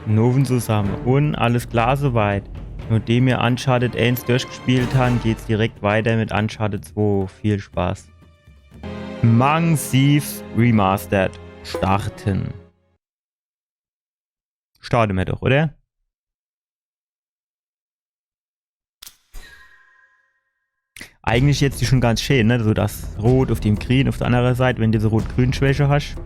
Noven zusammen. Und alles klar soweit. Nachdem wir Uncharted 1 durchgespielt haben, geht's direkt weiter mit Uncharted 2. Viel Spaß. Among Thieves Remastered. Starten. Starten wir doch, oder? Eigentlich jetzt die schon ganz schön, ne? So das Rot auf dem Grün auf der anderen Seite, wenn du so Rot-Grün-Schwäche hast.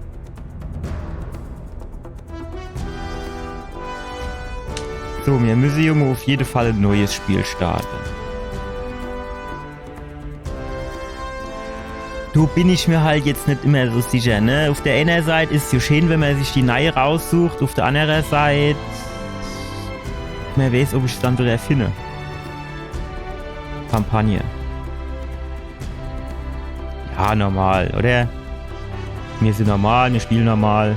So, wir müssen Junge auf jeden Fall ein neues Spiel starten. Du bin ich mir halt jetzt nicht immer so sicher, ne? Auf der einen Seite ist es so schön, wenn man sich die neue raussucht, auf der anderen Seite man weiß, ob ich es dann wieder erfinde. Kampagne. Ja, normal, oder? Wir sind normal, wir spielen normal.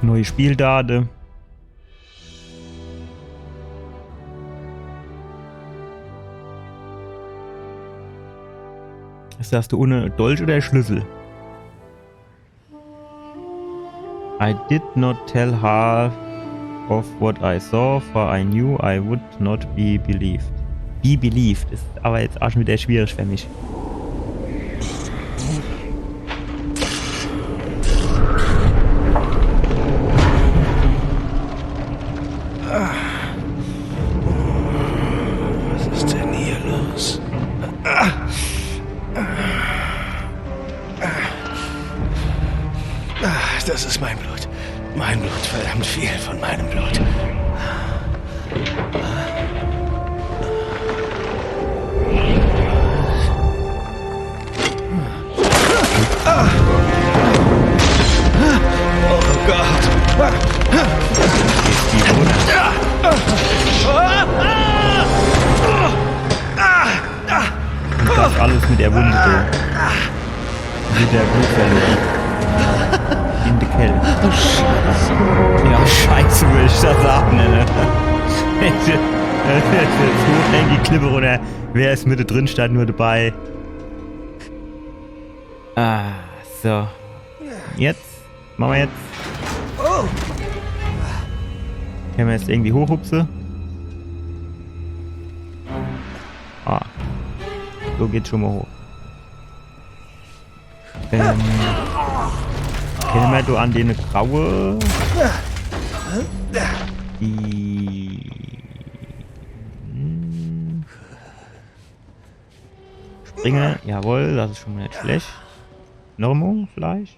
Neue Spieldaten. Ist das du ohne Dolch oder Schlüssel? I did not tell half of what I saw, for I knew I would not be believed. Be believed ist aber jetzt auch schon wieder schwierig für mich. Was ist denn hier los? Das ist mein Blut. Mein Blut, verdammt viel von meinem Blut. Oh Gott. Das alles mit der Wunde. Mit der Blutverlust. In der Kelle. Oh, Scheiße. Ja, Scheiße würde ich das sagen, ne? So eng die Klippe runter. Wer ist mit drin, stand nur dabei. Ah, so. Jetzt. Machen wir jetzt. Können wir jetzt irgendwie hochhupsen? Ah. So geht's schon mal hoch. Kennen wir du an den graue? Die Springe, jawohl, das ist schon mal nicht schlecht. Normo vielleicht?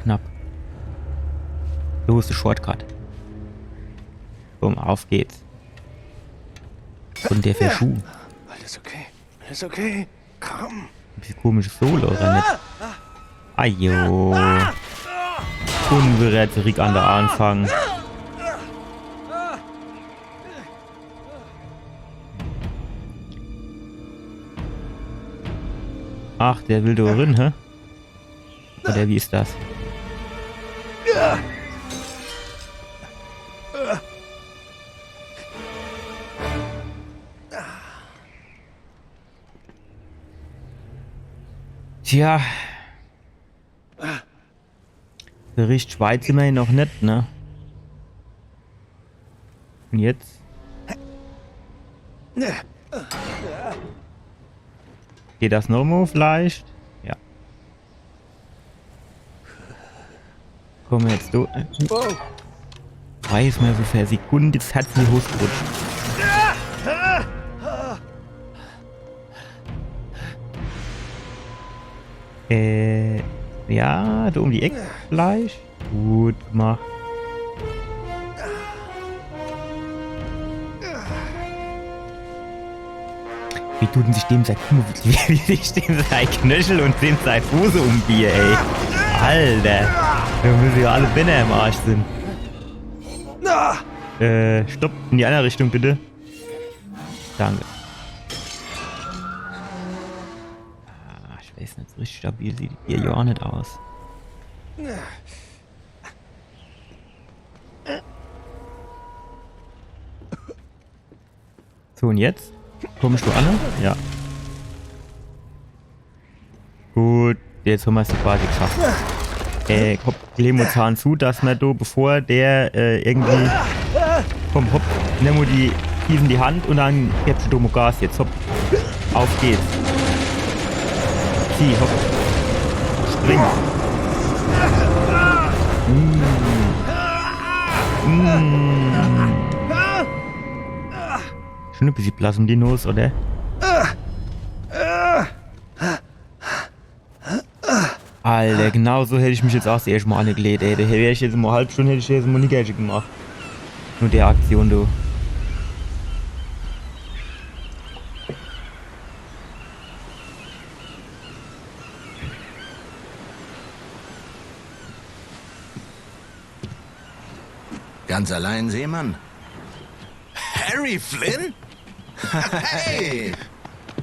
Knapp. So ist der Shortcut. Bumm, auf geht's. Und der Verschuh. Alles okay. Alles okay. Komm. Ein bisschen komisches Solo, oder nicht? Ajo. Unberät an der Anfang. Ach, der will da rein, hä? Oder wie ist das? Tja. Bericht Schweiz immerhin noch nicht, ne? Und jetzt? Geht das nochmal vielleicht? Ja. Komm jetzt du. Weiß mal so für Sekunden, jetzt hat sie hochgerutscht. Ja, du um die Ecke vielleicht. Gut gemacht. Wie tut denn sich dem sein wie sich dem sein Knöchel und dem sein Fuß umbier, ey. Alter. Wir müssen ja alle Bänder im Arsch sind. Stopp. In die andere Richtung, bitte. Danke. Ich weiß nicht, so richtig stabil sieht ihr ja auch nicht aus. So, und jetzt? Kommst du an? Ja. Gut, jetzt haben wir es quasi geschafft. Hopp, Klemozahn zu, dass wir da, bevor der irgendwie... Komm, hopp, nimm mal die Kies in die Hand und dann gibst du Gas jetzt, hopp. Auf geht's. Zieh, hopp. Spring. Schon ein bisschen blass um die Nase, oder? Alter, genau so hätte ich mich jetzt auch das erste Mal angelegt, ey. Da wäre ich jetzt mal eine halbe Stunde, hätte ich jetzt mal nicht Geld gemacht. Nur der Aktion, du. Ganz allein, Seemann? Harry Flynn? Hey!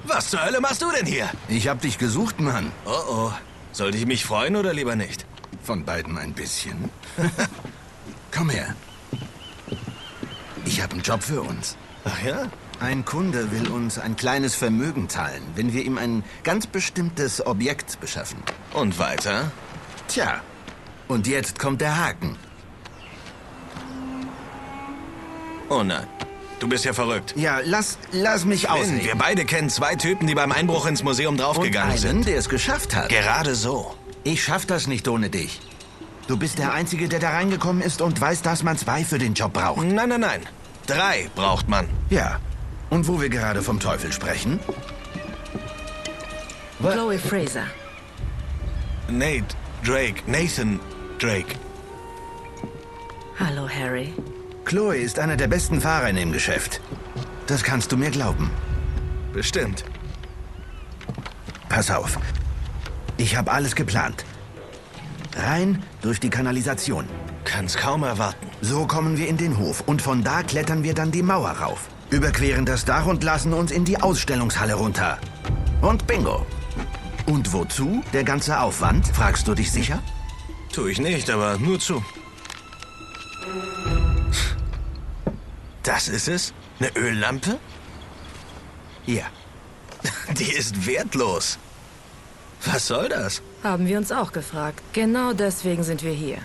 Was zur Hölle machst du denn hier? Ich hab dich gesucht, Mann. Oh oh. Sollte ich mich freuen oder lieber nicht? Von beiden ein bisschen. Komm her. Ich habe einen Job für uns. Ach ja? Ein Kunde will uns ein kleines Vermögen zahlen, wenn wir ihm ein ganz bestimmtes Objekt beschaffen. Und weiter? Tja, und jetzt kommt der Haken. Oh nein. Du bist ja verrückt. Ja, lass mich Flynn, ausreden. wir beide kennen zwei Typen, die beim Einbruch ins Museum draufgegangen Und einen, sind. der es geschafft hat. Gerade so. Ich schaff das nicht ohne dich. Du bist der Einzige, der da reingekommen ist und weiß, dass man 2 für den Job braucht. Nein, nein, nein. 3 braucht man. Ja. Und wo wir gerade vom Teufel sprechen? Chloe Fraser. Nathan Drake. Hallo, Harry. Chloe ist einer der besten Fahrer in dem Geschäft. Das kannst du mir glauben. Bestimmt. Pass auf. Ich habe alles geplant. Rein durch die Kanalisation. Kann's kaum erwarten. So kommen wir in den Hof und von da klettern wir dann die Mauer rauf. Überqueren das Dach und lassen uns in die Ausstellungshalle runter. Und bingo. Und wozu der ganze Aufwand, fragst du dich sicher? Tu ich nicht, aber nur zu. Das ist es? Eine Öllampe? Ja. Die ist wertlos. Was soll das? Haben wir uns auch gefragt. Genau deswegen sind wir hier.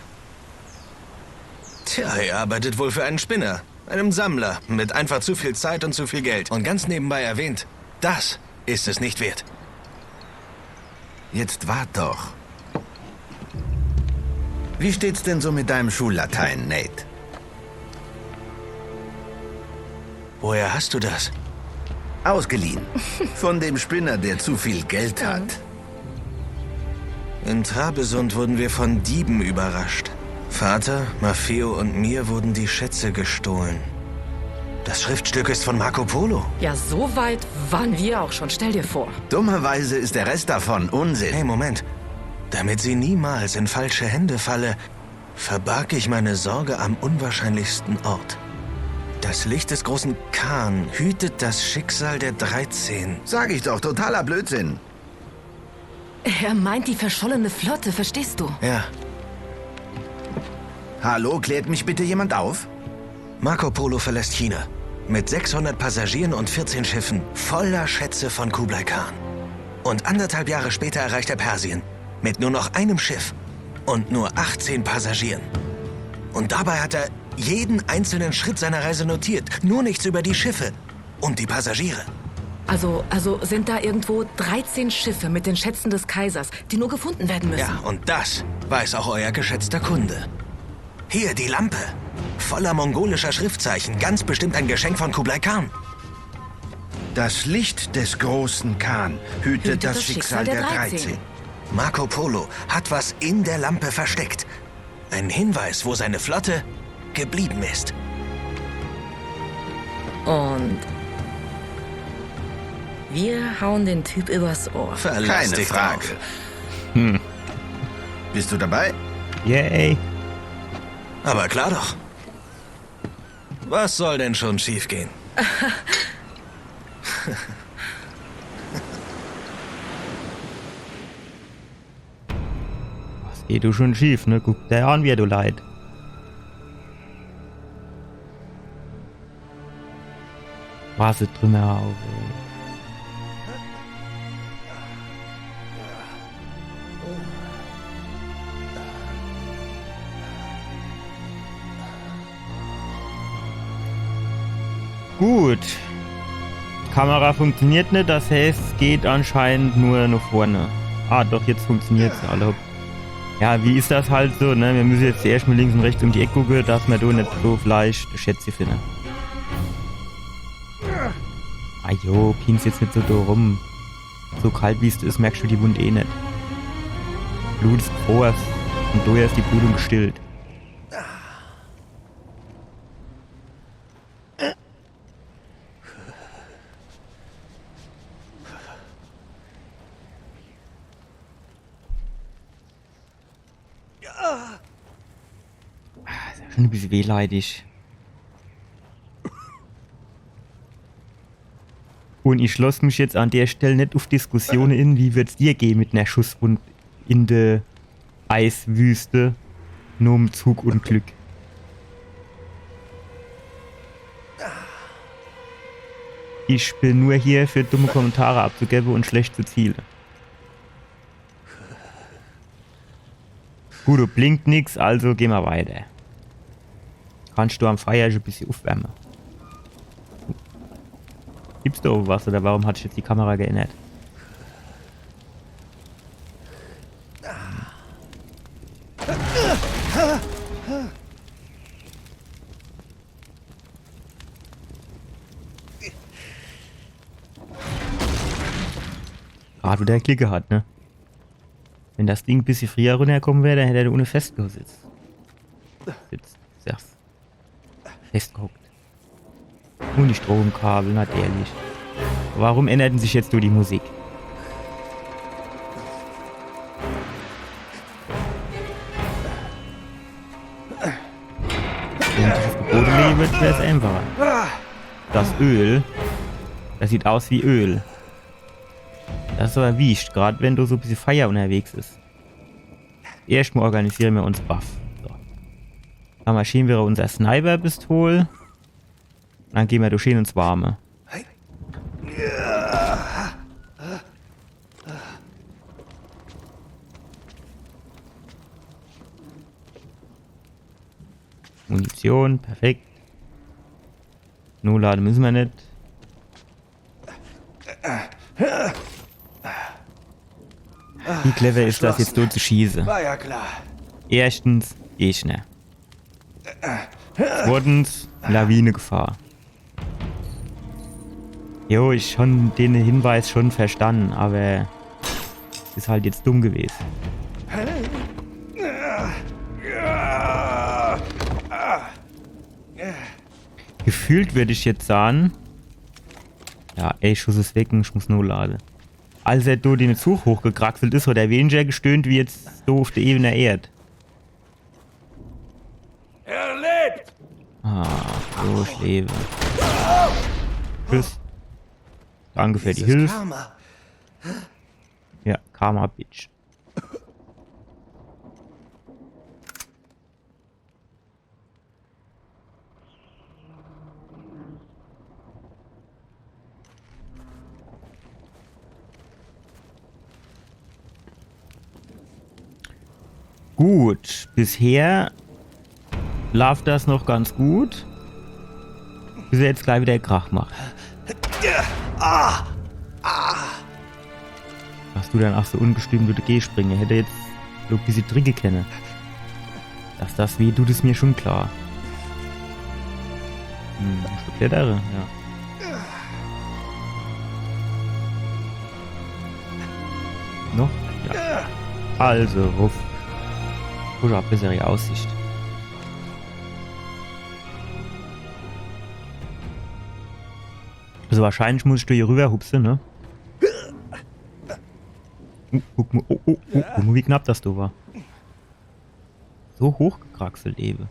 Tja, er arbeitet wohl für einen Spinner. Einem Sammler mit einfach zu viel Zeit und zu viel Geld. Und ganz nebenbei erwähnt, das ist es nicht wert. Jetzt wart doch. Wie steht's denn so mit deinem Schullatein, Nate? Woher hast du das? Ausgeliehen. Von dem Spinner, der zu viel Geld hat. In Trabesund wurden wir von Dieben überrascht. Vater, Maffeo und mir wurden die Schätze gestohlen. Das Schriftstück ist von Marco Polo. Ja, so weit waren wir auch schon. Stell dir vor. Dummerweise ist der Rest davon Unsinn. Hey, Moment. Damit sie niemals in falsche Hände falle, verbarg ich meine Sorge am unwahrscheinlichsten Ort. Das Licht des großen Khan hütet das Schicksal der 13. Sag ich doch, totaler Blödsinn. Er meint die verschollene Flotte, verstehst du? Ja, Hallo, klärt mich bitte jemand auf? Marco Polo verlässt China. Mit 600 Passagieren und 14 Schiffen, voller Schätze von Kublai Khan. Und 1,5 Jahre später erreicht er Persien. Mit nur noch einem Schiff und nur 18 Passagieren. Und dabei hat er jeden einzelnen Schritt seiner Reise notiert. Nur nichts über die Schiffe und die Passagiere. Also sind da irgendwo 13 Schiffe mit den Schätzen des Kaisers, die nur gefunden werden müssen. Ja, und das weiß auch euer geschätzter Kunde. Hier, die Lampe. Voller mongolischer Schriftzeichen. Ganz bestimmt ein Geschenk von Kublai Khan. Das Licht des großen Khan hütet das Schicksal der 13. Marco Polo hat was in der Lampe versteckt. Ein Hinweis, wo seine Flotte geblieben ist. Und wir hauen den Typ übers Ohr. Verlass Keine dich Frage. drauf. Bist du dabei? Yay. Aber klar doch. Was soll denn schon schiefgehen? Was geht du schon schief, ne? Guck dir an, wie du leid. Was drüber auf, ey. Gut. Kamera funktioniert nicht, das heißt, es geht anscheinend nur nach vorne. Ah, doch, jetzt funktioniert es alle. Ja, wie ist das halt so, ne? Wir müssen jetzt erst mal links und rechts um die Ecke gucken, dass wir da nicht so leicht Schätze finden. Ah jo, pinst jetzt nicht so da rum. So kalt wie es ist, merkst du die Wunde eh nicht. Blut ist groß und da ist die Blutung gestillt. Ist ja schon ein bisschen wehleidig. Und ich schloss mich jetzt an der Stelle nicht auf Diskussionen in, wie wird's dir gehen mit einer Schusswunde in der Eiswüste, nur um Zug und Glück. Ich bin nur hier für dumme Kommentare abzugeben und schlecht zu zielen. Gut, du blinkt nix, also gehen wir weiter. Kannst du am Feuer schon ein bisschen aufwärmen. Gibt's da oben was oder warum hat sich jetzt die Kamera geändert? Gerade wo der Klicke hat, ne? Wenn das Ding ein bisschen früher runterkommen wäre, dann hätte er da ohne festgesetzt. Sag's. Festgehockt. Und die Stromkabel, natürlich. Warum änderten sich jetzt nur die Musik? Wenn das Gebote leben wird, wäre es einfacher. Das Öl, das sieht aus wie Öl. Das ist aber wichtig, gerade wenn du so ein bisschen Feier unterwegs ist. Erstmal organisieren wir uns Buff. So. Dann marschieren wir unser Sniper-Pistol. Dann gehen wir durch hin ins Warme. Munition, perfekt. Nur laden müssen wir nicht. Wie clever ist das jetzt so zu schießen? War ja klar. Erstens, Gegner. Zweitens, Lawinengefahr. Jo, ich schon den Hinweis schon verstanden, aber ist halt jetzt dumm gewesen. Gefühlt würde ich jetzt sagen, ja, ey, Schuss ist weg und ich muss nur laden. Als er da den Zug hochgekraxelt ist, hat er weniger gestöhnt wie jetzt so auf der Ebene Erd. Er lebt! Ah, so ich lebe. Tschüss. Danke für die Hilfe. Karma. Ja, Karma, Bitch. Gut, bisher läuft das noch ganz gut. Bis er jetzt gleich wieder Krach macht. Hast du dann auch so ungestüm durch die G-Springe? Hätte jetzt so ein bisschen Tricke kennen. Dass das weh tut, ist mir schon klar. Ein Stück Klettere, ja. Noch? Ja. Also, Ruff. Ich habe bessere Aussicht. Also wahrscheinlich muss ich da hier rüber hupsen, ne? Guck mal, guck mal, wie knapp das da war. So hochgekraxelt eben.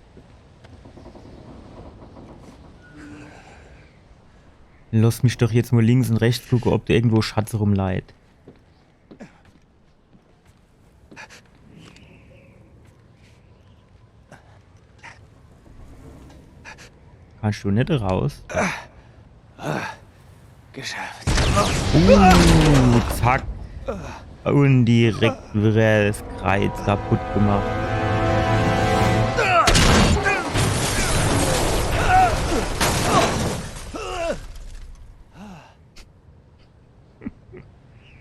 Lass mich doch jetzt mal links und rechts gucken, ob da irgendwo Schatz rumleiht. Kannst du nicht raus? Geschafft. Zack. Und direkt wird das Kreuz kaputt gemacht.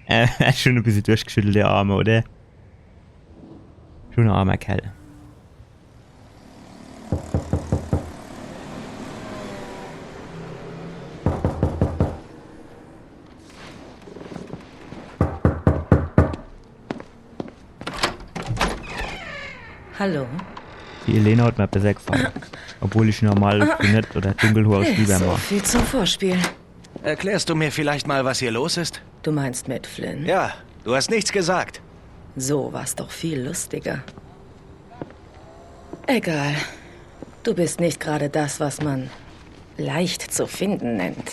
Er ist schon ein bisschen durchgeschüttelt, der Arme, oder? Schon ein armer Kerl. Hallo? Die Elena hat mir besser gefallen. Obwohl ich normal brünett oder dunkelhaarig lieber So mag. viel zum Vorspiel. Erklärst du mir vielleicht mal, was hier los ist? Du meinst mit Flynn? Ja, du hast nichts gesagt. So war's doch viel lustiger. Egal. Du bist nicht gerade das, was man leicht zu finden nennt.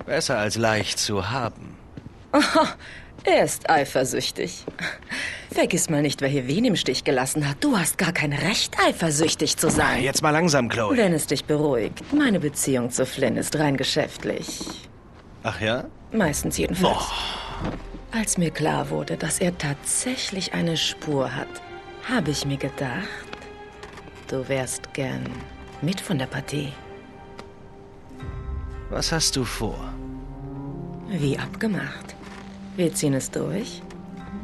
Besser als leicht zu haben. Er ist eifersüchtig. Vergiss mal nicht, wer hier wen im Stich gelassen hat. Du hast gar kein Recht, eifersüchtig zu sein. Jetzt mal langsam, Chloe. Wenn es dich beruhigt, meine Beziehung zu Flynn ist rein geschäftlich. Ach ja? Meistens jedenfalls. Als mir klar wurde, dass er tatsächlich eine Spur hat, habe ich mir gedacht, du wärst gern mit von der Partie. Was hast du vor? Wie abgemacht. Wir ziehen es durch,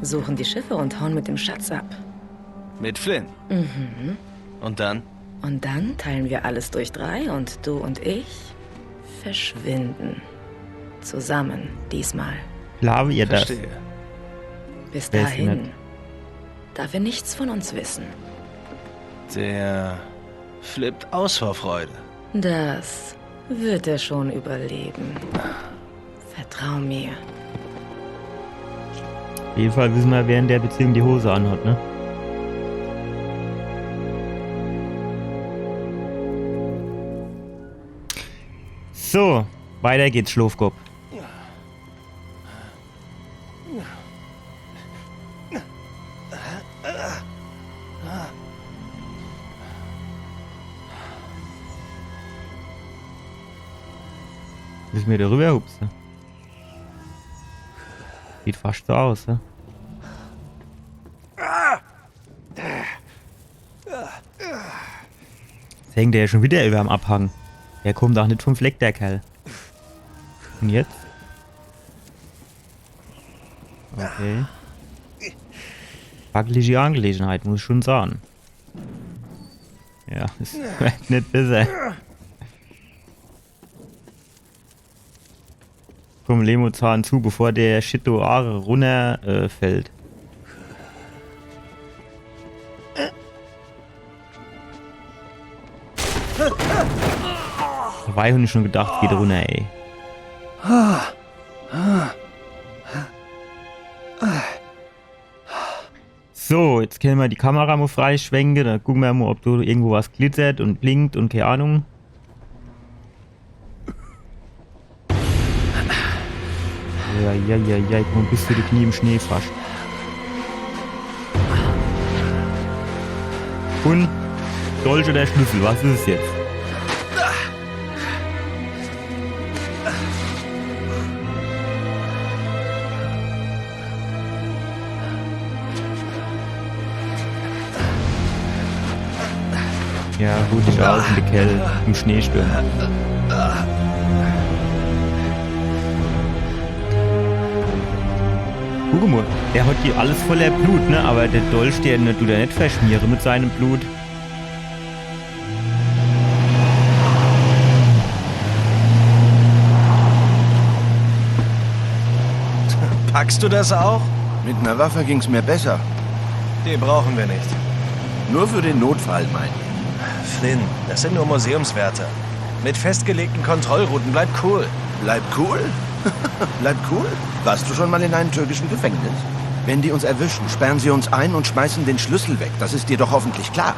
suchen die Schiffe und hauen mit dem Schatz ab. Mit Flynn? Mhm. Und dann? Und dann teilen wir alles durch 3 und du und ich verschwinden. Zusammen, diesmal. Klar, wie ihr das. Verstehe. Bis Weiß ich dahin nicht. darf er nichts von uns wissen. Der flippt aus vor Freude. Das wird er schon überleben. Vertrau mir. Auf jeden Fall wissen wir, wer in der Beziehung die Hose anhat, ne? So, weiter geht's, Schlafkopf. Müssen wir da rüber hupsen? Sieht fast so aus, ne? Jetzt hängt der ja schon wieder über dem Abhang. Der kommt auch nicht vom Fleck, der Kerl. Und jetzt? Okay. Wackelige Angelegenheit, muss ich schon sagen. Ja, es wird nicht besser. Komm, Lemo-Zahn zu, bevor der Shito-Are runter fällt. Da war ich nicht schon gedacht, es geht runter, ey. So, jetzt können wir die Kamera mal freischwenken. Dann gucken wir mal, ob da irgendwo was glitzert und blinkt und keine Ahnung. Ja, komm bis zu die Knie im Schnee fast. Und Dolch oder Schlüssel, was ist es jetzt? Ja, ruh dich aus in der Kälte, im Schneesturm. Guck mal, er hat hier alles voller Blut, ne? Aber der Dolch, der tut er nicht verschmieren mit seinem Blut. Packst du das auch? Mit einer Waffe ging's mir besser. Die brauchen wir nicht. Nur für den Notfall, mein. Flynn, das sind nur Museumswärter. Mit festgelegten Kontrollrouten, bleib cool. Bleib cool? Bleib cool? Warst du schon mal in einem türkischen Gefängnis? Wenn die uns erwischen, sperren sie uns ein und schmeißen den Schlüssel weg. Das ist dir doch hoffentlich klar.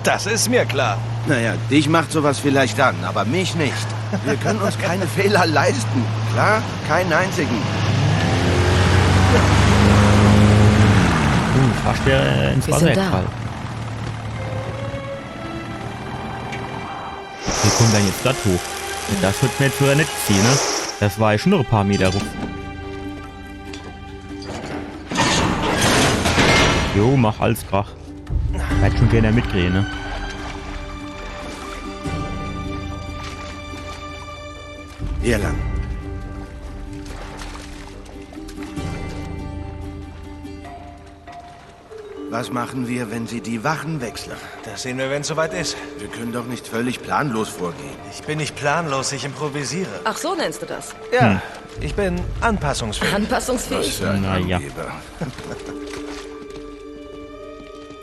Das ist mir klar. Naja, dich macht sowas vielleicht an, aber mich nicht. Wir können uns keine Fehler leisten. Klar? Keinen einzigen. Fast der ins Wir Wasser sind da. gefallen. Wie kommt denn jetzt das hoch? Das wird mir jetzt früher nicht ziehen, ne? Das war ja schon noch ein paar Meter ruf. Jo, mach alles Krach. Hätte schon gerne mitkriegen, ne? Hier lang. Was machen wir, wenn Sie die Wachen wechseln? Das sehen wir, wenn es soweit ist. Wir können doch nicht völlig planlos vorgehen. Ich bin nicht planlos, ich improvisiere. Ach, so nennst du das? Ja, ich bin anpassungsfähig. Anpassungsfähig? für ein Na ja. Angeber.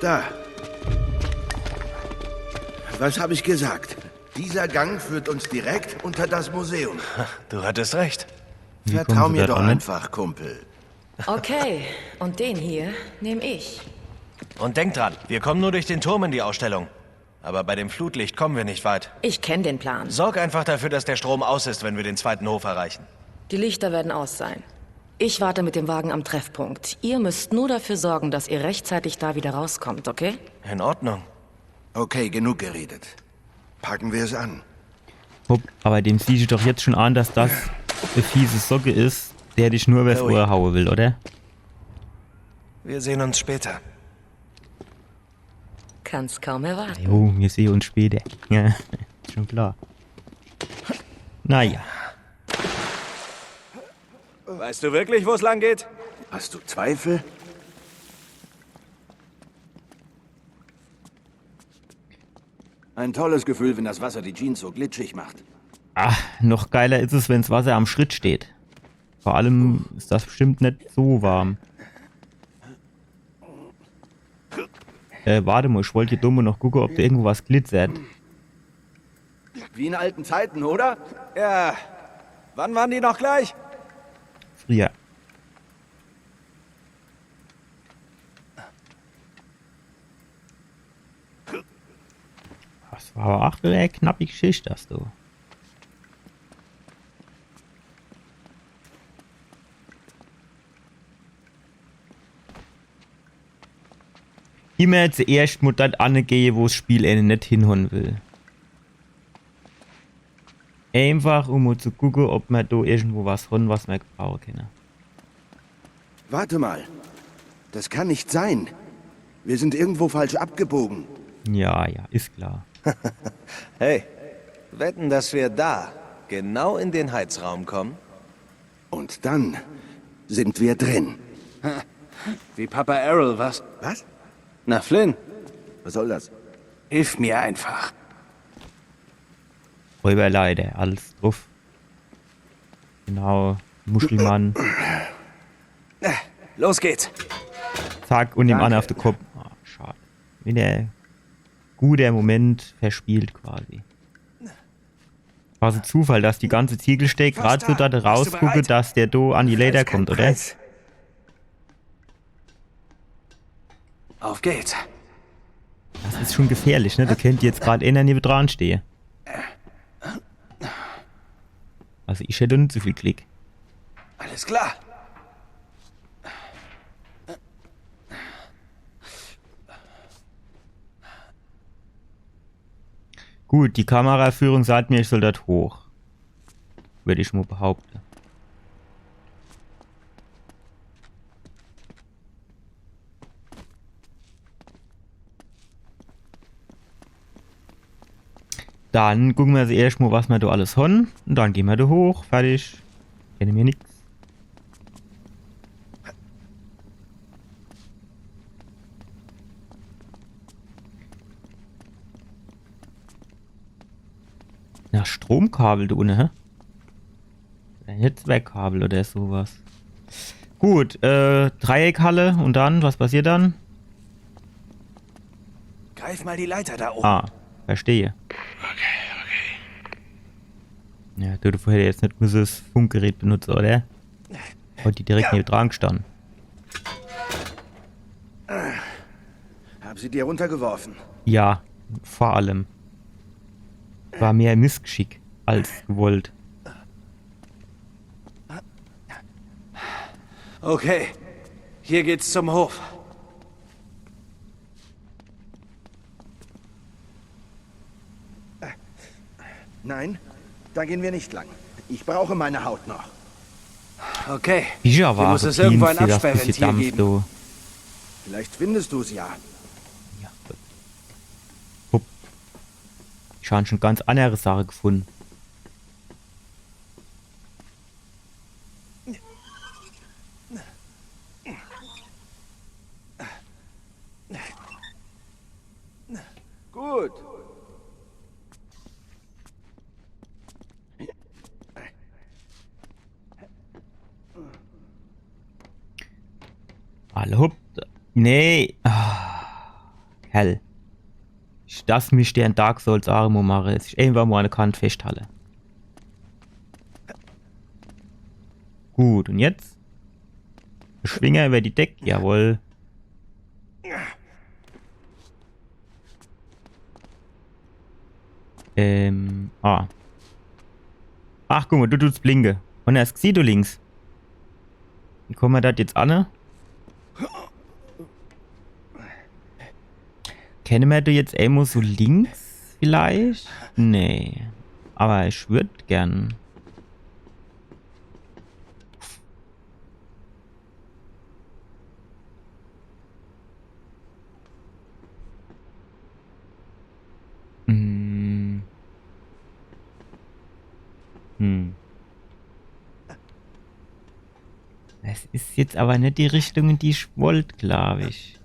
Da. Was habe ich gesagt? Dieser Gang führt uns direkt unter das Museum. Du hattest recht. Wie kommen Vertrau Sie mir da doch dran? einfach, Kumpel. Okay, und den hier nehme ich. Und denk dran, wir kommen nur durch den Turm in die Ausstellung. Aber bei dem Flutlicht kommen wir nicht weit. Ich kenne den Plan. Sorg einfach dafür, dass der Strom aus ist, wenn wir den zweiten Hof erreichen. Die Lichter werden aus sein. Ich warte mit dem Wagen am Treffpunkt. Ihr müsst nur dafür sorgen, dass ihr rechtzeitig da wieder rauskommt, okay? In Ordnung. Okay, genug geredet. Packen wir es an. Hopp, aber dem siehst du doch jetzt schon an, dass das eine fiese Socke ist, der dich nur übers Chloe. Ohr hauen will, oder? Wir sehen uns später. Kann's kaum erwarten. Jo, wir sehen uns später. Ja, schon klar. Naja. Weißt du wirklich, wo es lang geht? Hast du Zweifel? Ein tolles Gefühl, wenn das Wasser die Jeans so glitschig macht. Ach, noch geiler ist es, wenn das Wasser am Schritt steht. Vor allem ist das bestimmt nicht so warm. Warte mal, ich wollte hier dumm noch gucken, ob da irgendwo was glitzert. Wie in alten Zeiten, oder? Ja. Wann waren die noch gleich? Früher. Das war aber auch eine knappe Geschichte, das du. Immer zuerst muss das angehen, wo das Spiel einen nicht hinhauen will. Einfach, um mal zu gucken, ob wir da irgendwo was haben, was wir gebrauchen können. Warte mal. Das kann nicht sein. Wir sind irgendwo falsch abgebogen. Ja, ja, ist klar. Hey, wetten, dass wir da genau in den Heizraum kommen? Und dann sind wir drin. Wie Papa Errol, was? Was? Na, Flynn, Was soll das? hilf mir einfach. Räuberleiter, alles drauf. Genau, Muschelmann. Los geht's. Zack, und dem Danke. anderen auf den Kopf. Ah, schade. Wieder guter Moment verspielt quasi. War so Zufall, dass die ganze Ziegelsteck gerade so da rausgucke, bereit? dass der do an die Leder kommt, oder? Auf geht's. Das ist schon gefährlich, ne? Da könnte jetzt gerade einer neben dran stehen. Also ich hätte nicht so viel Klick. Alles klar. Gut, die Kameraführung sagt mir, ich soll dort hoch. Würde ich mal behaupten. Dann gucken wir also erst mal, was wir da alles haben. Und dann gehen wir da hoch. Fertig. Kenne mir nichts. Na, Stromkabel da unten, hä? Ein Netzwerkkabel oder sowas. Gut, Dreieckhalle und dann, was passiert dann? Greif mal die Leiter da oben. Ah, verstehe. Ja, du vorher jetzt nicht müssen das Funkgerät benutzen, oder? Hat die direkt neben dran gestanden. Hab sie dir runtergeworfen. Ja, vor allem. War mehr Missgeschick als gewollt. Okay, hier geht's zum Hof. Nein, da gehen wir nicht lang. Ich brauche meine Haut noch. Okay. Ja, Hier war muss es irgendwo ein das bisschen Absperrventil Dampf, geben. du. Vielleicht findest du es ja. Ja, gut. Hup. Ich habe schon ganz andere Sache gefunden. Gut. Alle hup. Nee. Hell. Ich darf mich der in Dark Souls Armo machen. Es ist irgendwann mal eine Kante festhalle. Gut, und jetzt? Schwinger über die Deck. Jawohl. Ach, guck mal, du tust blinke. Und erst sieh du links. Wie kommen wir das jetzt an? Kennen wir da jetzt irgendwo so links vielleicht? Nee. Aber ich würde gern. Das ist jetzt aber nicht die Richtung, in die ich wollte, glaube ich.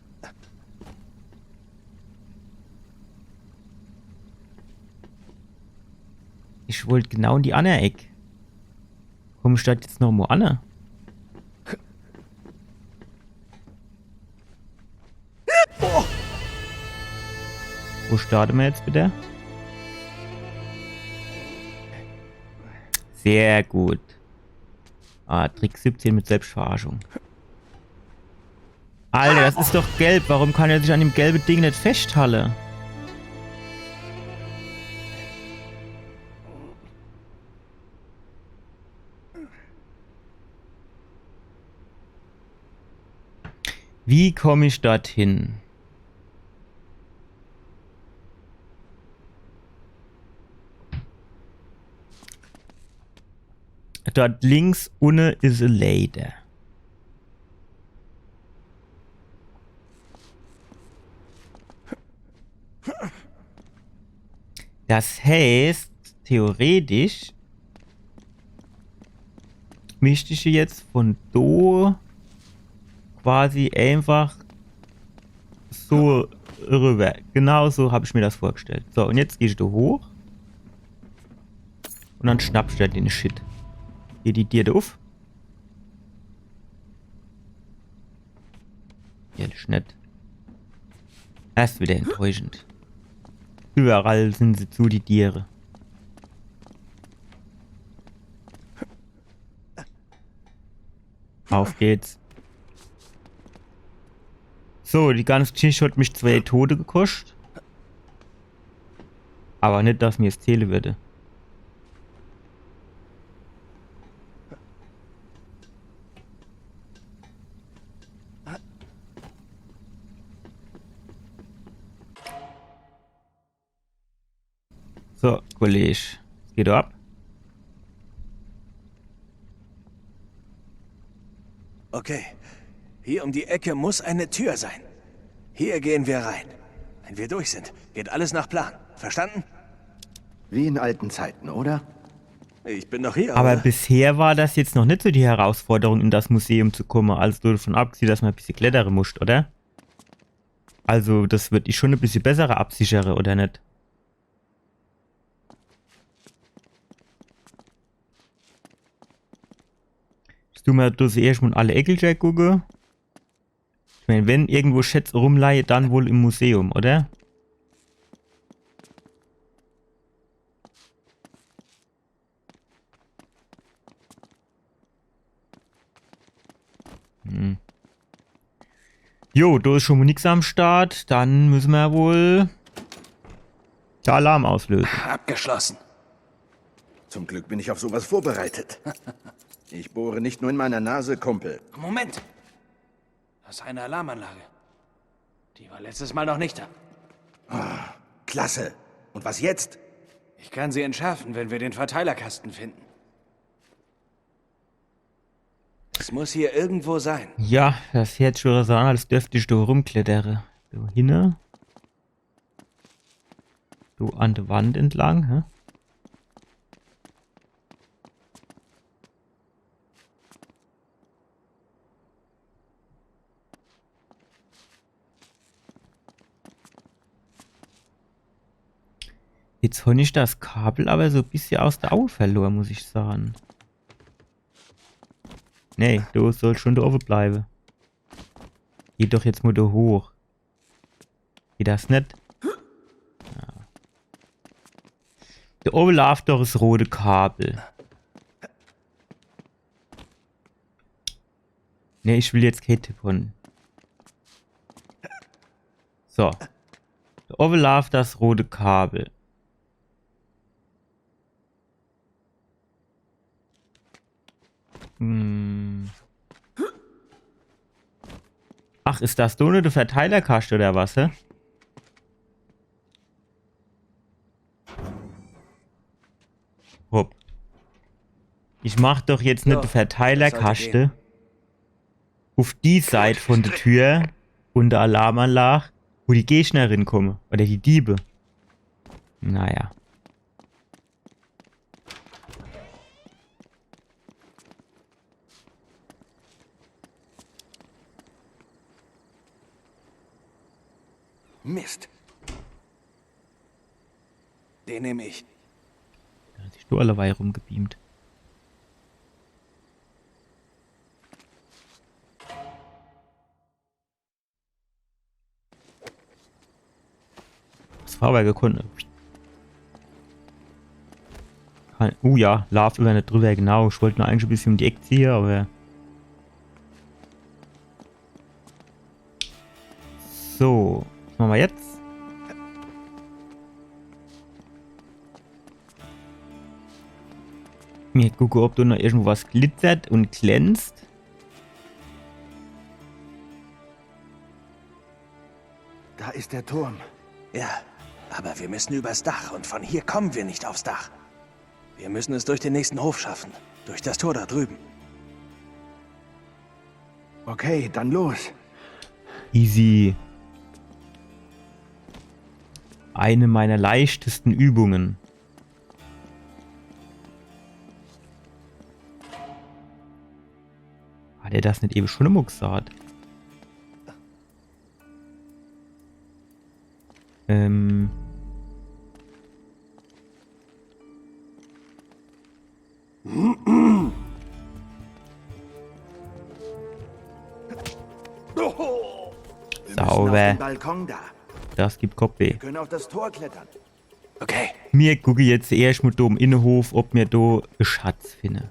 Ich wollte genau in die andere Ecke. Komm ich da jetzt noch mal an? Wo starten wir jetzt bitte? Sehr gut. Trick 17 mit Selbstverarschung. Alter, das ist doch gelb. Warum kann er sich an dem gelben Ding nicht festhalten? Wie komme ich dorthin? Dort links unten ist ein Leder. Das heißt, theoretisch müsste ich jetzt von da quasi einfach so rüber. Genau so habe ich mir das vorgestellt. So, und jetzt gehst du hoch. Und dann schnappst du den Shit. Hier die Tiere auf. Ehrlich nicht. Das ist wieder enttäuschend. Überall sind sie zu, die Tiere. Auf geht's. So, die ganze Geschichte hat mich 2 Tote gekostet. Aber nicht, dass mir es zählen würde. So, Kollege. Es geht ab. Okay. Hier um die Ecke muss eine Tür sein. Hier gehen wir rein. Wenn wir durch sind, geht alles nach Plan. Verstanden? Wie in alten Zeiten, oder? Ich bin noch hier, Aber oder? bisher war das jetzt noch nicht so die Herausforderung, in das Museum zu kommen. Also davon abgesehen, dass man ein bisschen klettern muss, oder? Also das wird ich schon ein bisschen bessere absichere, oder nicht? Du mal erst mal alle Eckelchen gucken. Ich meine, wenn irgendwo Schätze rumleihe, dann wohl im Museum, oder? Jo, da ist schon mal nichts am Start. Dann müssen wir wohl den Alarm auslösen. Abgeschlossen. Zum Glück bin ich auf sowas vorbereitet. Ich bohre nicht nur in meiner Nase, Kumpel. Moment. Das ist eine Alarmanlage. Die war letztes Mal noch nicht da. Klasse. Und was jetzt? Ich kann sie entschärfen, wenn wir den Verteilerkasten finden. Es muss hier irgendwo sein. Ja, das hört schon so an, als dürfte ich da rumklettern. Da hinten. So an der Wand entlang, hä? Jetzt habe ich das Kabel aber so ein bisschen aus der Augen verloren, muss ich sagen. Nee, du sollst schon da oben bleiben. Geh doch jetzt mal da hoch. Geht das nicht? Ja. Da oben läuft doch das rote Kabel. Nee, ich will jetzt kein Tipp haben. So. Da oben läuft das rote Kabel. Ach, ist das nur der Verteilerkasten oder was, hä? Hopp. Ich mach doch jetzt nicht den Verteilerkasten auf die Seite von der Tür und der Alarmanlage, wo die Gegnerin kommen. Oder die Diebe. Naja. Mist. Den nehme ich. Da hat sich nur allerweil rumgebeamt. Das war aber gekonnt. Ja, Love über nicht drüber, genau. Ich wollte nur eigentlich ein bisschen um die Ecke ziehen, aber... So, was machen wir jetzt? Mir gucke, ob da noch irgendwo was glitzert und glänzt. Da ist der Turm. Ja, aber wir müssen übers Dach und von hier kommen wir nicht aufs Dach. Wir müssen es durch den nächsten Hof schaffen. Durch das Tor da drüben. Okay, dann los. Easy. Eine meiner leichtesten Übungen. Hat er das nicht eben schon im gesagt? Sauber. Balkon da. Das gibt Kopfweh. Wir können auf das Tor klettern. Okay. Mir gucke jetzt erst mal da im Innenhof, ob mir da einen Schatz finde.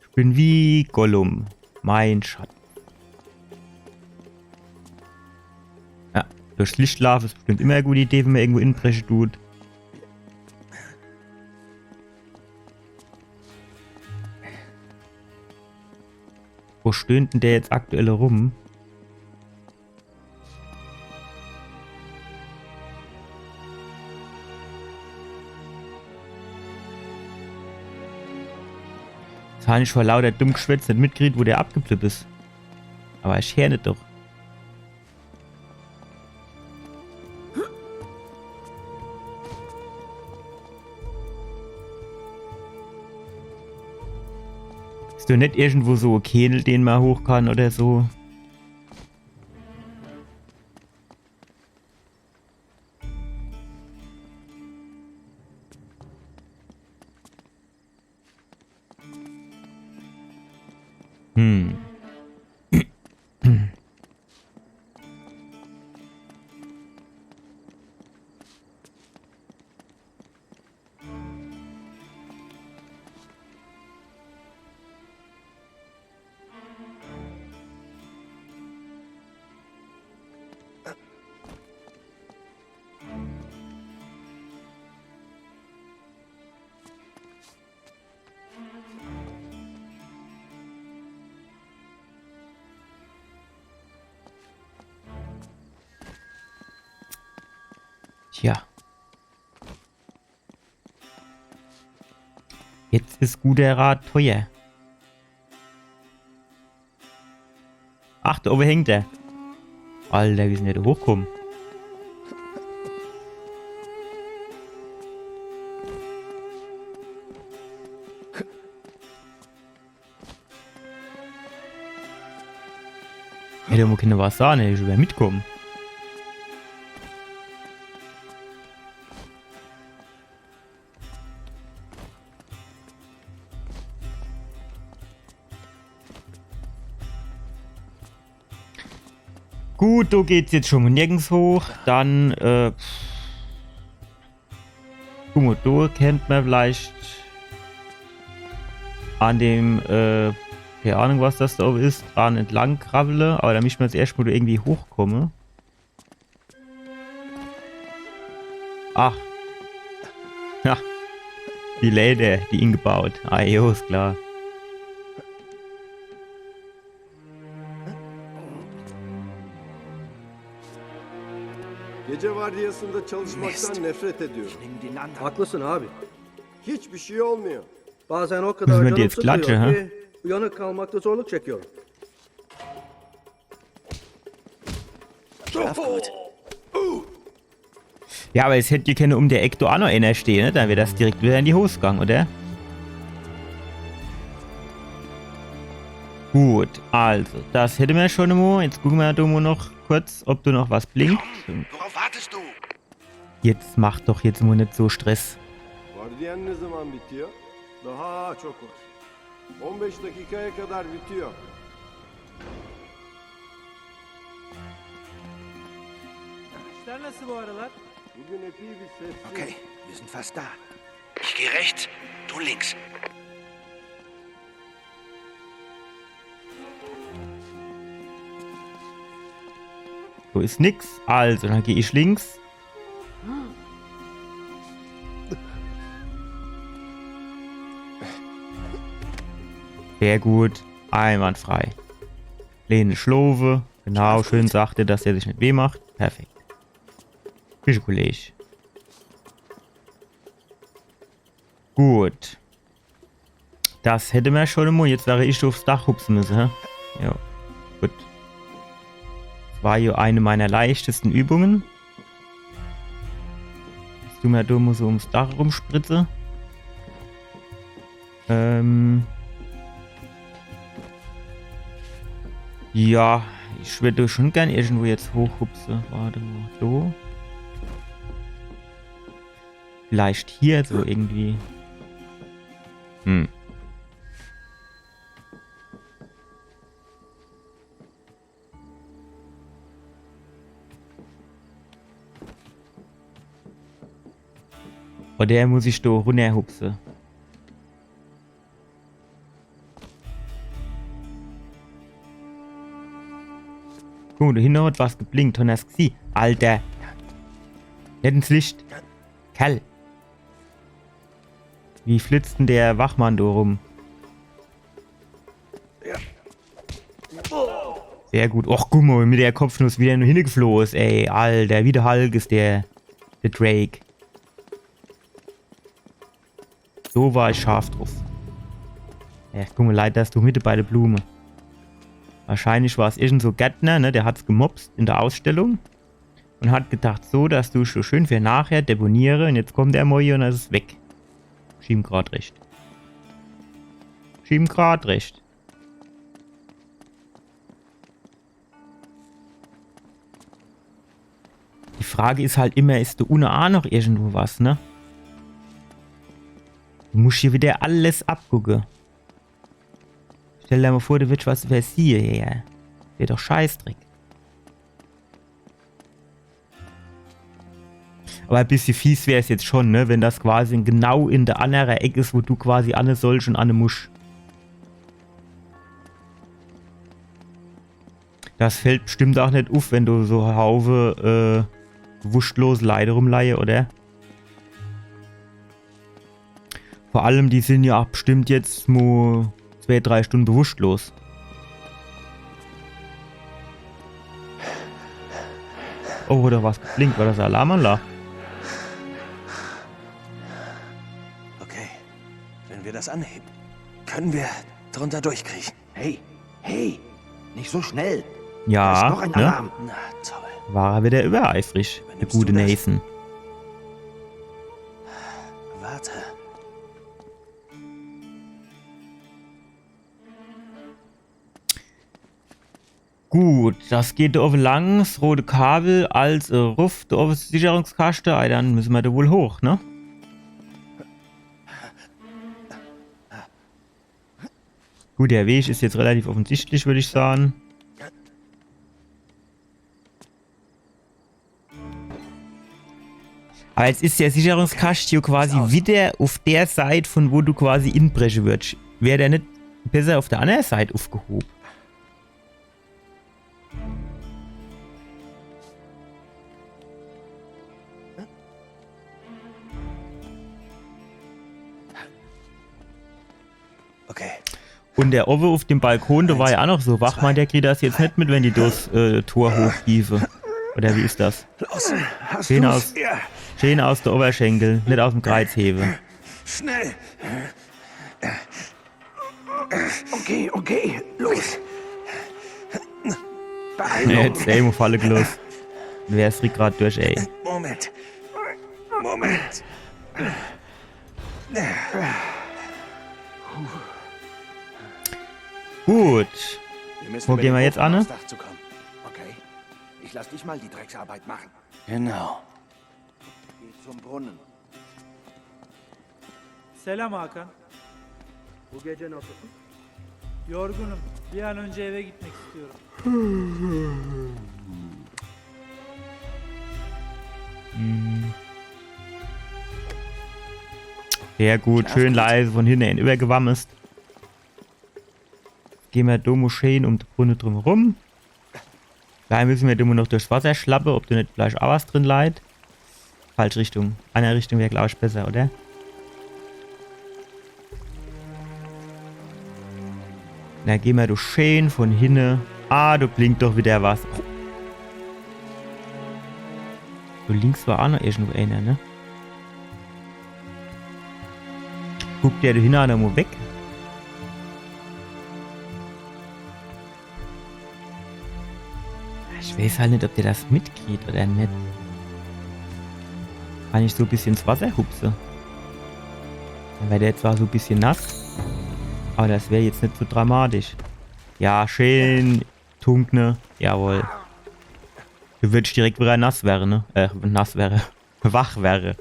Ich bin wie Gollum. Mein Schatz. Ja, durchs Licht laufen ist bestimmt immer eine gute Idee, wenn man irgendwo inbrechen tut. Wo stöhnt denn der jetzt aktuell rum? Das habe ich vor lauter dumm Geschwätz nicht mitgekriegt, wo der abgeblippt ist. Aber ich höre nicht doch. Ist doch nicht irgendwo so ein Kehl, den man hoch kann oder so? Tja. Jetzt ist guter Rat teuer. Ach, da oben hängt er. Alter, wie sind wir da hochkommen? Hätte mal keine was sagen, hätte ich über mitkommen. Gut, da geht's jetzt schon mal nirgends hoch. Dann, guck mal, da kennt man vielleicht an dem, keine Ahnung, was das da oben ist, dran entlang krabbele, aber da müssen wir jetzt erstmal da irgendwie hochkommen. Ach. Ja. Die Läder, die ihn gebaut. Ah, jo, ist klar. Gece vardiyasında çalışmaktan nefret ediyorum. Haklısın abi. Hiçbir şey olmuyor. Bazen o Müssen kadar wir canım die jetzt sıkılıyor klatschen, ha? ki uyanık kalmakta zorluk çekiyorum. Schlaf gut. Ja, aber es hätte ja keine um der Eck da auch noch einer stehen, ne? Dann wäre das direkt wieder in die Hose gegangen, oder? Gut, also, das hätten wir schon mal. Jetzt gucken wir da mal noch kurz, ob du noch was blinkt. Worauf wartest du? Jetzt mach doch jetzt mal nicht so Stress. Vardiyan ne zaman bitiyor? Daha çok var. 15 dakikaya kadar bitiyor. İşler nasıl bu aralar? Bugün epey bir sessiz. Okay, wir sind fast da. Ich gehe rechts, du links. So ist nix. Also, dann gehe ich links. Sehr gut. Einwandfrei. Lehne Schlove. Genau, schön sagte, dass er sich nicht weh macht. Perfekt. Fische Kollege. Gut. Das hätte man schon immer. Jetzt wäre ich aufs Dach hupsen müssen. Hä? Ja. Gut. Das war ja eine meiner leichtesten Übungen. Dass du mir da mal so ums Dach rumspritze. Ja, ich würde schon gern irgendwo jetzt hochhupsen. Warte mal, so. Vielleicht hier so irgendwie. Oder muss ich da runterhupsen? Guck mal, da hinten hat was geblinkt. Hast du das gesehen? Alter. Nicht ins Licht. Kerl. Wie flitzt denn der Wachmann da rum? Sehr gut. Och, guck mal, mit der Kopfnuss wieder nur hingeflogen ist, ey. Alter, wie der Hulk ist der Drake. So war ich scharf drauf. Ja, guck mal, leid, dass du mit bei der Blume. Wahrscheinlich war es irgend so Gärtner, ne? Der hat's gemobst in der Ausstellung. Und hat gedacht, so, dass du so schön für nachher deponiere. Und jetzt kommt der mal hier und das ist weg. Schieben grad recht. Schieben grad recht. Die Frage ist halt immer, ist da unten auch noch irgendwo was, ne? Du musst hier wieder alles abgucken. Stell dir mal vor, du willst was übersehen hier. Wäre doch Scheißdreck. Aber ein bisschen fies wäre es jetzt schon, ne? Wenn das quasi genau in der anderen Ecke ist, wo du quasi alle sollst und alle musst. Das fällt bestimmt auch nicht auf, wenn du so Haufe bewusstlos Leute rumleihe, oder? Vor allem, die sind ja auch bestimmt jetzt nur 2-3 Stunden bewusstlos. Oh, oder was geblinkt? War das Alarmanlage? Okay, wenn wir das anheben, können wir drunter durchkriechen. Hey, hey, nicht so schnell. Da Ja, ist noch ein ne? Alarm. Na, toll. War er wieder übereifrig, der Übernimmst gute du das? Nathan. Warte. Gut, das geht da oben langs, rote Kabel, als Ruf, da oben ist die Sicherungskaste, dann müssen wir da wohl hoch, ne? Gut, der Weg ist jetzt relativ offensichtlich, würde ich sagen. Aber jetzt ist der Sicherungskasten hier quasi wieder auf der Seite, von wo du quasi inbrechen würdest. Wäre der nicht besser auf der anderen Seite aufgehoben? Okay. Und der Owe auf dem Balkon, da war ja auch noch so wach, meint der kriegt das jetzt nicht mit, wenn die durchs Tor hochhiefe. Oder wie ist das? Los. Hast Schön du's? aus, schön aus der Oberschenkel, nicht aus dem Kreuzhebe. Schnell. Okay, okay, los. Beeilung. Jetzt, ey, muss Falle los. Wer ist gerade durch, ey? Moment. Moment. Gut. müssen Wo über gehen den wir jetzt Hof an, ne? aufs Dach zu kommen. Okay. Ich lass dich mal die Drecksarbeit machen. Genau. Geh zum Brunnen. Selam Hakan. Bu gece nasılsın? Yorgunum. Bir an önce eve gitmek istiyorum. Sehr gut, schön leise von hinten übergewammt. Gehen wir da Moscheen um die Brunne drum herum. Da müssen wir immer noch durchs Wasser schlappen, ob da nicht gleich auch was drin leid. Falsche Richtung. Eine Richtung wäre, glaube ich, besser, oder? Da gehen wir durch schön von hinten. Ah, da blinkt doch wieder was. Oh. So links war auch noch irgendwo einer, ne? Guckt der da hinten auch mal weg? Ich weiß halt nicht, ob der das mitkriegt oder nicht. Kann ich so ein bisschen ins Wasser hupsen? Dann wäre der zwar so ein bisschen nass, aber das wäre jetzt nicht so dramatisch. Ja, schön tunkne. Jawohl. Du würdest direkt wieder nass werden, ne? Nass wäre. Wach wäre.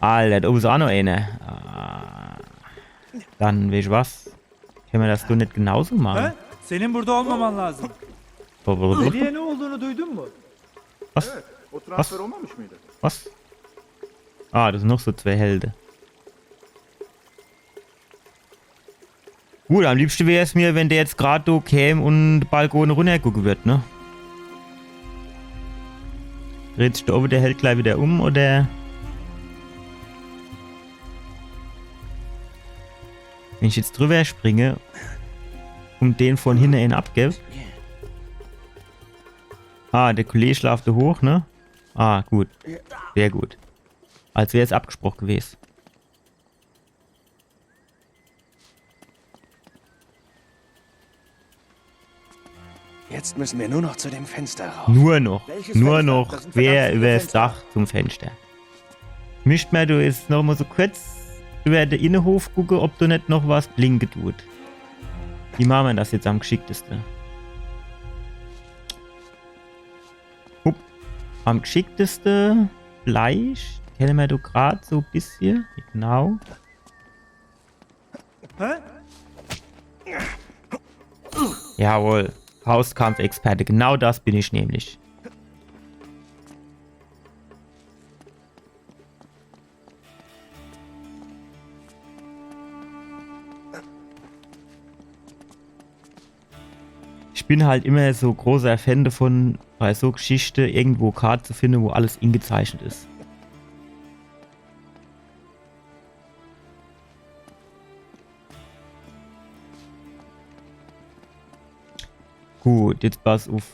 Alter, da oben ist auch noch eine. Ah. Dann, weißt du was? Können wir das so nicht genauso machen? He? Senin burada olmaman lazım. Ali'ye ne olduğunu duydun mu? Was? O transfer olmamış mıydı? Was? Ah, das sind noch so zwei Helden. Gut, am liebsten wäre es mir, wenn der jetzt gerade so käme und Balkon runtergucken wird, ne? Dreht sich da oben der Held gleich wieder um, oder? Wenn ich jetzt drüber springe und den von hinten abgebe. Ah, der Kollege schlaft da hoch, ne? Ah, gut. Sehr gut. Als wäre es abgesprochen gewesen. Jetzt müssen wir nur noch zu dem Fenster rauf. Nur noch. Welches Nur Fenster? noch. Das sind Quer verdammt viele übers Fenster. Dach zum Fenster. Mischt mal du jetzt noch mal so kurz über den Innenhof gucken, ob du nicht noch was blinken tut. Wie machen wir das jetzt am geschicktesten? Hup. Am geschicktesten vielleicht kennen wir du gerade so ein bisschen. Genau. He? Jawohl. Faustkampfexperte. Genau das bin ich nämlich. Ich bin halt immer so großer Fan davon, bei so Geschichte irgendwo Karten zu finden, wo alles ingezeichnet ist. Gut, jetzt pass auf.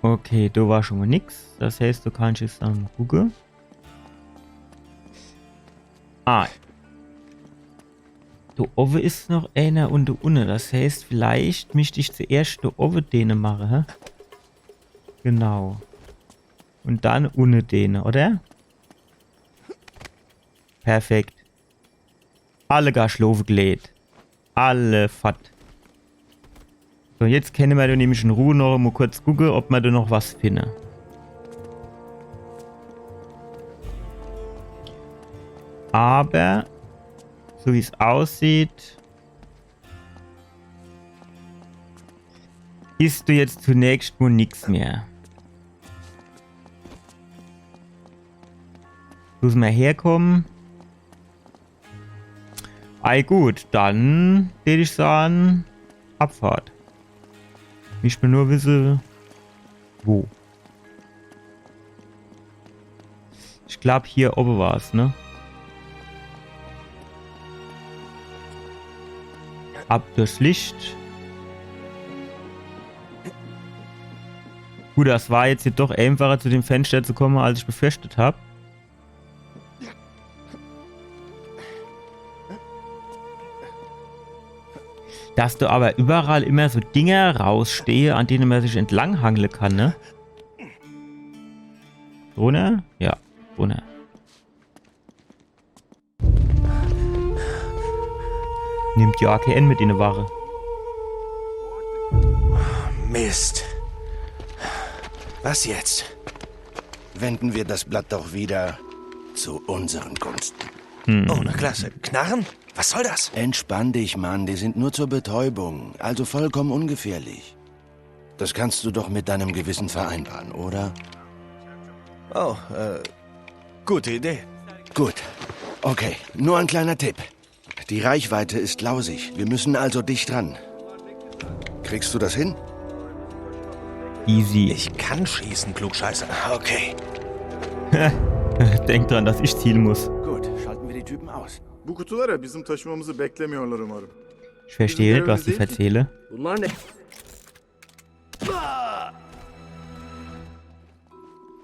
Okay, da war schon mal nix. Das heißt, du kannst jetzt dann gucken. Ah. Da oben ist noch einer und da unten. Das heißt, vielleicht möchte ich zuerst da oben den machen, hä? Genau. Und dann unten den, oder? Perfekt. Alle Gaschlofe gelegt. Alle fett. So, jetzt können wir da nämlich in Ruhe noch mal kurz gucken, ob wir da noch was finden. Aber, so wie es aussieht, ist du jetzt zunächst wohl nichts mehr. Müssen wir herkommen. Ei gut, dann würde ich sagen, Abfahrt. Ich will nur wissen, wo. Ich glaube hier oben war es, ne? Ab durchs Licht. Gut, das war jetzt hier doch einfacher zu dem Fenster zu kommen, als ich befürchtet habe. Dass du aber überall immer so Dinger rausstehe, an denen man sich entlanghangeln kann, ne? So, ne? Ja, so, ne? Nimmt die AKN mit in die Ware. Mist. Was jetzt? Wenden wir das Blatt doch wieder zu unseren Gunsten. Oh, na klasse. Knarren? Was soll das? Entspann dich, Mann. Die sind nur zur Betäubung. Also vollkommen ungefährlich. Das kannst du doch mit deinem Gewissen vereinbaren, oder? Oh, gute Idee. Gut. Okay, nur ein kleiner Tipp. Die Reichweite ist lausig. Wir müssen also dicht dran. Kriegst du das hin? Easy. Ich kann schießen, Klugscheißer. Okay. Denk dran, dass ich zielen muss. Gut, schalten wir die Typen aus. Bu kutular ya bizim taşımamızı beklemiyorlar umarım. Ich verstehe nicht, was ich erzähle. Bunlar ne?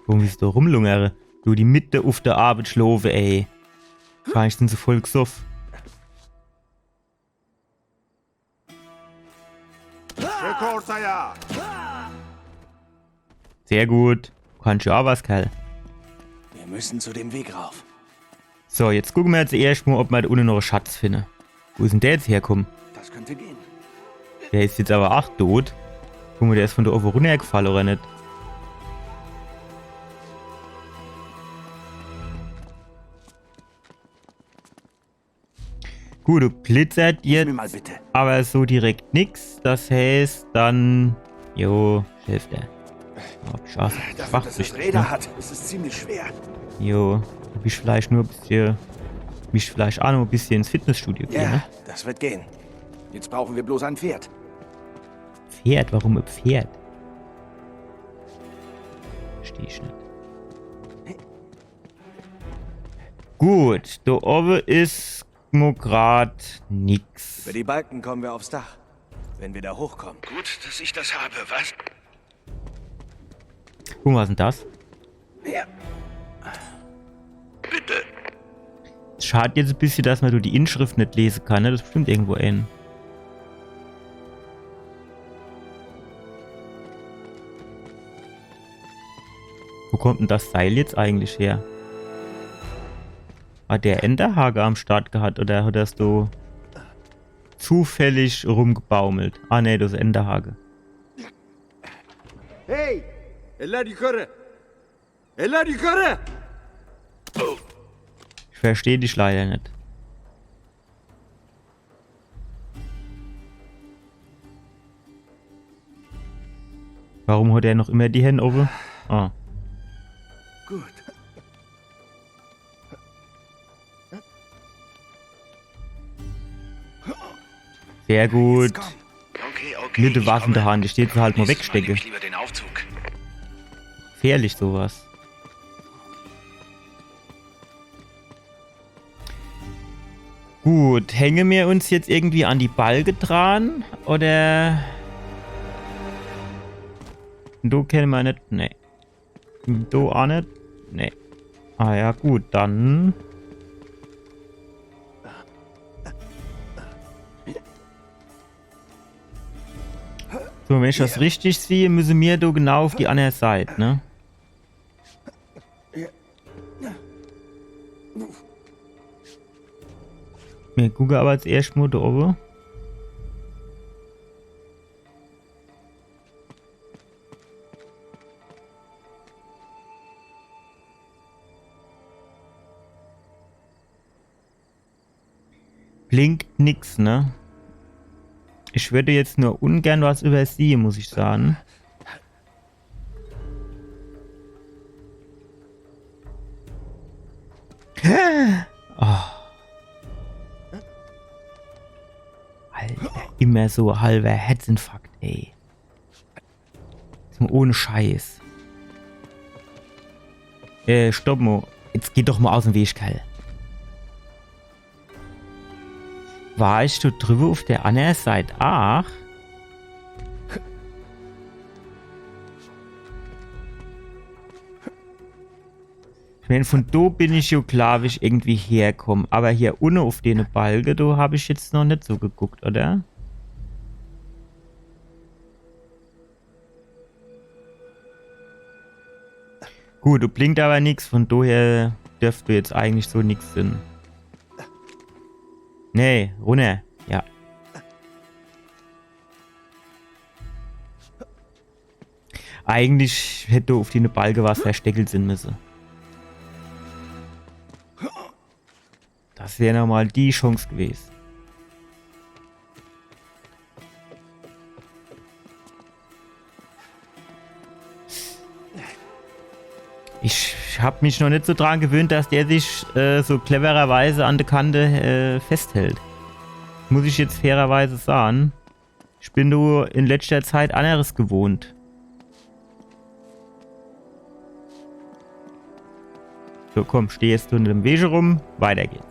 Warum bist du rumlungere? Du, die Mitte auf der Arbeit schlafen, ey. Wahrscheinlich sind sie voll gesoffen. Çek ortaya. Sehr gut. Kannst ja auch was, Kerl. Wir müssen zu dem Weg rauf. So, jetzt gucken wir jetzt erst mal, ob wir da unten noch einen Schatz finden. Wo ist denn der jetzt herkommen? Das könnte gehen. Der ist jetzt aber auch tot. Guck mal, der ist von der oben runtergefallen, oder nicht? Gut, du glitzert jetzt, Mal bitte. aber so direkt nix. Das heißt dann... Jo, hilft der. Oh, scheiße. Dafür, dass es Räder hat, ist es ziemlich schwer. Jo, du bist vielleicht nur ein bisschen... Mich vielleicht auch noch ein bisschen ins Fitnessstudio gehen, Ja, ne? das wird gehen. Jetzt brauchen wir bloß ein Pferd. Pferd? Warum ein Pferd? Verstehe ich nicht. Gut, da oben ist nur grad nix. Über die Balken kommen wir aufs Dach. Wenn wir da hochkommen. Gut, dass ich das habe, was? Guck mal, was ist denn das? Ja. Bitte. Schade jetzt ein bisschen, dass man die Inschrift nicht lesen kann, ne? Das ist bestimmt irgendwo ein. Wo kommt denn das Seil jetzt eigentlich her? Hat der Enderhage am Start gehabt oder hat das du zufällig rumgebaumelt? Ah ne, das ist Enderhage. Hey! Eller yukarı! Eller yukarı! Ich verstehe dich leider nicht. Warum hat er noch immer die Hände oben? Ah. Gut. Sehr gut. Okay. Mit der Waffe in der Hand, die steht so halt mal wegstecke. Ich lieber den Aufzug. Gefährlich sowas. Gut, hängen wir uns jetzt irgendwie an die Balge dran? Oder... Du kennen wir nicht? Nee. Du auch nicht? Nee. Ah ja, gut, dann... So, wenn ich das richtig sehe, müssen wir da genau auf die andere Seite, ne? Wir gucken aber jetzt erst mal da oben. Blinkt nix, ne? Ich würde jetzt nur ungern was übersehen, muss ich sagen. Oh. Alter, immer so halber Herzinfarkt, ey. So ohne Scheiß. Stopp mal. Jetzt geh doch mal aus dem Weg, Kerl. War ich da drüber auf der anderen Seite? Ach. Ich meine, von da bin ich ja klar, wie ich irgendwie herkomme. Aber hier unten auf den Balge, da habe ich jetzt noch nicht so geguckt, oder? Gut, du blinkt aber nichts, von daher dürfte jetzt eigentlich so nichts sein. Nee, runter. Ja. Eigentlich hätte auf die Balge was versteckelt sein müssen. Das wäre nochmal die Chance gewesen. Ich habe mich noch nicht so dran gewöhnt, dass der sich so clevererweise an der Kante festhält. Muss ich jetzt fairerweise sagen. Ich bin nur in letzter Zeit anderes gewohnt. So, komm, steh jetzt unter dem Wege rum. Weiter geht's.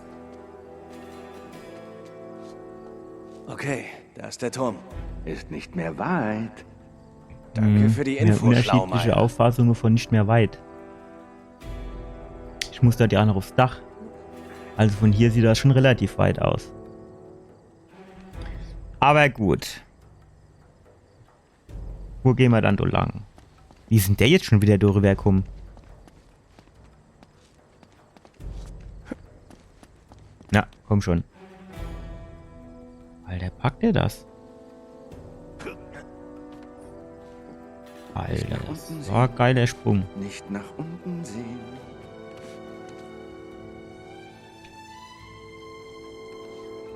Okay, da ist der Turm. Ist nicht mehr weit. Danke für die Info, Unterschiedliche Schlaumeier. Auffassungen von nicht mehr weit. Ich muss da ja noch aufs Dach. Also von hier sieht das schon relativ weit aus. Aber gut. Wo gehen wir dann da lang? Wie ist denn der jetzt schon wieder rübergekommen? Na, komm schon. Alter, packt der das? Alter, das war ein geiler Sprung. Nicht nach unten sehen.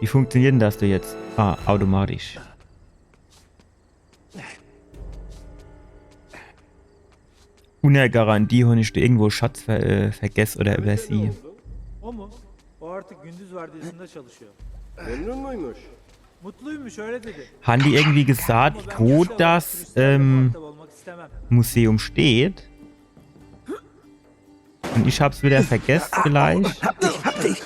Wie funktioniert denn das da jetzt? Ah, automatisch. Ohne Garantie habe ich da irgendwo Schatz vergessen oder übersehen. O mu? O artık gündüz vardiyasında çalışıyor. Memnun muymuş? Mutluymuş öyle dedi. Haben die irgendwie gesagt, wo das Olmak istemem. Museum steht? Und ich hab's wieder vergessen vielleicht. Hab dich.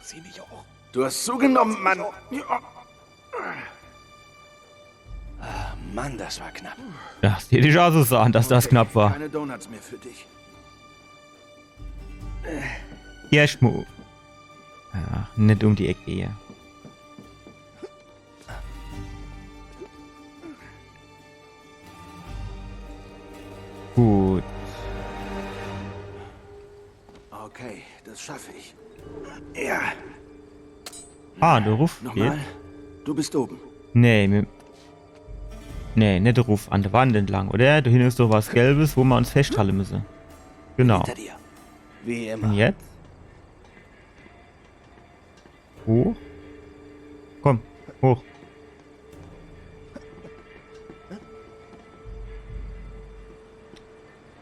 Sieh mich auch. Du hast zugenommen, Mann. Mann, das war knapp. Das hätte ich auch so sagen, dass das knapp war. Keine Donuts mehr für dich. Erstmal. Ja, nicht um die Ecke hier. Gut. Okay, das schaffe ich. Ja. Ah, der Ruf geht. Nochmal. Du bist oben. Nee, nicht der Ruf an der Wand entlang, oder? Da hinten ist doch was Gelbes, wo wir uns festhalten müssen. Genau. Hinter dir. Wie immer. Und jetzt? Hoch? Komm, hoch.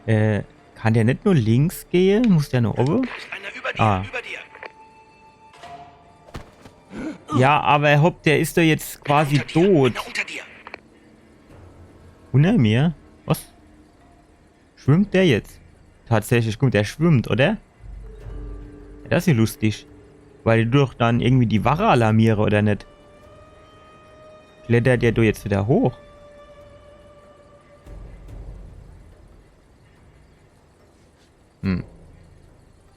Kann der nicht nur links gehen? Muss der nur oben? Einer über dir, Ah. über dir. Ja, aber hopp, der ist doch jetzt quasi Unter dir, tot. einer unter dir. Unter mir? Was? Schwimmt der jetzt? Tatsächlich, guck, der schwimmt, oder? Ja, das ist ja lustig. Weil du doch dann irgendwie die Wache alarmiere, oder nicht? Klettert der du jetzt wieder hoch?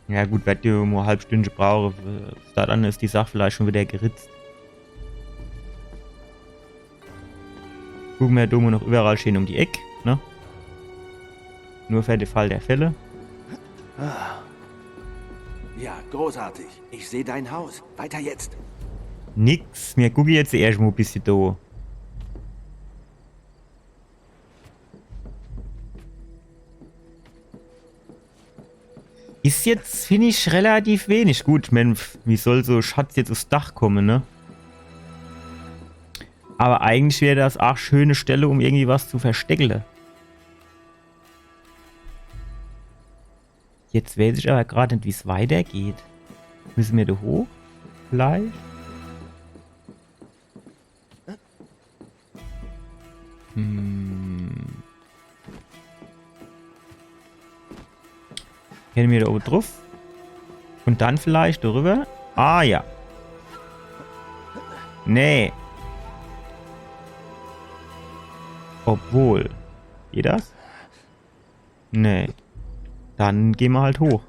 Ja gut, wenn du nur eine halbe Stunde brauche, dann ist die Sache vielleicht schon wieder geritzt. Gucken wir da noch überall schön um die Ecke, ne? Nur für den Fall der Fälle. Ja, großartig. Ich sehe dein Haus. Weiter jetzt. Nix, wir gucken jetzt erst mal ein bisschen da. Ist jetzt, finde ich, relativ wenig. Gut, ich meine, wie soll so Schatz jetzt aufs Dach kommen, ne? Aber eigentlich wäre das auch schöne Stelle, um irgendwie was zu verstecken. Jetzt weiß ich aber gerade nicht, wie es weitergeht. Müssen wir da hoch? Vielleicht? Kennen wir da oben drauf? Und dann vielleicht darüber? Ah ja. Nee. Obwohl. Geht das? Nee. Dann gehen wir halt hoch.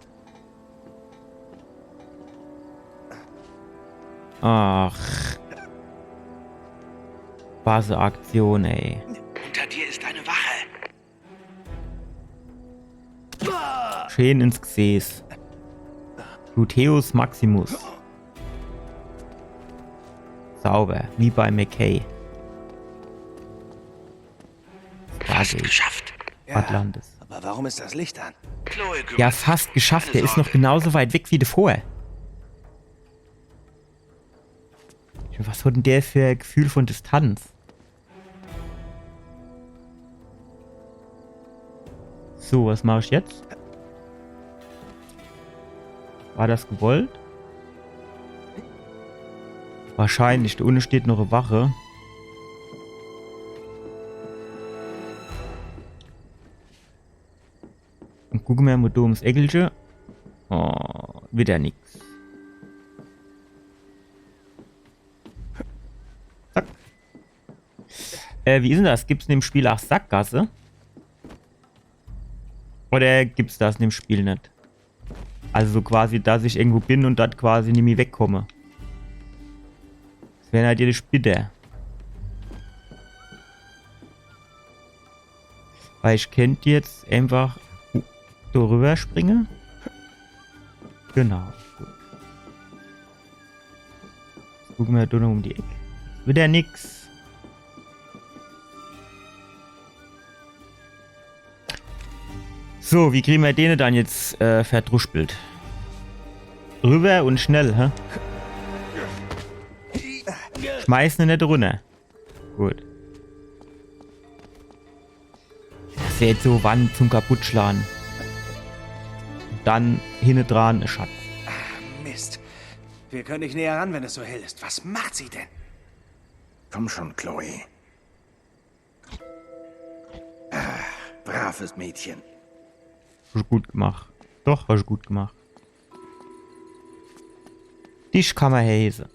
Ach. Base-Aktion, ey. Unter dir ist eine Wache. Schön ins Gesäß. Gluteus Maximus. Sauber, wie bei McKay. Fast geschafft. Atlantis. Aber warum ist das Licht an? Chloe, Ja, fast geschafft. Der ist noch genauso weit weg wie davor. Was hat denn der für ein Gefühl von Distanz? So, was mache ich jetzt? War das gewollt? Wahrscheinlich. Da unten steht noch eine Wache. Und gucken wir mal da ums Eckelchen. Oh, wieder nix. Zack. Wie ist denn das? Gibt's in dem Spiel auch Sackgasse? Oder gibt's das in dem Spiel nicht? Also so quasi, dass ich irgendwo bin und dort quasi nicht mehr wegkomme. Das wäre natürlich bitter. Weil ich könnte jetzt einfach darüber springen. Genau. Gut. Jetzt gucken wir da noch um die Ecke. Wieder nix. So, wie kriegen wir den dann jetzt verdruspelt? Rüber und schnell, hä? Schmeißen ihn nicht runter. Gut. Das wäre jetzt so Wand zum Kaputtschlagen. Dann hinten dran ein Schatz. Mist. Wir können nicht näher ran, wenn es so hell ist. Was macht sie denn? Komm schon, Chloe. Ah, braves Mädchen. Hast du gut gemacht. Doch, hast du gut gemacht. Dich kann man häse.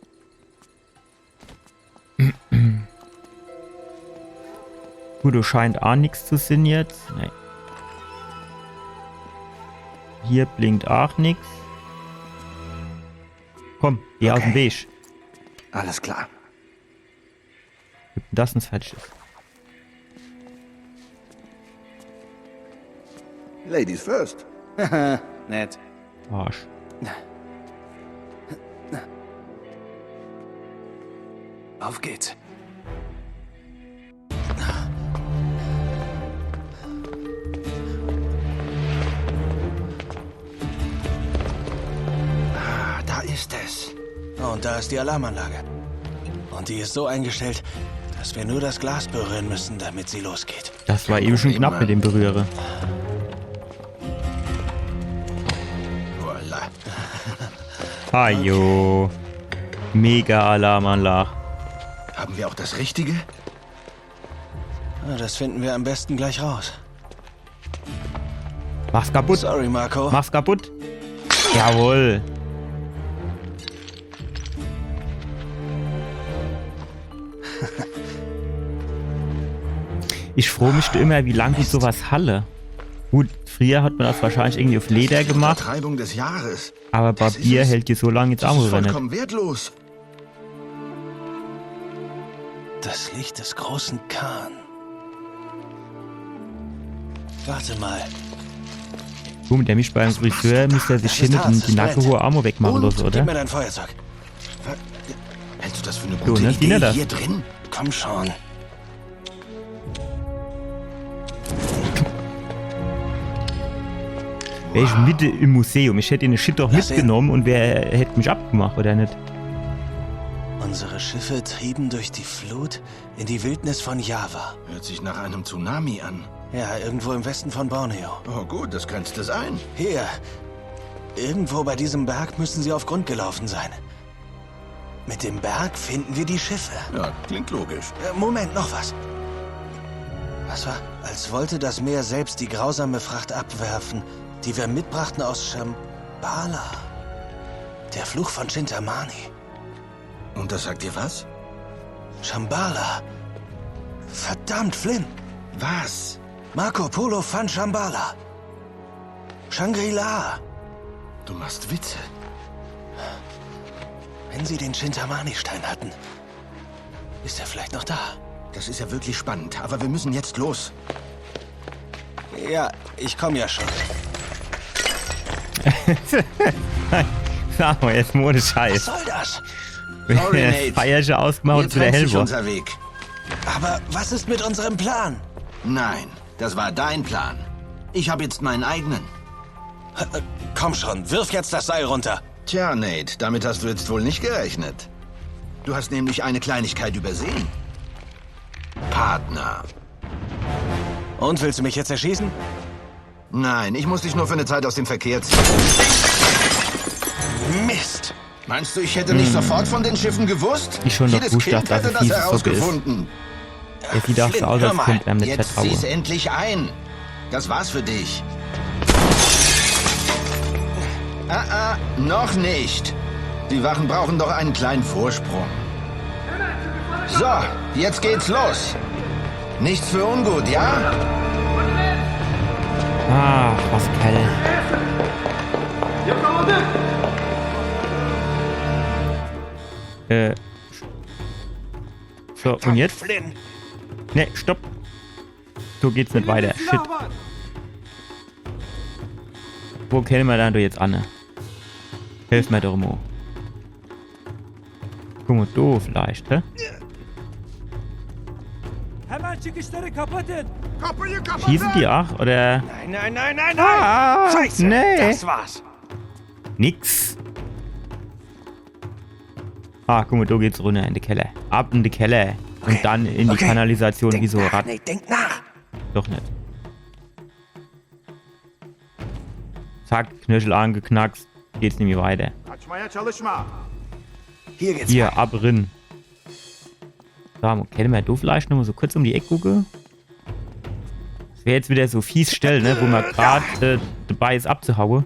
Gut, du scheint auch nichts zu sein jetzt. Nee. Hier blinkt auch nichts. Komm, geh aus dem Weg. Alles klar. Gibt denn das ins Falsches? Ladies first. Nett. Arsch. Auf geht's. Ah, da ist es. Und da ist die Alarmanlage. Und die ist so eingestellt, dass wir nur das Glas berühren müssen, damit sie losgeht. Das war eben schon knapp mit dem Berühre. Voila. Hajo. Mega Alarmanlage. Haben wir auch das Richtige? Na, das finden wir am besten gleich raus. Mach's kaputt. Sorry, Marco. Mach's kaputt. Jawohl. Ich freue mich immer, wie lange ich sowas halle. Gut, früher hat man das wahrscheinlich irgendwie auf Leder gemacht, Vertreibung des Jahres. aber Das ist Papier es. hält dir so lange jetzt Das auch ist wieder nicht. vollkommen wertlos. Das Licht des großen Khan. Warte mal. Du, mit der mich beim Friseur müsste er sich Das ist hinten Harz, die es nackte hohe Arme wegmachen Und oder so, gib oder? mir dein Feuerzeug. Hältst du das für eine So, gute ne? Wie Idee das? hier drin? Komm schon. Wäre ich Mitte im Museum. Ich hätte den Shit doch Lass mitgenommen und wer hätte mich abgemacht, oder nicht? Unsere Schiffe trieben durch die Flut in die Wildnis von Java. Hört sich nach einem Tsunami an. Ja, irgendwo im Westen von Borneo. Oh gut, das grenzt es ein. Hier. Irgendwo bei diesem Berg müssen sie auf Grund gelaufen sein. Mit dem Berg finden wir die Schiffe. Ja, klingt logisch. Moment, noch was. Was war? Als wollte das Meer selbst die grausame Fracht abwerfen, die wir mitbrachten aus Shambhala. Der Fluch von Chintamani. Und das sagt dir was? Shambhala. Verdammt, Flynn. Was? Marco Polo fand Shambhala. Shangri-La. Du machst Witze. Wenn sie den Chintamani-Stein hatten, ist er vielleicht noch da. Das ist ja wirklich spannend, aber wir müssen jetzt los. Ja, ich komme ja schon. Sag mal, jetzt ohne Was Scheiß. soll das? Sorry, Nate. Feierche ausgemacht und Jetzt zu der trennt sich Hellbohr. unser Weg. Aber was ist mit unserem Plan? Nein, das war dein Plan. Ich habe jetzt meinen eigenen. Komm schon, wirf jetzt das Seil runter. Tja, Nate, damit hast du jetzt wohl nicht gerechnet. Du hast nämlich eine Kleinigkeit übersehen. Partner. Und willst du mich jetzt erschießen? Nein, ich muss dich nur für eine Zeit aus dem Verkehr ziehen. Mist! Meinst du, ich hätte nicht sofort von den Schiffen gewusst? Ich schon noch Jedes gewusst, Kind dass hätte das das fies herausgefunden. Es sieht auch so Flynn, aus, hör als mal. könnte er mit Jetzt vertrauen. sieh's endlich ein. Das war's für dich. Noch nicht. Die Wachen brauchen doch einen kleinen Vorsprung. So, jetzt geht's los. Nichts für ungut, ja? Ah, was geil. So, und jetzt? Flynn! Ne, stopp. So geht's nicht weiter. Shit. Wo kennen wir dann jetzt an? Hilf mir doch mal. Guck mal, du vielleicht, hä? Hemen çıkışları kapatın. Schießen die auch, oder? Nein, nein, nein, nein, nein! Ah, Scheiße! nee. Das war's! Nix. Ah, guck mal, da geht's runter in den Keller. Ab in den Keller. Und Okay, dann in die okay. Kanalisation Denk wie so nach, Rad. Nate, denk nach! Doch nicht. Zack, Knöchel angeknackst. Geht's nämlich weiter. Kaçmaya çalışma. Hier geht's Hier, weiter. abrin. So, kennen wir da vielleicht noch mal so kurz um die Ecke gucken? Das wäre jetzt wieder so fies Stellen, ne? Wo man gerade dabei ist abzuhauen.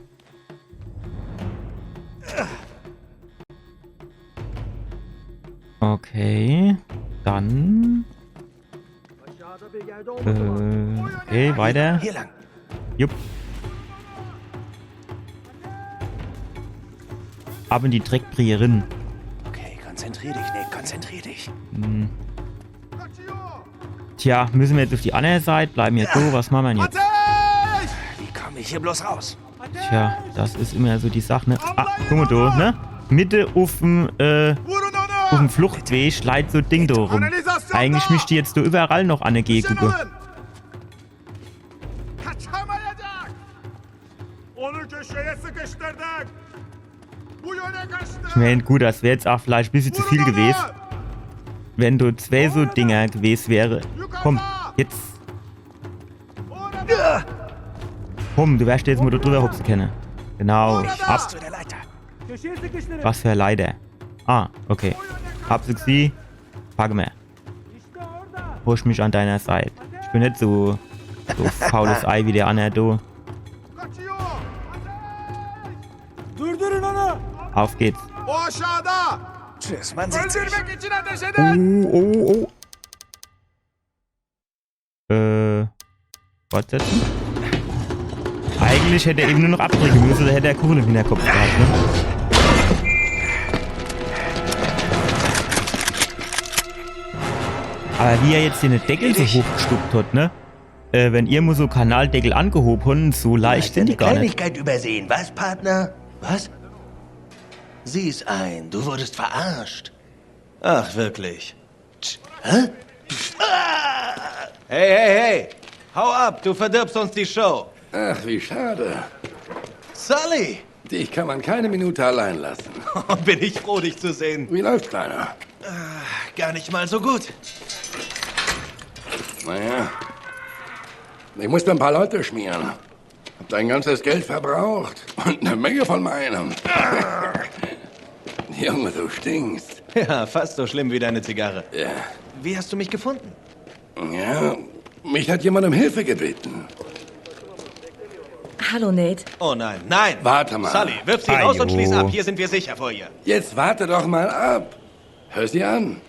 Okay. Dann. Okay, weiter. Hier lang. Jupp. Ab in die Dreckbrierin. Okay, konzentrier dich, Nate, konzentrier dich. Tja, müssen wir jetzt auf die andere Seite? Bleiben wir so? Was machen wir jetzt? Wie komme ich hier bloß raus? Tja, das ist immer so die Sache, ne? Ah, guck mal da, ne? Mitte auf dem Fluchtweg leitet so ein Ding da rum. Eigentlich müsste ich jetzt da überall noch an der Gegend gucken. Kaçamayacak. Onu köşeye sıkıştırdık. Bu yöne kaçtı. Ich meine, gut, das wäre jetzt auch vielleicht ein bisschen zu viel gewesen. Wenn du zwei so Dinger gewesen wäre. Komm, jetzt. Komm, du wärst jetzt mal da drüber hupsen können. Genau, ab. Zu der Leiter. Köşeye sıkıştırın. Was für ein Leider. Ah, okay. Hab sie, pack mir. İşte orada. Push mich an deiner Seite. Ich bin nicht so faules Ei wie der andere, du. Kaçıyor. Durdurun onu. Ateş! Auf geht's. O aşağıda. Tschüss, man sieht sich. Öldürmek için ateş edin. Oh. Fortsetzen? Eigentlich hätte er eben nur noch abdrücken müssen, oder hätte er Kuchen im Hinterkopf gehabt, ne? Aber wie er jetzt den Deckel so hochgestuckt hat, ne? wenn ihr muss so Kanaldeckel angehoben, so leicht sind die gar nicht. Kleinigkeit übersehen, was, Partner? Was? Sieh's ein, du wurdest verarscht. Ach, wirklich. Hä? Hey, hey, hey! Hau ab, du verdirbst uns die Show. Ach, wie schade. Sully! Dich kann man keine Minute allein lassen. Bin ich froh, dich zu sehen. Wie läuft's, Kleiner? Gar nicht mal so gut. Naja, ich musste ein paar Leute schmieren. Hab dein ganzes Geld verbraucht. Und eine Menge von meinem. Junge, du stinkst. Ja, fast so schlimm wie deine Zigarre. Ja. Wie hast du mich gefunden? Ja, mich hat jemand um Hilfe gebeten. Hallo, Nate. Oh nein, nein! Warte mal. Sully, wirf sie raus und schließ ab. Hier sind wir sicher vor ihr. Jetzt warte doch mal ab. Hör sie an.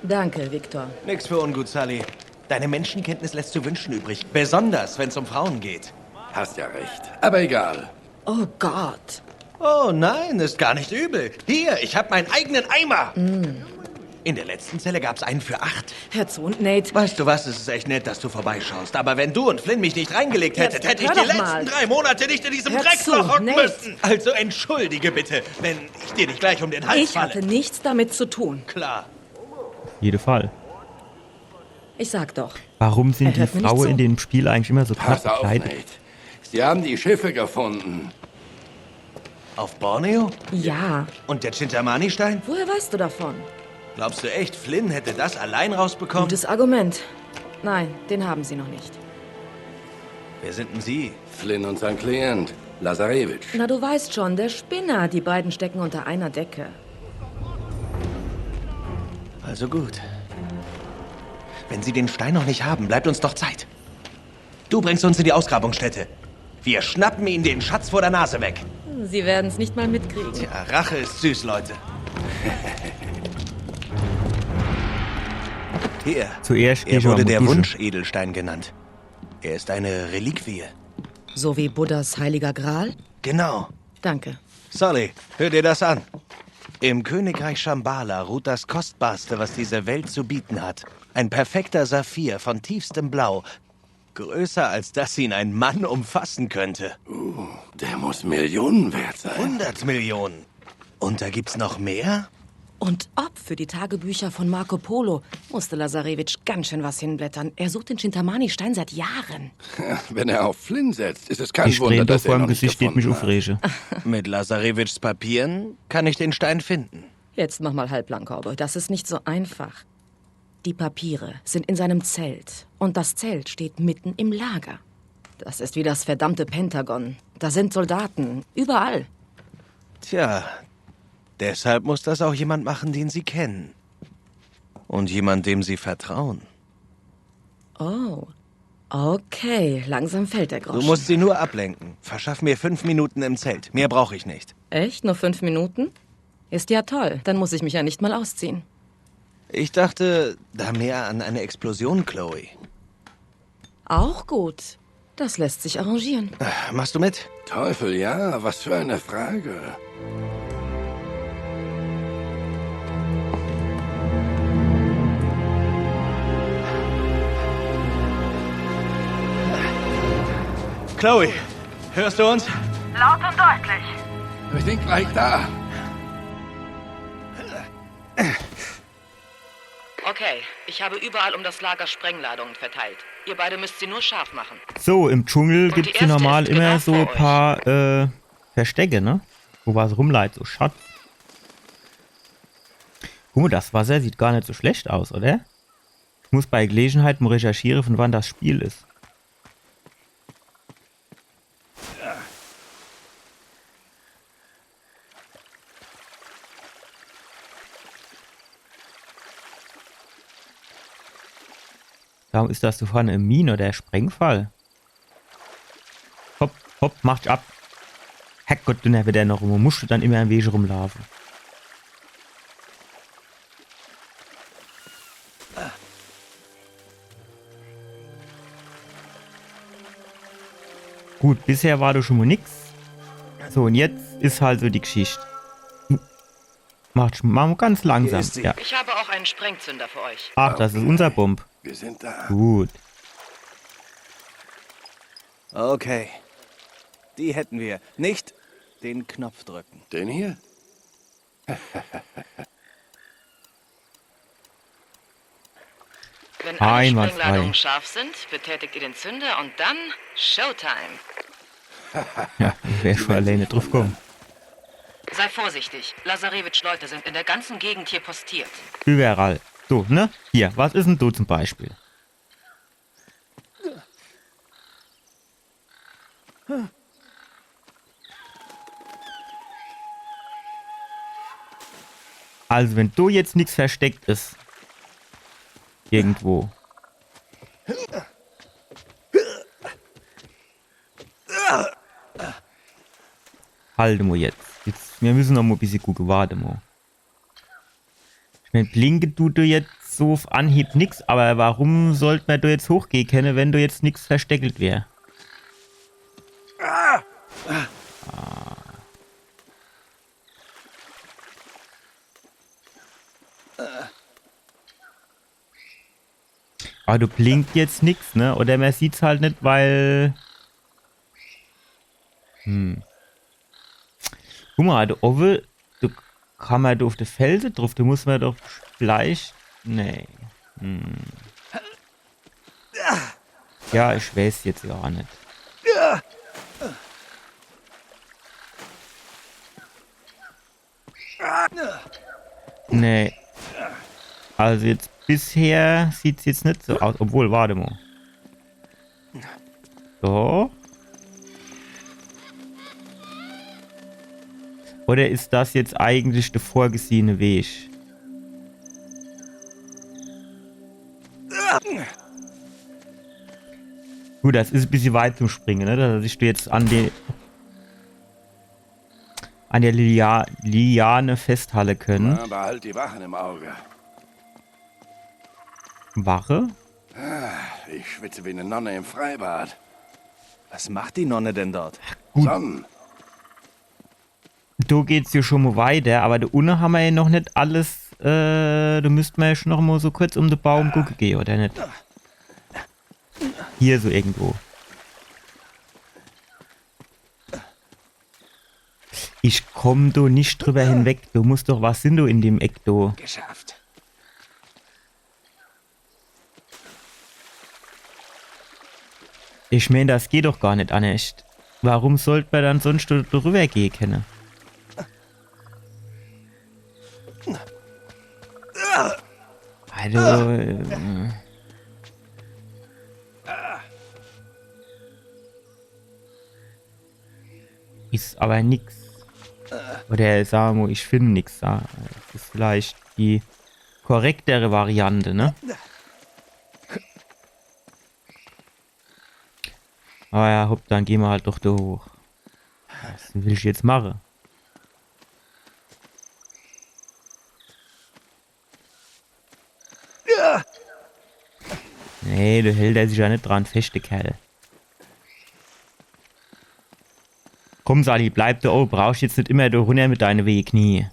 Danke, Victor. Nix für ungut, Sully. Deine Menschenkenntnis lässt zu wünschen übrig. Besonders, wenn es um Frauen geht. Hast ja recht. Aber egal. Oh Gott. Oh nein, ist gar nicht übel. Hier, ich habe meinen eigenen Eimer. In der letzten Zelle gab's einen für 8. Hör zu, und Nate. Weißt du was, es ist echt nett, dass du vorbeischaust. Aber wenn du und Flynn mich nicht reingelegt hättet, hätte ich hör die doch mal. letzten 3 Monate nicht in diesem Hör Drecksloch zu, hocken Nate. müssen. Also entschuldige bitte, wenn ich dir nicht gleich um den Hals Ich falle. hatte nichts damit zu tun. Klar. Jede Fall. Ich sag doch. Warum sind Er die hört mir nicht Frauen zu. in dem Spiel eigentlich immer so knapp Pass auf, gekleidet? Nate. Sie haben die Schiffe gefunden. Auf Borneo? Ja. Und der Chintamani-Stein? Woher weißt du davon? Glaubst du echt, Flynn hätte das allein rausbekommen? Gutes Argument. Nein, den haben sie noch nicht. Wer sind denn Sie? Flynn und sein Klient, Lazarevich. Na, du weißt schon, der Spinner. Die beiden stecken unter einer Decke. Also gut. Wenn Sie den Stein noch nicht haben, bleibt uns doch Zeit. Du bringst uns in die Ausgrabungsstätte. Wir schnappen ihnen den Schatz vor der Nase weg. Sie werden es nicht mal mitkriegen. Tja, Rache ist süß, Leute. Hier. Zuerst Er geh wurde ich mal der duschen. Wunschedelstein genannt. Er ist eine Reliquie. So wie Buddhas heiliger Gral? Genau. Danke. Sully, hör dir das an. Im Königreich Shambhala ruht das Kostbarste, was diese Welt zu bieten hat. Ein perfekter Saphir von tiefstem Blau. Größer, als dass ihn ein Mann umfassen könnte. Der muss Millionen wert sein. 100 Millionen. Und da gibt's noch mehr? Und ob für die Tagebücher von Marco Polo musste Lazarevich ganz schön was hinblättern. Er sucht den Chintamani-Stein seit Jahren. Wenn er auf Flynn setzt, ist es kein Die Wunder, Strähne dass vor er dem noch nicht Gesicht steht mich gefunden hat. aufrege. Mit Lazarevichs Papieren kann ich den Stein finden. Jetzt mach mal halblang, Cowboy. Das ist nicht so einfach. Die Papiere sind in seinem Zelt. Und das Zelt steht mitten im Lager. Das ist wie das verdammte Pentagon. Da sind Soldaten. Überall. Tja, deshalb muss das auch jemand machen, den Sie kennen. Und jemand, dem Sie vertrauen. Oh. Okay, langsam fällt der Groschen. Du musst sie nur ablenken. Verschaff mir 5 Minuten im Zelt. Mehr brauche ich nicht. Echt? Nur 5 Minuten? Ist ja toll. Dann muss ich mich ja nicht mal ausziehen. Ich dachte da mehr an eine Explosion, Chloe. Auch gut. Das lässt sich arrangieren. Machst du mit? Teufel, ja, was für eine Frage. Chloe, hörst du uns? Laut und deutlich. Wir sind gleich da. Okay, ich habe überall um das Lager Sprengladungen verteilt. Ihr beide müsst sie nur scharf machen. So, im Dschungel Und gibt die es ja erste normal ist immer genau so ein vor paar Verstecke, ne? Wo was rumleitet, so Schatz. Guck mal, das Wasser sieht gar nicht so schlecht aus, oder? Ich muss bei Gelegenheit mal recherchieren, von wann das Spiel ist. Warum ist das so vorne im Mine oder der Sprengfall? Hopp, hopp, macht ab. Herrgott, dann wird er noch rum. Musst du dann immer im Weg rumlaufen. Gut, bisher war da schon mal nix. So, und jetzt ist halt so die Geschichte. Macht mal ganz langsam. ist sie. Ja. Ich habe auch einen Sprengzünder für euch. Ach, das ist unser Bomb. Wir sind da. Gut. Okay. Die hätten wir. Nicht den Knopf drücken. Den hier? Wenn alle Einwandfrei. Sprengladungen scharf sind, betätigt ihr den Zünder und dann Showtime. Ja, ich wäre schon alleine drauf gekommen. Sei vorsichtig. Lazarevich-Leute sind in der ganzen Gegend hier postiert. Überall. So, ne? Hier, was ist denn du zum Beispiel? Also, wenn du jetzt nichts versteckt ist. Irgendwo. Halte mal jetzt. Wir müssen noch mal ein bisschen gucken. Warte mal. Ich meine, blinke du jetzt so auf Anhieb nix, aber warum sollte man da jetzt hochgehen können, wenn du jetzt nichts versteckelt wäre? Aber du blinkt jetzt nix, ne? Oder man sieht's halt nicht, weil... Guck mal, du Owe, du kann man da auf die Felsen drauf, du musst man doch gleich... Nee. Ja, ich weiß jetzt gar nicht. Nee. Also jetzt bisher sieht es jetzt nicht so aus. Obwohl, warte mal. So. Oder ist das jetzt eigentlich der vorgesehene Weg? Gut, das ist ein bisschen weit zum Springen, ne? Dass ich jetzt an der Liane festhalten können. Na, behalt die Wachen im Auge. Wache? Ich schwitze wie eine Nonne im Freibad. Was macht die Nonne denn dort? Gut. Sonnen. Da geht's hier schon mal weiter, aber da unten haben wir ja noch nicht alles. Da müssten wir ja schon noch mal so kurz um den Baum gucken gehen, oder nicht? Hier so irgendwo. Ich komm da nicht drüber hinweg. Du musst doch was sind du in dem Eck da. Geschafft. Ich meine, das geht doch gar nicht an echt. Warum sollte man dann sonst drüber gehen können? Also, ist aber nix. Oder sagen wir, ich finde nix. Das ist vielleicht die korrektere Variante, ne? Aber ja, hopp, dann gehen wir halt doch da hoch. Was will ich jetzt machen? Nee, du hält er sich ja nicht dran fest, der Kerl. Komm, Sali, bleib da oben. Brauchst jetzt nicht immer da runter mit deinen wehe Knie.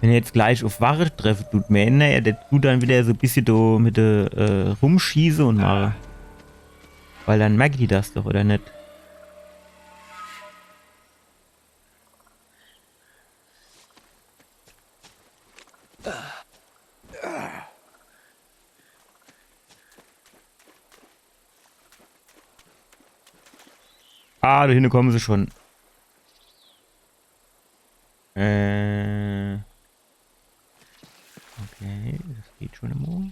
Wenn er jetzt gleich auf Wache treffen tut, der tut dann wieder so ein bisschen da mit der rumschießen und mache. Weil dann merkt die das doch, oder nicht? Ah, da hinten kommen sie schon. Okay, das geht schon immer.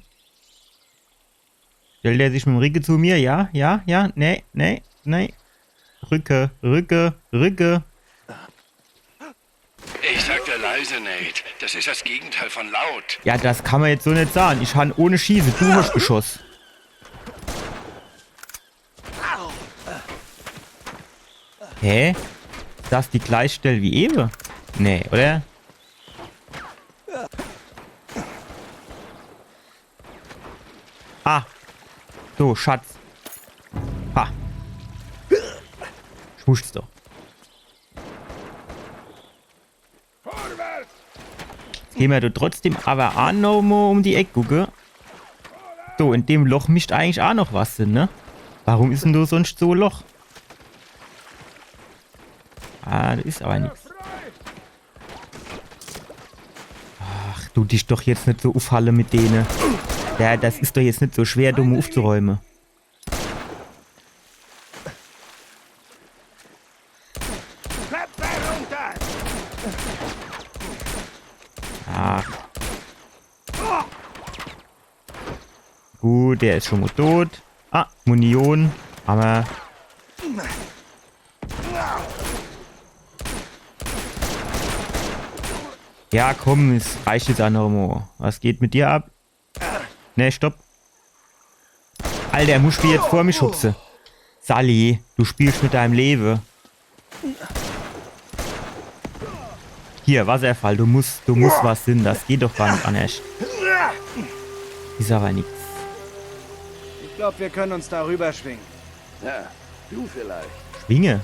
Stellt er sich mit dem Rücken zu mir? Ja, ja, ja, nee, nee, nee. Rücke, Rücke, Rücke. Ich sagte leise, Nate. Das ist das Gegenteil von laut. Ja, das kann man jetzt so nicht sagen. Ich habe ohne Schieße, du hast Geschoss. Hä? Ist das die gleiche Stelle wie eben? Nee, oder? Ah. So, Schatz. Ha. Ich wusste es doch. Vorwärts! Jetzt gehen wir da trotzdem aber auch noch mal um die Ecke gucken. So, in dem Loch mischt eigentlich auch noch was Sinn, ne? Warum ist denn da sonst so ein Loch? Ah, da ist aber nichts. Ach, du dich doch jetzt nicht so aufhalten mit denen. Ja, das ist doch jetzt nicht so schwer, dumm aufzuräumen. Ach. Gut, der ist schon mal tot. Ah, Munition. Aber... Ja, komm, es reicht jetzt auch noch mal. Was geht mit dir ab? Ne, stopp. Alter, musst du jetzt vor mich schubsen. Sally, du spielst mit deinem Leben. Hier, Wasserfall, du musst was hin. Das geht doch gar nicht anders. Ist aber nichts. Ich glaube, wir können uns darüber schwingen. Ja, du vielleicht. Schwinge?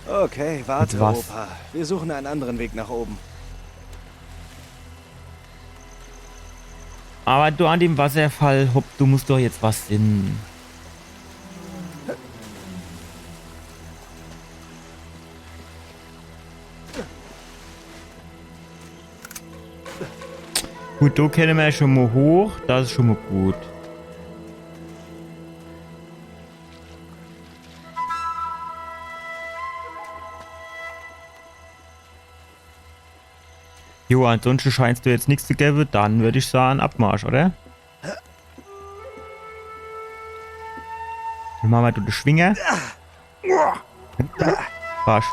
Okay, warte, Mit was? Opa. Wir suchen einen anderen Weg nach oben. Aber du an dem Wasserfall, hopp, du musst doch jetzt was hin. Gut, da können wir schon mal hoch. Das ist schon mal gut. Jo, ansonsten scheinst du jetzt nichts zu geben. Dann würde ich sagen, Abmarsch, oder? Dann machen wir du den Schwinger. Fast.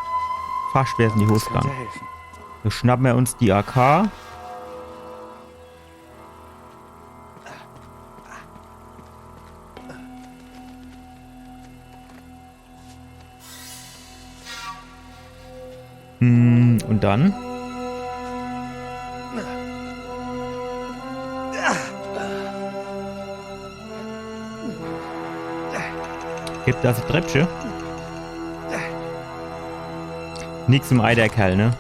Fast wäre es in die Hose gegangen. So schnappen wir uns die AK. Und dann? Gibt das ein Treppchen? Nix im Ei, der Kerl, ne?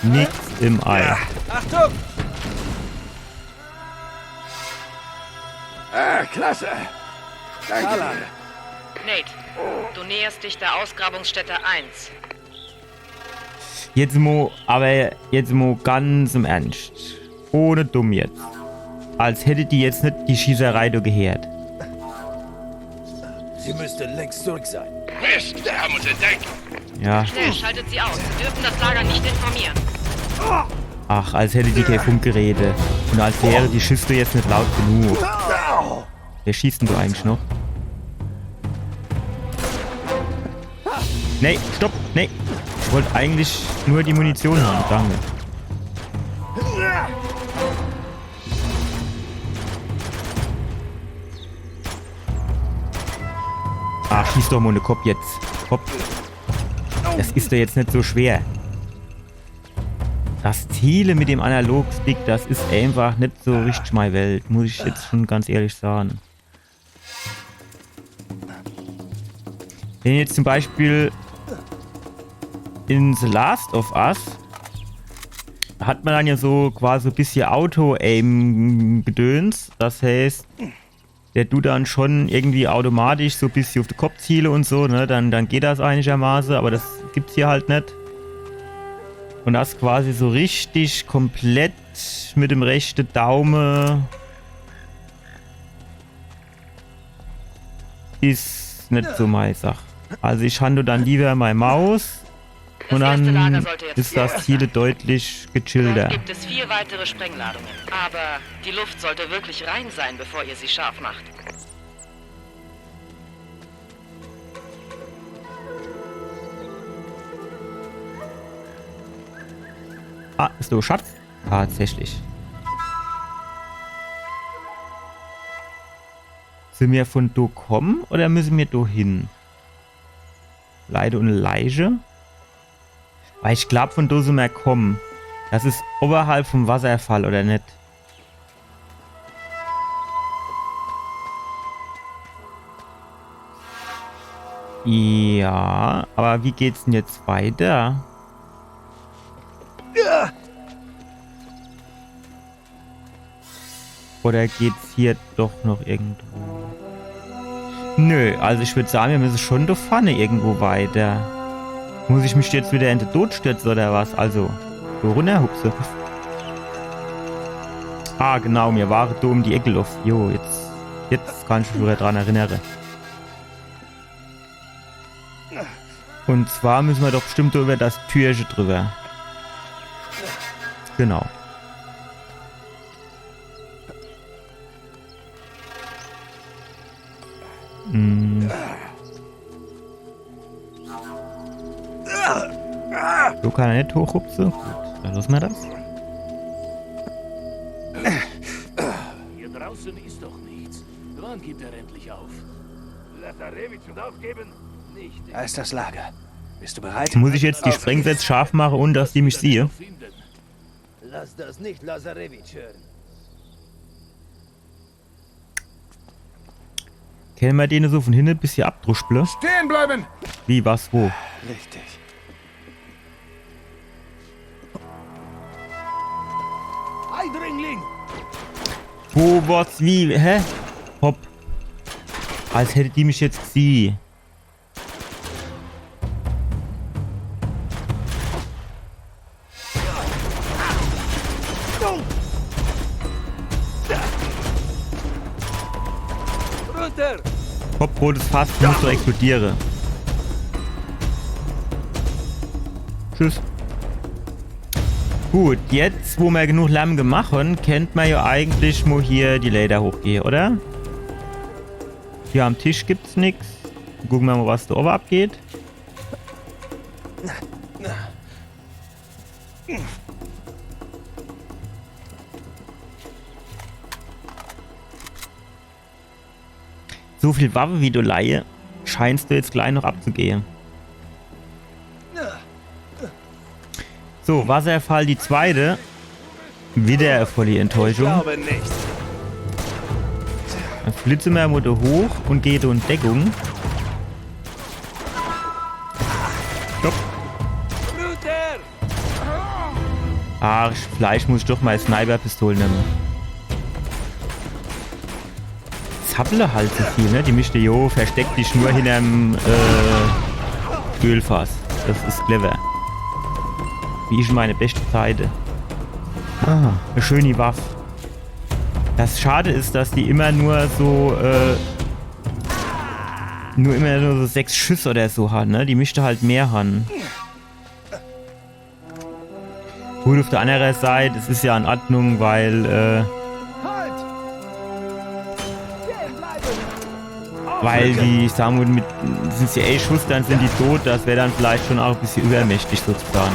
Nix im Ei. Achtung! Ah, klasse. Danke dir. Nate, du näherst dich der Ausgrabungsstätte 1. Jetzt mal ganz im Ernst. Ohne dumm jetzt. Als hätte die jetzt nicht die Schießerei da gehört. Sie müsste längst zurück sein. Mist, wir haben uns entdeckt. Ja. Schnell, schaltet sie aus. Sie dürfen das Lager nicht informieren. Ach, als hätte die kein Funkgerede. Und als wäre die Schüsse jetzt nicht laut genug. Wer schießt denn du eigentlich noch? Nee, stopp, nee. Ich wollte eigentlich nur die Munition haben, danke. Ach, schieß doch mal ne Kopf jetzt. Kopf. Das ist doch jetzt nicht so schwer. Das Ziele mit dem Analogstick, das ist einfach nicht so richtig meine Welt. Muss ich jetzt schon ganz ehrlich sagen. Wenn jetzt zum Beispiel in The Last of Us hat man dann ja so quasi ein bisschen Auto-Aim-Gedöns. Das heißt, der tut dann schon irgendwie automatisch so ein bisschen auf die Kopfziele und so, ne? Dann geht das einigermaßen, aber das gibt's hier halt nicht. Und das quasi so richtig komplett mit dem rechten Daumen ist nicht so meine Sache. Also ich handle dann lieber meine Maus und dann ist das Ziel deutlich gechillter. Gibt es 4 weitere Sprengladungen. Aber die Luft sollte wirklich rein sein, bevor ihr sie scharf macht. Ah, ist du Schatz? Tatsächlich. Sind wir von do kommen oder müssen wir do hin? Leide und Leiche? Weil ich glaube, von do sind wir kommen. Das ist oberhalb vom Wasserfall, oder nicht? Ja, aber wie geht's denn jetzt weiter? Oder geht's hier doch noch irgendwo? Nö, also ich würde sagen, wir müssen schon da vorne irgendwo weiter. Muss ich mich jetzt wieder in den Tod stürzen oder was? Also, so runterhupse. Ah, genau, mir war da um die Ecke Luft. Jo, jetzt kann ich mich wieder dran erinnern. Und zwar müssen wir doch bestimmt über das Türchen drüber. Genau. So kann er nicht hochhupsen. Gut, dann lassen wir das. Hier draußen ist doch nichts. Wann gibt er endlich auf? Lazarevich und aufgeben? Nicht. Da ist das Lager. Bist du bereit? Muss ich jetzt die Sprengsätze scharf machen, ohne dass die mich sehen? Lass das nicht Lazarevich hören. Kennen wir den so von hinten bis hier abdruschble? Stehen bleiben! Wie, was, wo? Richtig. Eindringling! Wo, was, wie, hä? Hopp. Als hätte die mich jetzt gesehen. Runter! Hopp, rotes Fass, muss doch explodieren. Tschüss. Gut, jetzt, wo wir genug Lärm gemacht haben, kennt man ja eigentlich, wo hier die Leiter hochgehen, oder? Hier am Tisch gibt's nichts. Gucken wir mal, was da oben abgeht. So viel Waffe wie du Laie, scheinst du jetzt gleich noch abzugehen. So, Wasserfall die zweite. Wieder voll die Enttäuschung. Ich glaube nicht. Dann flitzen wir mal da hoch und geht in Deckung. Stopp. Ach, Fleisch muss ich doch mal Sniper-Pistolen nehmen. Zapple halt so viel, ne? Die mischte jo versteckt dich nur hinterm Ölfass. Das ist clever. Wie ich meine beste Seite. Ah, eine schöne Waffe. Das Schade ist, dass die immer nur so immer nur so 6 Schüsse oder so hat, ne? Die mischte halt mehr haben. Gut, auf der anderen Seite, es ist ja in Ordnung, weil die, ich sag mal, sind sie Schuss, dann sind die tot. Das wäre dann vielleicht schon auch ein bisschen übermächtig sozusagen.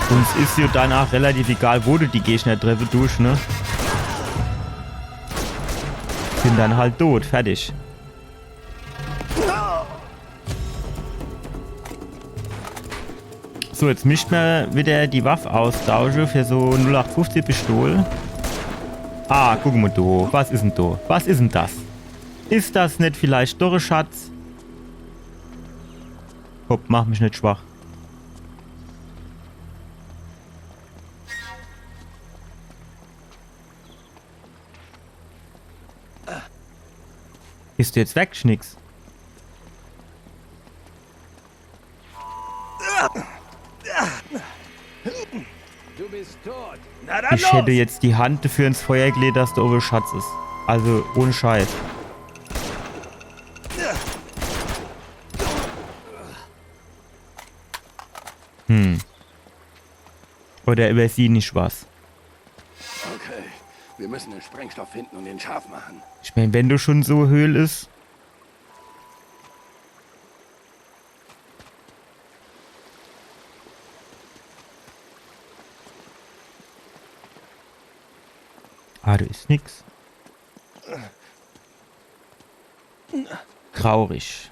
Uns ist ja danach relativ egal, wo du die Gegner treffen durch, ne? Sind dann halt tot, fertig. So, jetzt mischt man wieder die Waffe austauschen für so 0815 Pistole. Ah, guck mal da. Was ist denn da? Was ist denn das? Ist das nicht vielleicht doch ein Schatz? Hopp, mach mich nicht schwach. Ist du jetzt weg, Schnicks? Du bist tot. Na dann Ich hätte jetzt die Hand dafür ins Feuer gelegt, dass der oben Schatz ist. Also ohne Scheiß. Oder über sie nicht was. Okay, wir müssen den Sprengstoff finden und ihn scharf machen. Ich meine, wenn du schon so Höhl ist. Ah, da ist nix. Traurig.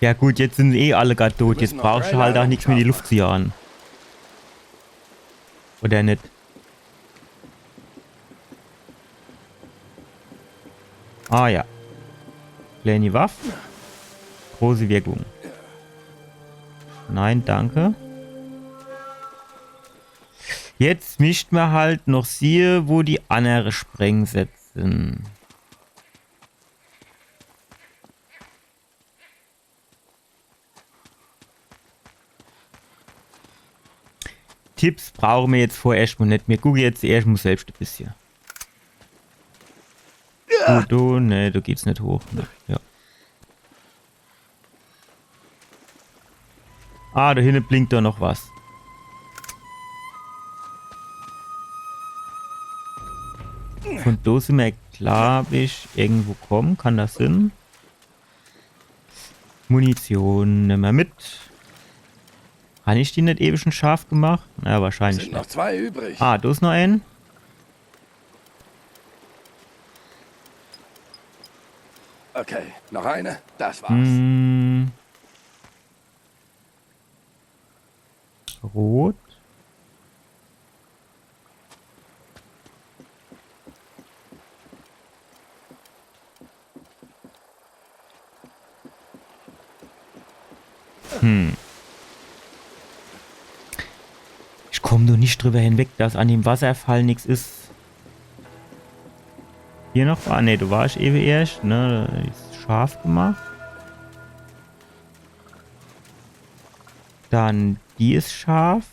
Ja gut, jetzt sind eh alle gerade tot. Jetzt brauchst du halt auch nichts mehr in die Luft zu jagen. Oder nicht? Ah ja. Kleine Waffe. Große Wirkung. Nein, danke. Jetzt mischt man halt noch siehe, wo die anderen Sprengsätze sind. Tipps brauchen wir jetzt vorerst mal nicht. Wir gucken jetzt erst mal selbst ein bisschen. Ne, du geht's nicht hoch. Ne? Ja. Ah, da hinten blinkt doch noch was. Von da sind wir, glaube ich, irgendwo kommen. Kann das Sinn? Munition nehmen wir mit. Habe ich die nicht ewig schon scharf gemacht? Na, wahrscheinlich Sind noch 2 übrig. Ah, da ist noch ein. Okay, noch eine. Das war's. Rot. Ich komme nur nicht drüber hinweg, dass an dem Wasserfall nichts ist. Hier noch? Ah, ne, du warst eben erst, ne? Ist scharf gemacht. Dann die ist scharf.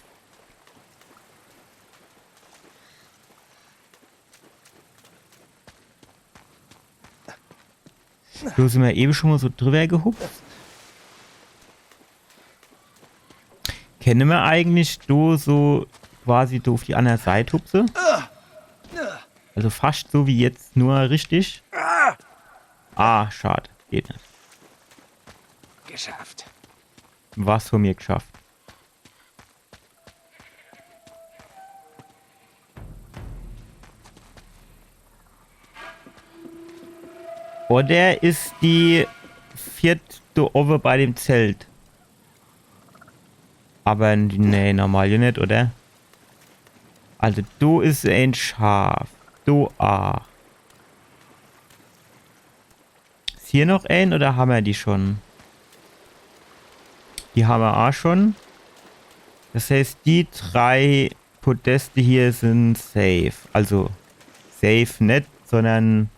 So sind wir eben schon mal so drüber gehupft. Kennen wir eigentlich du so quasi du auf die andere Seite hupse? Also fast so wie jetzt, nur richtig. Ah, schade. Geht nicht. Geschafft. Was von mir geschafft. Oder ist die vierte Ober bei dem Zelt? Aber nee, normal ja nicht, oder? Also du ist ein Schaf. Du Ist hier noch ein oder haben wir die schon? Die haben wir auch schon. Das heißt, die 3 Podeste hier sind safe. Also safe nicht, sondern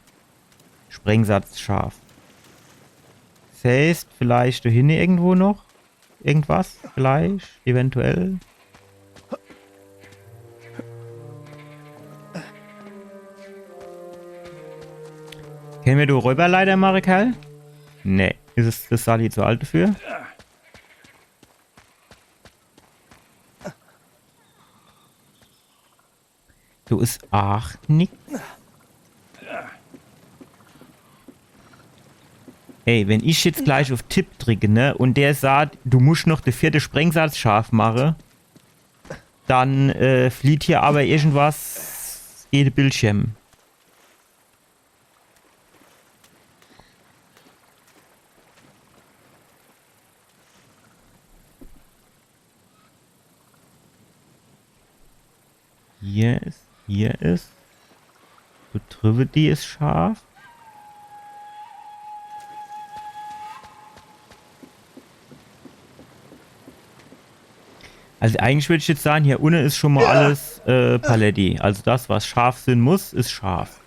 Sprengsatz scharf. Das heißt, vielleicht da hinten irgendwo noch irgendwas? Vielleicht? Eventuell? Kennen wir du Räuberleiter, Marikal? Nee. Ist das Sali zu alt dafür? Du ist ach nix. Ey, wenn ich jetzt gleich auf Tipp drücke, ne, und der sagt, du musst noch den 4. Sprengsatz scharf machen, dann flieht hier aber irgendwas jede Bildschirm. Hier ist. Die ist scharf. Also eigentlich würde ich jetzt sagen, hier unten ist schon mal alles Paletti. Also das, was scharf sein muss, ist scharf.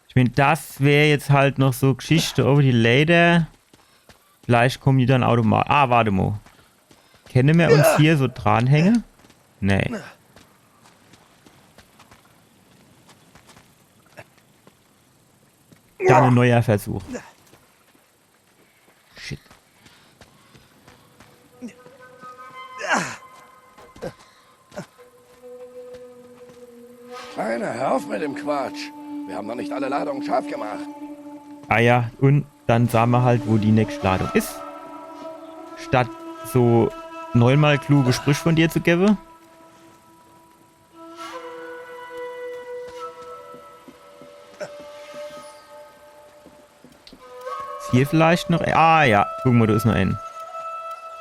Ich meine, das wäre jetzt halt noch so Geschichte über die Leder. Vielleicht kommen die dann automatisch. Ah, warte mal. Kennen wir uns hier so dranhängen? Nee. Dann ein neuer Versuch. Shit. Kleiner, hör auf mit dem Quatsch. Wir haben noch nicht alle Ladungen scharf gemacht. Ah ja, und dann sagen wir halt, wo die nächste Ladung ist. Statt so 9-mal kluge Sprüche von dir zu geben. Hier vielleicht noch. Ah ja, guck mal, da ist noch ein.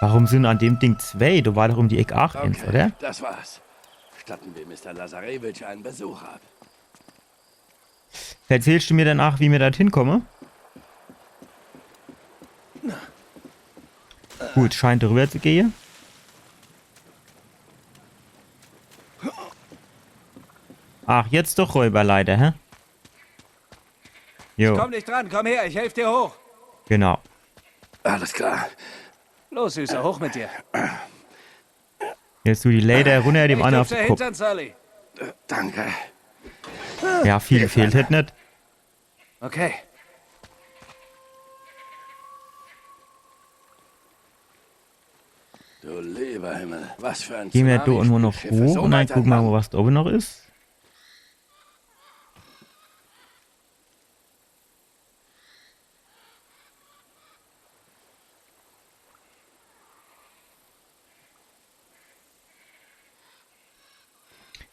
Warum sind an dem Ding 2? Da war doch um die Ecke 8 Okay, eins, oder? das war's. statten wir Mr. Lazarevich einen Besuch ab. Erzählst du mir danach, wie wir dorthin kommen? Gut, scheint rüber zu gehen. Ach, jetzt doch Räuberleiter, hä? Jo, Komm nicht dran, komm her, ich helfe dir hoch. genau. Alles klar. Los, Süßer, hoch mit dir. Jetzt du die Leiter runter, dem anderen auf den Kopf. Hintern, Sully. Danke. Ja, viel fehlt halt nicht. Okay. Du lieber Himmel, was für ein Gehen wir da irgendwo noch Tsunami-Schiffe, hoch so und dann weit gucken wir an mal, Land. was da oben noch ist.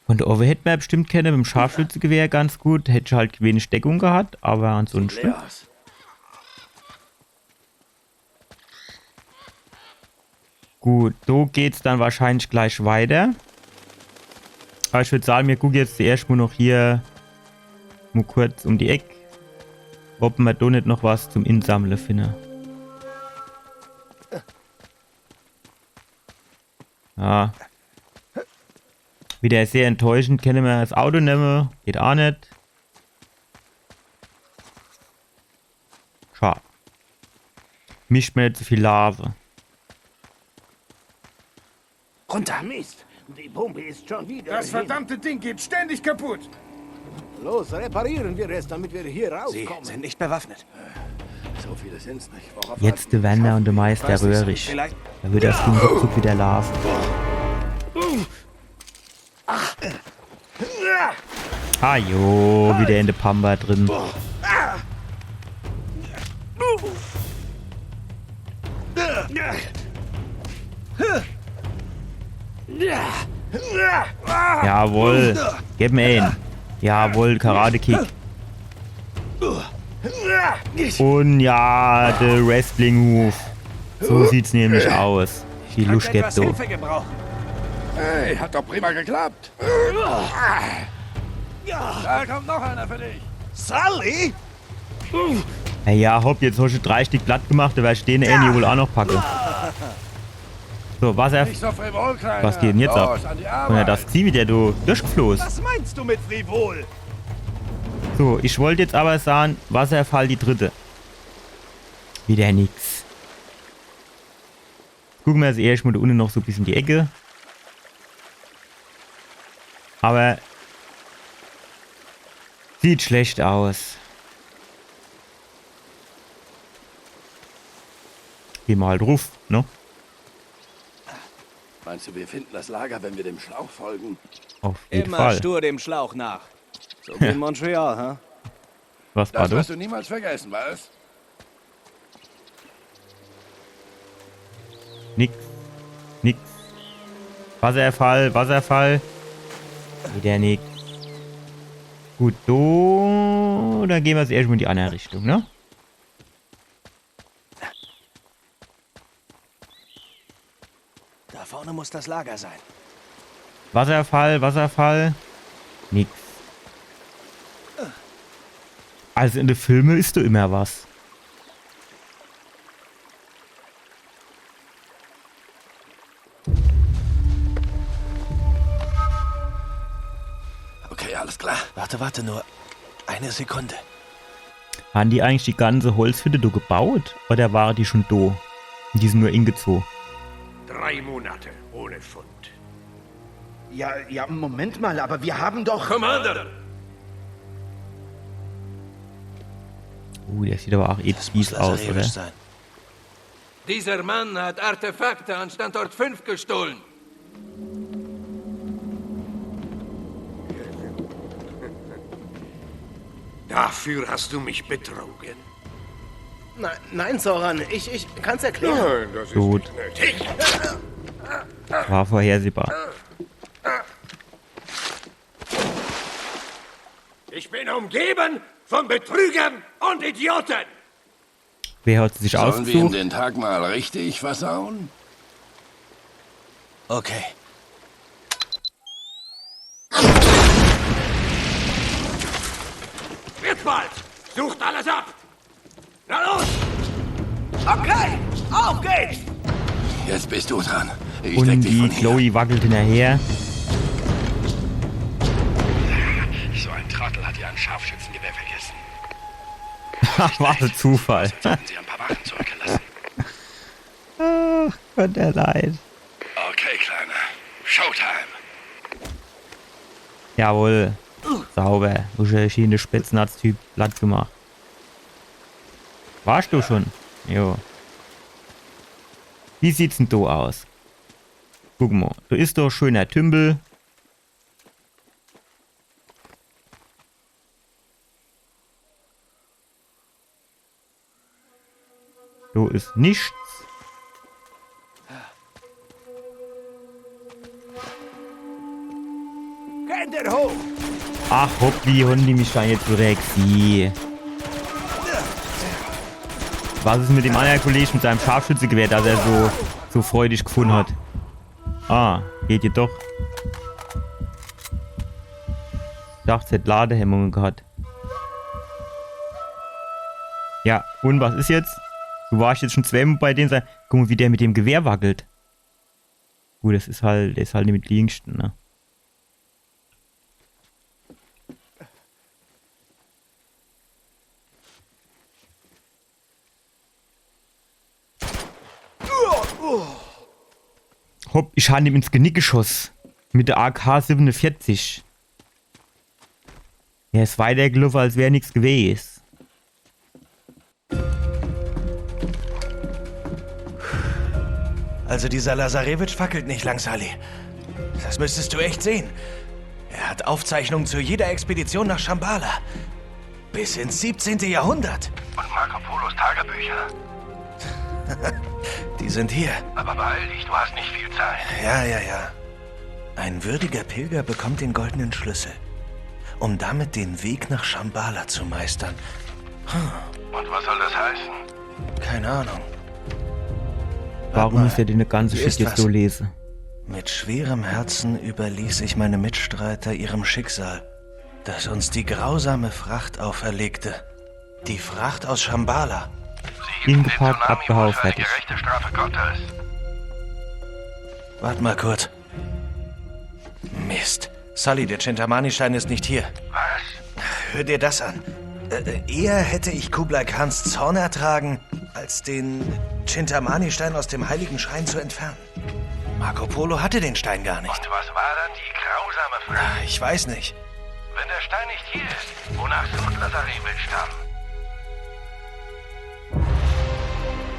Von der Oven hätten wir bestimmt kennen, mit dem Scharfschützengewehr ganz gut. Hätte halt wenig Deckung gehabt, aber ansonsten. Leer aus. Gut, so geht's dann wahrscheinlich gleich weiter. Aber ich würde sagen, wir gucken jetzt zuerst mal noch hier mal kurz um die Ecke, ob wir da nicht noch was zum Insammeln finden. Ja. Wieder sehr enttäuschend. Können wir das Auto nehmen? Geht auch nicht. Schade. Mischt mir nicht so viel Lava. Runter, Mist. Die Pumpe ist schon wieder. Das verdammte Ding geht ständig kaputt. Los, reparieren wir es, damit wir hier Sie rauskommen. sind nicht bewaffnet. So viele sind's nicht. Worauf Jetzt warten der wir? Werner und der Meister Weiß nicht, Röhrig. vielleicht- Da wird das Ding ruckzuck wieder laufen. Ah jo, wieder in der Pampa drin. Jawohl. Gib mir ihn. Jawohl, Karate-Kick. Und ja, der Wrestling-Move. So sieht's nämlich aus. Die Lusch gibt Etwas so. Hilfe gebrauchen. Hey, hat doch prima geklappt. Da kommt noch einer für dich. Sully? Ja, hopp, jetzt hast du 3 Stück glatt gemacht, da werde ich den Annie wohl auch noch packen. So, Wasser. Nicht so frivol, Kleiner. Was geht denn jetzt ab? Los, an die Und ja, Arbeit. das zieh wieder, du durchgeflossen. Was meinst du mit frivol? So, ich wollte jetzt aber sagen, Wasserfall die dritte. Wieder nix. Gucken wir jetzt erstmal da unten noch so ein bisschen die Ecke. Aber sieht schlecht aus. Geh mal drauf, ne? Meinst du, wir finden das Lager, wenn wir dem Schlauch folgen? Auf jeden Immer Fall. stur dem Schlauch nach. So wie in Montreal, ha? Was war Das das? wirst du niemals vergessen, was? Nix. Nix. Wasserfall, Wasserfall. Wieder nix. Gut, so. Dann gehen wir jetzt erstmal in die andere Richtung, ne? Da vorne muss das Lager sein. Wasserfall, Wasserfall. Nix. Also in den Filmen ist da immer was. Okay, alles klar. Warte nur. Eine Sekunde. Haben die eigentlich die ganze Holzhütte da gebaut? Oder waren die schon da? Und die sind nur ingezogen. 3 Monate ohne Fund. Ja, Moment mal, aber wir haben doch... Commander! Der sieht aber auch eh Das muss fies aus, Lazarevich oder? sein. Dieser Mann hat Artefakte an Standort 5 gestohlen. Dafür hast du mich betrogen. Nein, Zoran, ich kann's erklären. Nein, das ist Gut. nicht nötig. War vorhersehbar. Ich bin umgeben von Betrügern und Idioten. Wer hat sich Sollen wir ihm ausgesucht? den Tag mal richtig versauen? Okay. wird bald! Sucht alles ab! Na los! Okay, auf geht's! Jetzt bist du dran. Ich Und leck dich die von hier. Chloe wackelt hinterher. So ein Trottel hat ja ein Scharfschützengewehr vergessen. Was ein Zufall. Sollten sie ein paar Wachen zurückgelassen. Ach, Gott, der Leid. Okay, Kleiner. Showtime. Jawohl. Sauber. Schiene Spitzenarzt-Typ platt gemacht. Warst du schon? Jo. Wie sieht's denn da aus? Guck mal, da ist doch schöner Tümpel. Da ist nichts. Hände hoch! Ach, hopp, wie haben die mich da jetzt direkt? Sie. Was ist mit dem anderen Kollegen mit seinem Scharfschützengewehr, das er so freudig gefunden hat? Ah, geht jedoch. Ich dachte, es hätte Ladehemmungen gehabt. Ja, und was ist jetzt? Du warst jetzt schon zweimal bei denen sein. Guck mal, wie der mit dem Gewehr wackelt. Gut, das ist halt, der ist halt nicht mit Linksten, ne? Hopp, ich habe ihm ins Genick geschossen. Mit der AK-47. Er ist weitergelaufen, als wäre nichts gewesen. Also dieser Lazarewitsch fackelt nicht lang, Sully. Das müsstest du echt sehen. Er hat Aufzeichnungen zu jeder Expedition nach Shambhala. Bis ins 17. Jahrhundert. Und Marco Polos Tagebücher. Die sind hier. Aber beeil dich, du hast nicht viel Zeit. Ja. Ein würdiger Pilger bekommt den goldenen Schlüssel, um damit den Weg nach Shambhala zu meistern. Und was soll das heißen? Keine Ahnung. Warum muss er denn eine ganze Hier Shit ist jetzt was. so lesen? Mit schwerem Herzen überließ ich meine Mitstreiter ihrem Schicksal, das uns die grausame Fracht auferlegte. Die Fracht aus Shambhala. Hingepackt, abgehauen, für eine fertig. gerechte Strafe Gottes. Warte mal kurz. Mist. Sully, der Chintamani-Stein ist nicht hier. Was? Hör dir das an. Eher hätte ich Kublai Khans Zorn ertragen, als den Chintamani-Stein aus dem heiligen Schrein zu entfernen. Marco Polo hatte den Stein gar nicht. Und was war dann die grausame Frage? Ich weiß nicht. Wenn der Stein nicht hier ist, wonach sucht Lazarewitsch dann?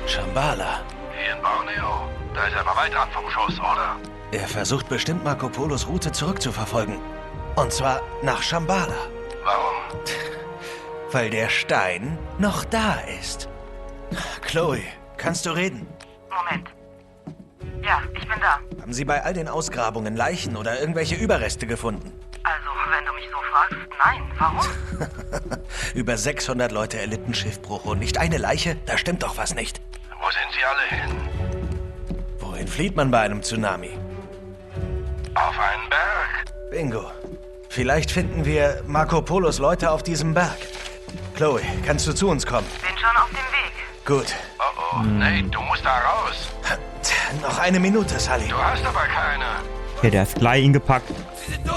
Shambhala. Hier in Borneo. Da ist er aber weit ab vom Schuss, oder? Er versucht bestimmt Marco Polos Route zurückzuverfolgen. Und zwar nach Shambhala. Warum? Weil der Stein noch da ist. Chloe, kannst du reden? Moment. Ja, ich bin da. Haben Sie bei all den Ausgrabungen Leichen oder irgendwelche Überreste gefunden? Also, wenn du mich so fragst, nein. Warum? Über 600 Leute erlitten Schiffbruch und nicht eine Leiche? Da stimmt doch was nicht. Wo sind sie alle hin? Wohin flieht man bei einem Tsunami? Auf einen Berg. Bingo. Vielleicht finden wir Marco Polos Leute auf diesem Berg. Chloe, kannst du zu uns kommen? Bin schon auf dem Weg. Gut. Oh, Nate, du musst da raus. Noch eine Minute, Sully. Du hast aber keine. Ja, der ist gleich ingepackt.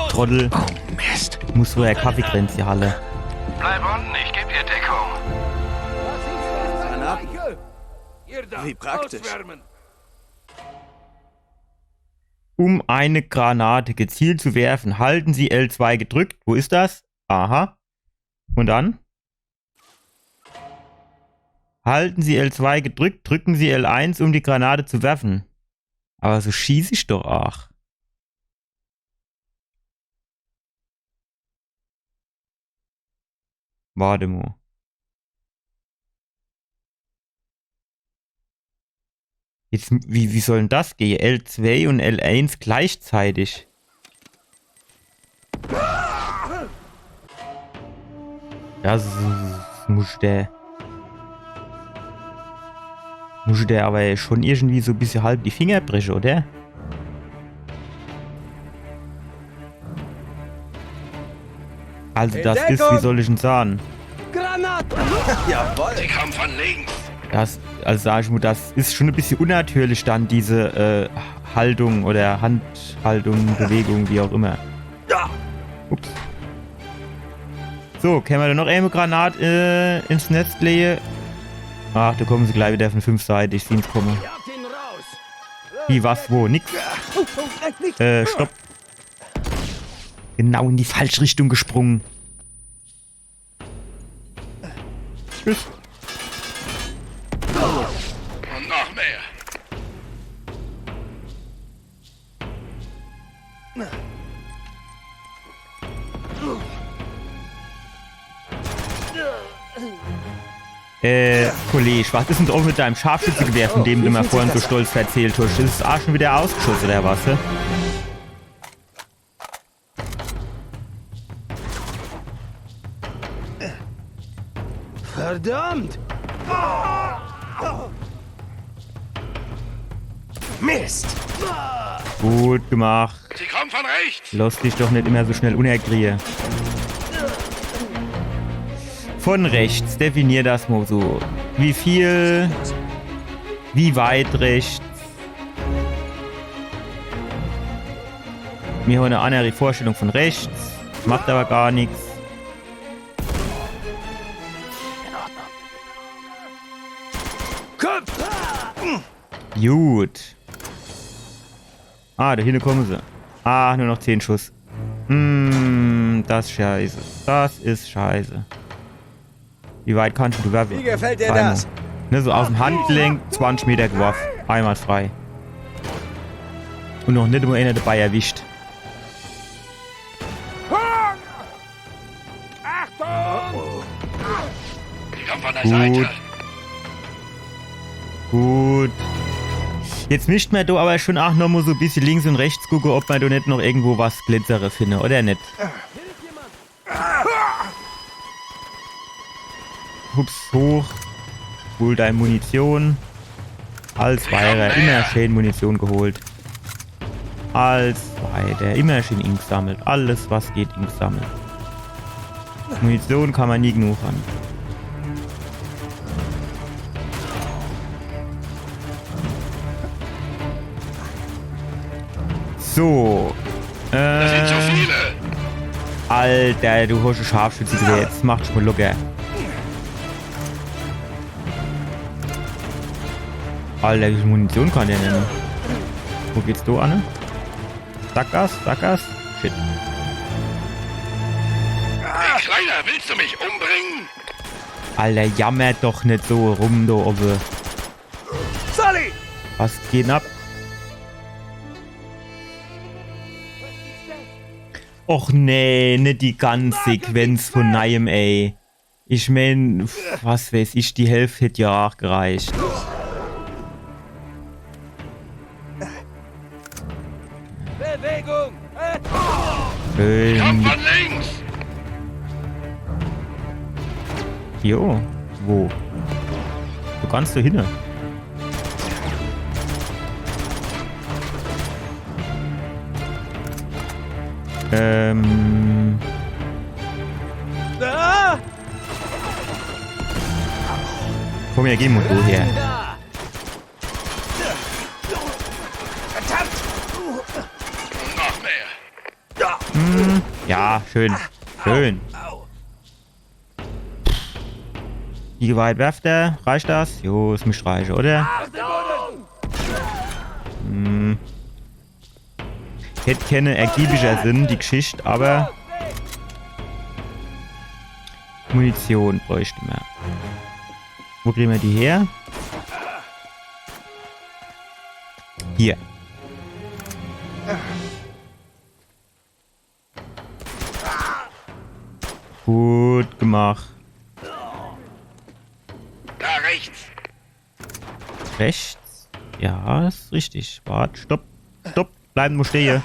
Trottel. Oh, Mist. Muss wohl der Kaffeekränz die Halle. Bleib unten, ich gebe dir Deckung. Ihr da, Wie praktisch. auswärmen. Um eine Granate gezielt zu werfen, halten Sie L2 gedrückt. Wo ist das? Aha. Und dann? Halten Sie L2 gedrückt, drücken Sie L1, um die Granate zu werfen. Aber so schieße ich doch auch. Warte mal. Jetzt, wie soll denn das gehen? L2 und L1 gleichzeitig. Das muss der aber schon irgendwie so ein bisschen halb die Finger brechen, oder? Also das ist, wie soll ich denn sagen? Jawohl. Sie kommen von links. Das, also sag ich mal, das ist schon ein bisschen unnatürlich dann, diese Haltung oder Handhaltung, Bewegung, wie auch immer. Ups. So, können wir da noch eine Granate ins Netz legen? Ach, da kommen sie gleich wieder von 5 Seiten. Ich seh's kommen. Wie, was, wo? Nix. Stopp. Genau in die falsche Richtung gesprungen. Tschüss. Und noch mehr. Kollege, was ist denn auch mit deinem Scharfschützengewehr, von dem du mir vorhin so stolz erzählt hast? Ist das auch schon wieder ausgeschossen, oder was? Verdammt! Mist! Gut gemacht. Sie kommen von rechts. Lass dich doch nicht immer so schnell unerkriegen. Von rechts, definier das mal so. Wie viel? Wie weit rechts? Mir haben eine andere Vorstellung von rechts. Macht aber gar nichts. Gut. Ah, da hinten kommen sie. Ah, nur noch 10 Schuss. Das ist scheiße. Das ist scheiße. Wie weit kannst du werfen? Wie gefällt dir das? Ne, so aus dem Handgelenk, 20 Meter geworfen. Einmal frei. Und noch nicht immer einer dabei erwischt. Achtung! Sie kommen von der Gut. Seite. Gut. Jetzt müssten wir da aber schon auch noch mal so ein bisschen links und rechts gucken, ob wir da nicht noch irgendwo was Glitzeres finden, oder nicht? Hups, hoch. Hol deine Munition. Als weiter. Immer schön Munition geholt. Als weiter. Immer schön Ink sammelt. Alles, was geht, Ink sammelt. Munition kann man nie genug haben. So. Das sind zu viele. Alter, du hast ein Scharfschützengewehr. Jetzt macht schon mal locker. Alter, wie viel Munition kann der nehmen? Wo geht's du an? Sackgas, Sackgas. Shit. Hey, Kleiner, willst du mich umbringen? Alter, jammert doch nicht so rum, da oben. Sully! Was geht ab? Och nee, nicht die ganze Sequenz von Neuem, ey. Ich mein, was weiß ich, die Hälfte hätte ja auch gereicht. Bewegung! Schön. Kommt von links. Jo, wo? Wo kannst du hin? Ah! Komm her, geh mal du her. Verdammt! Noch mehr. Ja, schön. Schön. Wie weit werft er? Reicht das? Jo, es müsste reichen, oder? Hätte keine ergiebiger Sinn, die Geschichte, aber Munition bräuchte man. Wo kriegen wir die her? Hier. Gut gemacht. Da rechts. Rechts? Ja, ist richtig. Warte, stopp. Stopp. Bleiben nur stehen.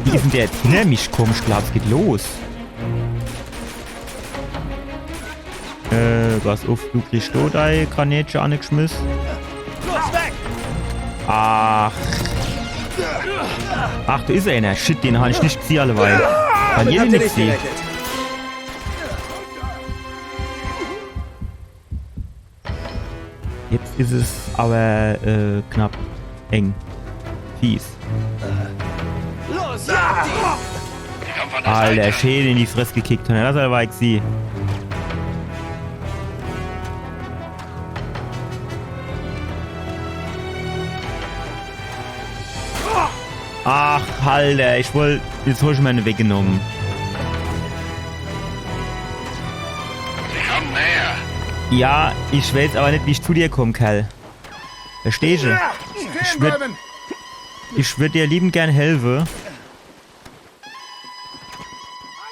Wie ist denn der jetzt hinter mich gekommen? Ich glaube, es geht los. Was auf, du kriegst da dein Granätchen angeschmissen. Ach. Ach, da ist einer. Shit, den habe ich nicht gesehen, alleweil. Verlieren habt ihr nicht nicht sie. gerechnet. Jetzt ist es aber knapp. Eng. Fies. Los, ja! Sie kommen von der Alter, Seite. schön in die Fresse gekickt. Das war ich sie. Ach, Alter, ich wollte... Jetzt hol ich meine weggenommen. Sie kommen näher. Ja, ich weiß aber nicht, wie ich zu dir komme, Kerl. Verstehst du? Ich würd dir liebend gern helfen.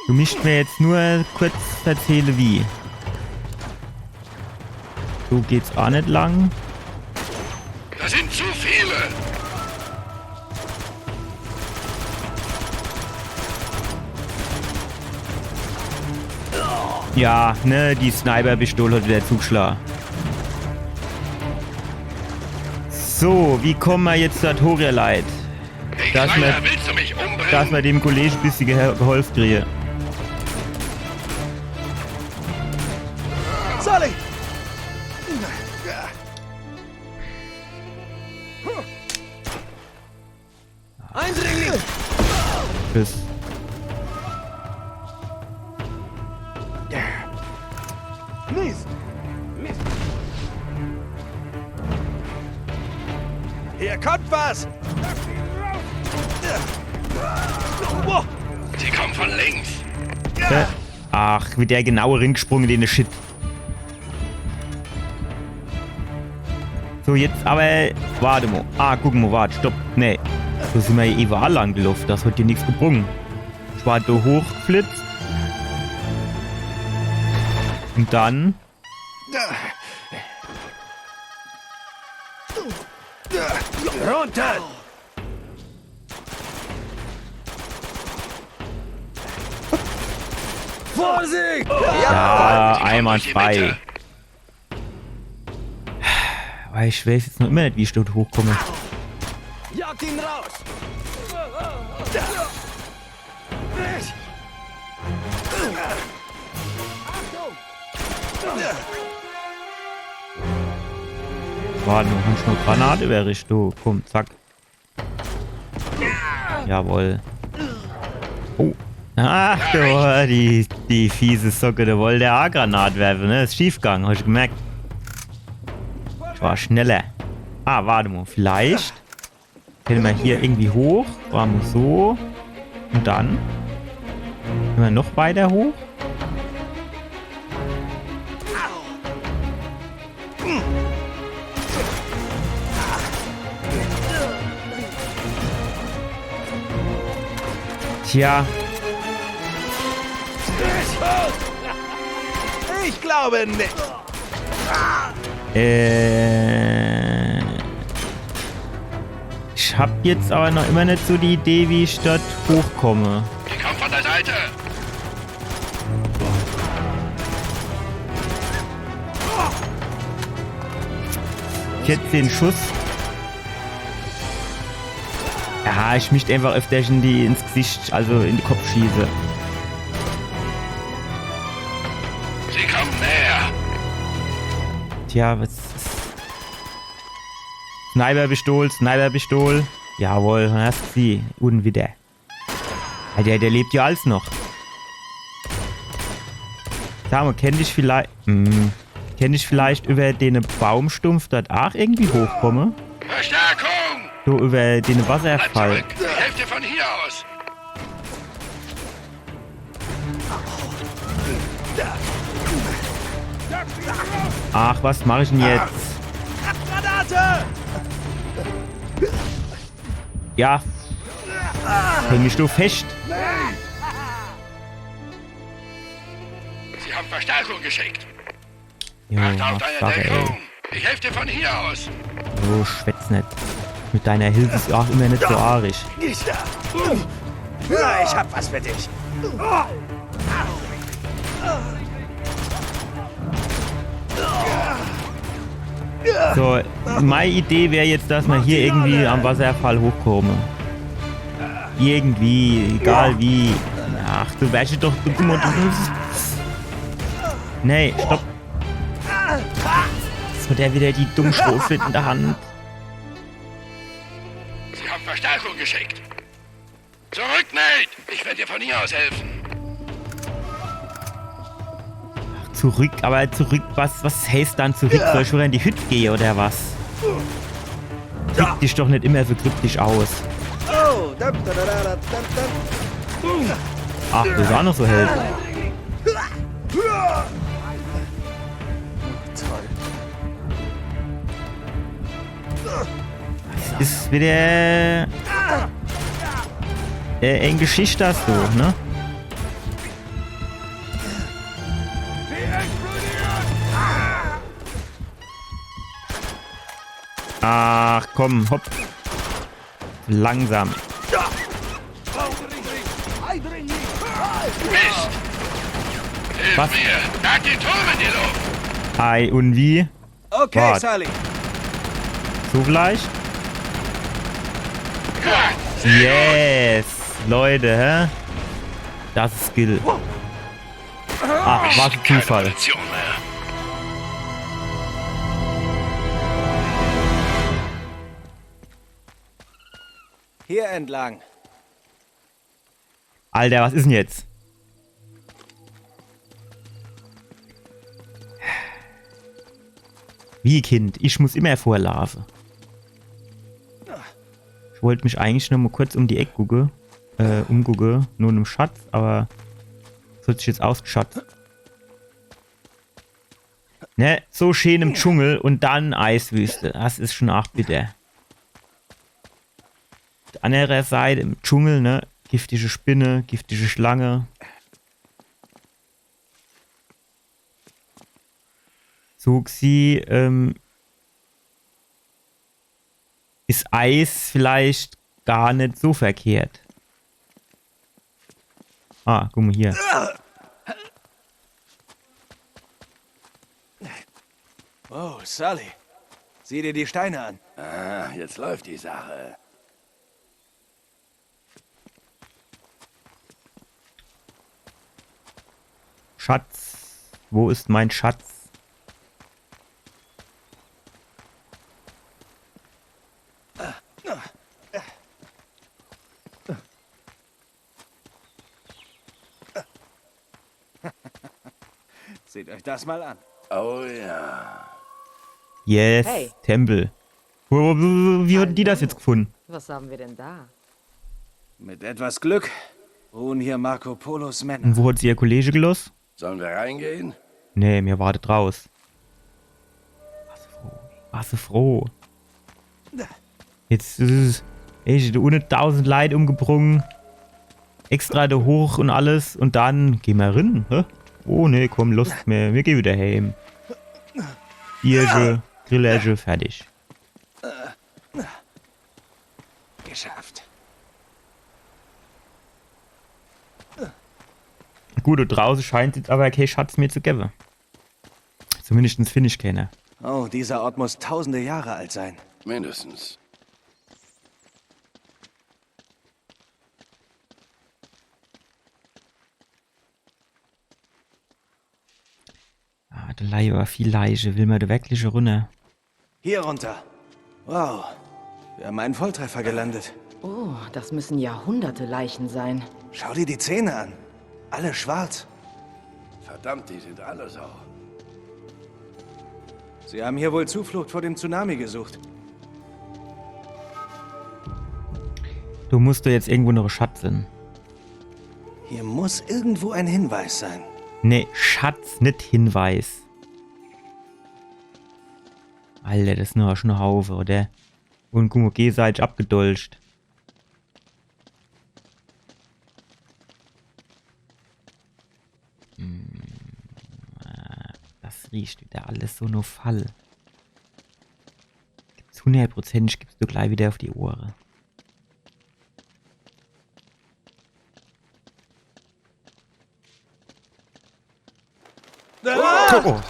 Du musst mir jetzt nur kurz erzählen, wie. So geht's auch nicht lang. Das sind zu viele. Ja, ne, die Sniper-Pistole hat wieder zugeschlagen. So, wie kommen wir jetzt zu Toria Leid? Hey, Dass Kleiner, wir- willst du mich umbringen? Dass wir dem Kollegen ein bisschen geholfen kriegen. Sully! Eindringling! Tschüss. Mist! Hier kommt was! Sie kommen von links. Ach, mit der genaue gesprungen, den Shit. So, jetzt aber... Warte mal. Ah, guck mal, warte, stopp. Nee. So sind wir ja überall lang gelaufen. Das hat dir nichts gebrungen. Ich war da hochgeflitzt. Und dann... Runter! Vorsicht! Ja, Sie kommen einwandfrei. durch die Mitte. Aber ich weiß jetzt noch immer nicht, wie ich dort hochkomme. Jagt ihn raus! Warte, noch eine Granate wäre ich, du. Komm, zack. Jawohl. Oh. Ach du, die fiese Socke, der wollte der A-Granat werfen, ne? Ist schiefgegangen, hast du gemerkt. Ich war schneller. Ah, warte mal, vielleicht können wir hier irgendwie hoch. Waren wir so. Und dann können wir noch weiter hoch. Tja, Ich glaube nicht! ich hab jetzt aber noch immer nicht so die Idee, wie ich dort hochkomme. Sie kommen von der Seite. 14 Schuss. Ja, ich möchte einfach öfter in die ins Gesicht, also in den Kopf schieße. Sie kommen näher. Tja, was ist... Sniper-Pistol. Jawohl, dann hast du sie. Und wieder. Der lebt ja alles noch. Sag mal, kenn dich vielleicht über den Baumstumpf dort auch irgendwie hochkomme? Verstärkung! So über den Bleib Wasserfall. zurück. Ich helfe dir von hier aus. Ach, was mache ich denn jetzt? Granate! Ja. Häng mich du fest. Sie haben Verstärkung geschickt. Jo, Achte auf mach deine Sache, ey. Deckung. Ich helfe dir von hier aus. So, schwätz nicht. Mit deiner Hilfe ist auch immer nicht so arisch. Ja, ich hab was für dich. So, meine Idee wäre jetzt, dass man hier irgendwie am Wasserfall hochkommen. Irgendwie, egal wie. Ach, du wärst doch... Nee, stopp. So, der wieder die Dummschrofe in der Hand. Sie haben Verstärkung geschickt. Zurück, Nate! Ich werde dir von hier aus helfen. Ach, zurück, aber zurück, was heißt dann zurück? Soll ich wieder in die Hütte gehen oder was? Drück dich doch nicht immer so kryptisch aus. Ach, du bist auch noch so hell. Das ist wieder... eng Geschichte hast du, ne? Ach komm, hopp. Langsam. Mist! Hilf Was? mir! Da geht Turm in die Luft! Ei, und wie? Okay, Wart. Sully. So gleich? Yes! Leute, hä? Das ist Skill. Ach, was ein Zufall. Munition mehr. Hier entlang. Alter, was ist denn jetzt? Wie, Kind? Ich muss immer vorlaufen. Ich wollte mich eigentlich noch mal kurz um die Ecke gucken. Umgucken. Nur einem Schatz, aber... Das hat sich jetzt ausgeschatzt. Ne? So schön im Dschungel und dann Eiswüste. Das ist schon auch bitter. Auf der anderen Seite im Dschungel, ne? Giftige Spinne, giftige Schlange. Sog sie, ist Eis vielleicht gar nicht so verkehrt. Ah, guck mal hier. Oh, Sully. Sieh dir die Steine an. Ah, jetzt läuft die Sache. Schatz. Wo ist mein Schatz? Seht euch das mal an. Oh ja. Yes, Hey. Tempel. Wie haben die das jetzt gefunden? Was haben wir denn da? Mit etwas Glück ruhen hier Marco Polos Männer. Und wo hat sie ihr Kollege gelost? Sollen wir reingehen? Nee, mir wartet raus. Warst du froh? Jetzt ist es echt ohne 1000 Leid umgebrungen. Extra da hoch und alles. Und dann gehen wir rein. Hä? Oh nee, komm, Lust mehr. Wir gehen wieder heim. Bierge, Grillage, fertig. Geschafft. Gut, und draußen scheint jetzt aber kein Schatz mehr zu geben. Zumindest finde ich keiner. Oh, dieser Ort muss tausende Jahre alt sein. Mindestens. Ah, der Leihe war viel Leiche. Will man da wirklich runter? Hier runter. Wow. Wir haben einen Volltreffer gelandet. Oh, das müssen Jahrhunderte Leichen sein. Schau dir die Zähne an. Alle schwarz. Verdammt, die sind alle so. Sie haben hier wohl Zuflucht vor dem Tsunami gesucht. Du musst da jetzt irgendwo noch Schatz sein. Hier muss irgendwo ein Hinweis sein. Nee, Schatz, nicht Hinweis. Alter, das ist nur schon ein Haufe, oder? Und guck mal, G-Seite abgedolcht. Das riecht wieder alles so nur Fall. Gibt's 100%, gibst du gleich wieder auf die Ohren. Oh.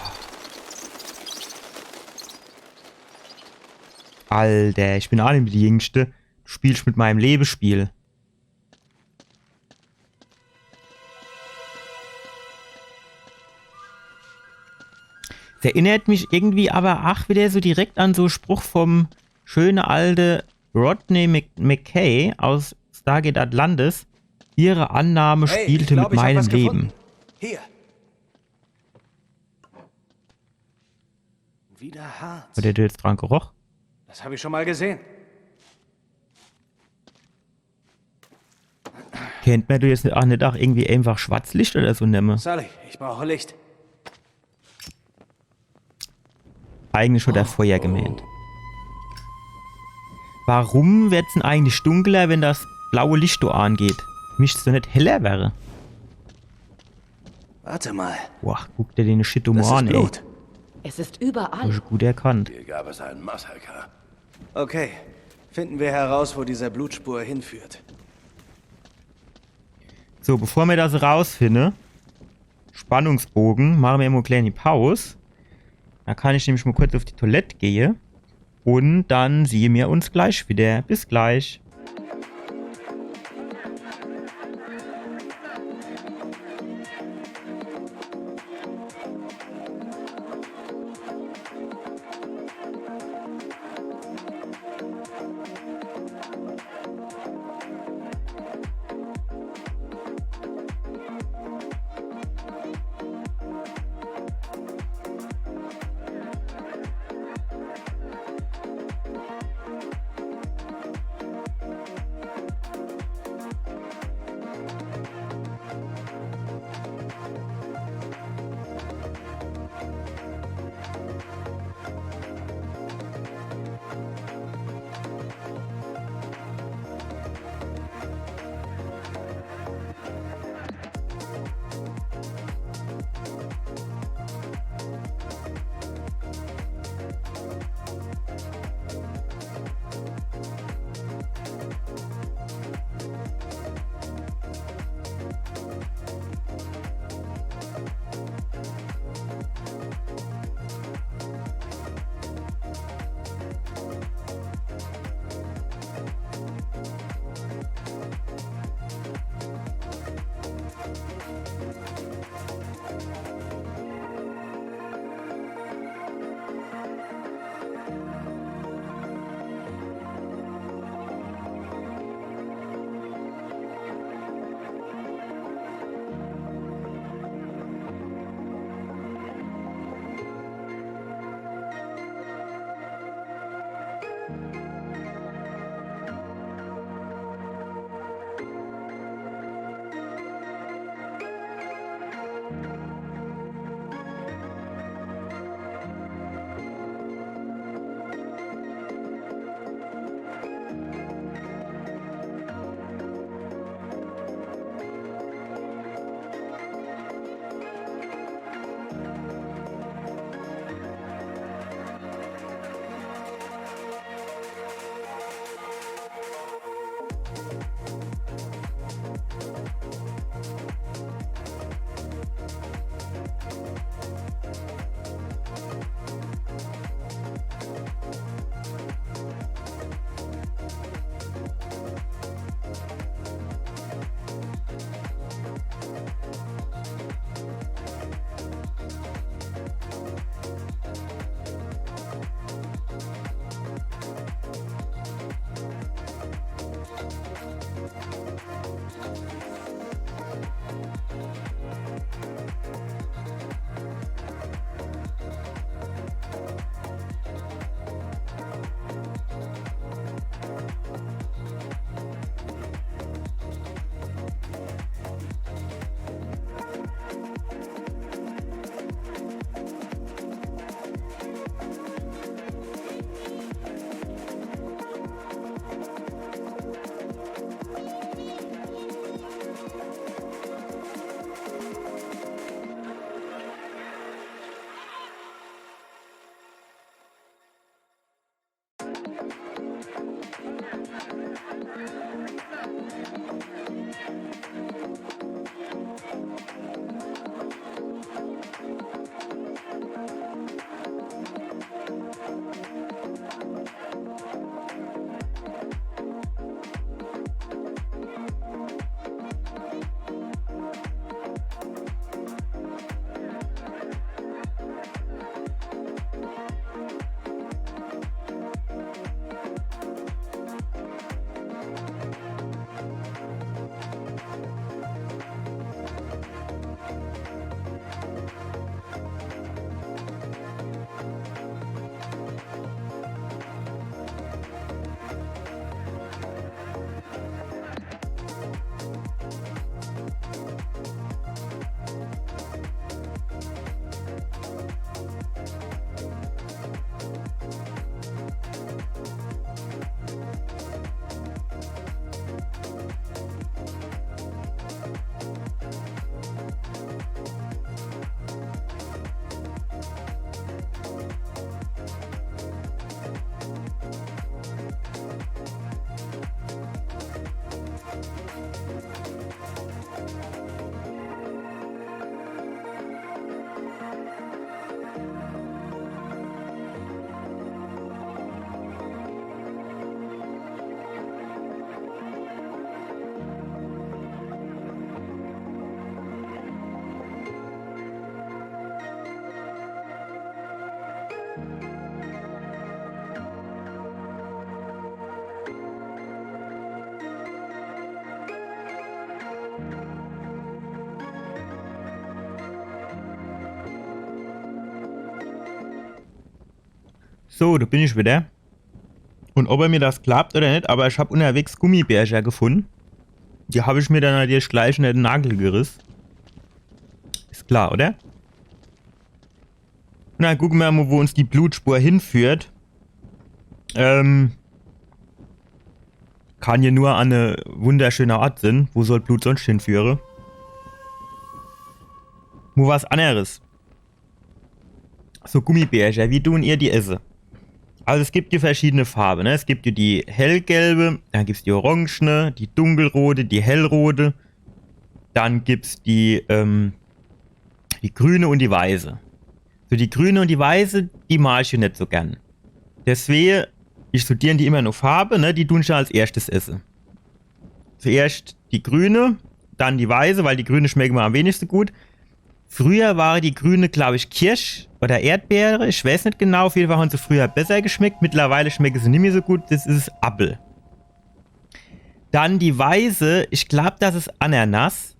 Alter, ich bin auch nicht die Jüngste. Du spielst mit meinem Lebensspiel. erinnert mich irgendwie aber wieder so direkt an so Spruch vom schöne alte Rodney McKay aus Stargate Atlantis. Ihre Annahme spielte mit meinem Leben. Hier. Wieder Harz. Oder der jetzt dran geroch? Das habe ich schon mal gesehen. Kennt man du jetzt nicht auch irgendwie einfach Schwarzlicht oder so nehmen? Sally, ich brauche Licht. Eigentlich schon der Feuer gemäht. Warum wird's denn eigentlich dunkler, wenn das blaue Licht da angeht? Müsste es doch nicht heller wäre. Warte mal. Boah, guck dir den Shit um Das an, ist ey. Blut. Es ist überall. Das ist gut erkannt. Hier gab es ein Massaker. Okay. Finden wir heraus, wo diese Blutspur hinführt. So, bevor wir das rausfinden, Spannungsbogen, machen wir immer eine kleine Pause. Da kann ich nämlich mal kurz auf die Toilette gehen. Und dann sehen wir uns gleich wieder. Bis gleich. So, da bin ich wieder. Und ob er mir das klappt oder nicht, aber ich habe unterwegs Gummibärchen gefunden. Die habe ich mir dann natürlich gleich in den Nagel gerissen. Ist klar, oder? Na, gucken wir mal, wo uns die Blutspur hinführt. Kann hier nur an eine wunderschöne Ort sein. Wo soll Blut sonst hinführen? Wo was anderes. So Gummibärchen, wie tun ihr die essen? Also es gibt hier verschiedene Farben, ne? Es gibt hier die hellgelbe, dann gibt es die orangene, die dunkelrote, die hellrote. Dann gibt es die grüne und die weiße. So die grüne und die weiße, die mag ich nicht so gern. Deswegen, ich studiere die immer nur Farbe, ne? Die tun ich als erstes essen. Zuerst die grüne, dann die weiße, weil die grüne schmeckt mir am wenigsten gut. Früher war die grüne, glaube ich, Kirsch oder Erdbeere. Ich weiß nicht genau. Auf jeden Fall haben sie früher besser geschmeckt. Mittlerweile schmecken sie nicht mehr so gut. Das ist Apfel. Dann die weiße. Ich glaube, das ist Ananas.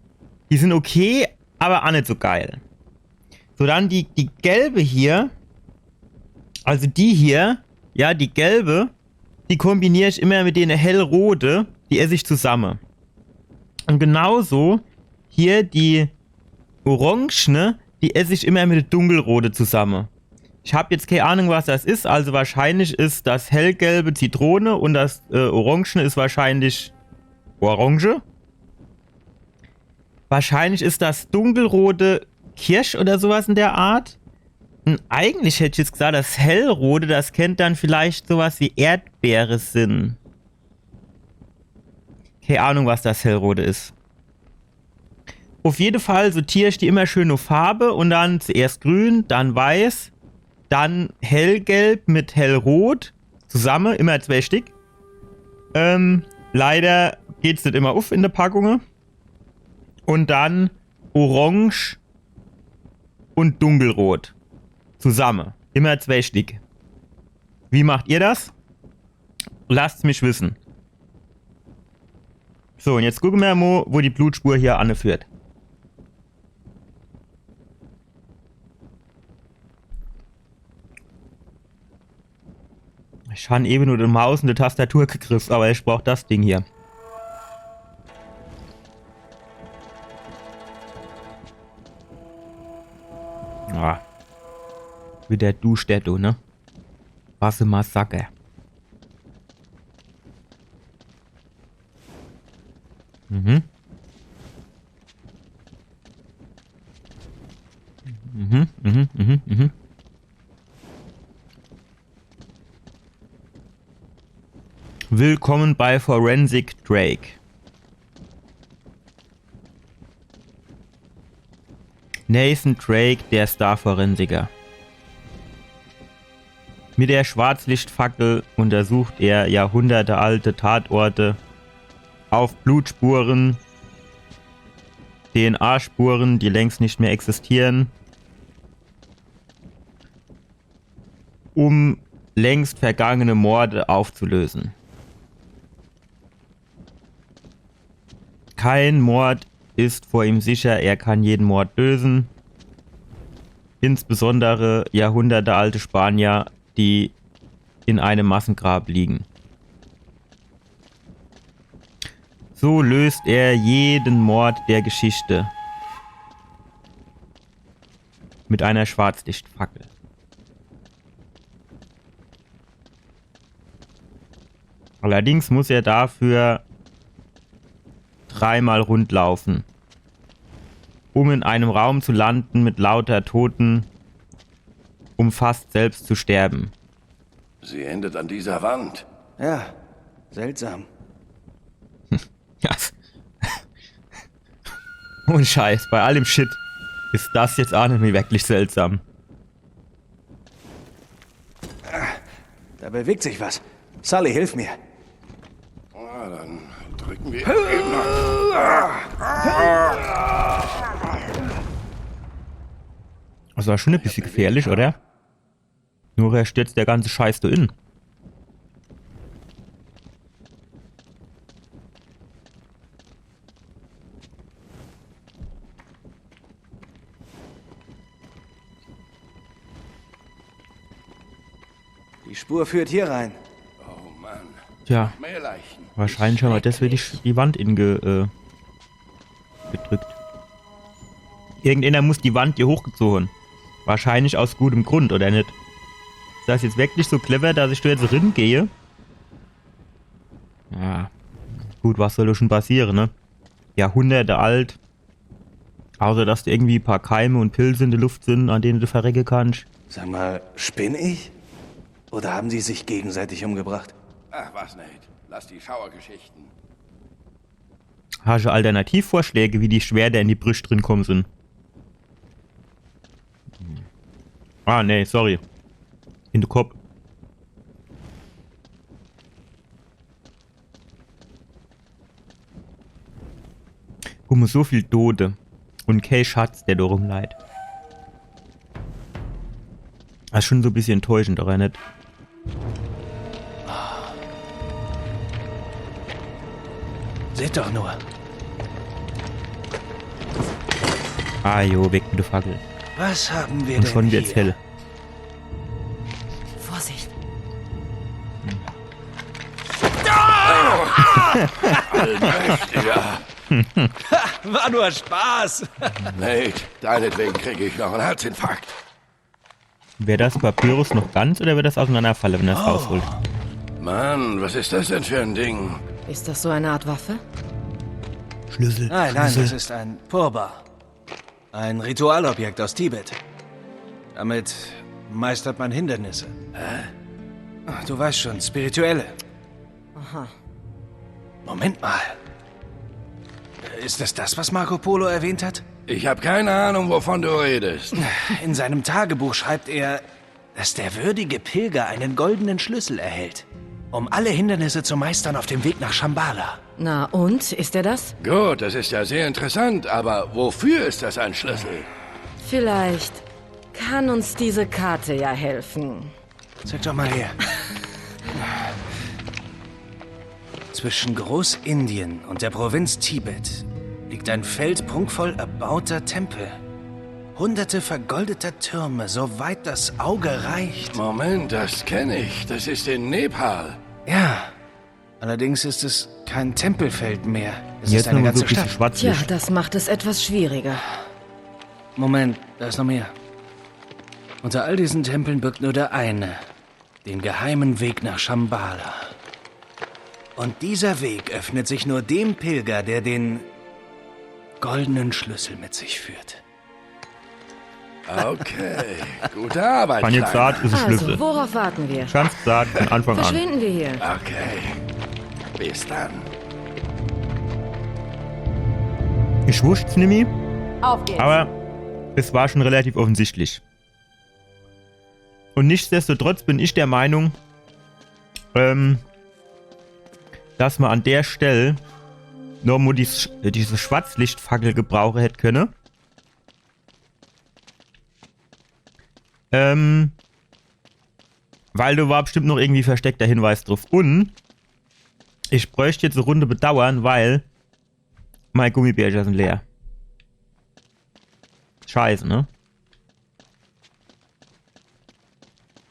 Die sind okay, aber auch nicht so geil. So, dann die gelbe hier. Also die hier. Ja, die gelbe. Die kombiniere ich immer mit der hellrote. Die esse ich zusammen. Und genauso hier die orangene, die esse ich immer mit der dunkelrote zusammen. Ich habe jetzt keine Ahnung, was das ist. Also wahrscheinlich ist das hellgelbe Zitrone und das orangene ist wahrscheinlich Orange. Wahrscheinlich ist das dunkelrote Kirsch oder sowas in der Art. Und eigentlich hätte ich jetzt gesagt, das hellrote, das kennt dann vielleicht sowas wie Erdbeere sind. Keine Ahnung, was das hellrote ist. Auf jeden Fall sortiere ich die immer schön auf Farbe und dann zuerst grün, dann weiß, dann hellgelb mit hellrot zusammen, immer 2 Stück. Leider geht es nicht immer auf in der Packung. Und dann orange und dunkelrot zusammen, immer 2 Stück. Wie macht ihr das? Lasst es mich wissen. So, und jetzt gucken wir mal, wo die Blutspur hier anführt. Ich habe eben nur die Maus und die Tastatur gegriffen, aber ich brauche das Ding hier. Ah. Wieder duscht der du, ne? Was ein Massaker. Mhm. Mhm. Willkommen bei Forensic Drake. Nathan Drake, der Star-Forensiker. Mit der Schwarzlichtfackel untersucht er jahrhundertealte Tatorte auf Blutspuren, DNA-Spuren, die längst nicht mehr existieren, um längst vergangene Morde aufzulösen. Kein Mord ist vor ihm sicher, er kann jeden Mord lösen. Insbesondere jahrhundertealte Spanier, die in einem Massengrab liegen. So löst er jeden Mord der Geschichte. Mit einer Schwarzlichtfackel. Allerdings muss er dafür 3-mal rundlaufen, um in einem Raum zu landen mit lauter Toten, um fast selbst zu sterben. Sie endet an dieser Wand. Ja, seltsam. Ja. Und Scheiß, bei allem Shit ist das jetzt auch nicht mehr wirklich seltsam. Da bewegt sich was. Sully, hilf mir. Na, dann drücken wir. Das war schon ein bisschen gefährlich, oder? Nur er stürzt der ganze Scheiß da in. Die Spur führt hier rein. Oh Mann. Tja, Mehr Leichen. wahrscheinlich haben wir deswegen die Wand gedrückt. Irgendeiner muss die Wand hier hochgezogen. Wahrscheinlich aus gutem Grund, oder nicht? Ist das jetzt wirklich so clever, dass ich da jetzt gehe? Ja. Gut, was soll da schon passieren, ne? Jahrhunderte alt. Außer, dass da irgendwie ein paar Keime und Pilze in der Luft sind, an denen du verrecken kannst. Sag mal, spinne ich? Oder haben sie sich gegenseitig umgebracht? Ach was, Nate. Lass die Schauergeschichten. Hast du Alternativvorschläge, wie die Schwerter in die Brüste drin kommen sind? Ah, nee, sorry. In den Kopf. Guck mal, so viel Tote. Und kein Schatz, der da rumleiht. Das ist schon so ein bisschen enttäuschend, oder nicht? Seht doch nur. Ah jo, weg mit der Fackel. Was haben wir Und denn schon wird's hier? hell. Vorsicht. Allmächtiger. War nur Spaß. Nate, deinetwegen kriege ich noch einen Herzinfarkt. Wäre das Papyrus noch ganz oder wird das auseinanderfallen, wenn er es rausholt? Mann, was ist das denn für ein Ding? Ist das so eine Art Waffe? Schlüssel. Nein, das ist ein Purba. Ein Ritualobjekt aus Tibet. Damit meistert man Hindernisse. Ach, du weißt schon, spirituelle. Aha. Moment mal. Ist es das, was Marco Polo erwähnt hat? Ich habe keine Ahnung, wovon du redest. In seinem Tagebuch schreibt er, dass der würdige Pilger einen goldenen Schlüssel erhält, um alle Hindernisse zu meistern auf dem Weg nach Shambhala. Na und, ist er das? Gut, das ist ja sehr interessant, aber wofür ist das ein Schlüssel? Vielleicht kann uns diese Karte ja helfen. Zeig doch mal her. Zwischen Großindien und der Provinz Tibet liegt ein Feld prunkvoll erbauter Tempel. Hunderte vergoldeter Türme, soweit das Auge reicht. Moment, das kenne ich. Das ist in Nepal. Ja, allerdings ist es kein Tempelfeld mehr. Es Jetzt ist eine noch so ganze ein bisschen Stadt. Tja, Schwarzlicht. das macht es etwas schwieriger. Moment, da ist noch mehr. Unter all diesen Tempeln birgt nur der eine, den geheimen Weg nach Shambhala. Und dieser Weg öffnet sich nur dem Pilger, der den goldenen Schlüssel mit sich führt. Okay, gute Arbeit, Kann jetzt Kleiner. sagen, ist ein Schlüssel. Also, worauf warten wir? Ganz gesagt, von Anfang an. Verschwinden wir hier. Okay, bis dann. Ich wusste es nämlich, Auf geht's. aber es war schon relativ offensichtlich. Und nichtsdestotrotz bin ich der Meinung, dass man an der Stelle noch mal diese Schwarzlichtfackel gebrauchen hätte können. Weil da war bestimmt noch irgendwie versteckter Hinweis drauf. Und ich bräuchte jetzt eine Runde bedauern, weil meine Gummibärchen sind leer. Scheiße, ne?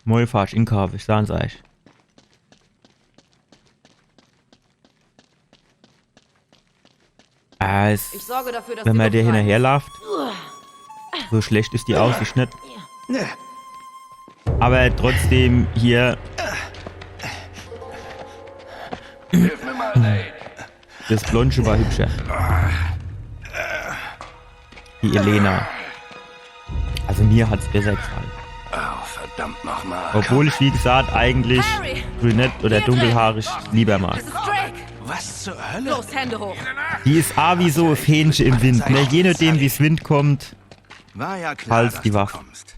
Mal falsch in Kauf, ich sag's euch. Ich sorge dafür, dass wenn die man Luft der rein hinterherläuft, so schlecht ist die Aussicht nicht. Aber trotzdem hier Hilf mir mal, Nate. das Blonde war hübscher. Die Elena. Also mir hat's besser gefallen. Oh, verdammt nochmal. Obwohl ich, wie gesagt, eigentlich Harry! brünett oder dunkelhaarig lieber mag. Das ist Drake! Was zur Hölle? Los, Hände hoch! Die ist wie so ein Fähnchen im Wind. Ne? Je nachdem, wie es Wind kommt, War ja klar, Hals dass die du Waffe. kommst.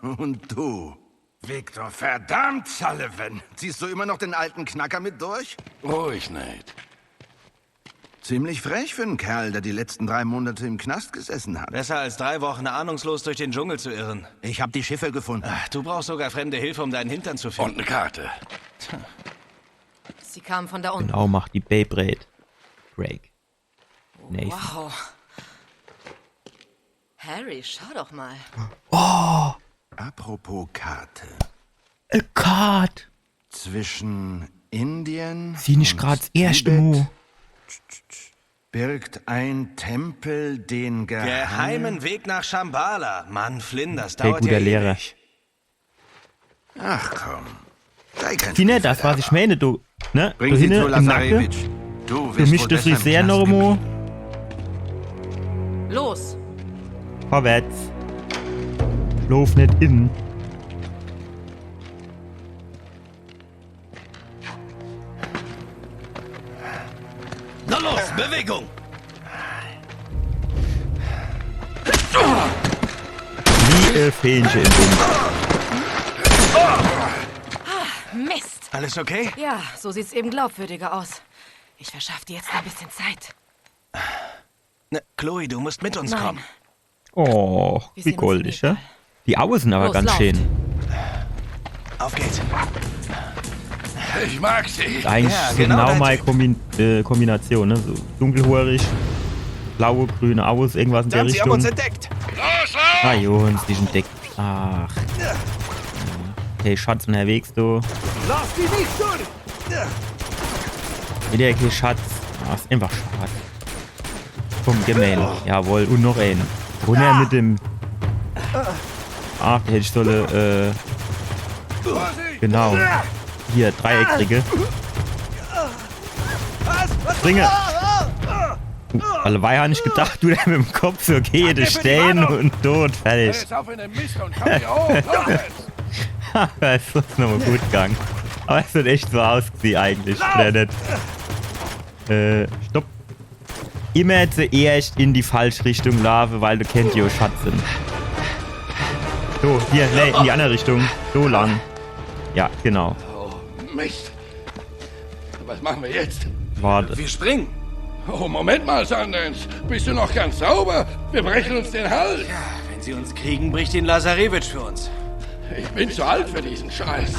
Und du? Victor, verdammt, Sullivan. Ziehst du immer noch den alten Knacker mit durch? Ruhig, Nate. Ziemlich frech für einen Kerl, der die letzten 3 Monate im Knast gesessen hat. Besser als 3 Wochen ahnungslos durch den Dschungel zu irren. Ich habe die Schiffe gefunden. Ach, du brauchst sogar fremde Hilfe, um deinen Hintern zu finden. Und eine Karte. Sie kamen von da unten. Genau, macht die Beyblade. Drake. Nathan. Wow. Harry, schau doch mal. Apropos Karte. Gott. Zwischen Indien Sie nicht und gerade das erste Tibet Mal. birgt ein Tempel den Geheimen Weg nach Shambhala. Mann, Flynn, das Okay, dauert guter ja Lehrer. ewig. Ach komm. Sei kein Sieh nicht, das was ich meine, du. Ne? Bring du sie hinne zu im Nacken. Lazarevich. Du Du wirst mischst wohl das besser im sehr Knast normal. Los! Vorwärts. Lauf nicht in. Na los, Bewegung! Wie Fähnchen im Wind. Mist! Alles okay? Ja, so sieht's eben glaubwürdiger aus. Ich verschaff dir jetzt ein bisschen Zeit. Ne, Chloe, du musst mit uns Nein. kommen. Oh, Wir wie sehen uns goldig, im ja? Die Augen sind aber Los, ganz lauft. schön. Auf geht's. Ich mag sie. Eigentlich Ja, so genau genau dein meine Kombination, ne? So dunkelhaarig, blaue, grüne Augen, irgendwas in der Verdammt, sie haben uns Richtung. entdeckt. Ah, Jungs, die sind dick. Ach. Ja. Okay, Schatz unterwegs, du. Lass die nicht durch! Wieder okay, Schatz. Ah, ist einfach schade. Komm, Gemähl. Jawohl, und noch einen. Runter mit dem... Ach, der hätte ich solle, genau. Hier, Dreieckige. Springe! Alle war ja nicht gedacht, du da mit dem Kopf so okay, du stehen und tot, fertig. Jetzt auf in den Mist und komm hier hoch. Los jetzt. Das ist nochmal gut gegangen. Aber es wird echt so ausgesehen eigentlich. Oder nicht? Stopp. Immer zuerst in die falsche Richtung laufen, weil du kennst ja Schatzen. So, hier, nee, in die andere Richtung. So lang. Ja, genau. Oh, Mist. Was machen wir jetzt? Warte. Wir springen. Oh, Moment mal, Sundance. Bist du noch ganz sauber? Wir brechen uns den Hals. Wenn sie uns kriegen, bricht den Lazarevich für uns. Ich bin zu alt für diesen Scheiß.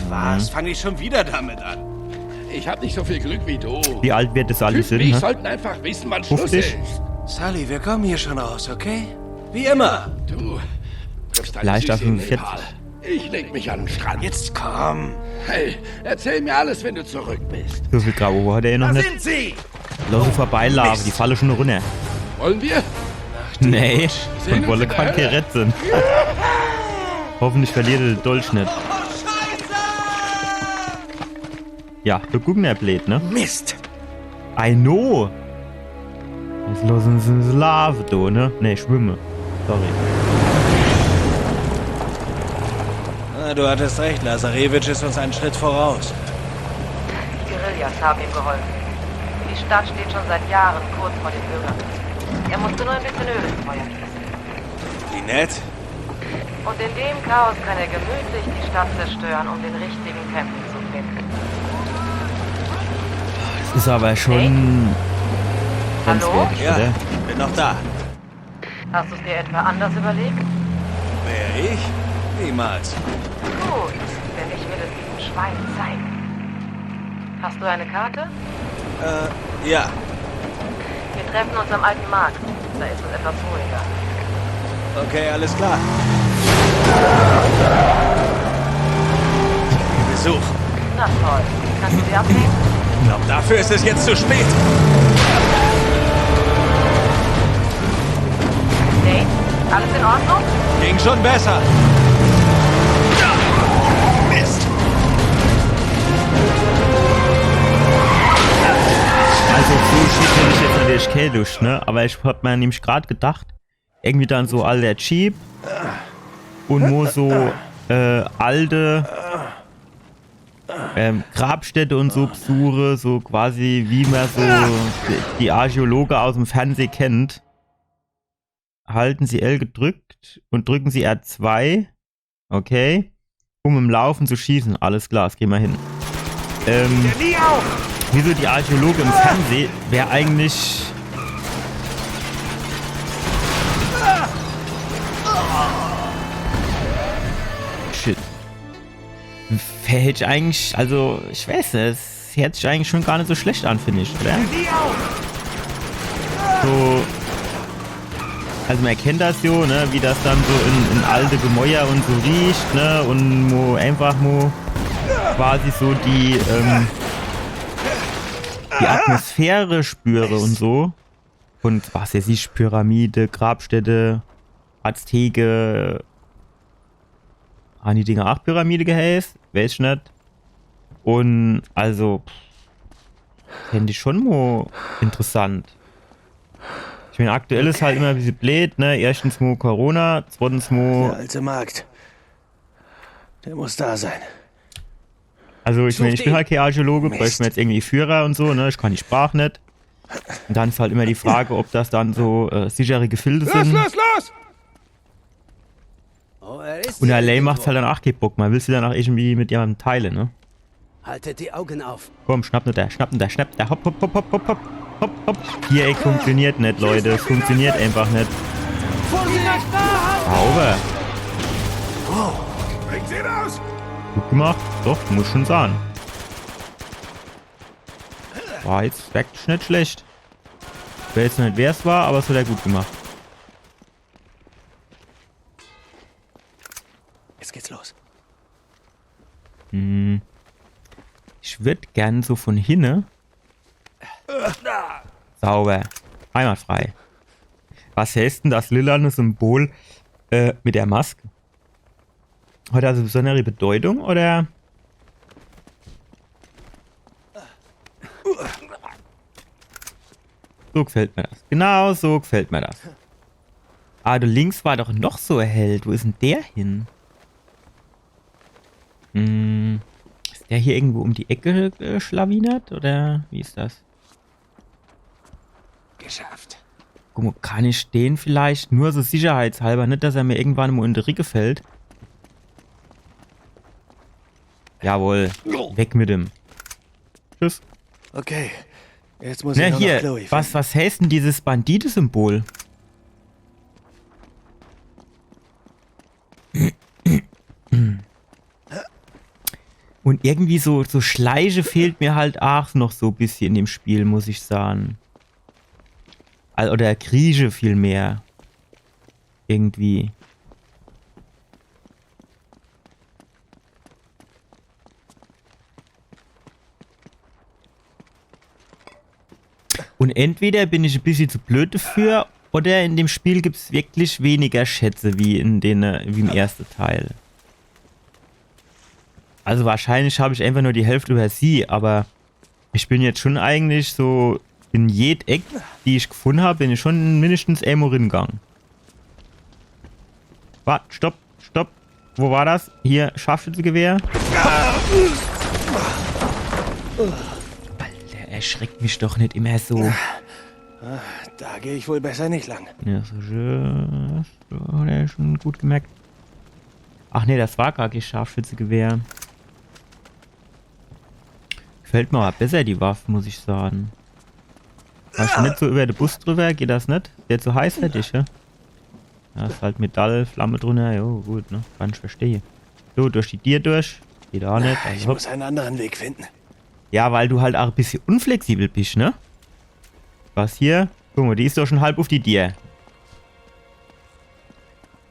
Was? Fang ich schon wieder damit an? Ich hab nicht so viel Glück wie du. Wie alt wird das alles Typen wie sind? ich Ne? sollten einfach wissen, wann Schluss 50? ist. Sully, wir kommen hier schon raus, okay? Wie immer. Du triffst deine Vielleicht Süße auf in 45. Nepal. Ich leg mich an den Strand. Jetzt komm. Hey, erzähl mir alles, wenn du zurück bist. So viel graue Haare hat er noch nicht. Sie! Lass sie vorbeilaufen, die fallen schon runter. Wollen wir? Nee, Sehen und uns wolle in der kein Hölle. Gerät sind. Hoffentlich verliert er den Dolch nicht. Ja, du gucken, er bläht, ne? Mist! I know! Jetzt lassen sie uns laufen, du, ne? Ne, schwimmen. Sorry. Na, du hattest recht, Lazarevich ist uns einen Schritt voraus. Die Guerillas haben ihm geholfen. Die Stadt steht schon seit Jahren kurz vor den Bürgern. Er musste nur ein bisschen Öl ins Feuer gießen. Wie nett. Und in dem Chaos kann er gemütlich die Stadt zerstören, um den richtigen Tempel zu finden. Das ist aber schon... Hallo? grenzwertig, Ja, oder? bin noch da. Hast du es dir etwa anders überlegt? Wer ich? Niemals. Gut, denn ich will es diesem Schwein zeigen. Hast du eine Karte? Ja. Wir treffen uns am alten Markt. Da ist es etwas ruhiger. Okay, alles klar. Besuch. Na toll. Kannst du sie abnehmen? Ich glaube, dafür ist es jetzt zu spät. Nate, alles in Ordnung? Ging schon besser. Mist. Also so schießt er mich jetzt natürlich kein durch, ne? Aber ich hab mir nämlich gerade gedacht, irgendwie dann so all der Jeep und nur so alte Grabstätte und so besuche, so quasi wie man so die Archäologe aus dem Fernsehen kennt. Halten Sie L gedrückt und drücken Sie R2, okay, um im Laufen zu schießen. Alles klar, das gehen wir hin. Wieso die Archäologe im Fernsehen wäre eigentlich... Shit. Hätte ich eigentlich, also, ich weiß nicht, es hört sich eigentlich schon gar nicht so schlecht an, finde ich, oder? So, Also man kennt das so, ne, wie das dann so in alte Gemäuer und so riecht, ne, und wo einfach quasi so die Atmosphäre spüre und so. Und was weiß ich, Pyramide, Grabstätte, Azteke. Haben die Dinger auch Pyramide geheißt? Weiß ich nicht. Und also, fände ich schon mal interessant. Ich meine, aktuell ist halt immer ein bisschen blöd, ne? Erstens mal Corona, zweitens mal... Der alte Markt. Der muss da sein. Also ich meine, ich bin halt kein Archäologe, bräuchte mir jetzt irgendwie Führer und so, ne? Ich kann die Sprache nicht. Und dann ist halt immer die Frage, ob das dann so sichere Gefilde sind. Los! Und allein macht's halt dann auch keinen Bock. Man will sie dann auch irgendwie mit jemandem teilen, ne? Haltet die Augen auf. Komm, schnapp nicht der, hopp, hopp, hopp, hopp, hopp, hopp, hopp, hopp. Viereck funktioniert nicht, Leute. Es funktioniert einfach nicht. Sauber. Bringt sie raus! Gut gemacht. Doch, muss schon sagen. War jetzt wirklich nicht schlecht. Ich weiß jetzt noch nicht, wer es war, aber es hat er gut gemacht. Jetzt geht's los. Ich würde gern so von hinne. Sauber. Einwandfrei. Was heißt denn das lilane Symbol mit der Maske? Hat das eine besondere Bedeutung oder? So gefällt mir das. Genau so gefällt mir das. Ah, du links war doch noch so erhellt. Wo ist denn der hin? Ist der hier irgendwo um die Ecke geschlawinert? Oder wie ist das? Geschafft. Guck mal, kann ich den vielleicht nur so sicherheitshalber, nicht, dass er mir irgendwann mal in die Ricke fällt? Jawohl. Weg mit ihm. Tschüss. Okay. Jetzt muss ich noch hier, Chloe finden. was heißt denn dieses Bandite-Symbol? Und irgendwie so Schleiche fehlt mir halt auch noch so ein bisschen in dem Spiel, muss ich sagen. Oder Grieche vielmehr. Irgendwie. Und entweder bin ich ein bisschen zu blöd dafür, oder in dem Spiel gibt es wirklich weniger Schätze wie wie im ersten Teil. Also wahrscheinlich habe ich einfach nur die Hälfte über sie, aber ich bin jetzt schon eigentlich so in jede Eck, die ich gefunden habe, bin ich schon mindestens einmal gegangen. Warte, stopp. Wo war das? Hier, Scharfschützengewehr. Alter, erschreckt mich doch nicht immer so. Da gehe ich wohl besser nicht lang. Ja, so schön. So, hat er schon gut gemerkt. Ach nee, das war gar kein Scharfschützengewehr. Gefällt mir aber besser, die Waffe, muss ich sagen. Hast du nicht so über den Bus drüber? Geht das nicht? Der ist so heiß für dich, ja? Ja, ist halt Metall, Flamme drunter. Jo, gut, ne? Kann ich verstehen. So, durch die Tier durch. Geht auch nicht. Also, Ich muss einen anderen Weg finden. ja, weil du halt auch ein bisschen unflexibel bist, ne? Was hier? Guck mal, die ist doch schon halb auf die Tier.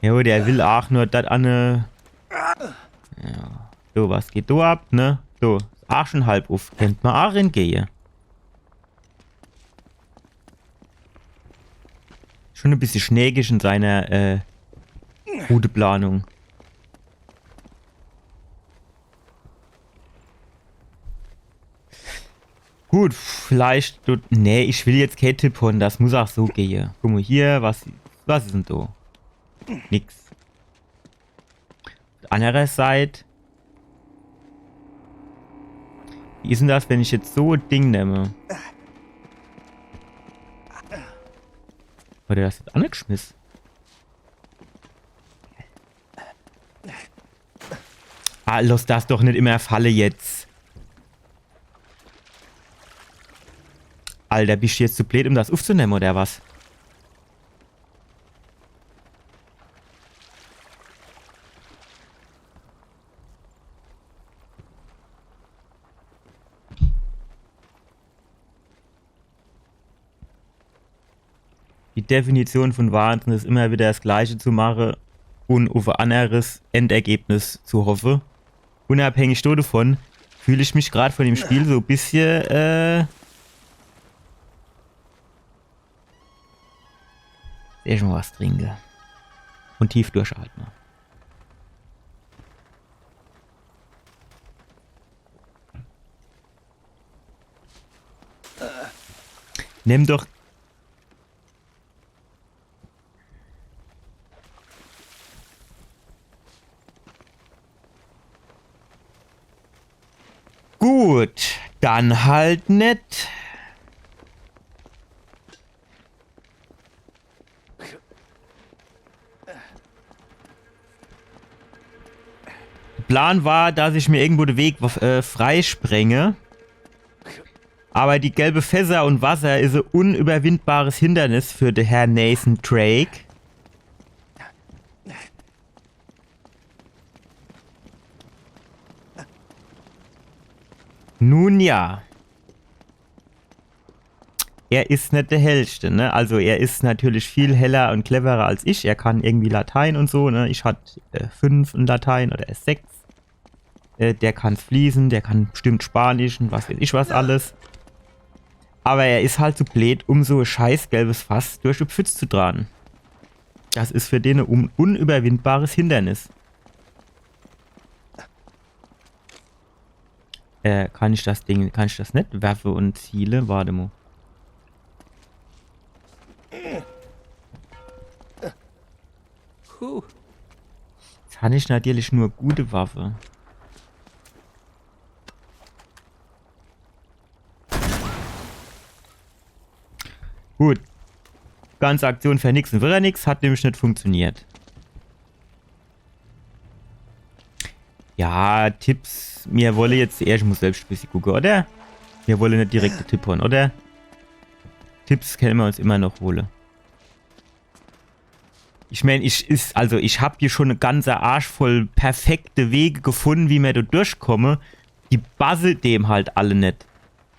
Jo, der will auch nur das an eine... Ja. So, was geht da ab, ne? So, ist auch schon halb auf. Kennt man auch reingehen. Schon ein bisschen schnägisch in seiner Routeplanung. Gut, vielleicht... Nee, ich will jetzt kein Tipp holen, das muss auch so gehen. Guck mal hier, was ist denn da? Nix. Andererseits... Wie ist denn das, wenn ich jetzt so ein Ding nehme? Oder das jetzt angeschmissen? Ah, lass das doch nicht immer Falle jetzt. Alter, bist du jetzt zu blöd, um das aufzunehmen, oder was? Die Definition von Wahnsinn ist immer wieder das Gleiche zu machen und auf ein anderes Endergebnis zu hoffen. Unabhängig davon fühle ich mich gerade von dem Spiel so ein bisschen sehr schon was trinken. Und tief durchatmen. Nimm doch. Gut, dann halt nicht. Plan war, dass ich mir irgendwo den Weg freisprenge. Aber die gelbe Fässer und Wasser ist ein unüberwindbares Hindernis für den Herrn Nathan Drake. Nun ja. Er ist nicht der Hellste, ne? Also er ist natürlich viel heller und cleverer als ich. Er kann irgendwie Latein und so, ne? Ich hatte 5 in Latein oder 6. Der kann fließen, der kann bestimmt Spanisch und was weiß ich was alles. Aber er ist halt so blöd, um so ein scheiß gelbes Fass durch die Pfütze zu tragen. Das ist für den ein unüberwindbares Hindernis. Kann ich das nicht werfen und ziele? Warte mal. Jetzt habe ich natürlich nur gute Waffe. Gut. Ganze Aktion für nix und wieder nix. Hat nämlich nicht funktioniert. Ja, Tipps. Mir wolle jetzt ich muss selbst ein bisschen gucken, oder? Wir wollen nicht direkte Tipp holen, oder? Tipps können wir uns immer noch holen. Ich meine, ich habe hier schon eine ganze Arsch voll perfekte Wege gefunden, wie wir da durchkommen. Die basselt dem halt alle nicht.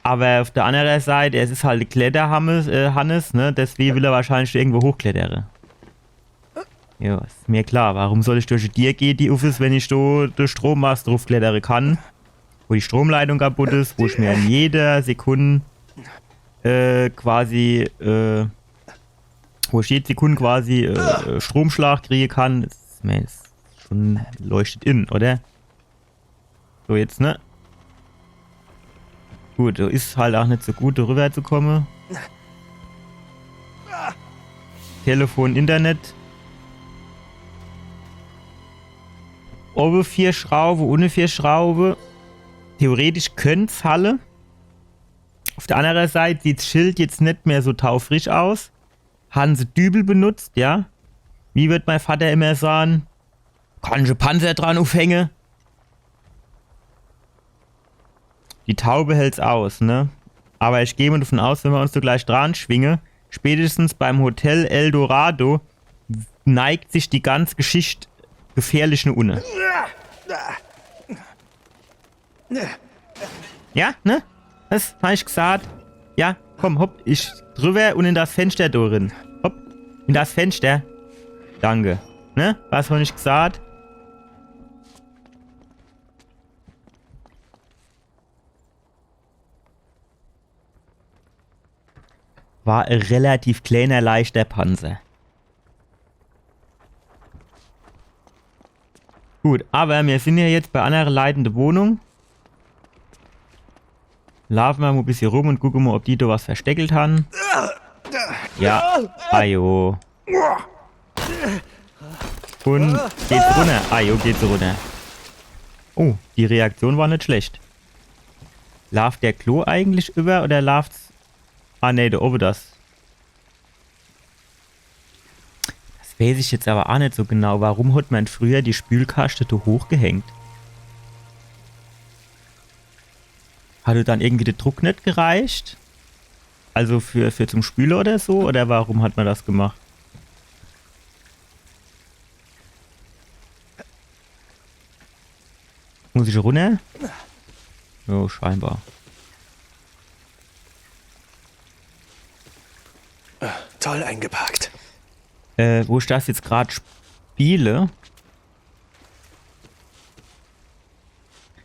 Aber auf der anderen Seite, es ist halt ein Kletterhannes, ne? Deswegen will er wahrscheinlich irgendwo hochklettern. Ja, ist mir klar. Warum soll ich durch die Tier gehen, die auf ist, wenn ich da den Strommast drauf klettern kann? Wo die Stromleitung kaputt ist, wo ich mir in jeder Sekunde wo ich jede Sekunde quasi Stromschlag kriegen kann. Das ist schon leuchtet in, oder? So, jetzt, ne? Gut, da ist halt auch nicht so gut, da rüber zu kommen. Telefon, Internet. Oben 4 Schrauben, ohne 4 Schrauben. Theoretisch könnte es Halle. Auf der anderen Seite sieht das Schild jetzt nicht mehr so taufrisch aus. Haben sie Dübel benutzt, ja? Wie wird mein Vater immer sagen? Kann ich Panzer dran aufhängen? Die Taube hält's aus, ne? Aber ich gehe mal davon aus, wenn wir uns so gleich dran schwingen, spätestens beim Hotel Eldorado neigt sich die ganze Geschichte gefährlich nach unten. Ja, ne? Was hab ich gesagt? Ja, komm, hopp, ich drüber und in das Fenster drin. Hopp, in das Fenster. Danke. Ne? Was hab ich gesagt? War ein relativ kleiner, leichter Panzer. Gut, aber wir sind ja jetzt bei einer leitenden Wohnung. Laufen wir mal ein bisschen rum und gucken mal, ob die da was versteckelt haben. Ja, ajo. Und geht's runter? Ajo, geht's runter. Oh, die Reaktion war nicht schlecht. Läuft der Klo eigentlich über oder läuft's... Ah ne, da oben das. Das weiß ich jetzt aber auch nicht so genau. Warum hat man früher die Spülkaste da hochgehängt? Hatte dann irgendwie der Druck nicht gereicht? Also für zum Spüler oder so? Oder warum hat man das gemacht? Muss ich runter? Oh, scheinbar. Toll eingepackt. Wo ich das jetzt gerade spiele.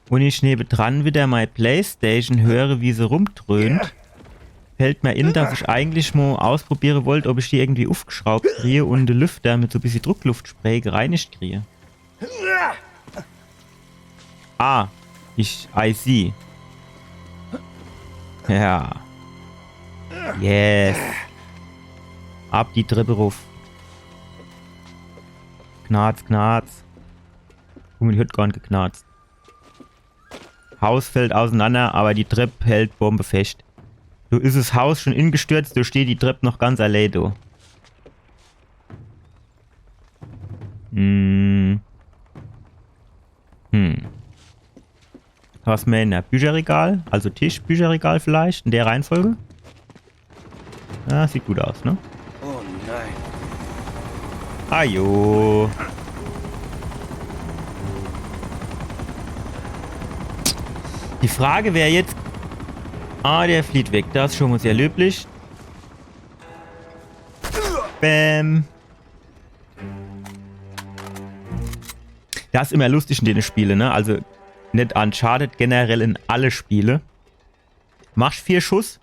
Und ich nebendran wieder meine Playstation höre, wie sie rumdröhnt. Fällt mir in, dass ich eigentlich mal ausprobieren wollte, ob ich die irgendwie aufgeschraubt kriege und den Lüfter mit so ein bisschen Druckluftspray gereinigt kriege. Ah, I see. Ja. Yes. Ab die Treppe ruf. Knarz, knarz. Guck mal, die hat gar nicht geknarzt. Haus fällt auseinander, aber die Treppe hält bombefest. Du ist das Haus schon ingestürzt, du steht die Treppe noch ganz allein, du. Was mehr in der Bücherregal? Also Tisch, Bücherregal vielleicht? In der Reihenfolge? Ja, sieht gut aus, ne? Oh nein. Ajo. Die Frage wäre jetzt... Ah, der flieht weg. Das ist schon mal sehr löblich. Bäm. Das ist immer lustig in den Spielen, ne? Also nicht Uncharted, generell in alle Spiele. Machst 4 Schuss,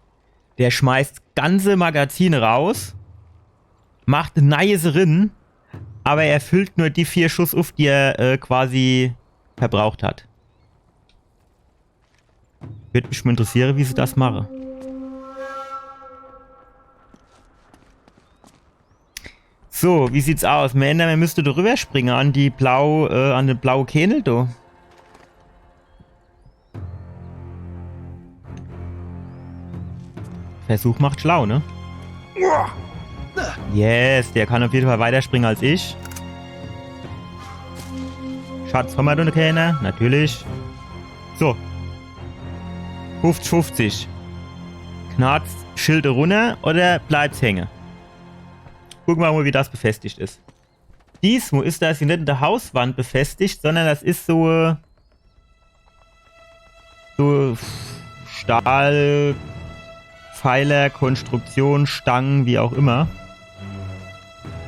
der schmeißt ganze Magazine raus, macht Neise Rinnen, aber er füllt nur die 4 Schuss auf, die er quasi verbraucht hat. Würde mich mal interessieren, wie sie das machen. So, wie sieht's aus? Man müsste da rüberspringen an die an den blauen Kähnel, da. Versuch macht schlau, ne? Yes, der kann auf jeden Fall weiterspringen als ich. Schatz, komm mal, du Kähne. Natürlich. So. 50-50. Knarzt Schilde runter oder bleibt's hängen? Gucken wir mal, wie das befestigt ist. Diesmal ist das hier nicht in der Hauswand befestigt, sondern das ist so Stahl, Pfeiler, Konstruktion, Stangen, wie auch immer.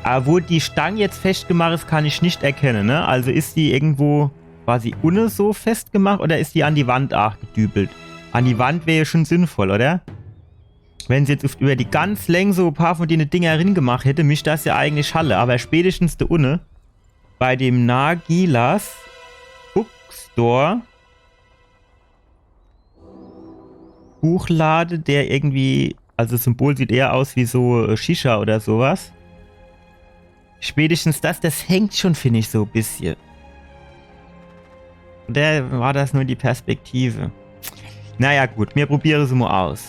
Aber wo die Stange jetzt festgemacht ist, kann ich nicht erkennen, ne? Also ist die irgendwo quasi unten so festgemacht oder ist die an die Wand auch gedübelt? An die Wand wäre schon sinnvoll, oder? Wenn sie jetzt über die ganz Länge so ein paar von den Dinger gemacht hätte, mich das ja eigentlich Halle. Aber spätestens da unten bei dem Nagilas Bookstore Buchlade, der irgendwie, also das Symbol sieht eher aus wie so Shisha oder sowas. Spätestens das hängt schon, finde ich, so ein bisschen. Oder war das nur die Perspektive? Naja, gut, wir probieren es mal aus.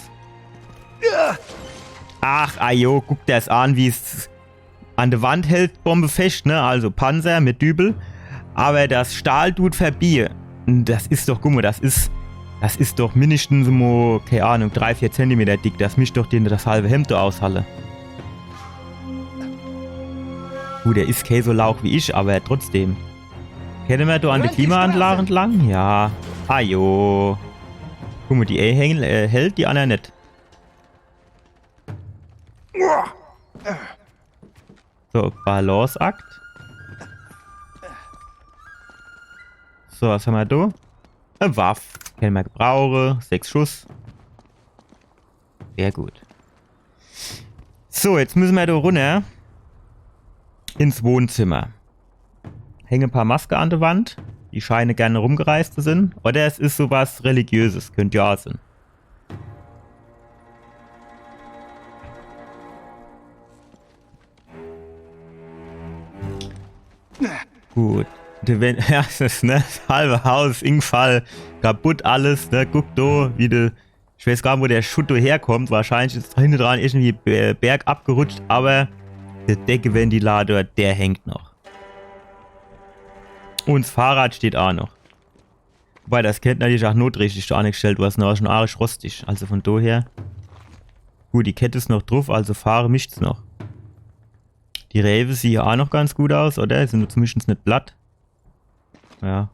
Ach, ajo, guck dir das an, wie es an der Wand hält, Bombe fest, ne? Also Panzer mit Dübel. Aber das Stahl tut verbier. Das ist doch, guck mal, das ist doch mindestens so, keine Ahnung, 3-4 Zentimeter dick. Das mischt doch das halbe Hemd da aushalle. Gut, der ist kein so lauch wie ich, aber trotzdem. Kennen wir da an der Klimaanlage entlang? Ja. Ajo. Guck mal, die hält, die anderen nicht. So, Balanceakt. So, was haben wir da? Eine Waffe. Können wir gebrauchen. 6 Schuss. Sehr gut. So, jetzt müssen wir da runter. Ins Wohnzimmer. Hängen ein paar Masken an der Wand. Die scheinen gerne rumgereist zu sind. Oder es ist sowas Religiöses. Könnte ja auch sein. Gut. Ja, das ist, ne, das halbe Haus, Fall kaputt alles, ne, guck da, wie de, ich weiß gar nicht, wo der Schutt herkommt, wahrscheinlich ist hinten dran irgendwie Berg abgerutscht, aber der Deckeventilator, der hängt noch. Und das Fahrrad steht auch noch. Wobei, das kennt natürlich auch notrichtig da angestellt, was noch schon arisch rostig, also von daher. Gut, die Kette ist noch drauf, also Fahrer mischt's noch. Die Rewe sieht ja auch noch ganz gut aus, oder? Sind zumindest nicht platt. Ja.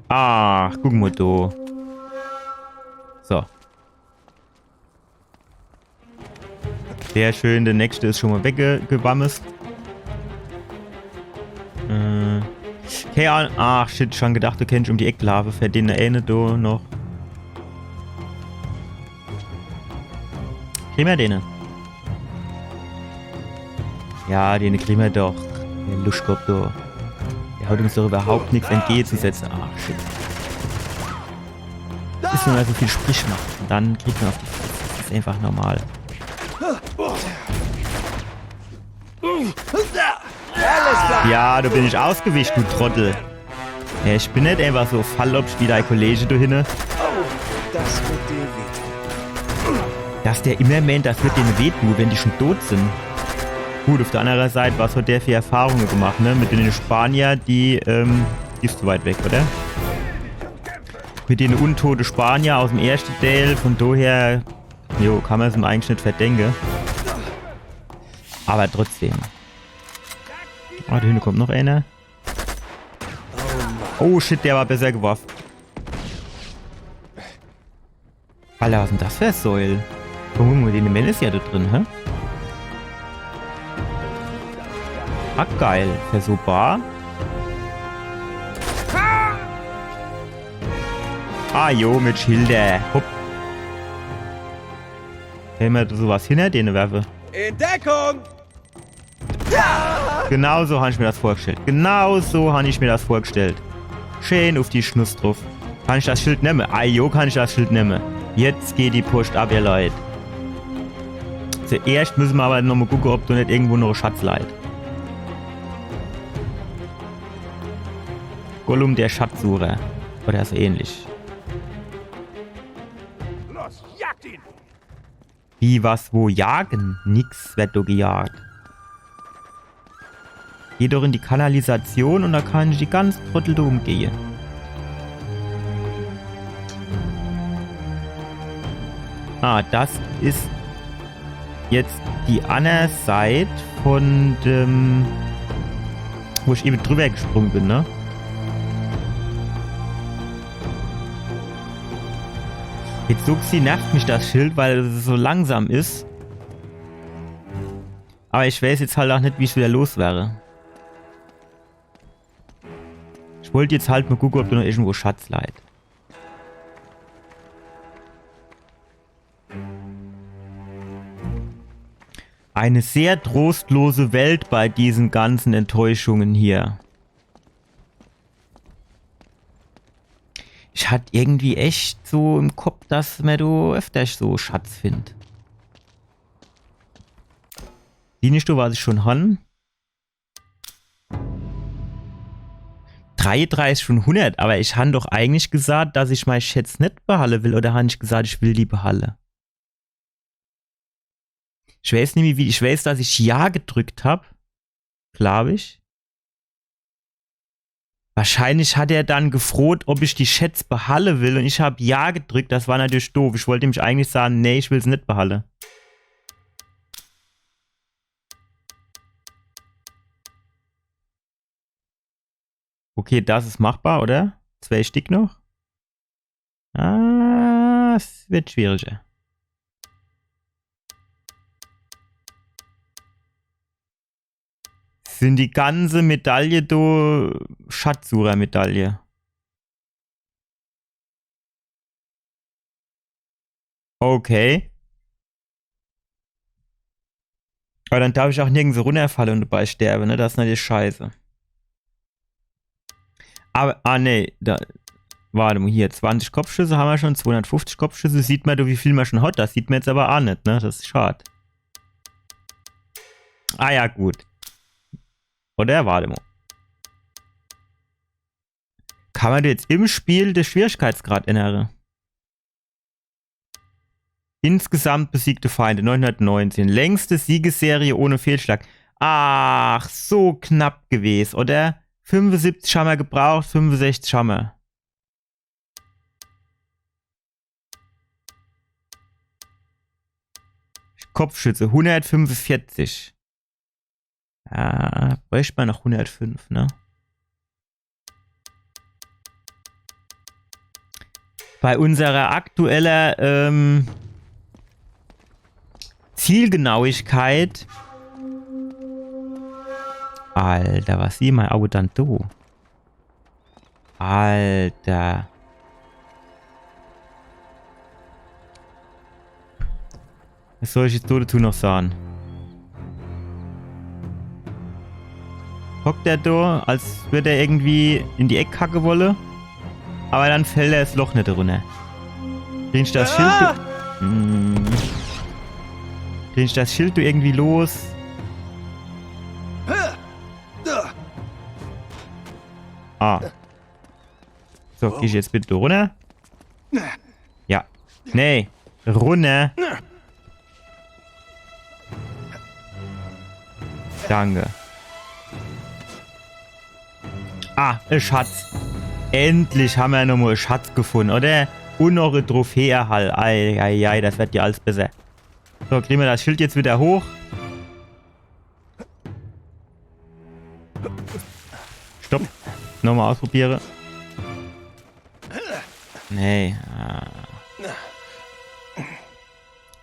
Ach, guck mal da. So. Sehr schön, der nächste ist schon mal weggewamst. Okay, ach shit, schon gedacht, du kennst um die Ecklave. Fährt den eine da noch. Kriegen wir den? Ja, den kriegen wir doch. Der Luschkopf da. Der haut uns doch überhaupt nichts entgegenzusetzen. Ach shit. Bis man so viel Sprich macht. Und dann kriegt man auf die Fresse. Das ist einfach normal. Ja, du bin ich ausgewischt, du Trottel. Ja, ich bin nicht einfach so Fallobst wie dein Kollege, du hinne. Das wird dir wehtun. Dass der immer meint, das wird denen wehtun, wenn die schon tot sind. Gut, auf der anderen Seite, was hat der für Erfahrungen gemacht, ne? Mit den Spanier, die ist zu weit weg, oder? Mit den untoten Spanier aus dem ersten Teil, von daher, jo, kann man es im eigentlich nicht verdenken. Aber trotzdem. Ah, da hinten kommt noch einer. Oh shit, der war besser geworfen. Alter, was ist denn das für ein Säul? Oh, den Mel ist ja da drin, hä? Ah, geil. Ist ja so bar. Ah, jo, mit Schilder. Hopp. Wenn wir sowas hinter denen werfen. In Deckung! Genau so habe ich mir das vorgestellt. Genau so habe ich mir das vorgestellt. Schön auf die Schnuss drauf. Kann ich das Schild nehmen? Ah, jo, kann ich das Schild nehmen. Jetzt geht die Post ab, ihr Leute. Zuerst müssen wir aber nochmal gucken, ob du nicht irgendwo noch Schatz leid. Gollum der Schatzsucher. Oder so ähnlich. Los, jagt ihn! Wie, was, wo? Jagen? Nix wird da gejagt. Geh doch in die Kanalisation und da kann ich die ganzen Trottel da umgehen. Ah, das ist jetzt die andere Seite von dem, wo ich eben drüber gesprungen bin, ne? Jetzt Suxi nervt mich das Schild, weil es so langsam ist. Aber ich weiß jetzt halt auch nicht, wie ich wieder los wäre. Ich wollte jetzt halt mal gucken, ob du noch irgendwo Schatz leid. Eine sehr trostlose Welt bei diesen ganzen Enttäuschungen hier. Ich hatte irgendwie echt so im Kopf, dass man da öfters so Schatz findet. Sieh nicht du, was ich schon han? 33 von 100, aber ich habe doch eigentlich gesagt, dass ich meine Schätze nicht behalten will, oder habe ich gesagt, ich will die behalten? Ich weiß nicht, wie ich weiß, dass ich Ja gedrückt habe. Glaube ich. Wahrscheinlich hat er dann gefroht, ob ich die Schätze behalten will, und ich habe Ja gedrückt. Das war natürlich doof. Ich wollte nämlich eigentlich sagen, nee, ich will es nicht behalten. Okay, das ist machbar, oder? 2 Stück noch? Ah, es wird schwieriger. Sind die ganze Medaille da Schatzsucher-Medaille? Okay. Aber dann darf ich auch nirgends runterfallen und dabei sterben, ne? Das ist natürlich scheiße. Aber, nee, da, warte mal, hier, 20 Kopfschüsse haben wir schon, 250 Kopfschüsse, sieht man, wie viel man schon hat, das sieht man jetzt aber auch nicht, ne, das ist schade. Ah ja, gut. Oder, warte mal. Kann man jetzt im Spiel den Schwierigkeitsgrad ändern? Insgesamt besiegte Feinde, 919, längste Siegesserie ohne Fehlschlag. Ach, so knapp gewesen, oder? 75 haben wir gebraucht, 65 haben wir. Kopfschütze, 145. Ja, bräuchte man noch 105, ne? Bei unserer aktuellen Zielgenauigkeit. Alter, was sieht mein Auge dann do? Alter. Was soll ich jetzt dazu noch sagen? Hockt der da, als würde er irgendwie in die Eckkacke wolle. Aber dann fällt er das Loch nicht runter. Krieg ich das Schild... Krieg ich das Schild irgendwie los? Ah. So, geh ich jetzt bitte runter? Ja. Nee. Runter. Danke. Ah, ein Schatz. Endlich haben wir nochmal einen Schatz gefunden, oder? Und noch eine Trophäe erhalten. Ei, das wird ja alles besser. So, kriegen wir das Schild jetzt wieder hoch. Stopp. Nochmal ausprobieren. Nee.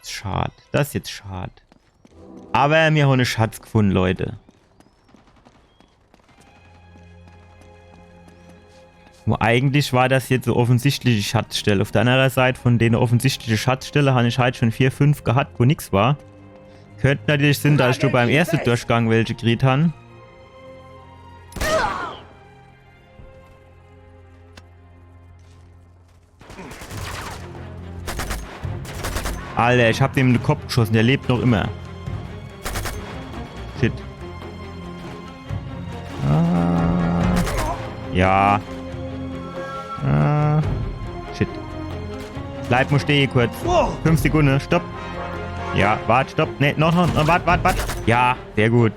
Schade. Das ist jetzt schade. Aber wir haben einen Schatz gefunden, Leute. Wo eigentlich war das jetzt so offensichtliche Schatzstelle. Auf der anderen Seite von denen offensichtliche Schatzstelle habe ich halt schon 4, 5 gehabt, wo nichts war. Könnte natürlich sein, dass du beim ersten Durchgang welche gekriegt hast. Alter, ich hab dem in den Kopf geschossen, der lebt noch immer. Shit. Ja. Shit. Bleib mal stehen kurz. 5 Sekunden, stopp. Ja, warte, stopp. Ne, noch, warte. Ja, sehr gut.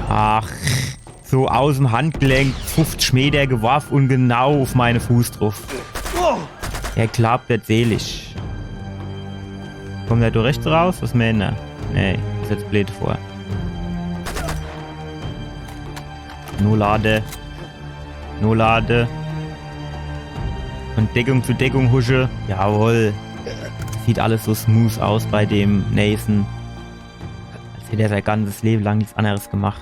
Ach, so aus dem Handgelenk, 50 Meter geworfen und genau auf meine Fuß drauf. Er klappt jetzt selig. Kommt der da rechts raus? Was meint er? Nee, ist jetzt blöd vor. Nur Lade. Und Deckung zu Deckung husche. Jawohl. Sieht alles so smooth aus bei dem Nathan. Als hätte er sein ganzes Leben lang nichts anderes gemacht.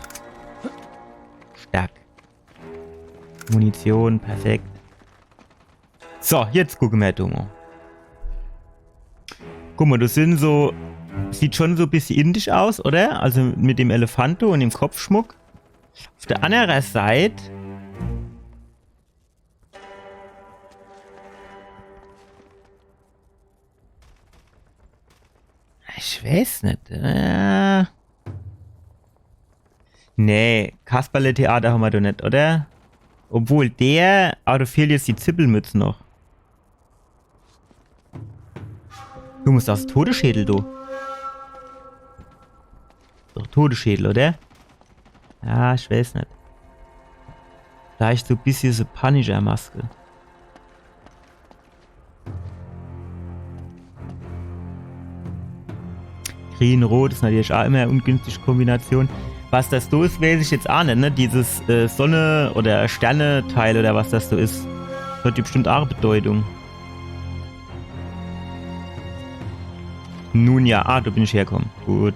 Stark. Munition, perfekt. So, jetzt gucken wir Dungo. Guck mal, das sind so... Sieht schon so ein bisschen indisch aus, oder? Also mit dem Elefanto und dem Kopfschmuck. Auf der anderen Seite... Ich weiß nicht. Nee, Kasperle-Theater haben wir doch nicht, oder? Obwohl der... Aber da fehlt jetzt die Zippelmütze noch. Du musst aus Todesschädel, du. Doch Todesschädel, oder? Ja, ich weiß nicht. Vielleicht so ein bisschen so Punisher-Maske. Grün-Rot ist natürlich auch immer eine ungünstige Kombination. Was das so ist, weiß ich jetzt auch nicht, ne? Dieses Sonne- oder Sterne-Teil oder was das so ist. Das hat die bestimmt auch eine Bedeutung. Nun ja, da bin ich hergekommen. Gut.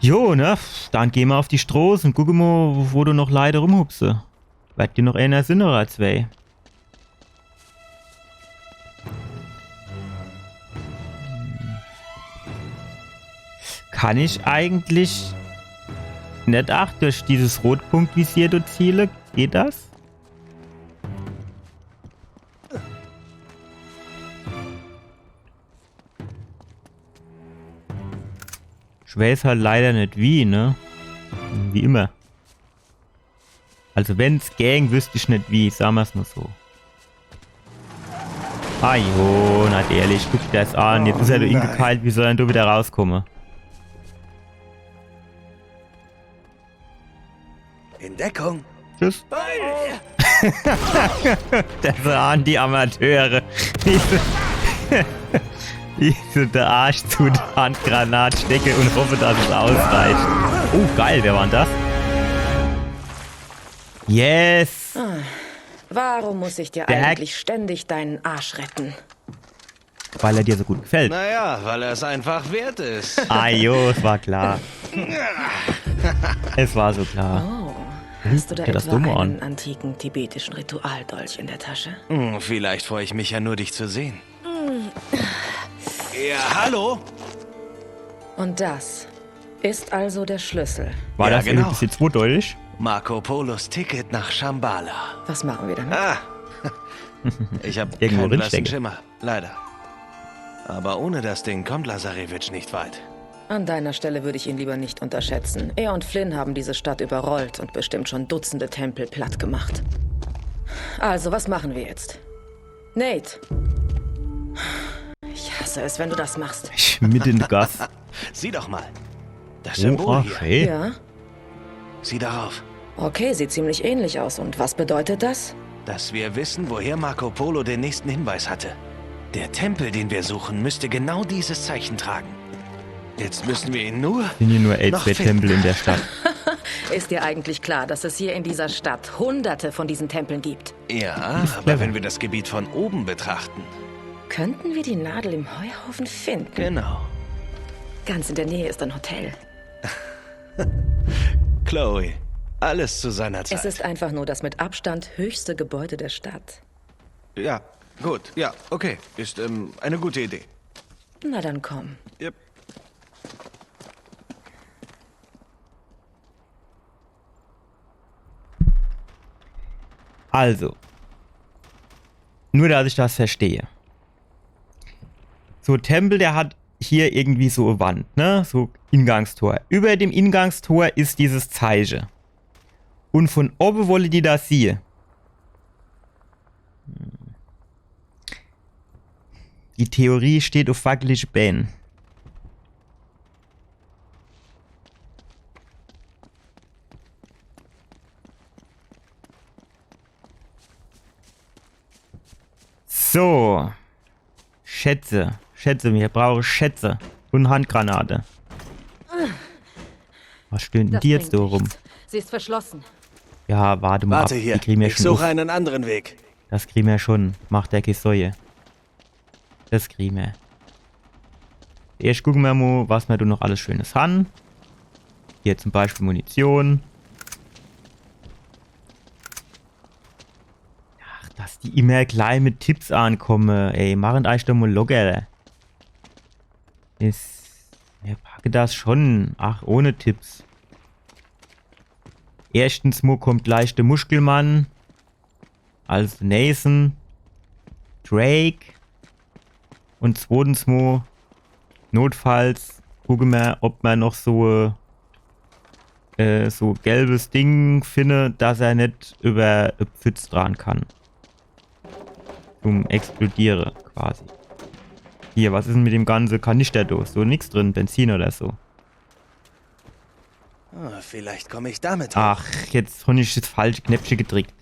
Jo, ne? Dann gehen wir auf die Stroß und gucken mal, wo du noch leider rumhupse. Wird dir noch einer Sinn oder zwei? Kann ich eigentlich nicht auch durch dieses Rotpunktvisier dort ziele? Geht das? Ich weiß halt leider nicht wie, ne? Wie immer. Also wenn's gang, wüsste ich nicht wie, sagen wir es mal so. Ah jo, na ehrlich, guck dir das an. Jetzt ist er da ingekeilt, wie soll er denn da wieder rauskommen? In Deckung. Tschüss. Das waren die Amateure. Wie so der Arsch zu der Handgranat stecke und hoffe, dass es ausreicht. Oh, geil, wer war denn das? Yes! Warum muss ich dir eigentlich ständig deinen Arsch retten? Weil er dir so gut gefällt. Naja, weil er es einfach wert ist. Ah jo, es war klar. Es war so klar. Oh, hast du da das etwa Dumme einen an. antiken tibetischen Ritualdolch in der Tasche? Vielleicht freue ich mich ja nur, dich zu sehen. Ja, hallo? Und das ist also der Schlüssel. War Ja, das genau. irgendwie zu deutlich? Marco Polos Ticket nach Shambhala. Was machen wir damit? Ah, ich habe Irgendwo keinen blassen drinstecken. Schimmer, leider. Aber ohne das Ding kommt Lazarevich nicht weit. An deiner Stelle würde ich ihn lieber nicht unterschätzen. Er und Flynn haben diese Stadt überrollt und bestimmt schon Dutzende Tempel platt gemacht. Also, was machen wir jetzt? Nate! Ich hasse es, wenn du das machst. Mit in den Gas. Sieh doch mal. Das Symbol Oh, hier. hey. Ja? Sieh darauf. Okay, sieht ziemlich ähnlich aus. Und was bedeutet das? Dass wir wissen, woher Marco Polo den nächsten Hinweis hatte. Der Tempel, den wir suchen, müsste genau dieses Zeichen tragen. Jetzt müssen wir ihn nur Sind hier nur noch finden. Tempel in der Stadt. Ist dir eigentlich klar, dass es hier in dieser Stadt Hunderte von diesen Tempeln gibt? Ja, aber clever. wenn wir das Gebiet von oben betrachten. Könnten wir die Nadel im Heuhaufen finden? Genau. Ganz in der Nähe ist ein Hotel. Chloe, alles zu seiner Zeit. Es ist einfach nur das mit Abstand höchste Gebäude der Stadt. Ja, gut. Ja, okay. Ist eine gute Idee. Na dann komm. Yep. Also. Nur, dass ich das verstehe. So, Tempel, der hat hier irgendwie so eine Wand, ne? So Ingangstor. Über dem Ingangstor ist dieses Zeichen. Und von oben wolle die das sehen. Die Theorie steht auf wackelige Beinen. So. Schätze. Schätze, wir brauchen Schätze. Und Handgranate. Was stöhnt denn die jetzt so rum? Sie ist verschlossen. Ja, warte mal Warte ab. hier. Die kriegen wir Ich schon suche auf. einen anderen Weg. Das kriegen wir schon. Macht der Säue. Das kriegen wir. Erst gucken wir mal, was wir da noch alles Schönes haben. Hier zum Beispiel Munition. Ach, dass die immer gleich mit Tipps ankommen. Ey, machen euch doch mal locker. Wir packen das schon. Ach, ohne Tipps. Erstens mal kommt gleich der Muschelmann. Also Nathan. Drake. Und zweitens mal notfalls gucken wir, ob man noch so gelbes Ding findet, dass er nicht über Pfütz dran kann. Zum Explodieren quasi. Hier, was ist denn mit dem ganzen Kanister da? So nix drin, Benzin oder so. Vielleicht komme ich damit hoch. Ach, jetzt habe ich das falsche Knäpfchen gedrückt.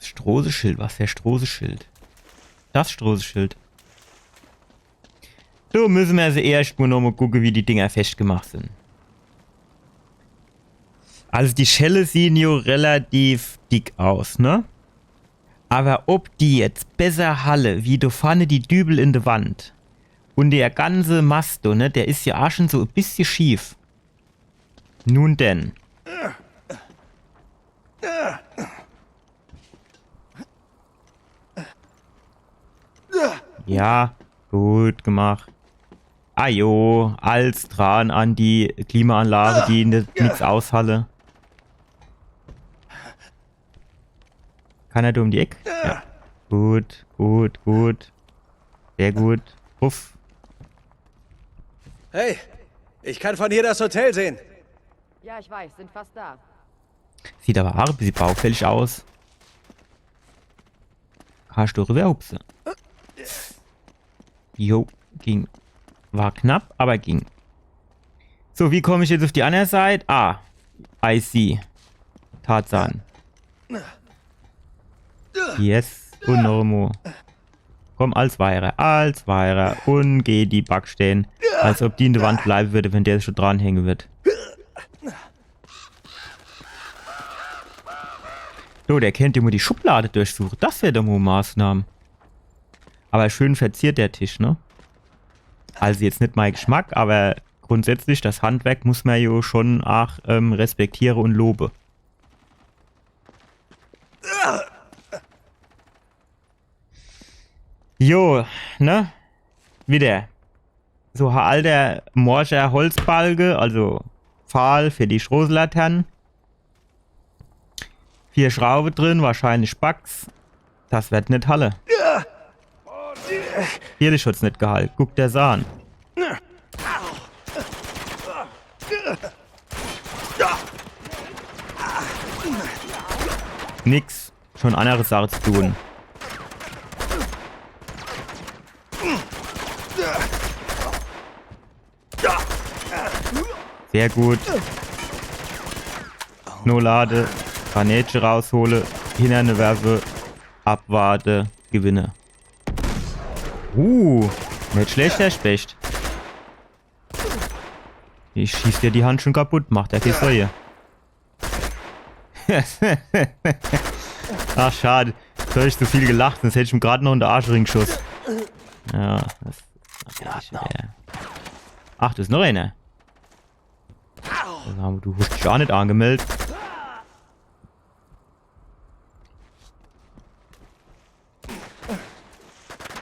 Strohseschild, was für Strohseschild? Das Strohseschild. So müssen wir also erst mal noch mal gucken, wie die Dinger festgemacht sind. Also die Schelle sehen ja relativ dick aus, ne? Aber ob die jetzt besser halle, wie da vorne die Dübel in der Wand und der ganze Mast, ne, der ist ja auch schon so ein bisschen schief. Nun denn. Ja, gut gemacht. Ajo, als dran an die Klimaanlage, die nichts aushalle. Kann er da um die Ecke? Ja. Gut, gut, gut. Sehr gut. Puff. Hey, ich kann von hier das Hotel sehen. Ja, ich weiß, sind fast da. Sieht aber auch ein bisschen baufällig aus. Kannst du rüberhupsen? Jo, ging. War knapp, aber ging. So, wie komme ich jetzt auf die andere Seite? Ah, I see. Tarzan. Yes, und Normo. Komm, als Weirer. Und geh die Backsteine. Als ob die in der Wand bleiben würde, wenn der schon dranhängen wird. So, der kennt immer die Schublade durchsuchen. Das wäre doch mal Maßnahmen. Aber schön verziert der Tisch, ne? Also jetzt nicht mein Geschmack, aber grundsätzlich das Handwerk muss man ja schon auch respektieren und loben. Jo, ne? Wieder. So ein alter morscher Holzbalge, also Pfahl für die Strohlaternen. 4 Schrauben drin, wahrscheinlich Spacks. Das wird nicht Halle. Hier Schutz nicht gehalten. Guck der Sahn. Nix. Schon andere Sache zu tun. Sehr gut. No Lade. Granätchen raushole. Hinter werfe. Abwarte. Gewinne. Nicht schlecht, der Specht. Ich schieß dir die Hand schon kaputt. Macht der Kiste hier. Ach, schade. Jetzt habe ich zu viel gelacht, sonst hätte ich ihm gerade noch in den Arschring geschossen. Ja, das ist natürlich, Ach, das ist noch einer. Du hast dich auch nicht angemeldet.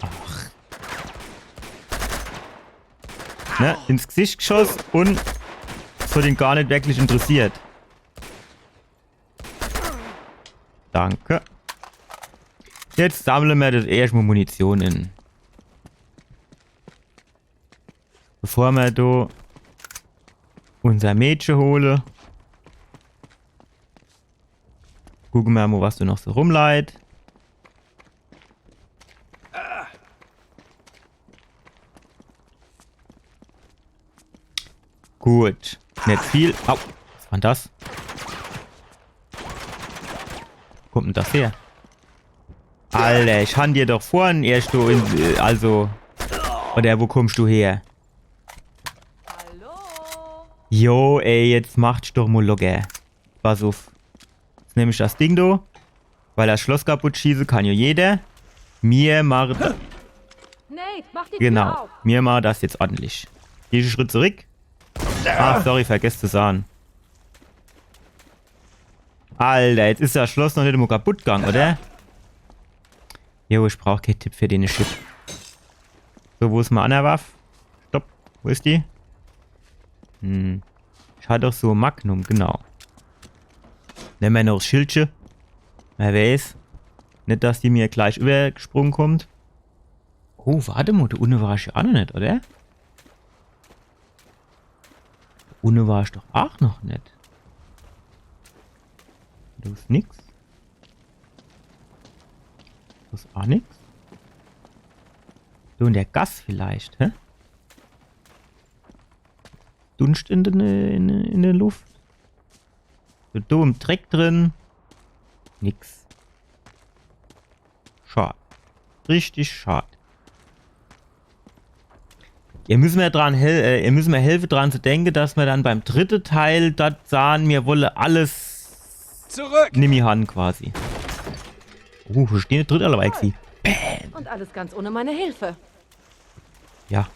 Ach. Ne, ins Gesicht geschossen und es hat ihn gar nicht wirklich interessiert. Danke. Jetzt sammeln wir das erstmal Munition in. Bevor wir da unser Mädchen holen. Gucken wir mal, was du noch so rumleit. Gut. Nicht viel. Au. Was war denn das? Wo kommt denn das her? Alter, ich han dir doch vorhin erst so in, also. Oder wo kommst du her? Jo, ey, jetzt macht's doch mal locker. Pass auf. Jetzt nehme ich das Ding da. Weil das Schloss kaputt schießen kann ja jeder. Mir machen. Genau. Mir machen das jetzt ordentlich. Geh einen Schritt zurück. Ach, sorry, vergesst zu sagen. Alter, jetzt ist das Schloss noch nicht immer kaputt gegangen, oder? Jo, ich brauche keinen Tipp für den Shit. So, wo ist meine Waffe? Stopp. Wo ist die? Ich hatte doch so ein Magnum, genau. Nehmen wir noch das Schildchen. Wer weiß. Nicht, dass die mir gleich übergesprungen kommt. Oh, warte mal, da unten war ich ja auch noch nicht, oder? Da unten war ich doch auch noch nicht. Da ist nix. Da ist auch nix. So in der Gas vielleicht, hä? Dunst in der Luft. So da im Dreck drin. Nix. Schade. Richtig schade. Ihr müssen mir helfen dran zu denken, dass wir dann beim dritten Teil das sahen, mir wolle alles zurück. Nimm die Hand quasi. Wo steht der dritte Alexi? Bam. Und alles ganz ohne meine Hilfe. Ja.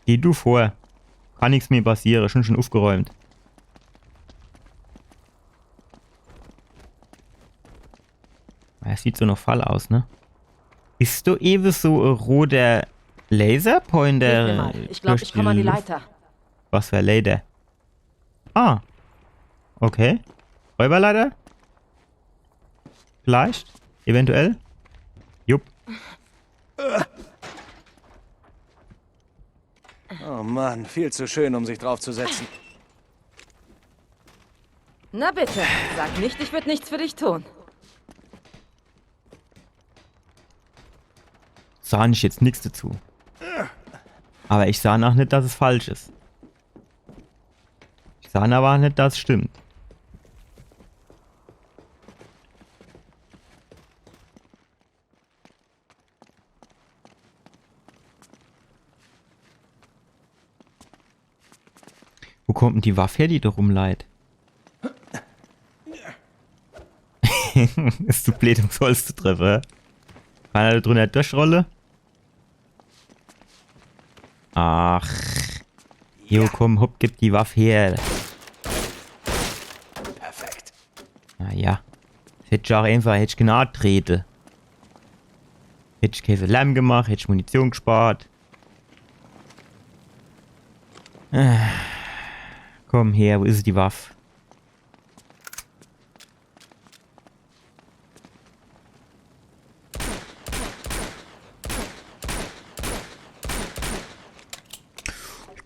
Geh du vor. Kann nichts mehr passieren. Schon aufgeräumt. Es sieht so noch Fall aus, ne? Ist du eben so ein roter Laserpointer? Ich glaube, ich komme an die Leiter. Was für ein Laser? Ah. Okay. Räuberleiter? Vielleicht? Eventuell? Jupp. Oh Mann, viel zu schön, um sich draufzusetzen. Na bitte, sag nicht, ich würde nichts für dich tun. Sah ich jetzt nichts dazu. Aber ich sah auch nicht, dass es falsch ist. Ich sah aber auch nicht, dass es stimmt. Wo kommt denn die Waffe her, die da rumleiht? Ist zu blöd, um Holz zu treffen, hä? Kann er da drunter durchrolle? Ach. Jo, komm, hopp, gib die Waffe her. Perfekt. Naja. Hätte ich auch einfach, hätte ich genau treten. Hätte ich Käse Lärm gemacht, hätte ich Munition gespart. Komm her, wo ist die Waffe?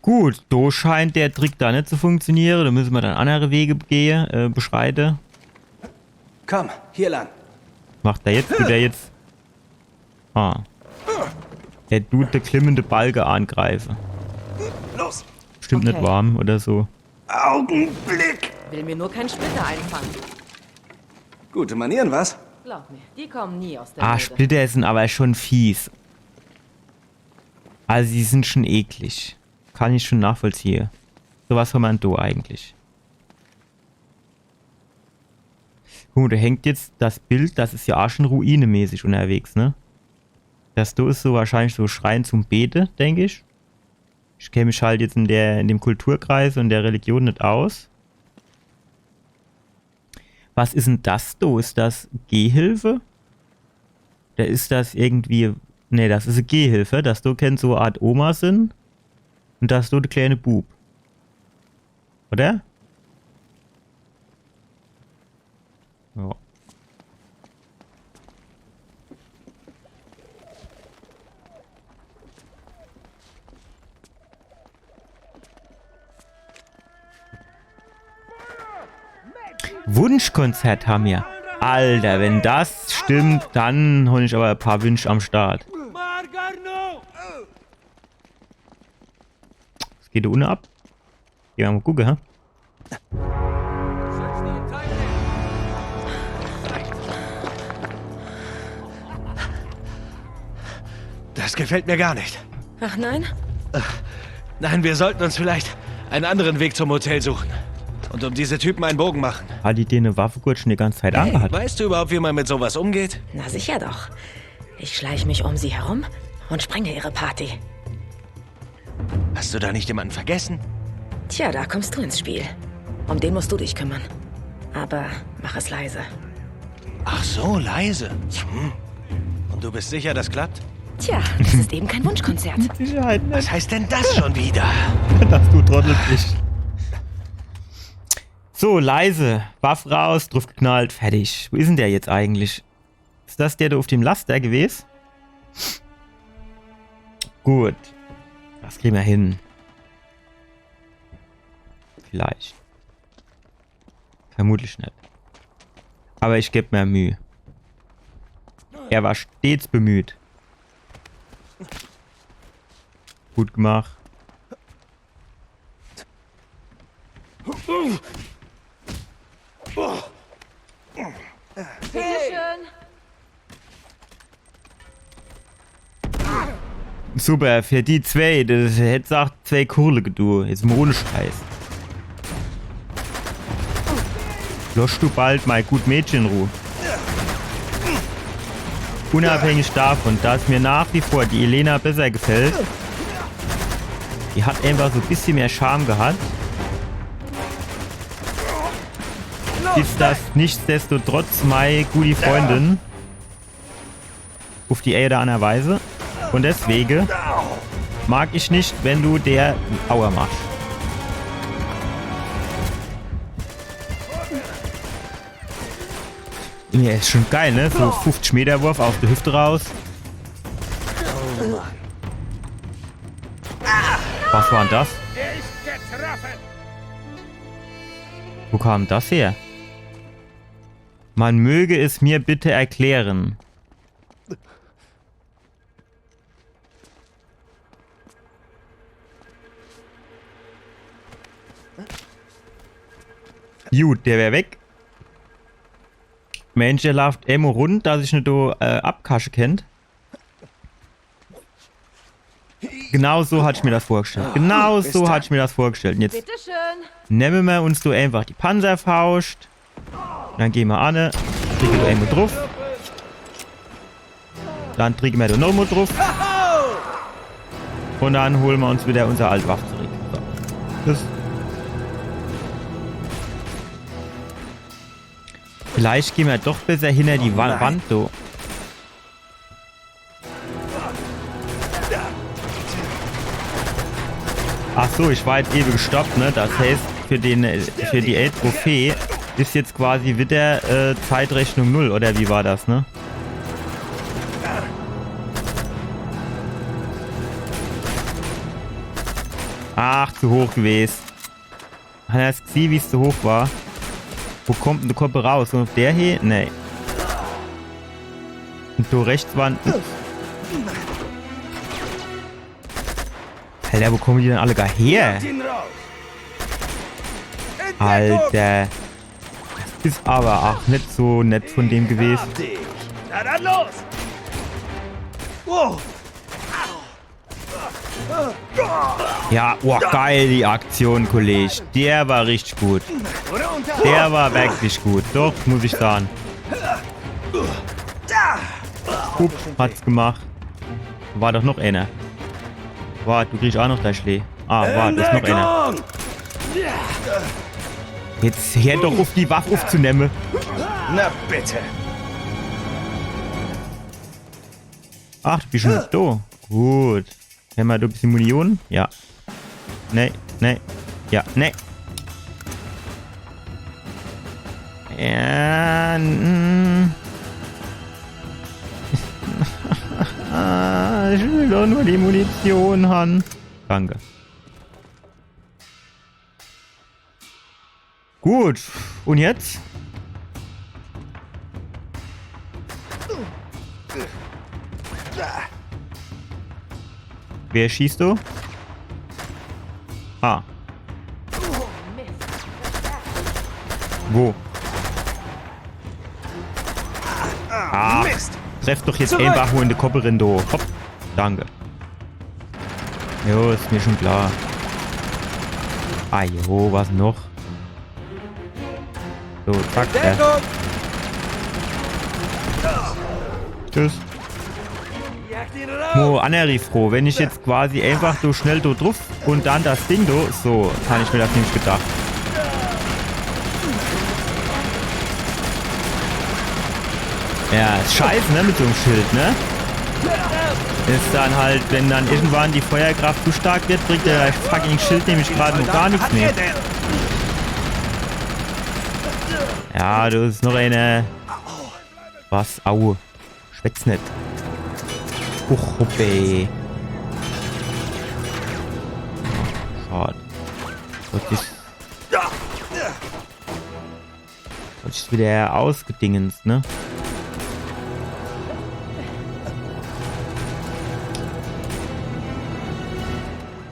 Gut, so scheint der Trick da nicht zu funktionieren. Da müssen wir dann andere Wege gehen, beschreiten. Komm, hier lang. Macht er jetzt? Tut er jetzt? Ah. Er tut der klimmende Balge angreifen. Los. Bestimmt nicht warm oder so. Augenblick. Will mir nur keinen Splitter einfangen. Gute Manieren, was? Glaub mir, die kommen nie aus der Ah, Mode. Splitter sind aber schon fies. Also sie sind schon eklig. Kann ich schon nachvollziehen. So was soll man da eigentlich? Guck mal, da hängt jetzt das Bild, das ist ja auch schon ruinemäßig unterwegs, ne? Das da ist so wahrscheinlich so Schrein zum Bete, denke ich. Ich kenne mich halt jetzt in dem Kulturkreis und der Religion nicht aus. Was ist denn das da? Ist das Gehhilfe? Oder ist das irgendwie... Ne, das ist eine Gehhilfe. Das da kennt so eine Art Oma sind. Und das da der kleine Bub. Oder? Ja. Wunschkonzert haben wir. Alter, wenn das stimmt, dann hol ich aber ein paar Wünsche am Start. Was geht da unten ab? Gehen wir mal gucken, hä? Das gefällt mir gar nicht. Ach nein? Nein, wir sollten uns vielleicht einen anderen Weg zum Hotel suchen. Und um diese Typen einen Bogen machen. Hat die dir eine Waffe kurz schon die ganze Zeit angehabt? Weißt du überhaupt, wie man mit sowas umgeht? Na sicher doch. Ich schleiche mich um sie herum und sprenge ihre Party. Hast du da nicht jemanden vergessen? Tja, da kommst du ins Spiel. Um den musst du dich kümmern. Aber mach es leise. Ach so, leise. Und du bist sicher, das klappt? Tja, das ist eben kein Wunschkonzert. Mit Sicherheit nicht. Was heißt denn das schon wieder? Das du trottel dich. So, leise. Waff raus, drauf geknallt, fertig. Wo ist denn der jetzt eigentlich? Ist das der da auf dem Laster gewesen? Gut. Das kriegen wir hin. Vielleicht. Vermutlich nicht. Aber ich gebe mir Mühe. Er war stets bemüht. Gut gemacht. Bitteschön. Super, für die zwei, das hätte gesagt, 2 Kurle gedu. Jetzt mal ohne Scheiß. Losch du bald mal gut Mädchen in Ruhe. Unabhängig davon, dass mir nach wie vor die Elena besser gefällt. Die hat einfach so ein bisschen mehr Charme gehabt. Ist das nichtsdestotrotz meine gute Freundin. Auf die eine oder andere Weise. Und deswegen mag ich nicht, wenn du der Aua machst. Ja, ist schon geil, ne? So 50 Meter Wurf auf die Hüfte raus. Was war denn das? Wo kam das her? Man möge es mir bitte erklären. Gut, der wäre weg. Mensch, der läuft immer rund, dass ich nicht abkasche kennt. Genau so hatte ich mir das vorgestellt. Genau so hatte ich mir das vorgestellt. Und jetzt nehmen wir uns du einfach die Panzerfaust. Dann gehen wir an, drücken wir einmal drauf. Dann drücken wir da nochmal drauf. Und dann holen wir uns wieder unser Altwaffe zurück. So. Das Vielleicht gehen wir doch besser hinter die Wand, so. Ach so, ich war jetzt eben gestoppt, ne? Das heißt, für die Trophäe ist jetzt quasi wieder Zeitrechnung 0, oder wie war das, ne? Ach, zu hoch gewesen. Hat er das gesehen, wie es zu hoch war? Wo kommt denn die Koppe raus? Und auf der hier? Nee. Und du rechts waren... Alter, wo kommen die denn alle gar her? Alter. Das ist aber auch nicht so nett von dem gewesen. Na dann los! Wow. Ja, oh, geil die Aktion, Kollege. Der war richtig gut. Der war wirklich gut. Doch, muss ich sagen. Hup, hat's gemacht. War doch noch einer. Warte, du kriegst auch noch dein Schlee. Ah, warte, ist noch einer. Jetzt hör doch auf, die Waffe aufzunehmen. Na bitte. Ach, du bist schon da. Gut. Haben wir da ein bisschen Munition? Ja. Nee, nee. Ja, nee. Ja, ich will doch nur die Munition haben. Danke. Gut. Und jetzt? Wer schießt du? Ah. Wo? Ah, treff doch jetzt einfach nur in die Koppe rein, du. Hopp. Danke. Jo, ist mir schon klar. Ah, jo, was noch? So, zack. Tschüss. Mo, Aneri froh, wenn ich jetzt quasi einfach so schnell so drauf und dann das Ding do, so, kann ich mir das nicht gedacht. Ja, ist scheiße, ne, mit so einem Schild, ne? Ist dann halt, wenn dann irgendwann die Feuerkraft zu stark wird, bringt der fucking Schild nämlich gerade noch gar nichts mehr. Ja, du ist noch eine... Was? Au. Schwätz nicht. Uch, hoppe. Schade. Das ist wieder ausgedingens, ne?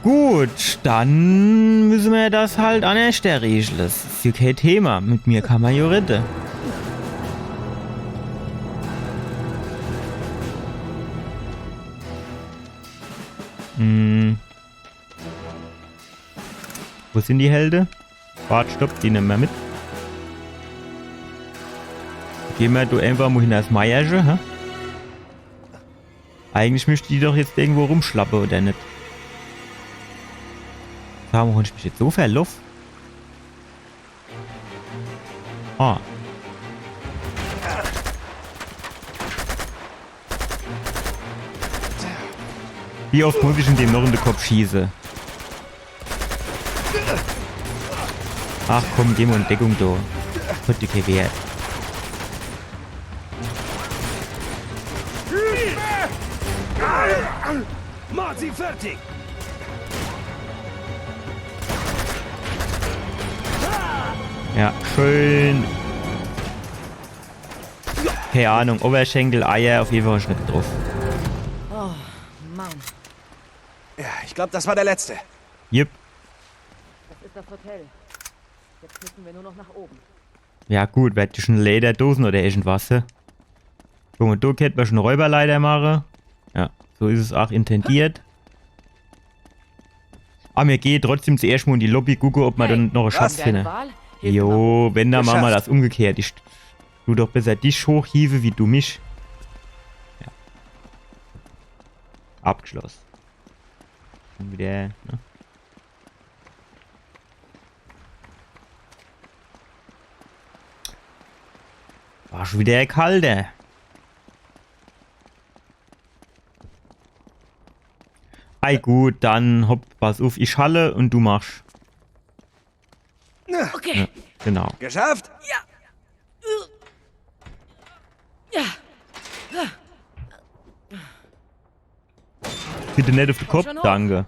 Gut, dann müssen wir das halt an der Stelle regeln. Das ist ja kein Thema. Mit mir kann man ja reden. Wo sind die Helden? Warte, stopp, die nehmen wir mit. Gehen wir du einfach mal hin das Meiersche, hä? Eigentlich müsste die doch jetzt irgendwo rumschlappen, oder nicht? Warum habe ich mich jetzt so verlaufen? Ah. Wie oft muss ich in dem noch in den Kopf schießen? Ach komm, geh mal in Deckung da. Hat die kein Wert. Mach sie fertig! Ja, schön. Keine Ahnung, Oberschenkel, Eier, auf jeden Fall Schnitt drauf. Oh, Mann. Ja, ich glaube, das war der letzte. Jupp. Das ist das Hotel. Jetzt müssen wir nur noch nach oben. Ja gut, wird schon Lederdosen oder irgendwas. Guck mal, da könnte man schon Räuberleiter machen. Ja, so ist es auch intendiert. Aber mir geht trotzdem zuerst mal in die Lobby gucken, ob man dann noch einen Schatz findet. Jo, wenn, dann machen wir das umgekehrt. Ich tu doch besser dich hochhiebe, wie du mich. Ja. Abgeschlossen. Und wieder, ne? War schon wieder kalter. Ei gut, dann hopp, pass auf, ich schalle und du machst. Okay. Ja, genau. Geschafft? Ja. Bitte nicht auf den Kopf, danke.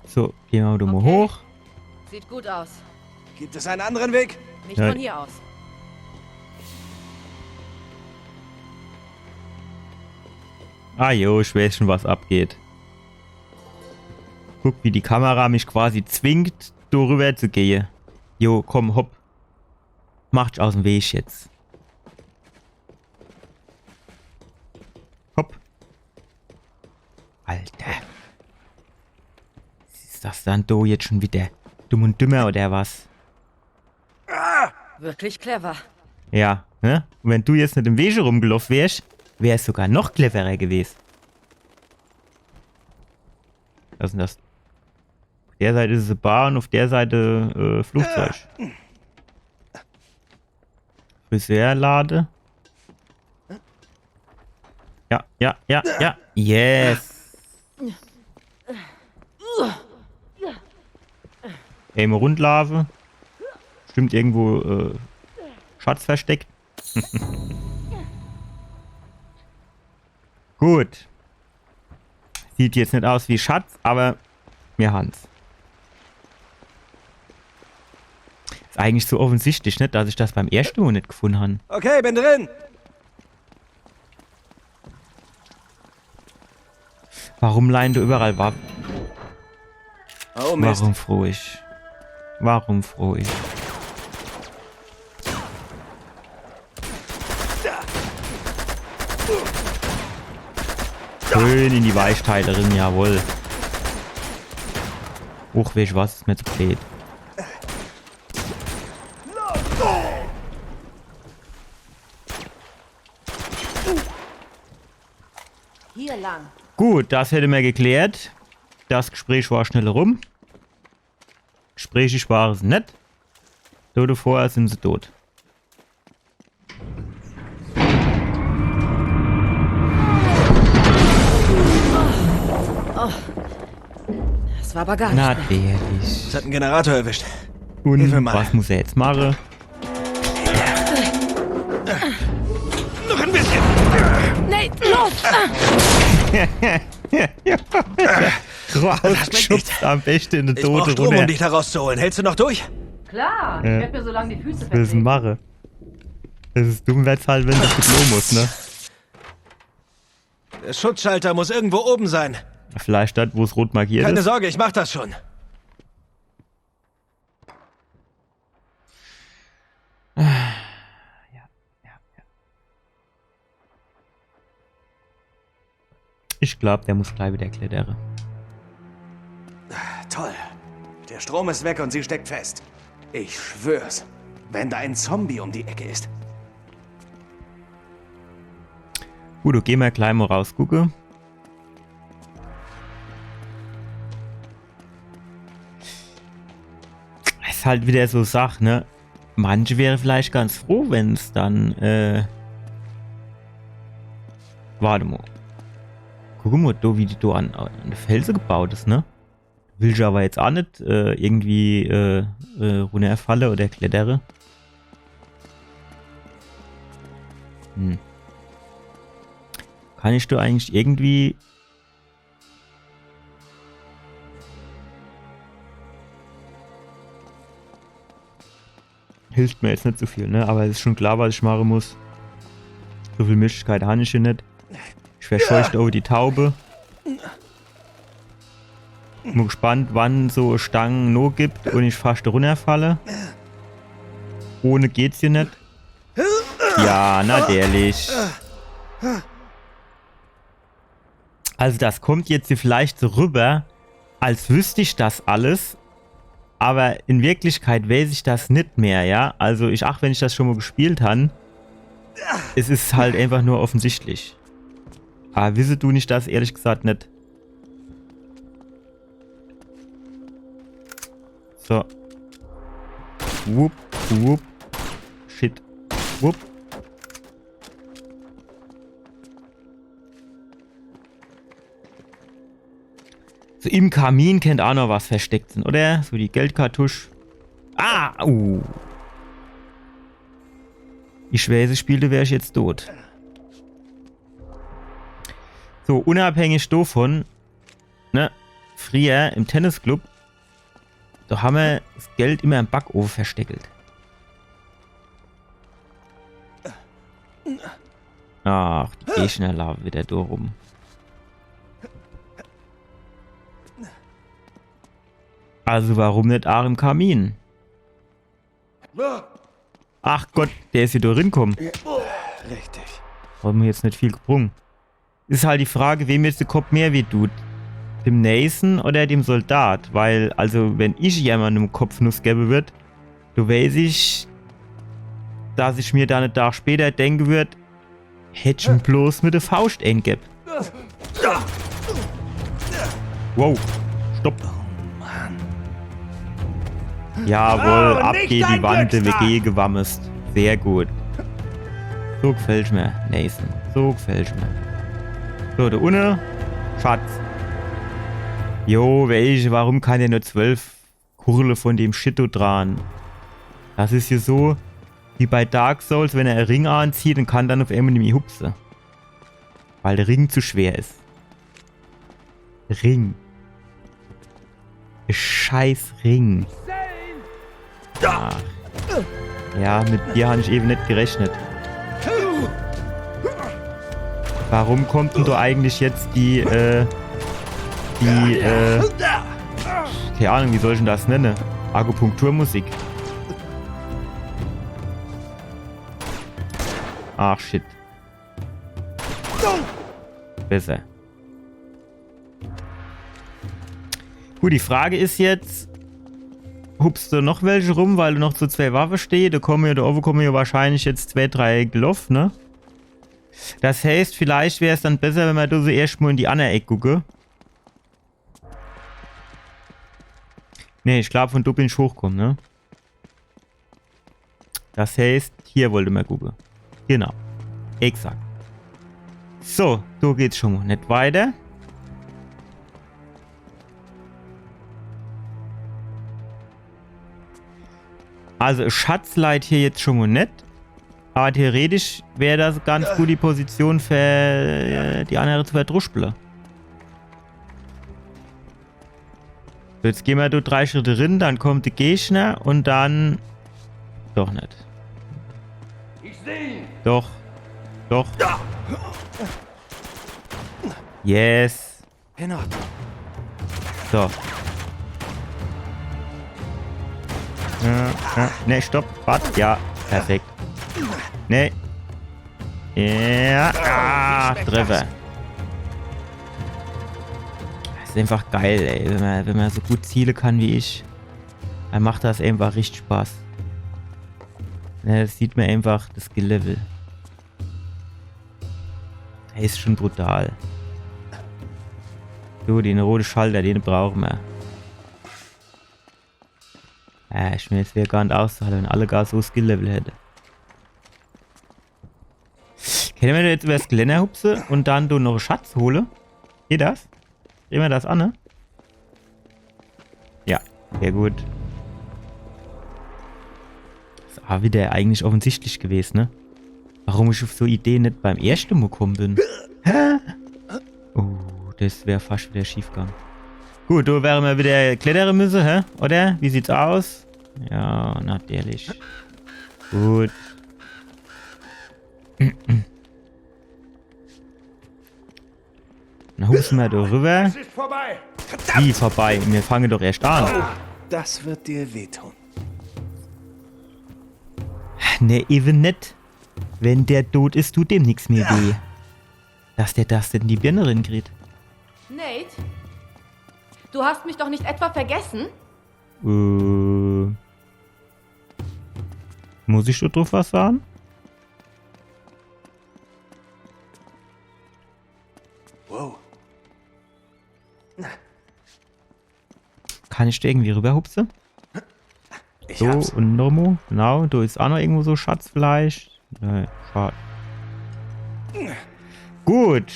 So, gehen wir mal hoch. Sieht gut aus. Gibt es einen anderen Weg? Nicht Ja. von hier aus. Ah jo, ich weiß schon, was abgeht. Guck, wie die Kamera mich quasi zwingt, darüber zu gehen. Jo, komm, hopp. Macht aus dem Weg jetzt. Hopp. Alter. Ist das dann do jetzt schon wieder dumm und dümmer oder was? Wirklich clever. Ja, ne? Und wenn du jetzt nicht im Weg rumgelaufen wärst, wäre es sogar noch cleverer gewesen. Was ist denn das? Auf der Seite ist es eine Bar und auf der Seite Flugzeug. Friseurlade. Ja, ja, ja, ja. Yes. Aim Rundlave. Stimmt irgendwo Schatz versteckt. Gut. Sieht jetzt nicht aus wie Schatz, aber mir Hans. Ist eigentlich so offensichtlich, nicht, dass ich das beim ersten Mal nicht gefunden habe. Okay, bin drin. Warum leihen du überall Waffen? Oh Mist. Warum froh ich? Warum froh ich? Schön in die Weichteilerin, jawohl. Hochweg, was ist mir zu spät. Hier lang. Gut, das hätte man geklärt. Das Gespräch war schnell rum. Gespräche waren es nicht. Tote vorher sind sie tot. Oh. Das war aber gar nicht. Natürlich. Es hat einen Generator erwischt. Und Hilfe mal. was muss er jetzt machen? Noch ein bisschen. Nate, los! Rausgeschubst am besten in die Ich brauch Tote Strom, runter. um dich da rauszuholen. Hältst du noch durch? Klar, Ja. ich werde mir so lange die Füße Was willst du vertreten. machen? Das ist dumm, wär's halt, wenn das Klo muss, ne? Der Schutzschalter muss irgendwo oben sein. Vielleicht dort, wo es rot markiert Keine ist. Sorge, ich mach das schon. Ich glaube, der muss gleich wieder klettern. Toll. Der Strom ist weg und sie steckt fest. Ich schwör's. Wenn da ein Zombie um die Ecke ist. Gut, okay, mal gleich mal rausgucken. Ist halt wieder so Sache, ne? Manche wäre vielleicht ganz froh, wenn es dann, warte mal. Guck mal, da, wie die da an der Felsen gebaut ist, ne? Will ich aber jetzt auch nicht irgendwie runterfalle oder klettere. Hm. Kann ich da eigentlich irgendwie... Hilft mir jetzt nicht so viel, ne? Aber es ist schon klar, was ich machen muss. So viel Möglichkeit habe ich hier nicht. Ich verscheuche over die Taube. Bin gespannt, wann so Stangen no gibt und ich fast runterfalle. Ohne geht's hier nicht. Ja, natürlich. Also das kommt jetzt hier vielleicht so rüber, als wüsste ich das alles, aber in Wirklichkeit weiß ich das nicht mehr, ja. Also wenn ich das schon mal gespielt habe, es ist halt einfach nur offensichtlich. Aber wisse du nicht das, ehrlich gesagt nicht. So. Wupp, wupp. Shit. Wupp. So im Kamin kennt auch noch was versteckt sind, oder? So die Geldkartusche. Ah! Ich weiß, spielte, wäre ich jetzt tot. So, unabhängig davon, ne? Früher im Tennisclub, da haben wir das Geld immer im Backofen versteckt. Ach, die Gegner laufen wieder da rum. Also warum nicht auch im Kamin? Ach Gott, der ist hier da reinkommen. Richtig. Haben wir jetzt nicht viel gebrungen. Ist halt die Frage, wem jetzt der Kopf mehr wehtut. Dem Nathan oder dem Soldat? Weil, also, wenn ich jemandem Kopfnuss geben würde, du weiß ich, dass ich mir dann einen Tag später denken würde, hätte ich ihn bloß mit der Faust eingeben. Wow, stopp. Jawohl, ab geht die Wande, wir gehen gewammest. Sehr gut. So gefällt mir, Nathan. So gefällt mir. So, der Unne. Schatz. Jo, welche, warum kann der nur 12 Kurle von dem Shitto dran? Das ist hier so, wie bei Dark Souls, wenn er einen Ring anzieht und kann dann auf einmal nicht mehr hupsen. Weil der Ring zu schwer ist. Ring. Scheiß Ring. Ach. Ja, mit dir habe ich eben nicht gerechnet. Warum kommt denn da eigentlich jetzt keine Ahnung, wie soll ich denn das nennen? Akupunkturmusik. Ach, shit. Besser. Gut, die Frage ist jetzt, hupst du noch welche rum, weil du noch zu 2 Waffen stehst? Da kommen ja wahrscheinlich jetzt 2, 3 Gloff, ne? Das heißt, vielleicht wäre es dann besser, wenn wir da so erstmal in die andere Ecke gucken. Ne, ich glaube, von da bin ich hochkommen, ne? Das heißt, hier wollte man gucken. Genau. Exakt. So, da geht's schon mal nicht weiter. Also Schatzleit hier jetzt schon mal nicht. Aber theoretisch wäre das ganz gut die Position für die andere zu verdruspeln. So, jetzt gehen wir da 3 Schritte rein, dann kommt der Gegner und dann... Doch nicht. Doch. Doch. Yes. So. Ne, stopp. Warte. Ja, perfekt. Ne. Ja. Ah, Treffer. Das ist einfach geil, ey. Wenn man so gut zielen kann wie ich, dann macht das einfach richtig Spaß. Ja, das sieht man einfach, das Skill-Level. Er ist schon brutal. So, den roten Schalter, den brauchen wir. Ja, ich mir jetzt wäre gar nicht auszuhalten, wenn alle gar so Skill-Level hätte. Können wir jetzt über das Geländer hupsen und dann du noch einen Schatz holen? Geht das? Drehen wir das an, ne? Ja, sehr gut. Das ist auch wieder eigentlich offensichtlich gewesen, ne? Warum ich auf so Ideen nicht beim ersten Mal gekommen bin. Hä? Oh, das wäre fast wieder schief gegangen. Gut, da wären wir wieder klettern müssen, hä? Oder? Wie sieht's aus? Ja, natürlich. Gut. Dann husten wir da rüber. Es ist vorbei. Wie vorbei? Wir fangen doch erst an. Das wird dir wehtun. Ne, eben nicht. Wenn der tot ist, tut dem nichts mehr weh. Dass der das in die Birne reinkriegt. Nate? Du hast mich doch nicht etwa vergessen? Muss ich da drauf was sagen? Wow. Kann ich da irgendwie rüberhupsen? So, und Nomo. Genau, da ist auch noch irgendwo so Schatz vielleicht. Nein, schade. Gut.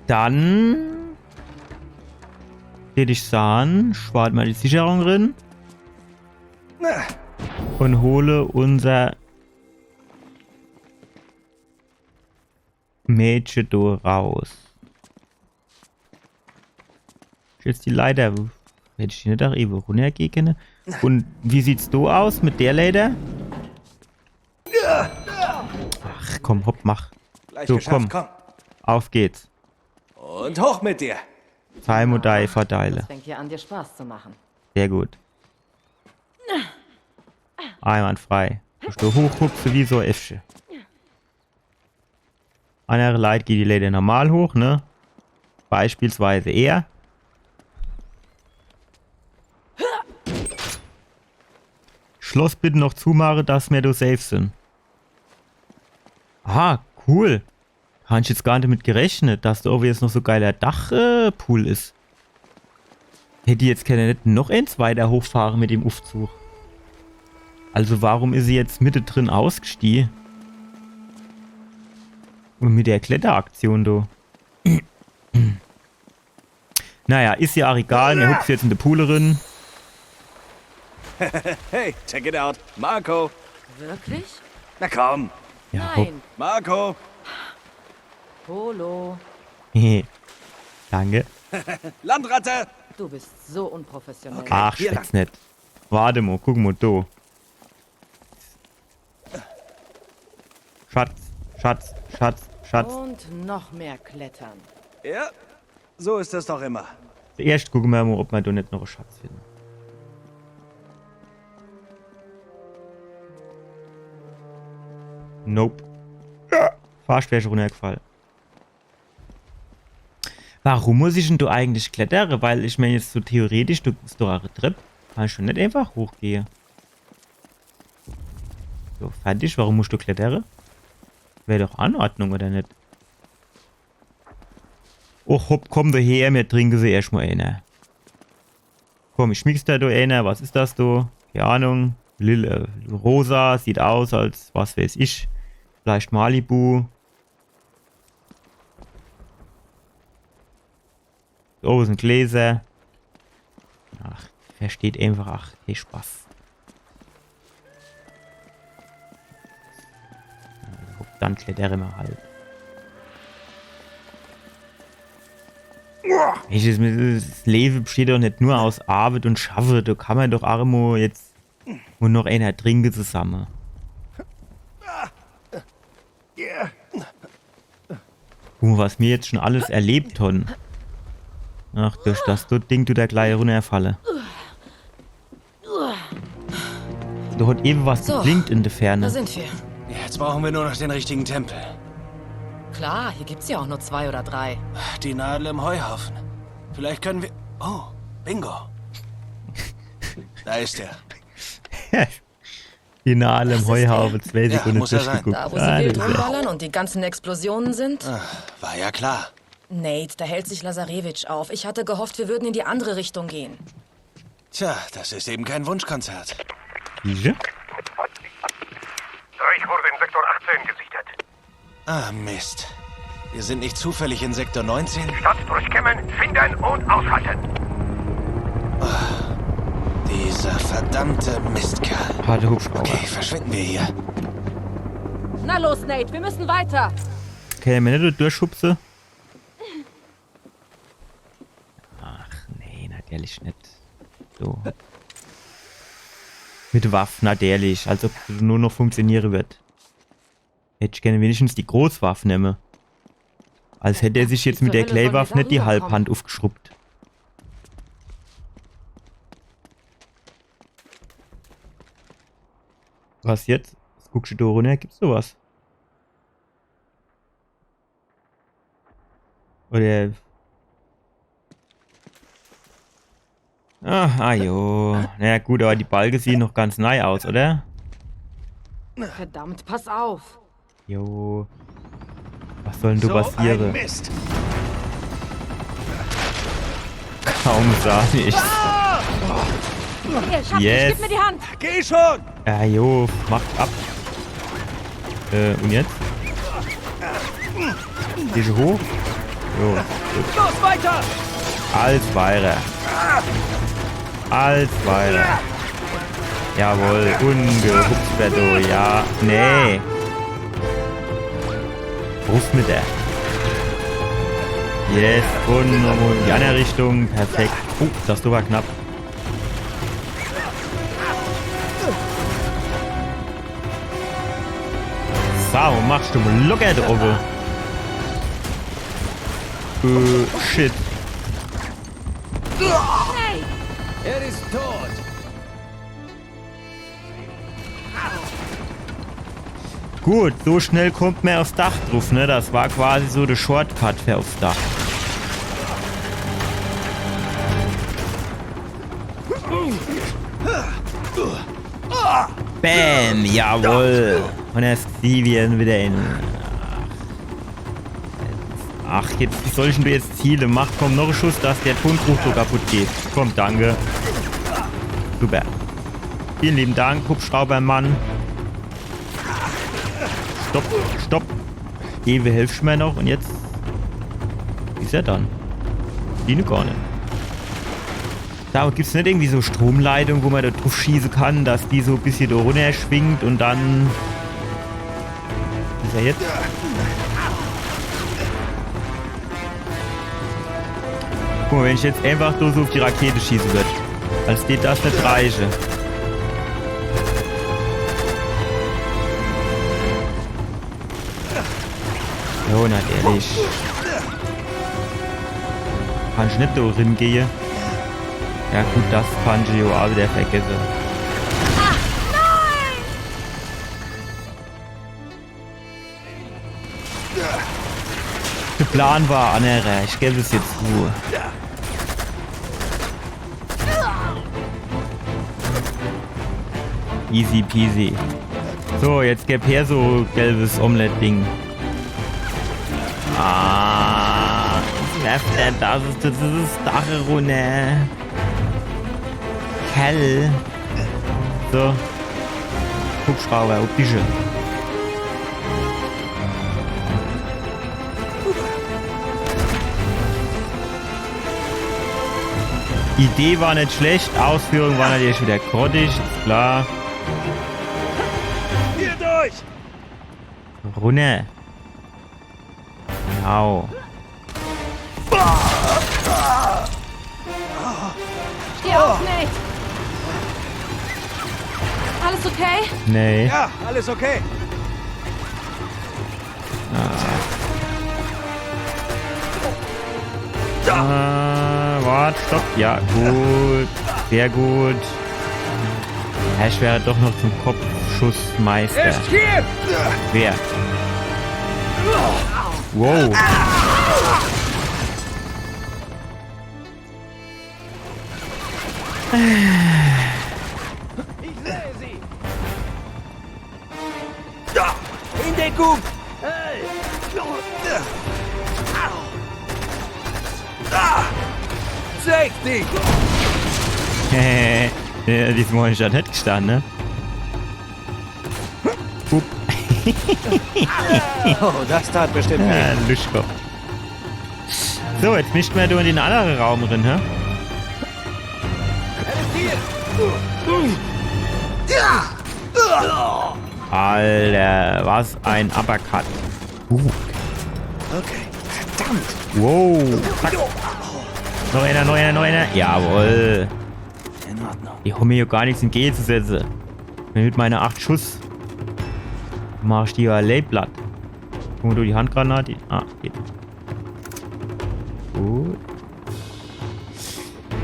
Dann würde ich sagen, spart mal die Sicherung drin. Und hole unser Mädchen da raus. Jetzt die Leiter. Hätte ich die nicht auch eben runtergehen können. Und wie sieht's da aus mit der Leiter? Ach komm, hopp, mach. Gleich So, geschafft, komm. Auf geht's. Und hoch mit dir. Time und die Verteile. Das fängt hier an, dir Spaß zu machen. Sehr gut. Einwandfrei. Du hochhupst wie so ein Äffchen. Andere Leute geht die Leiter normal hoch, ne? Beispielsweise er. Schloss bitte noch zumachen, dass wir da safe sind. Ah, cool. Habe ich jetzt gar nicht damit gerechnet, dass da auch jetzt noch so geiler Dachpool ist. Hätte jetzt keine nicht noch eins weiter hochfahren mit dem Aufzug. Also warum ist sie jetzt mittendrin ausgestiegen? Und mit der Kletteraktion da. Naja, ist ja auch egal. Wir hupfen jetzt in der Poolerin. Hey, check it out. Marco. Wirklich? Na komm. Ja, Nein. Marco. Polo. Danke. Landratte. Du bist so unprofessionell. Ach, schmeckt's nicht. Warte mal, guck mal da. Schatz, Schatz, Schatz, Schatz. Und noch mehr klettern. Ja, so ist es doch immer. Zuerst gucken wir mal, ob wir da nicht noch einen Schatz finden. Nope. Fast wäre schon runtergefallen. Warum muss ich denn da eigentlich klettern? Weil ich meine jetzt so theoretisch, du bist doch eine Treppe. Kann ich schon nicht einfach hochgehen. So, fertig. Warum musst du klettern? Wäre doch Anordnung, oder nicht? Oh, hopp, komm daher, wir trinken sie erstmal eine. Komm, ich schmieg's da eine. Was ist das da? Keine Ahnung. Rosa, sieht aus als, was weiß ich. Vielleicht Malibu. Oh, sind Gläser. Ach, versteht einfach. Ach, hey, Spaß. Dann klettere mal halt. Das Leben besteht doch nicht nur aus Arbeit und Schaffe. Da kann man doch auch immer jetzt und noch einer trinken zusammen. Guck mal, was wir jetzt schon alles erlebt haben. Ach, durch das Ding du da gleich runterfallen. Da hat eben was geblinkt in der Ferne. Da sind wir. Jetzt brauchen wir nur noch den richtigen Tempel. Klar, hier gibt's ja auch nur 2 oder 3. Die Nadel im Heuhaufen. Vielleicht können wir... Oh, Bingo. Da ist er. Die Nadel im Heuhaufen, 2 Sekunden muss er sein. durchgeguckt. Da, wo sie wild rumballern und die ganzen Explosionen sind? War ja klar. Nate, da hält sich Lazarevich auf. Ich hatte gehofft, wir würden in die andere Richtung gehen. Tja, das ist eben kein Wunschkonzert. Ja. Ich wurde in Sektor 18 gesichtet. Ah, Mist. Wir sind nicht zufällig in Sektor 19? Stadt durchkämmen, finden und aushalten. Dieser verdammte Mistkerl. Harte Hubschrauber. Okay, verschwinden wir hier. Na los, Nate, wir müssen weiter. Okay, wenn du durchschubse. Ach, nee, natürlich nicht. So. Mit Waffen, natürlich. Als ob es nur noch funktionieren wird. Hätte ich gerne wenigstens die Großwaffen nehmen. Als hätte er sich jetzt mit der Claywaffe nicht die Halbhand aufgeschrubbt. Was jetzt? Was guckst du da runter? Gibt's sowas? Oder Jo. Naja gut, aber die Balken sehen noch ganz neu aus, oder? Verdammt, pass auf. Jo. Was soll denn du passieren? Mist. Kaum sah ich's. Hier, Schatz, Yes. gib mir die Hand. Geh schon! Jo, macht ab. Und jetzt? Gehst du hoch? Jo. Gut. Los, weiter! Als weiter. Als weiter. Jawohl, ungehupft wird du, ja. Nee. Brust mit der. Yes, und in die andere Richtung. Perfekt. Das war knapp. So, machst du mal locker da oben. Shit. Er ist tot. Gut, so schnell kommt man aufs Dach drauf, ne? Das war quasi so der Shortcut für aufs Dach. Bam, jawohl. Und er ist Steven wieder in. Ach, jetzt, wie soll ich denn jetzt Ziele? Mach, komm, noch ein Schuss, dass der Tonkrug so kaputt geht. Komm, danke. Super. Vielen lieben Dank, Hubschraubermann. Stopp, stopp. Ewe, hilfst du mir noch? Und jetzt? Wie ist er dann? Die gar nicht. Da gibt es nicht irgendwie so Stromleitung, wo man da drauf schießen kann, dass die so ein bisschen da runter schwingt und dann... Ist er jetzt? Guck mal, wenn ich jetzt einfach so auf die Rakete schießen würde, als geht das nicht reichen. Jo, natürlich. Kann ich nicht da drin gehen? Ja gut, das kann ich ja auch wieder vergessen. Der Plan war anderer, ich gebe es jetzt zu. Easy peasy. So, jetzt gib her so gelbes Omelette-Ding. Das ist das Dach runter. Hell. So. Hubschrauber, bitte. Idee war nicht schlecht, Ausführung war natürlich wieder grottig, ist klar. Hier durch! Runter. Au. Steh auf, Nate! Alles okay? Nee. Ja, alles okay. Warte, stopp. Ja, gut. Sehr gut. Ja, ich wäre doch noch zum Kopfschussmeister. Er ist hier! Wer? Wow. Ich sehe sie! In den Gug! Hey! Zeig dich! Ja, diesmal ist das nicht gestanden, ne? Hup. Oh, das tat bestimmt Ja, Luschkopf. So, jetzt mischt man da in den anderen Raum drin, hä? Alter, was ein Uppercut. Okay, verdammt! Wow. Zack. Noch einer. Jawohl. In Ordnung. Ich habe mir ja gar nichts entgegenzusetzen. Mit meiner 8 Schuss mach ich die ja Leiblatt. Guck mal, du die Handgranate. Geht. Gut.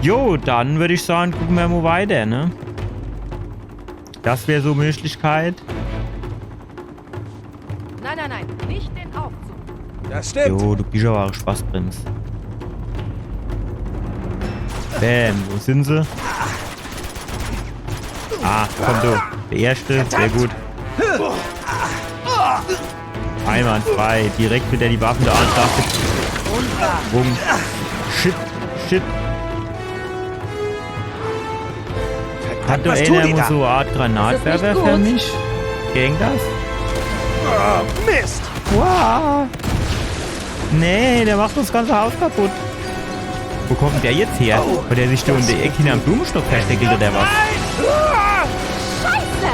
Jo, dann würde ich sagen, gucken wir mal weiter, ne? Das wäre so Möglichkeit. Nein, nicht den Aufzug. Das stimmt. Jo, du bist aber auch Spaßbremse. Bam, wo sind sie? Ah, komm du. Der erste, sehr gut. Einwandfrei. Direkt mit der die Waffen da antragt. Bumm. Shit, shit. Hat doch einer so eine Art Granatwerfer für mich? Ging das? Oh, Mist! Wow. Nee, der macht das ganze Haus kaputt. Wo kommt der jetzt her? Weil der sich da um die Ecke hinter am Blumenstock versteckt oder der was? Scheiße!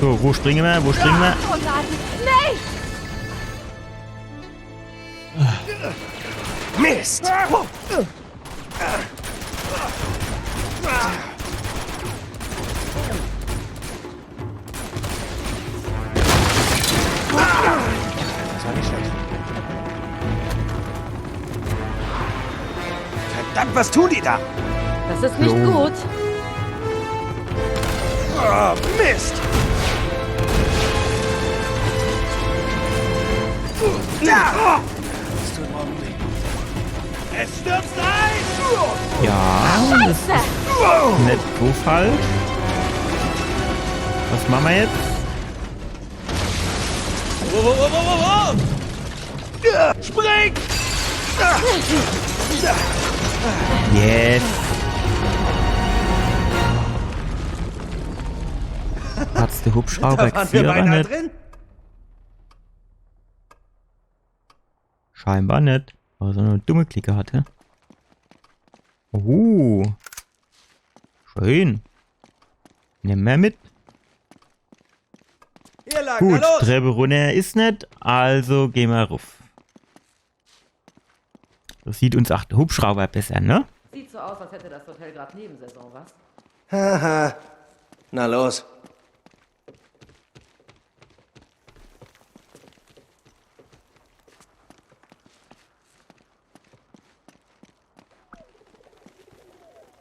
So, wo springen wir? Wo springen wir? Oh nein, nicht! Mist! Das war nicht schlecht. Verdammt, was tun die da? Das ist nicht gut. Oh, Mist! Da! Das tut morgen weh. Es stürzt ein! Ja, das ist nicht so falsch. Was machen wir jetzt? Spring! Yes! Hat's der Hubschrauber Da waren wir Xierer beinahe nicht? drin. Scheinbar nicht. Aber so eine dumme Clique hatte. Schön. Nehmen wir mit. Hier lang, Gut, na los! Treppe runter ist nicht, also gehen wir rauf. Das sieht uns auch der Hubschrauber besser, ne? Sieht so aus, als hätte das Hotel gerade Nebensaison, was? Haha. Na los.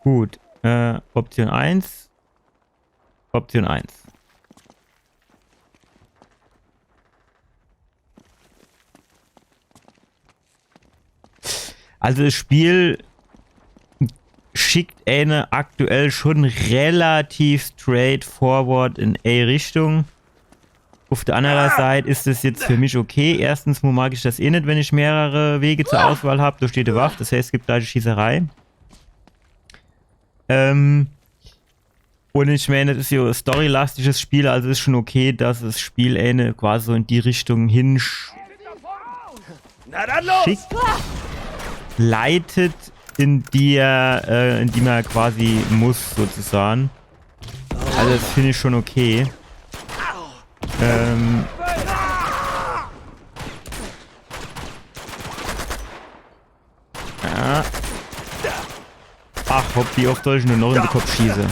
Gut, Option 1. Option 1. Also das Spiel schickt eine aktuell schon relativ straightforward in A-Richtung. Auf der anderen Seite ist es jetzt für mich okay. Erstens mag ich das eh nicht, wenn ich mehrere Wege zur Auswahl habe. Da steht eine Waffe, das heißt, es gibt gleich Schießerei. Und ich meine, das ist ja ein storylastiges Spiel, also ist schon okay, dass das Spiel eine quasi so in die Richtung hin Na dann los! leitet, in die man quasi muss, sozusagen. Also das finde ich schon okay. Ja. Ach, hopp, wie oft soll ich nur noch in den Kopf schießen?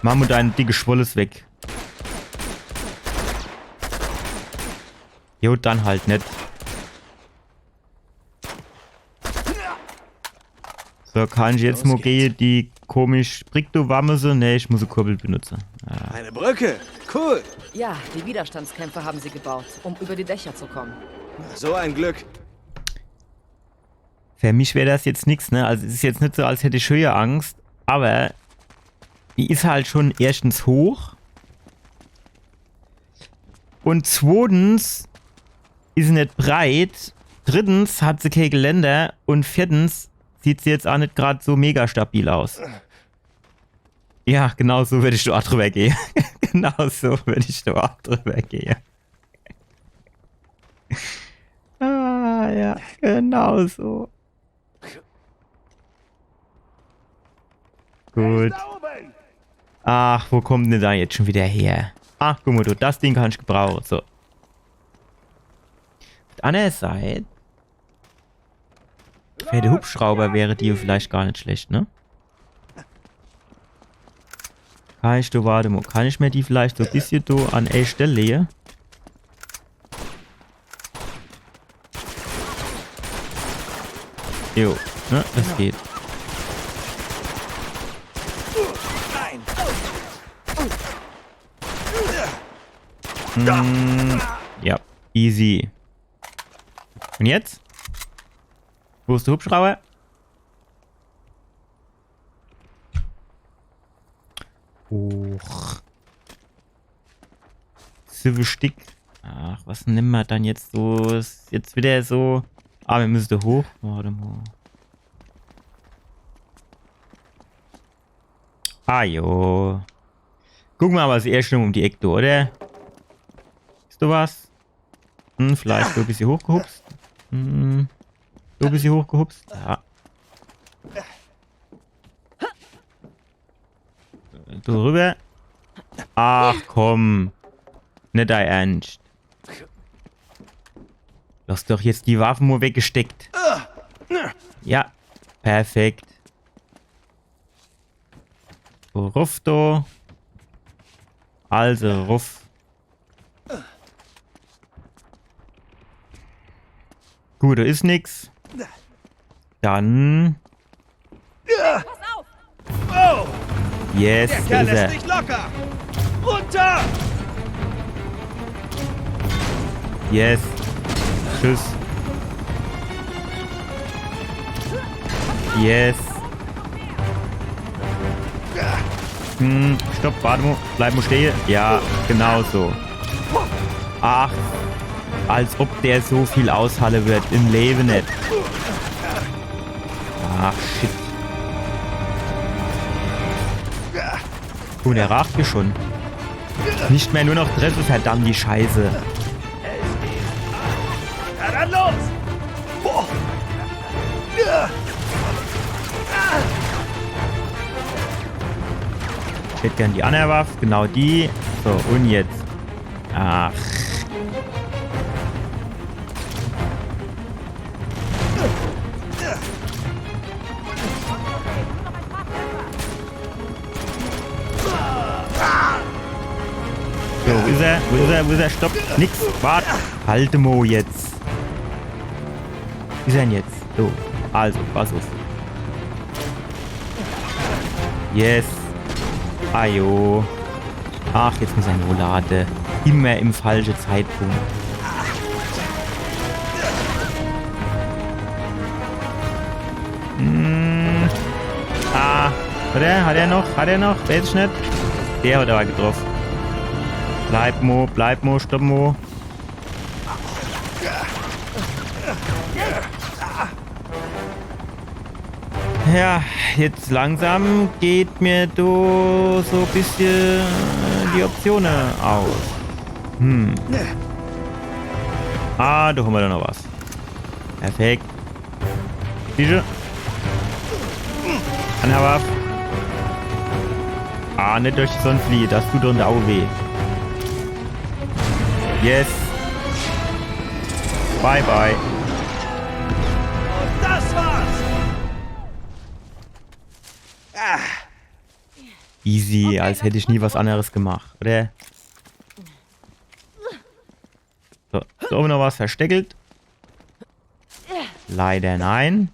Mach mal dein dickes Schwolles weg. Jo, dann halt nicht. So, kann ich jetzt mal gehen, die komisch Bricto-Wammese? Ne, ich muss eine Kurbel benutzen. Ja. Eine Brücke. Cool. Ja, die Widerstandskämpfer haben sie gebaut, um über die Dächer zu kommen. So ein Glück. Für mich wäre das jetzt nichts, ne? Also es ist jetzt nicht so, als hätte ich Höhenangst, aber die ist halt schon erstens hoch und zweitens ist sie nicht breit, drittens hat sie kein Geländer und viertens sieht sie jetzt auch nicht gerade so mega stabil aus. Ja, genau so würde ich da auch drüber gehen. Genau so würde ich da auch drüber gehen. Ah, ja, genau so. Gut. Ach, wo kommt denn da jetzt schon wieder her? Ach, guck mal, du, das Ding kann ich gebrauchen. So. Auf der anderen Seite. Für den Hubschrauber wäre die vielleicht gar nicht schlecht, ne? Kann ich, du, warte mal, kann ich mir die vielleicht so ein bisschen du an eine Stelle legen? Jo, ne, das geht. Ja, easy. Und jetzt? Wo ist der Hubschrauber? Hoch. 7 Stück. Ach, was nehmen wir dann jetzt so? Ist jetzt wieder so. Ah, wir müssen da hoch. Warte mal. Ah, jo. Gucken wir mal das erste um die Ecke, oder? Ist du was? Vielleicht so ein bisschen hochgehupst. So ein bisschen hochgehupst. Ja. Du rüber. Ach komm. Nicht dein Ernst. Du hast doch jetzt die Waffen nur weggesteckt. Ja. Perfekt. So, ruff du. Also, ruff. Gut, da ist nix. Dann. Pass auf! Oh! Yes, Der da Kerl ist er. lässt nicht locker! Runter! Yes. Tschüss. Yes. Stopp, warte mal. Bleib mal stehen. Ja, genau so. Ach. Als ob der so viel aushalten wird. Im Leben nicht. Ach, shit. Und er ragt hier schon. Nicht mehr nur noch Treffer, verdammt die Scheiße. Ja, dann los! Boah. Ja. Ich hätte gern die andere Waffe, genau die. So, und jetzt. Ach. So, wo ist er? Wo ist er? Wo ist er? Stopp. Nix. Warte. Halte Mo jetzt. Wie ist er denn jetzt? So. Also, was ist? Yes. Ajo. Ach, jetzt muss ein Roulade. Immer im falschen Zeitpunkt. Ah. Hat er noch? Hat er noch? Wer ist nicht? Der hat aber getroffen. Bleib Mo, stopp Mo. Ja, jetzt langsam geht mir so ein bisschen die Optionen aus. Ah, da haben wir doch noch was. Perfekt. Bitte. Anhaber. Ah, nicht durch die Sonnenflieh, das tut uns auch weh. Yes. Bye, bye. Und das war's! Easy, als hätte ich nie was anderes gemacht, oder? So, ist oben noch was versteckelt? Leider nein.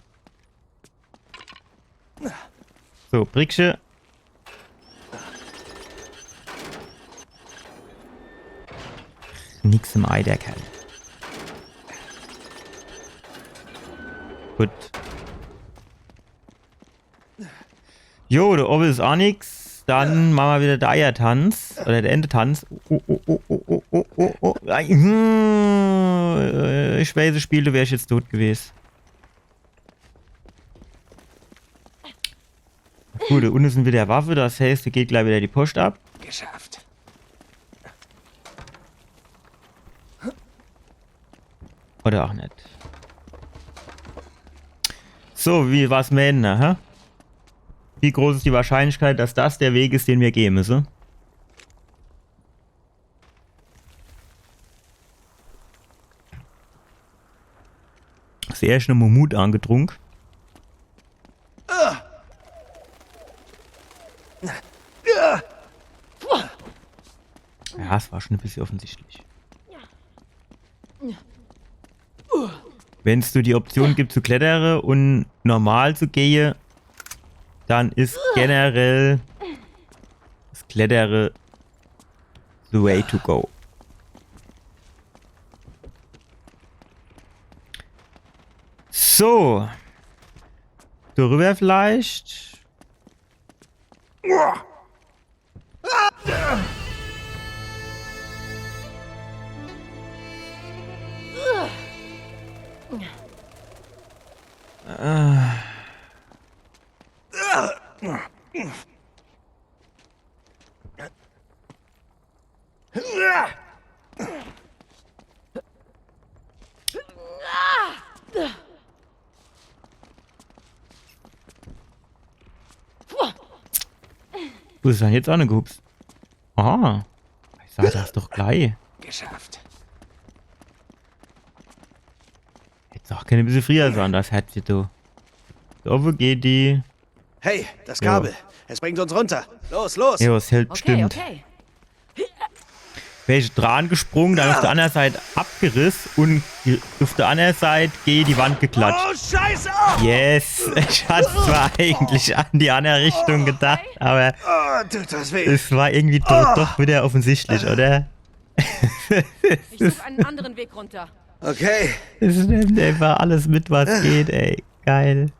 So, Bricksche. Nix im Ei, der Kerl. Gut. Jo, da oben ist auch nix. Dann machen wir wieder den Eiertanz. Oder der Endetanz. Oh. Ich weiß, das Spiel, da wäre ich jetzt tot gewesen. Gut, da unten sind wieder Waffe. Das heißt, da geht gleich wieder die Post ab. Geschafft. Oder auch nicht. So, wie was meinen, hä? Wie groß ist die Wahrscheinlichkeit, dass das der Weg ist, den wir gehen müssen? Sehr schnell Mut angetrunken. Ja, es war schon ein bisschen offensichtlich. Wenn es du die Option gibt zu klettern und normal zu gehen, dann ist generell das Klettere the way to go. So. Darüber vielleicht. Wo ist denn jetzt angehupst? Ah. Ich sah das doch gleich. Geschafft. Jetzt auch keine bisschen früher sein, das hat sie du. So, wo geht die? Hey, das Kabel. Es bringt uns runter. Los, los. Ja, es hält bestimmt. Okay. Wäre ich dran gesprungen, dann auf der anderen Seite abgerissen und auf der anderen Seite gehe die Wand geklatscht. Oh, scheiße! Yes! Ich hatte zwar eigentlich an die andere Richtung gedacht, aber tut das weh. es war irgendwie doch wieder offensichtlich, oder? Ich suche einen anderen Weg runter. Okay. Es nimmt einfach alles mit, was geht, ey. Geil.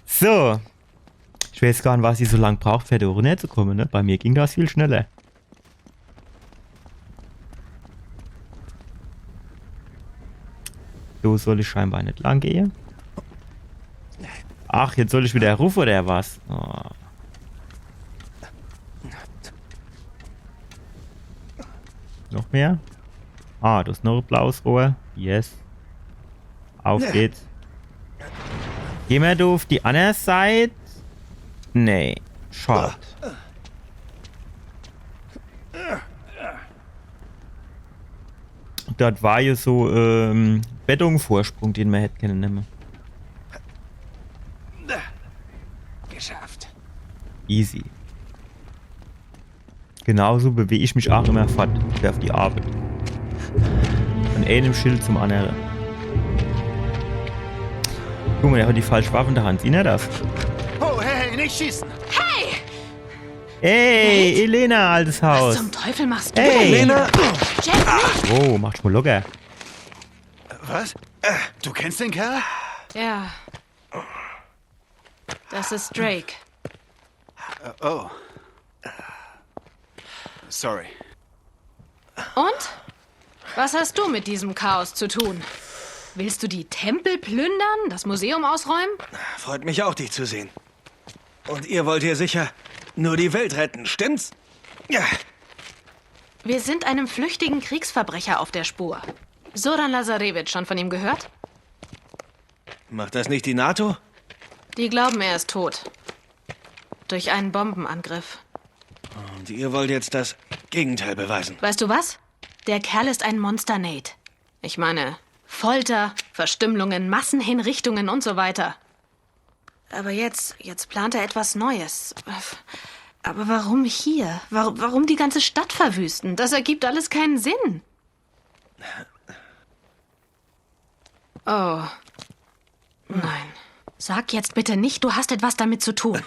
So. Ich weiß gar nicht, was sie so lange braucht, für da runterzukommen, ne? Bei mir ging das viel schneller. So soll ich scheinbar nicht lang gehen. Ach, jetzt soll ich wieder rufen oder was? Oh. Noch mehr? Ah, das ist noch ein blaues Rohr. Yes. Auf geht's. Gehen wir da auf die andere Seite? Nee. Schade. Das war ja so Bettungsvorsprung, den man hätte können nehmen. Geschafft. Easy. Genauso bewege ich mich auch immer fort auf die Arbeit. Von einem Schild zum anderen. Guck mal, der hat die falsche Waffe in der Hand. Sieht er das? Oh, hey, nicht schießen! Hey! Hey, Elena, altes Haus. Was zum Teufel machst du? Hey. Elena! Jack, nicht! Oh, macht mal locker. Was? Du kennst den Kerl? Ja. Das ist Drake. Oh. Sorry. Und? Was hast du mit diesem Chaos zu tun? Willst du die Tempel plündern? Das Museum ausräumen? Freut mich auch, dich zu sehen. Und ihr wollt hier sicher nur die Welt retten, stimmt's? Ja. Wir sind einem flüchtigen Kriegsverbrecher auf der Spur. Zoran Lazarevich, schon von ihm gehört? Macht das nicht die NATO? Die glauben, er ist tot. Durch einen Bombenangriff. Und ihr wollt jetzt das Gegenteil beweisen. Weißt du was? Der Kerl ist ein Monster, Nate. Ich meine, Folter, Verstümmelungen, Massenhinrichtungen und so weiter. Aber jetzt plant er etwas Neues. Aber warum hier? Warum die ganze Stadt verwüsten? Das ergibt alles keinen Sinn. Oh. Nein. Sag jetzt bitte nicht, du hast etwas damit zu tun.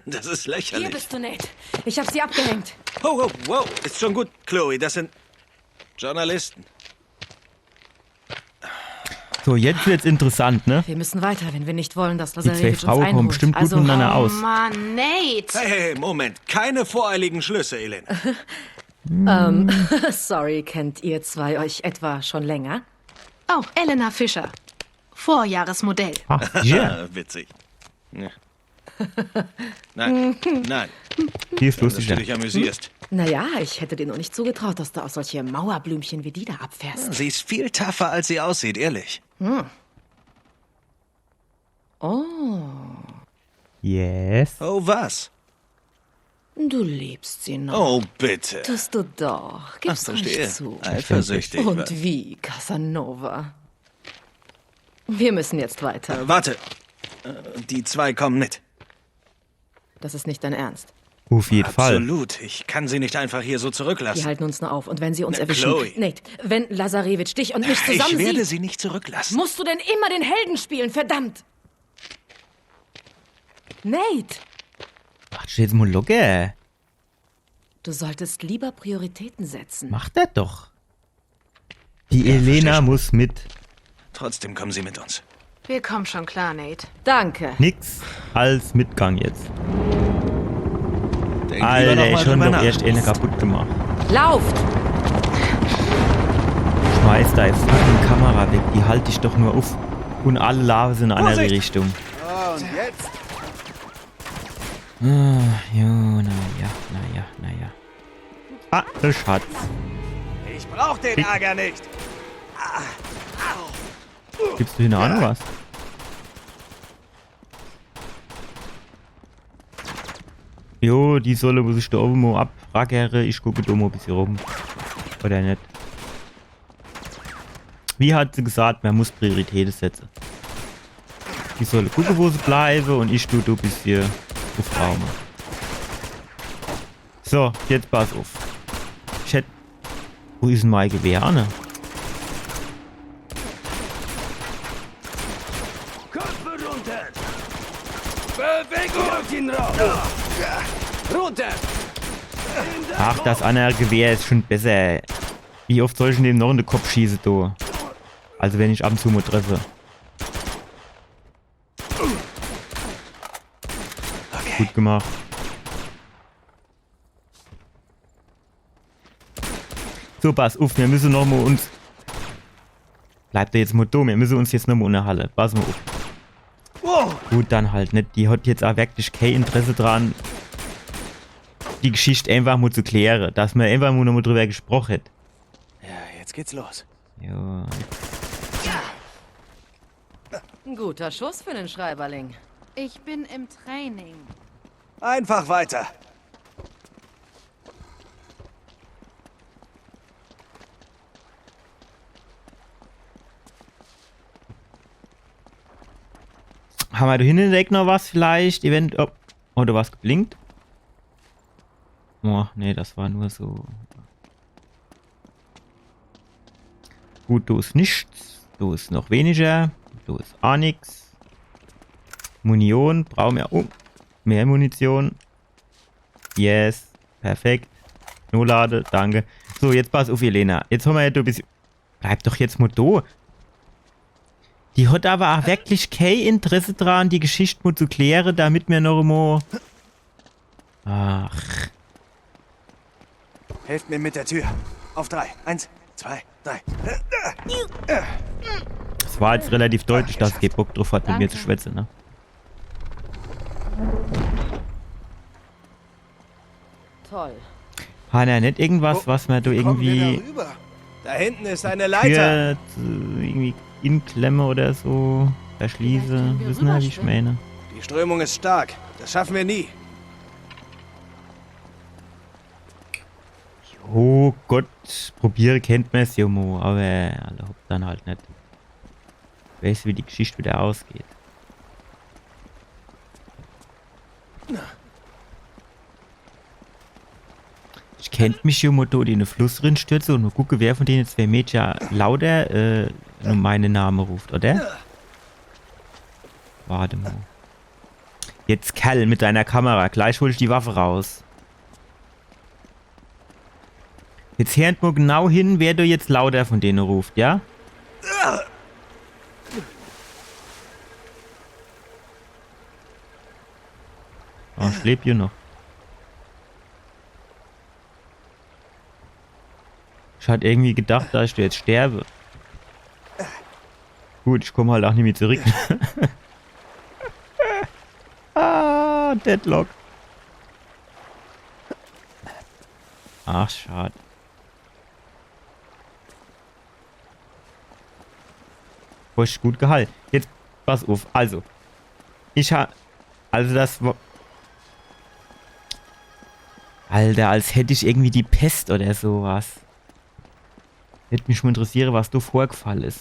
Das ist lächerlich. Hier bist du, Nate. Ich hab sie abgehängt. Oh, wow. Ist schon gut, Chloe. Das sind Journalisten. So, jetzt wird's interessant, ne? Wir müssen weiter, wenn wir nicht wollen, dass Die zwei Lazarevich uns Frauen kommen einholt. bestimmt gut Also, miteinander Oh aus. Mann, Nate! Hey, Moment. Keine voreiligen Schlüsse, Elena. Sorry, kennt ihr zwei euch etwa schon länger? Oh, Elena Fischer. Vorjahresmodell. Ach, ja. Witzig. Ja. Nein. Die ist Dass lustig, du ja. dich amüsierst. Naja, ich hätte dir nur nicht zugetraut, dass du auch solche Mauerblümchen wie die da abfährst. Sie ist viel tougher, als sie aussieht, ehrlich. Oh, Yes. Oh, was? du liebst sie noch. Oh, bitte. Tust du doch. Gib's verstehe. ruhig zu. Eifersüchtig. Und wie, Casanova? Wir müssen jetzt weiter. Warte. Die zwei kommen mit. Das ist nicht dein Ernst. Auf jeden Fall. Absolut. Ich kann sie nicht einfach hier so Die zurücklassen. halten uns nur auf. Und wenn sie uns Na, erwischen... Chloe. Nate, wenn Lazarevich dich und mich zusammen Ich werde sieht, sie nicht zurücklassen. musst du denn immer den Helden spielen, verdammt! Nate, Ach, jetzt mal locker. du solltest lieber Prioritäten setzen. Macht das doch. Die Elena muss mit. Trotzdem kommen sie mit uns. Wir kommen schon klar, Nate. Danke. Nix als Mitgang jetzt. Denk lieber Alter, noch mal ich schon drüber doch nach. erst eine kaputt gemacht. Lauft! Schmeiß da jetzt fucking Kamera weg, die halte ich doch nur auf. Und alle Lava sind in eine andere Richtung. Ah, und jetzt? Ja, naja. Ah, der Schatz. Ich brauch den Ärger nicht. Gibst du hier noch an, was? Jo, die Solle muss ich da oben mal abfragen. Ich gucke da mal ein bisschen rum. Oder nicht? Wie hat sie gesagt, man muss Prioritäten setzen. Die soll gucken, wo sie bleiben und ich tue da ein bisschen aufräumen. So, jetzt pass auf. Chat. Wo ist denn mein Gewehr, ne? Köpfe runter! Bewegung! Ihn raus! Runter! Ach, das andere Gewehr ist schon besser. Wie oft soll ich dem noch in den Kopf schießen, du? Also wenn ich ab und zu mal treffe. Okay. Gut gemacht. So, pass auf, wir müssen noch mal uns... Bleibt da jetzt mal dumm, wir müssen uns jetzt noch mal unterhalten. Pass mal auf. Wow. Gut, dann halt nicht. Die hat jetzt auch wirklich kein Interesse dran, die Geschichte einfach mal zu klären. Dass man einfach mal noch mal drüber gesprochen hat. Ja, jetzt geht's los. Ja. Ein guter Schuss für den Schreiberling. Ich bin im Training. Einfach weiter. Haben wir da hinten direkt noch was vielleicht? Event. Oh, oder was geblinkt? Oh, nee, das war nur so. Gut, da ist nichts. Da ist noch weniger. Da ist auch nichts. Munition. Brauchen wir. Oh, mehr Munition. Yes. Perfekt. Nur Lade. Danke. So, jetzt pass auf, Elena. Jetzt haben wir ja da ein bisschen. Bleib doch jetzt mal da. Die hat aber auch wirklich kein Interesse dran, die Geschichte mal zu klären, damit wir noch einmal... Ach. Helft mir mit der Tür. Auf 3. 1, 2, 3. Es war jetzt relativ deutlich, dass sie Bock drauf hat, mit mir zu schwätzen, ne? Toll. Hanna, nicht irgendwas, was man da irgendwie... Da hinten ist eine Leiter. Irgendwie inklemme oder so. Verschließe. Wissen wir, wie ich meine? Die Strömung ist stark. Das schaffen wir nie. Oh Gott, probiere kennt man es ja mal, aber alle hofft dann halt nicht. Weißt du, wie die Geschichte wieder ausgeht. Ich kennt mich ja mal da in den Fluss drin stürze und mal gucke, wer von denen 2 Mädchen lauter meinen Namen ruft, oder? Warte mal. Jetzt Kerl mit deiner Kamera, gleich hol ich die Waffe raus. Jetzt hört mal genau hin, wer du jetzt lauter von denen ruft, ja? Oh, ich lebe hier noch. Ich hatte irgendwie gedacht, dass ich jetzt sterbe. Gut, ich komme halt auch nicht mehr zurück. Ah, Deadlock. Ach, schade. Voll gut gehalten. Jetzt, pass auf. Also, also das war... Alter, als hätte ich irgendwie die Pest oder sowas. Hätte mich mal interessieren, was da vorgefallen ist.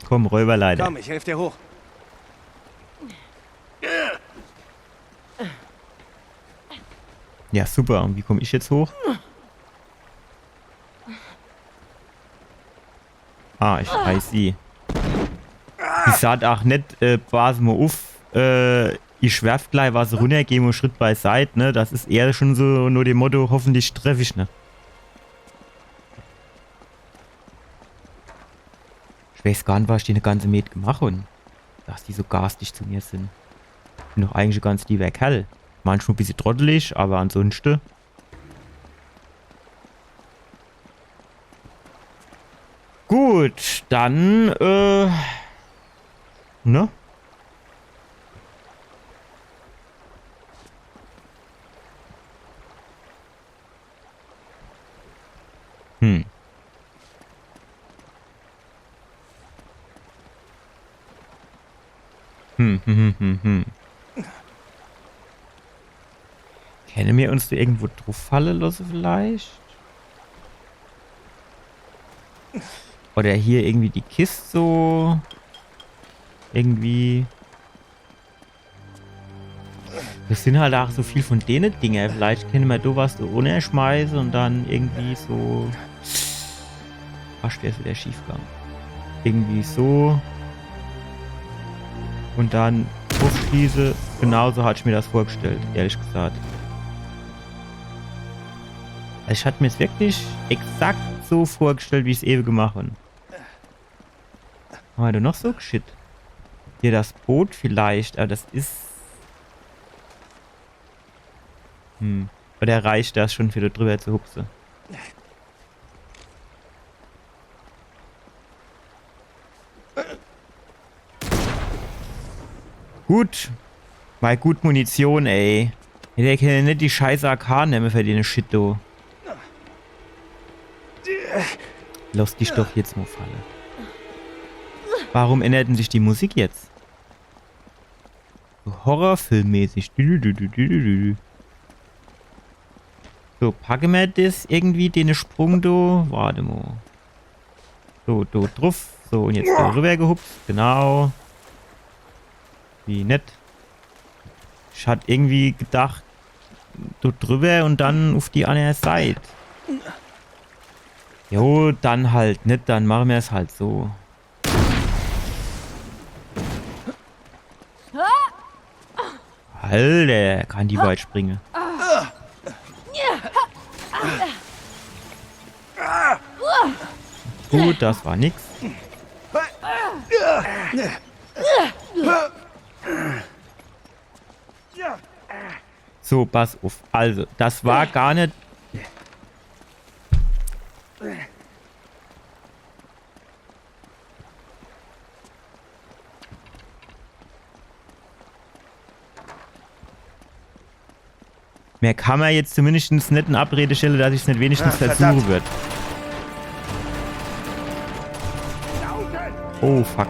Komm, Räuberleiter. Komm, ich helfe dir hoch. Ja, super. Und wie komme ich jetzt hoch? Ah, ich weiß sie. Ich sagt auch nicht, pass mal auf, ich werf gleich was runter, geh mal einen Schritt beiseite, ne? Das ist eher schon so nur dem Motto, hoffentlich treffe ich, ne? weiß gar nicht, was ich die eine ganze Met gemacht habe. Dass die so garstig zu mir sind. Ich bin doch eigentlich ein ganz lieber Kerl. Manchmal ein bisschen trottelig, aber ansonsten. Gut, dann, ne? Kennen wir uns da irgendwo drauf fallen lassen vielleicht? Oder hier irgendwie die Kiste so. Irgendwie. Das sind halt auch so viel von denen Dinger. Vielleicht können wir da was ohne schmeißen und dann irgendwie so. Fast wäre es wieder schief gegangen. Irgendwie so. Und dann aufschließe. Genauso hatte ich mir das vorgestellt, ehrlich gesagt. Also ich hatte mir es wirklich exakt so vorgestellt, wie ich es eben gemacht habe. Haben wir da noch so Shit? Hier das Boot vielleicht, aber das ist... Oder reicht das schon wieder drüber zu hupsen? Gut. Mal gut Munition, ey. Der kann ja nicht die scheiß AK nehmen für den Shit, du. Lass dich doch jetzt mal fallen. Warum änderten sich die Musik jetzt? So Horrorfilmmäßig. So, packen wir das irgendwie, den Sprung da. Warte mal. So, da drauf. So, und jetzt da rüber gehupft. Genau. Wie nett. Ich hatte irgendwie gedacht, da drüber und dann auf die andere Seite. Jo, dann halt nicht, dann machen wir es halt so. Alter, kann die weit springen. Gut, das war nix. So, pass auf. Also, das war gar nicht... Mehr kann man jetzt zumindest nicht in Abrede stellen, dass ich es nicht wenigstens versuchen wird. Oh, fuck.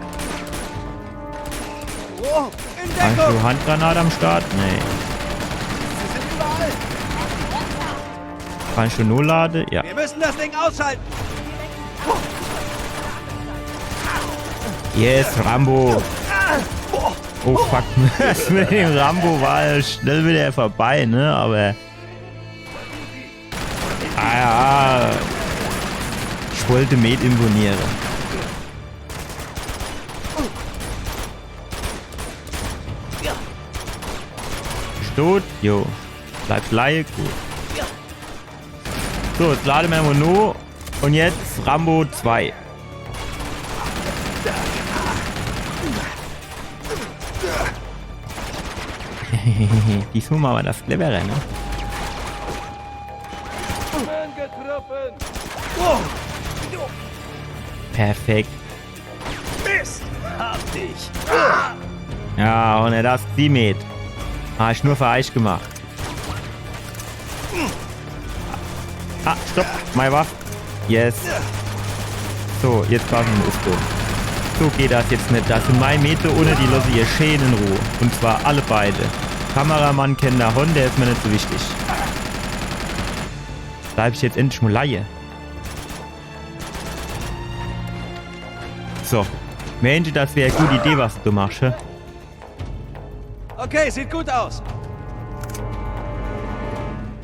Hast du Handgranate am Start? Nee. Kannst du nur laden? Ja. Wir müssen das Ding aushalten. Yes, Rambo. Oh fuck, das mit dem Rambo war schnell wieder vorbei, ne? Aber... Ah ja. Ich wollte Med imponieren. Tot? Jo. Bleibt Laie, gut. So, jetzt laden wir Mono. Und jetzt Rambo 2. Diesmal machen wir das clevere, ne? Perfekt. Mist! Hab dich! Ja, und er das Teammate. Habe ich nur für euch gemacht. Ah, stopp. Meine Waffe. Yes. So, jetzt passen wir auf. So geht das jetzt nicht. Das sind meine Meter ohne die lasse ihr schön in Ruhe. Und zwar alle beide. Kameramann kennt der Hund, der ist mir nicht so wichtig. Bleib ich jetzt endlich mal Laie. So. Mensch, das wäre eine gute Idee, was du machst, hä? Okay, sieht gut aus.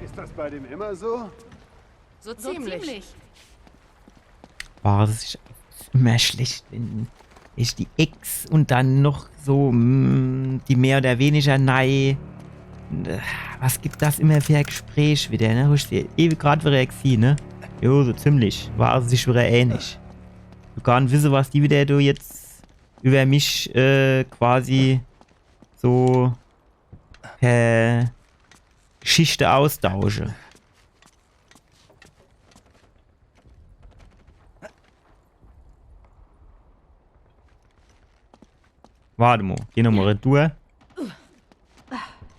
Ist das bei dem immer so? So ziemlich. Boah, das ist immer schlecht, wenn ich die X und dann noch so die mehr oder weniger Nei. Was gibt das immer für ein Gespräch wieder, ne? Ich ewig gerade wieder gesehen, ne? Jo, so ziemlich. War es sich wieder ähnlich. gar nicht wissen, was die wieder du jetzt über mich quasi so per Geschichte austausche. Warte mal, geh nochmal retour.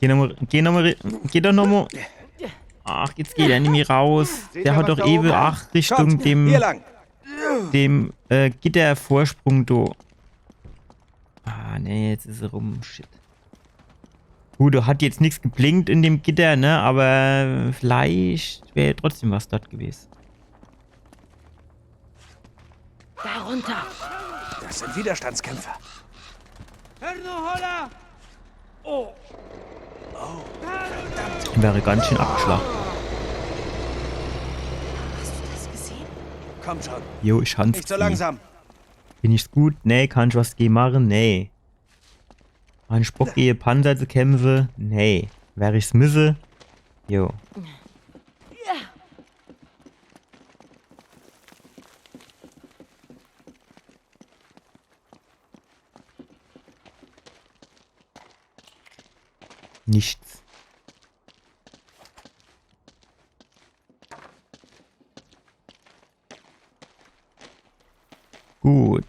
Geh doch nochmal. Ach, jetzt geht er nicht mehr raus. Der hat doch eben 8 Richtung dem Gittervorsprung da. Ah, nee, jetzt ist er rum. Shit. Gut, hat jetzt nichts geblinkt in dem Gitter, ne? Aber vielleicht wäre trotzdem was dort gewesen. Darunter. Das sind Widerstandskämpfer. Oh. Wäre ganz schön abgeschlagen. Hast du das gesehen? Komm schon. Jo, ich hans. Nicht so langsam. Bin ich's gut? Nee, kann ich was gegen machen? Nee. Ein Spock gehe Panzer zu kämpfen? Nee. Wäre ich's müsse? Jo. Nichts. Gut.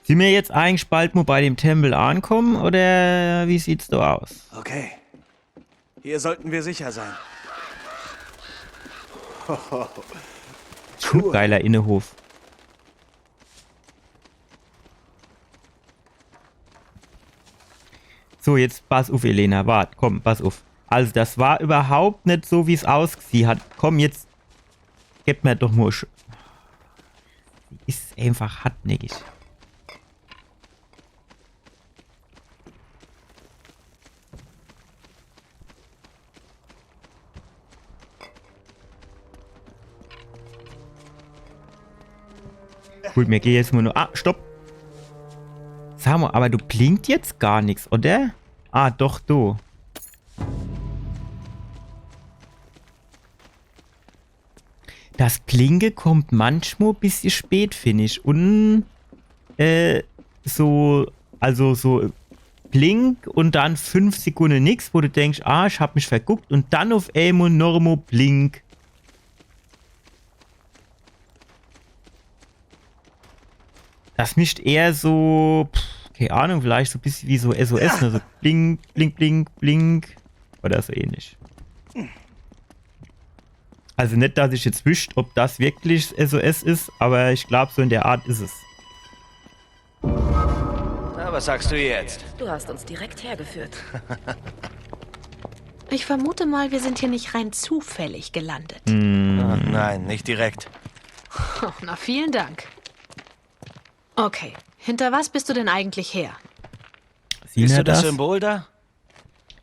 Sind wir jetzt eigentlich bald mal bei dem Tempel ankommen oder wie sieht's da aus? Okay. Hier sollten wir sicher sein. Cool. Geiler Innenhof. So, jetzt pass auf, Elena. Warte, komm, pass auf. Also, das war überhaupt nicht so, wie es ausgesehen hat. Komm, jetzt gib mir doch mal... Ist einfach hartnäckig. Gut, mir geht jetzt mal nur... Ah, stopp! Sag mal, aber du blinkt jetzt gar nichts, oder? Ah, doch, du. Das Blinke kommt manchmal ein bisschen spät, finde ich. Und so Blink und dann 5 Sekunden nix, wo du denkst, ah, ich hab mich verguckt und dann auf einmal normal Blink. Das mischt eher so, keine Ahnung, vielleicht so ein bisschen wie so SOS, ne? So blink, blink, blink, blink. Oder so ähnlich. Also nicht, dass ich jetzt wüsste, ob das wirklich SOS ist, aber ich glaube, so in der Art ist es. Na, was sagst du jetzt? Du hast uns direkt hergeführt. Ich vermute mal, wir sind hier nicht rein zufällig gelandet. Nein, nicht direkt. Oh, na, vielen Dank. Okay, hinter was bist du denn eigentlich her? Siehst du das Symbol da?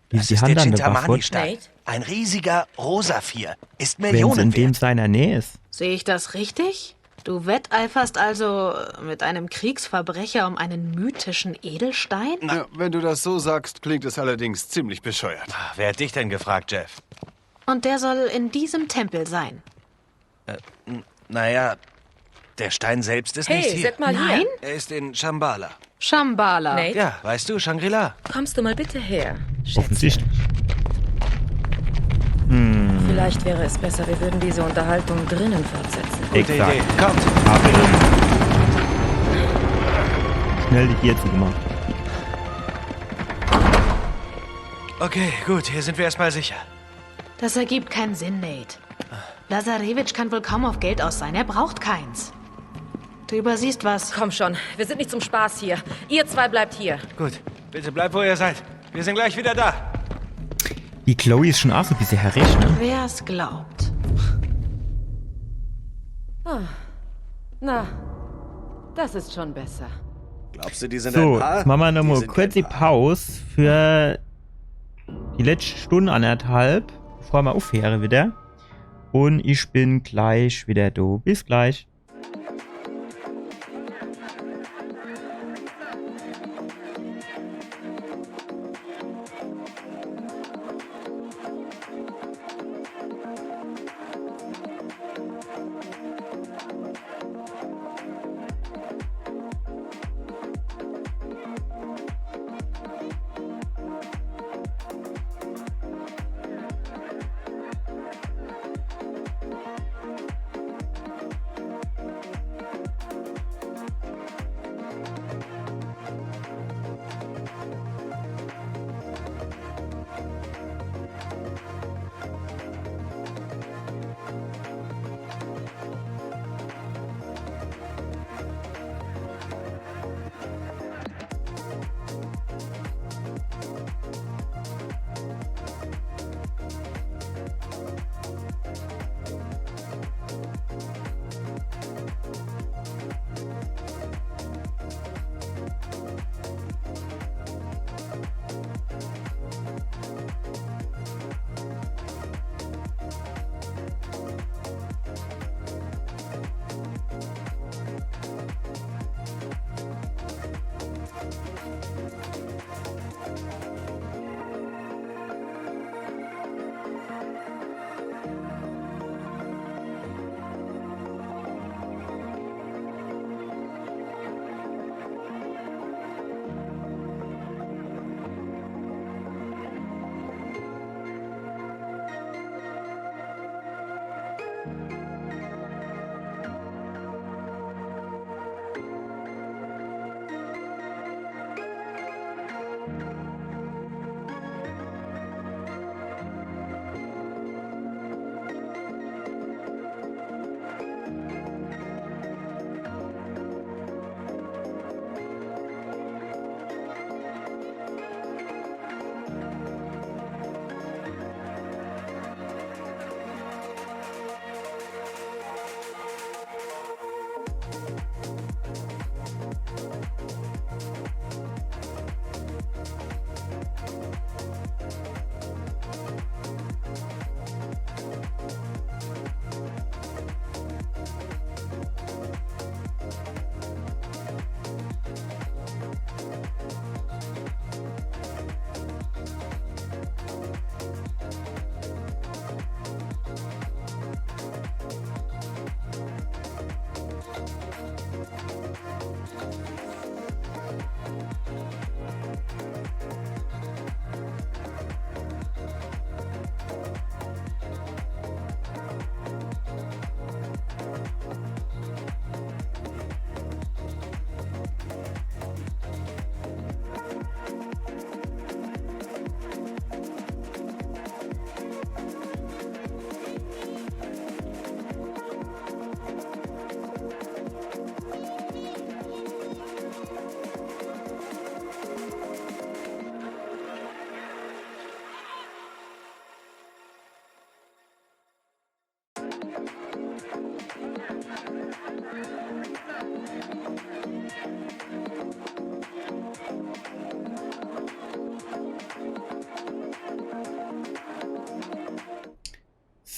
Das ist der Chintamani-Stein. Ein riesiger Rosaphir. Ist Millionen in dem seiner Nähe ist. Sehe ich das richtig? Du wetteiferst also mit einem Kriegsverbrecher um einen mythischen Edelstein? Ja, wenn du das so sagst, klingt es allerdings ziemlich bescheuert. Wer hat dich denn gefragt, Jeff? Und der soll in diesem Tempel sein? Naja, der Stein selbst ist nicht hier. Seid mal Nein? hier. Er ist in Shambhala. Shambhala. Nate? Ja, weißt du, Shangri-La. Kommst du mal bitte her, Schätzchen? Offensichtlich. Vielleicht wäre es besser, wir würden diese Unterhaltung drinnen fortsetzen. Gute Idee. Kommt. Schnell die Tür zugemacht. Okay, gut, hier sind wir erstmal sicher. Das ergibt keinen Sinn, Nate. Lazarevich kann wohl kaum auf Geld aus sein. Er braucht keins. Du übersiehst was. Komm schon, wir sind nicht zum Spaß hier. Ihr zwei bleibt hier. Gut, bitte bleibt, wo ihr seid. Wir sind gleich wieder da. Die Chloe ist schon auch so ein bisschen herrisch, ne? Wer es glaubt. Oh. Na, das ist schon besser. Glaubst du, die sind So, ein Paar? jetzt machen wir nochmal Die kurz sind die ein Paar. Pause für die letzte Stunde, 1,5, bevor wir aufhören wieder. Und ich bin gleich wieder da. Bis gleich.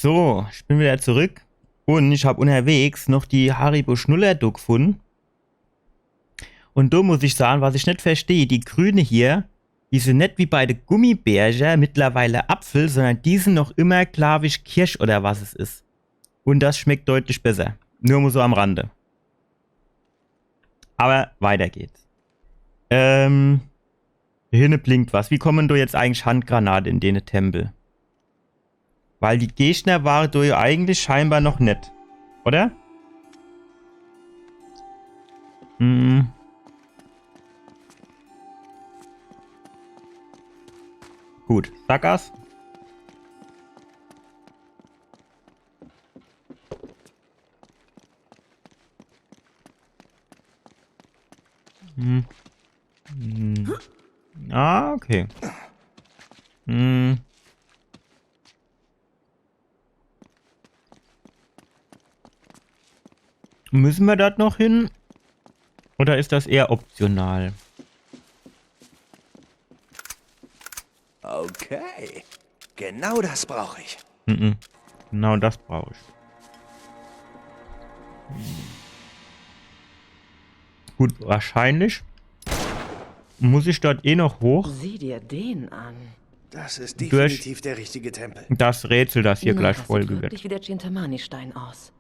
So, ich bin wieder zurück und ich habe unterwegs noch die Haribo Schnuller-Duck gefunden. Und da muss ich sagen, was ich nicht verstehe, die Grüne hier, die sind nicht wie bei den Gummibärchen mittlerweile Apfel, sondern die sind noch immer, glaube ich, Kirsch oder was es ist. Und das schmeckt deutlich besser. Nur mal so am Rande. Aber weiter geht's. Hier blinkt was. Wie kommen da jetzt eigentlich Handgranaten in den Tempel? Weil die Gegner waren da ja eigentlich scheinbar noch nicht. Oder? Hm. Gut, Sackers. Hm. Hm. Ah, okay. Hm. Müssen wir dort noch hin? Oder ist das eher optional? Okay. Genau das brauche ich. Genau das brauche ich. Gut, wahrscheinlich muss ich dort eh noch hoch. Sieh dir den an. Das ist definitiv der richtige Tempel. Das Rätsel, das hier gleich Das folgen sieht wird. wirklich wie der Chintamani-Stein aus.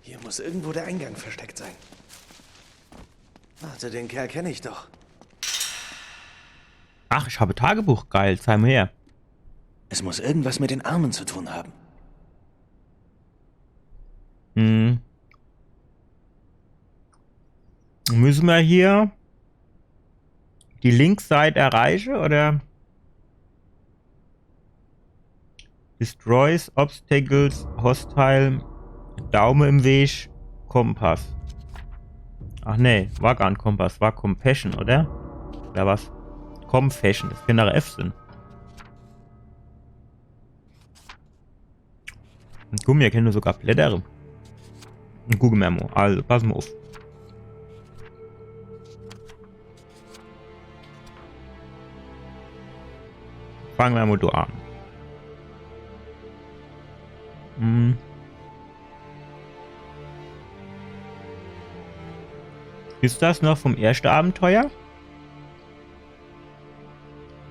Hier muss irgendwo der Eingang versteckt sein. Warte, den Kerl kenne ich doch. Ach, ich habe Tagebuch. Geil, zeig mal her. Es muss irgendwas mit den Armen zu tun haben. Hm. Müssen wir hier die Linksseite erreichen, oder? Destroys Obstacles, Hostile, Daumen im Weg, Kompass. Ach nee, war gar ein Kompass, war Compassion, oder? Oder was? Confession, das kann nach F sind. Und Gummi erkennen wir sogar Blätter. Ein Google Memo, also pass mal auf. Fangen wir mal da an. Hm. Ist das noch vom ersten Abenteuer?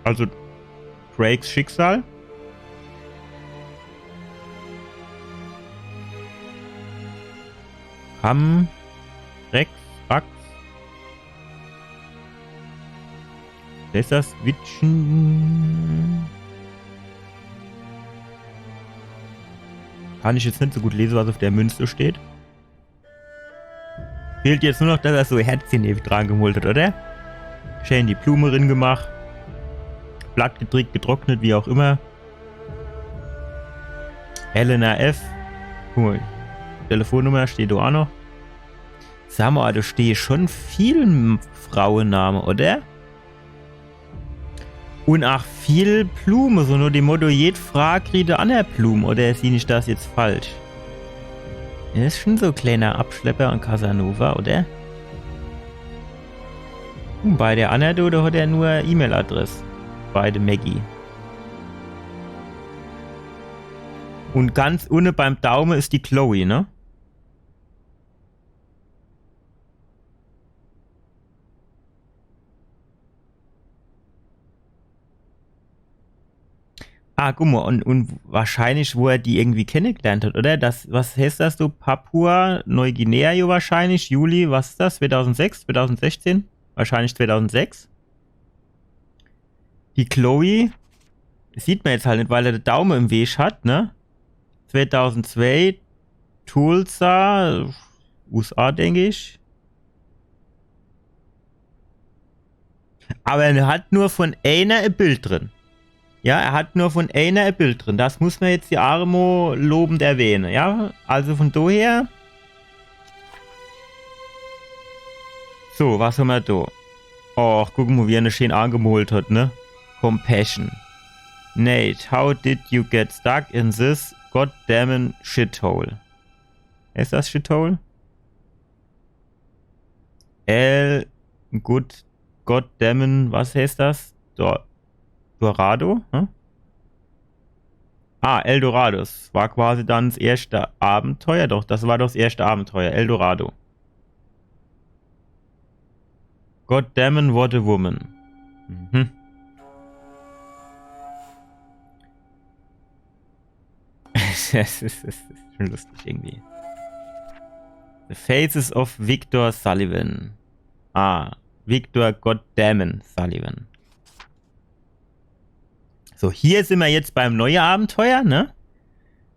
Also Drakes Schicksal? Ham, Rex, Rax. Ist das Witchen? Kann ich jetzt nicht so gut lesen, was auf der Münze steht. Fehlt jetzt nur noch, dass er so Herzchen ewig dran gemalt hat, oder? Schön die Blume drin gemacht. Blatt gedrückt, getrocknet, wie auch immer. Helena F. Cool. Telefonnummer steht da auch noch. Sag mal, da steht schon viel Frauenname, oder? Und auch viel Blume, so nur dem Motto, jede Frage kriegt an der Blume, oder sehe ich das jetzt falsch? Das ist schon so ein kleiner Abschlepper an Casanova, oder? Und bei der Anna, da hat er nur E-Mail-Adresse. Bei der Maggie. Und ganz unten beim Daumen ist die Chloe, ne? Ah, guck mal, und wahrscheinlich, wo er die irgendwie kennengelernt hat, oder? Was heißt das so? Papua, Neuguinea wahrscheinlich, Juli, was ist das? 2006, 2016? Wahrscheinlich 2006. Die Chloe, das sieht man jetzt halt nicht, weil er den Daumen im Weg hat, ne? 2002, Tulsa, USA, denke ich. Aber er hat nur von einer ein Bild drin. Ja, er hat nur von einer ein Bild drin. Das muss man jetzt die Armo lobend erwähnen, ja? Also von daher. So, was haben wir da? Oh, guck mal, wie er eine schön angemalt hat, ne? Compassion. Nate, how did you get stuck in this goddamn shithole? Ist das Shithole? Goddamn, was heißt das? Dorado? Hm? Ah, El Dorado. Das war quasi dann das erste Abenteuer. Doch, das war doch das erste Abenteuer. El Dorado. Goddammit, what a woman. Mhm. Das ist schon lustig irgendwie. The Faces of Victor Sullivan. Ah, Victor Goddammit Sullivan. So, hier sind wir jetzt beim neuen Abenteuer, ne?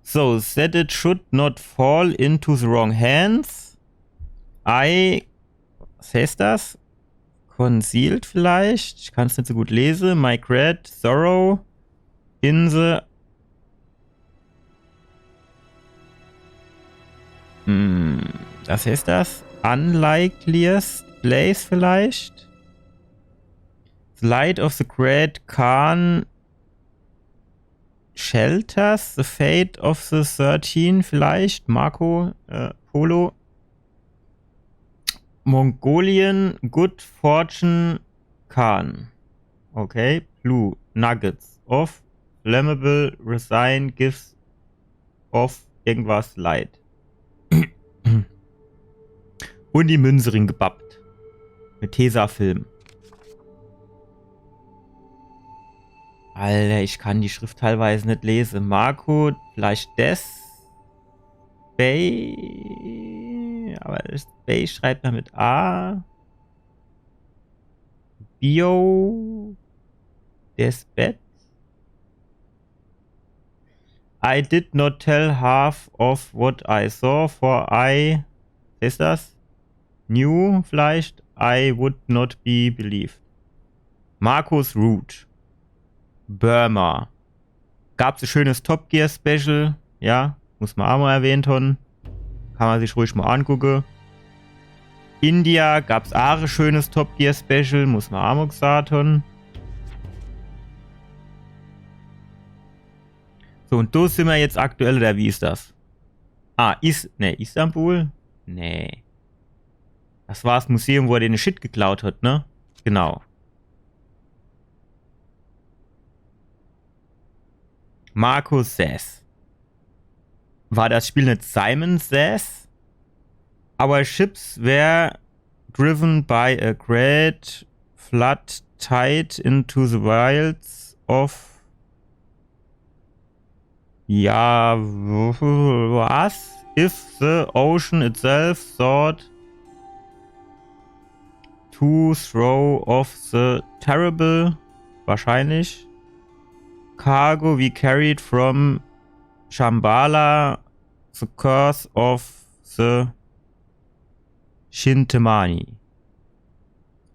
So, that it should not fall into the wrong hands. Was heißt das? Concealed vielleicht? Ich kann es nicht so gut lesen. My great sorrow in the... Was heißt das? Unlikeliest place vielleicht? The light of the great Khan shelters the fate of the 13 vielleicht? Marco Polo. Mongolian Good Fortune Khan. Okay. Blue Nuggets of Flammable Resign Gives of irgendwas Light. Und die Münzerin gebappt. Mit Tesafilm. Alter, ich kann die Schrift teilweise nicht lesen. Marco, vielleicht das. Bay. Aber das Bay schreibt man mit A. Bio. Des Bett. I did not tell half of what I saw, for I. Ist das? Knew vielleicht. I would not be believed. Markus Root. Burma. Gab es ein schönes Top Gear Special. Ja, muss man auch mal erwähnt haben. Kann man sich ruhig mal angucken. India gab es auch ein schönes Top Gear Special. Muss man auch mal gesagt haben. So, und da sind wir jetzt aktuell, oder wie ist das? Ah, Istanbul? Nee. Das war das Museum, wo er den Shit geklaut hat, ne? Genau. Markus Says. War das Spiel nicht Simon Says? Our ships were driven by a great flood tide into the wilds of... Ja, was? If the ocean itself thought to throw off the terrible, wahrscheinlich, cargo we carried from Shambhala The Curse of the Shintamani.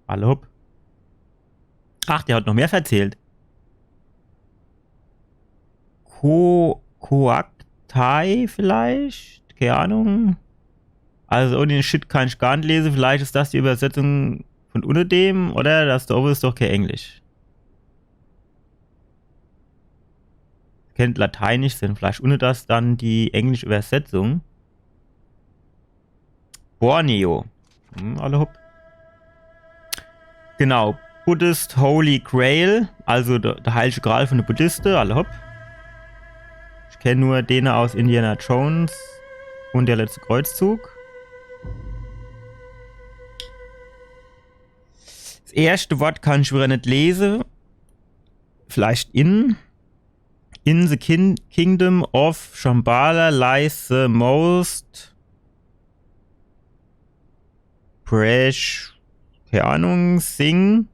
Alle hopp. Ach, der hat noch mehr erzählt. Koaktai vielleicht? Keine Ahnung. Also ohne den Shit kann ich gar nicht lesen. Vielleicht ist das die Übersetzung von unter dem, oder? Das da oben ist doch kein Englisch. Kennt Lateinisch, sind vielleicht ohne das dann die englische Übersetzung. Borneo. Alle hopp. Genau. Buddhist Holy Grail, also der heilige Gral von den Buddhisten, alle hopp. Ich kenne nur den aus Indiana Jones und der letzte Kreuzzug. Das erste Wort kann ich wieder nicht lesen. Vielleicht in the kingdom of Shambhala lies the most fresh, keine Ahnung, thing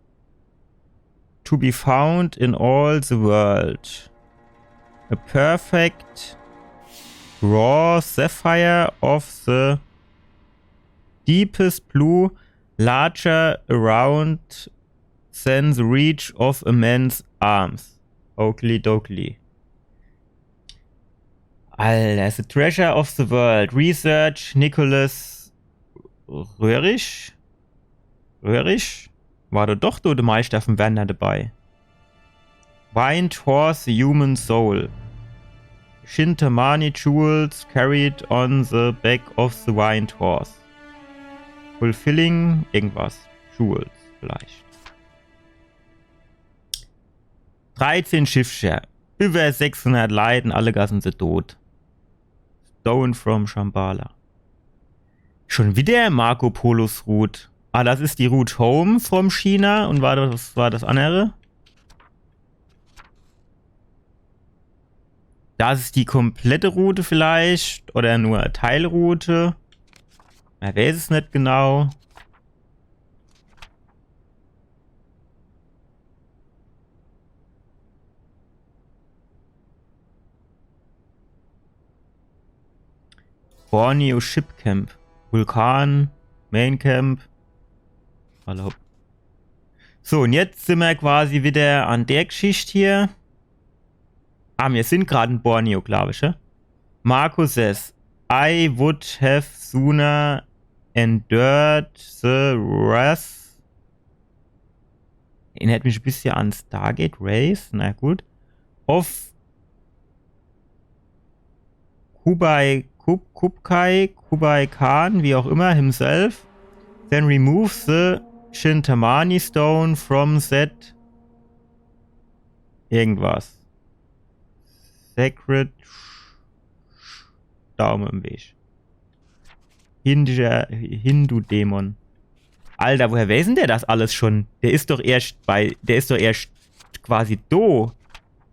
to be found in all the world. A perfect raw sapphire of the deepest blue, larger around than the reach of a man's arms. Oakley dokley. Alter, the treasure of the world. Research Nicholas Röhrig? Röhrig? War da doch der Meister von Werner dabei. Wind Horse, the Human Soul. Shintamani Jewels carried on the back of the Wind Horse. Fulfilling irgendwas. Jewels vielleicht. 13 Schiffscher. Über 600 Leiden, alle Gassen sind tot. Stone from Shambhala. Schon wieder Marco Polos Route. Ah, das ist die Route Home from China. Und war das andere? Das ist die komplette Route vielleicht. Oder nur eine Teilroute. Er weiß es nicht genau. Borneo Ship Camp. Vulkan. Main Camp. Hallo. So, und jetzt sind wir quasi wieder an der Geschichte hier. Ah, wir sind gerade in Borneo, glaube ich. Ja? Marco says, I would have sooner endured the wrath. Erinnert mich ein bisschen an Stargate Race. Na gut. Of Kublai Khan, wie auch immer, himself. Then remove the Shintamani Stone from that irgendwas. Sacred Daumen im Weg. Hindu-Dämon. Alter, woher weiß denn der das alles schon? Der ist doch erst quasi do.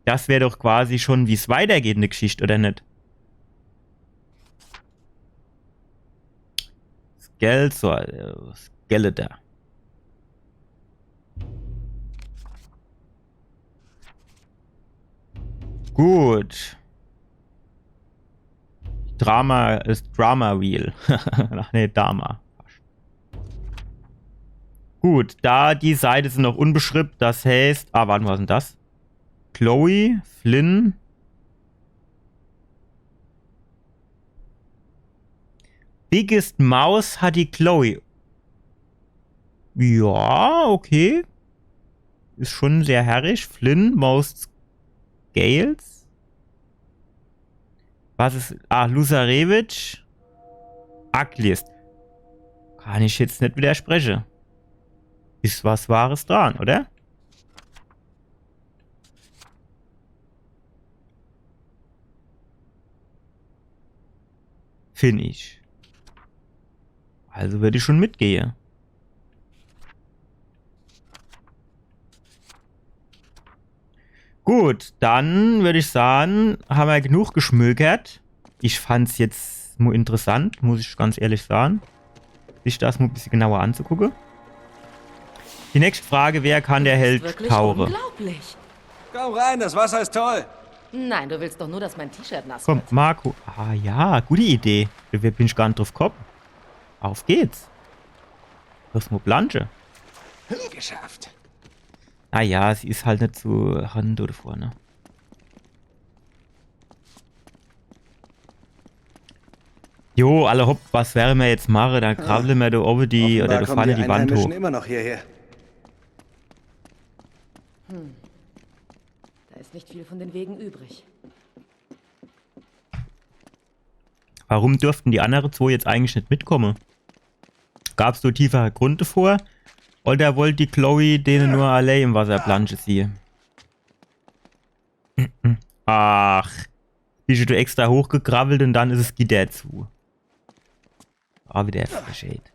Das wäre doch quasi schon, wie es weitergeht in der Geschichte, oder nicht? Skeletor. Gut. Drama ist Drama Wheel. Ach nee, Dama. Gut, da die Seite sind noch unbeschrieben, das heißt... Ah, warte, was ist denn das? Chloe, Flynn... Biggest Mouse hat die Chloe. Ja, okay. Ist schon sehr herrisch. Flynn, Most Scales. Was ist... Ah, Lusarewitsch. Ugliest. Kann ich jetzt nicht widersprechen. Ist was Wahres dran, oder? Finde ich. Also würde ich schon mitgehen. Gut, dann würde ich sagen, haben wir genug geschmökert. Ich fand es jetzt nur interessant, muss ich ganz ehrlich sagen. Sich das mal ein bisschen genauer anzugucken. Die nächste Frage, wer kann der Held tauchen? Unglaublich. Komm rein, das Wasser ist toll. Nein, du willst doch nur, dass mein T-Shirt nass Komm, wird. Marco. Ah ja, gute Idee. Da bin ich gar nicht drauf gekommen. Auf geht's. Das muss Blanche. Geschafft. Ah ja, sie ist halt nicht zu Hand oder vorne. Jo, alle hopp, was wäre mir jetzt machen? Dann krabbeln wir da oben die, oder da fahren die Wand hoch. Immer noch hierher. Da ist nicht viel von den Wegen übrig. Warum durften die anderen zwei jetzt eigentlich nicht mitkommen? Gab es so tiefere Gründe vor? Oder wollte die Chloe denen nur allein im Wasser planschen sie? Ach, bist du extra hochgekrabbelt und dann ist es Gitter zu. Ah, wieder versteht.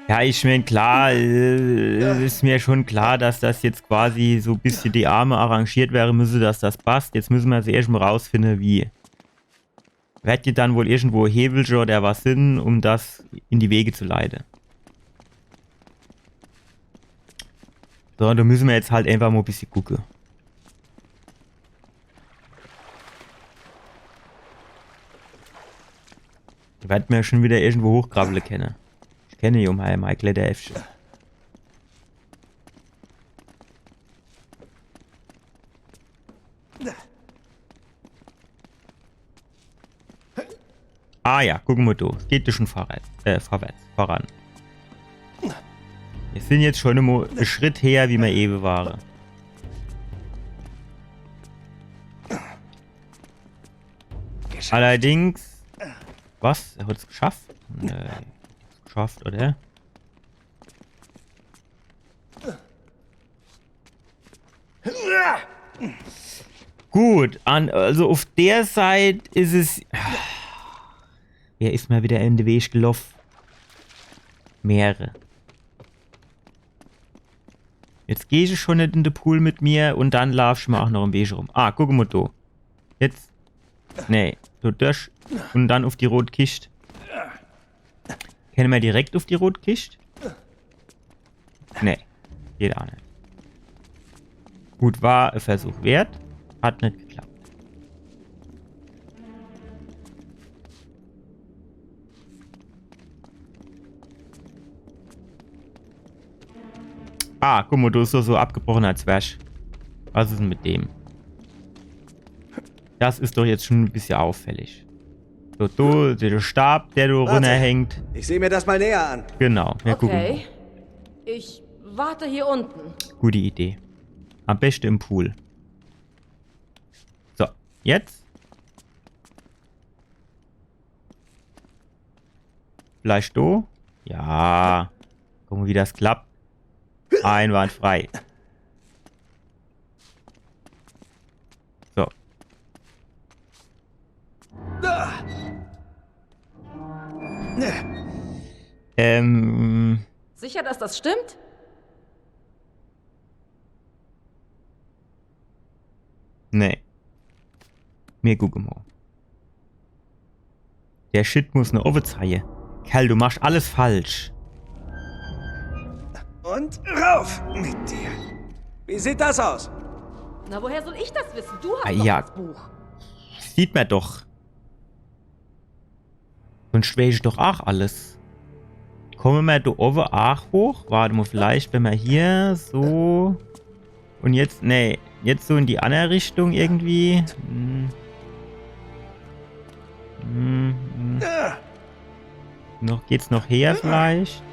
Ja, ich meine, klar, ist mir schon klar, dass das jetzt quasi so ein bisschen die Arme arrangiert wäre müsse, dass das passt. Jetzt müssen wir erst mal rausfinden, wie. Wird ihr dann wohl irgendwo Hebelchen oder was hin, um das in die Wege zu leiten. So, da müssen wir jetzt halt einfach mal ein bisschen gucken. Ich werde mir schon wieder irgendwo hochkrabbeln können. Ich kenne ja mein Kletteräffchen. Ah ja, gucken wir da. Es geht ja schon vorwärts, voran. Wir sind jetzt schon immer einen Schritt her, wie wir eben waren. Allerdings... Was? Er hat es geschafft? Geschafft, oder? Gut, also auf der Seite ist es... Wer ist mal wieder in den Weg gelaufen? Meere. Jetzt gehe ich schon nicht in den Pool mit mir und dann laufe ich mal auch noch im Weg rum. Ah, guck mal da. Jetzt. Nee, so durch und dann auf die rote Kiste. Können wir direkt auf die rote Kiste? Nee, geht auch nicht. Gut, war ein Versuch wert. Hat nicht geklappt. Ah, guck mal, du bist so abgebrochen als Zwerg. Was ist denn mit dem? Das ist doch jetzt schon ein bisschen auffällig. So, du, der Stab, der du runterhängt. Ich sehe mir das mal näher an. Genau, wir gucken. Okay. Ich warte hier unten. Gute Idee. Am besten im Pool. So, jetzt. Vielleicht du? Ja. Gucken, wie das klappt. Einwandfrei. So. Sicher, dass das stimmt? Nee. Mir gucken mal. Der Shit muss eine Oberzeile. Kerl, du machst alles falsch. Und rauf mit dir. Wie sieht das aus? Na, woher soll ich das wissen? Du hast Ah, doch ja. das Buch. Sieht man doch. Sonst weiß ich doch auch alles. Kommen wir da oben auch hoch? Warte mal, vielleicht, wenn wir hier so... Und jetzt, nee, jetzt so in die andere Richtung irgendwie. Geht's noch her vielleicht?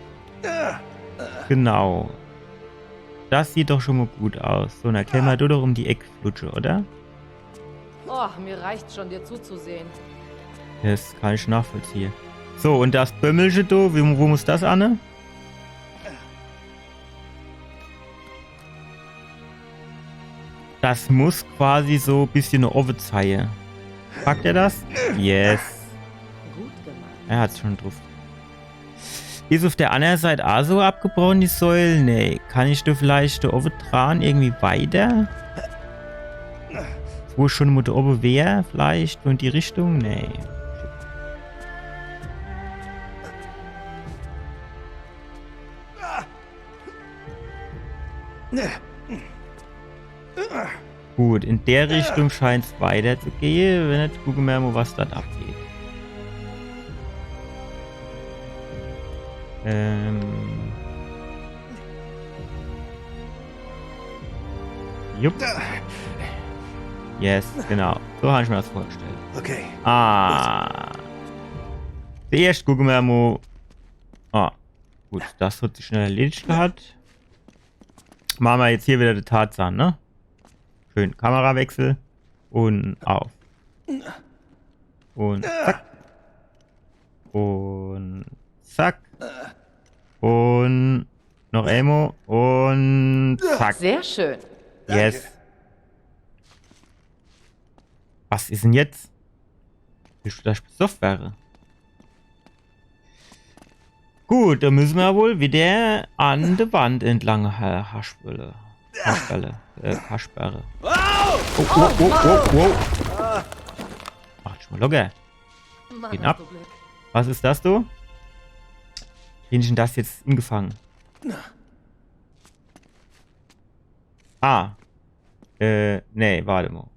Genau. Das sieht doch schon mal gut aus. So, dann können wir doch um die Ecke flutschen, oder? Oh, mir reicht's schon, dir zuzusehen. Das kann ich nachvollziehen. So, und das Bömmelche da, wo muss das an? Das muss quasi so ein bisschen eine Oberzeile. Packt er das? Yes. Gut gemacht. Er hat's schon drauf. Ist auf der anderen Seite auch so abgebrochen, die Säule? Nee. Kann ich da vielleicht da oben dran irgendwie weiter? Wo schon mit oben wäre, vielleicht? Und die Richtung? Nee. Gut, in der Richtung scheint es weiter zu gehen. Wenn nicht, gucken wir mal, was dort abgeht. Jupp. Yes, genau. So habe ich mir das vorgestellt. Okay. Zuerst gucken wir mal. Gut, das hat sich schnell erledigt gehabt. Machen wir jetzt hier wieder die Tarzan, ne? Schön Kamerawechsel. Und auf. Und zack. Und zack. Und noch Ammo. Und zack. Sehr schön. Yes. Was ist denn jetzt? Willst du das Software? Gut, dann müssen wir wohl wieder an der Wand entlang Haschbälle. Haschbälle. Wow! Macht schon mal locker. Geht ab. Was ist das, du? Wie ist denn das jetzt umgefangen? Nee, warte mal.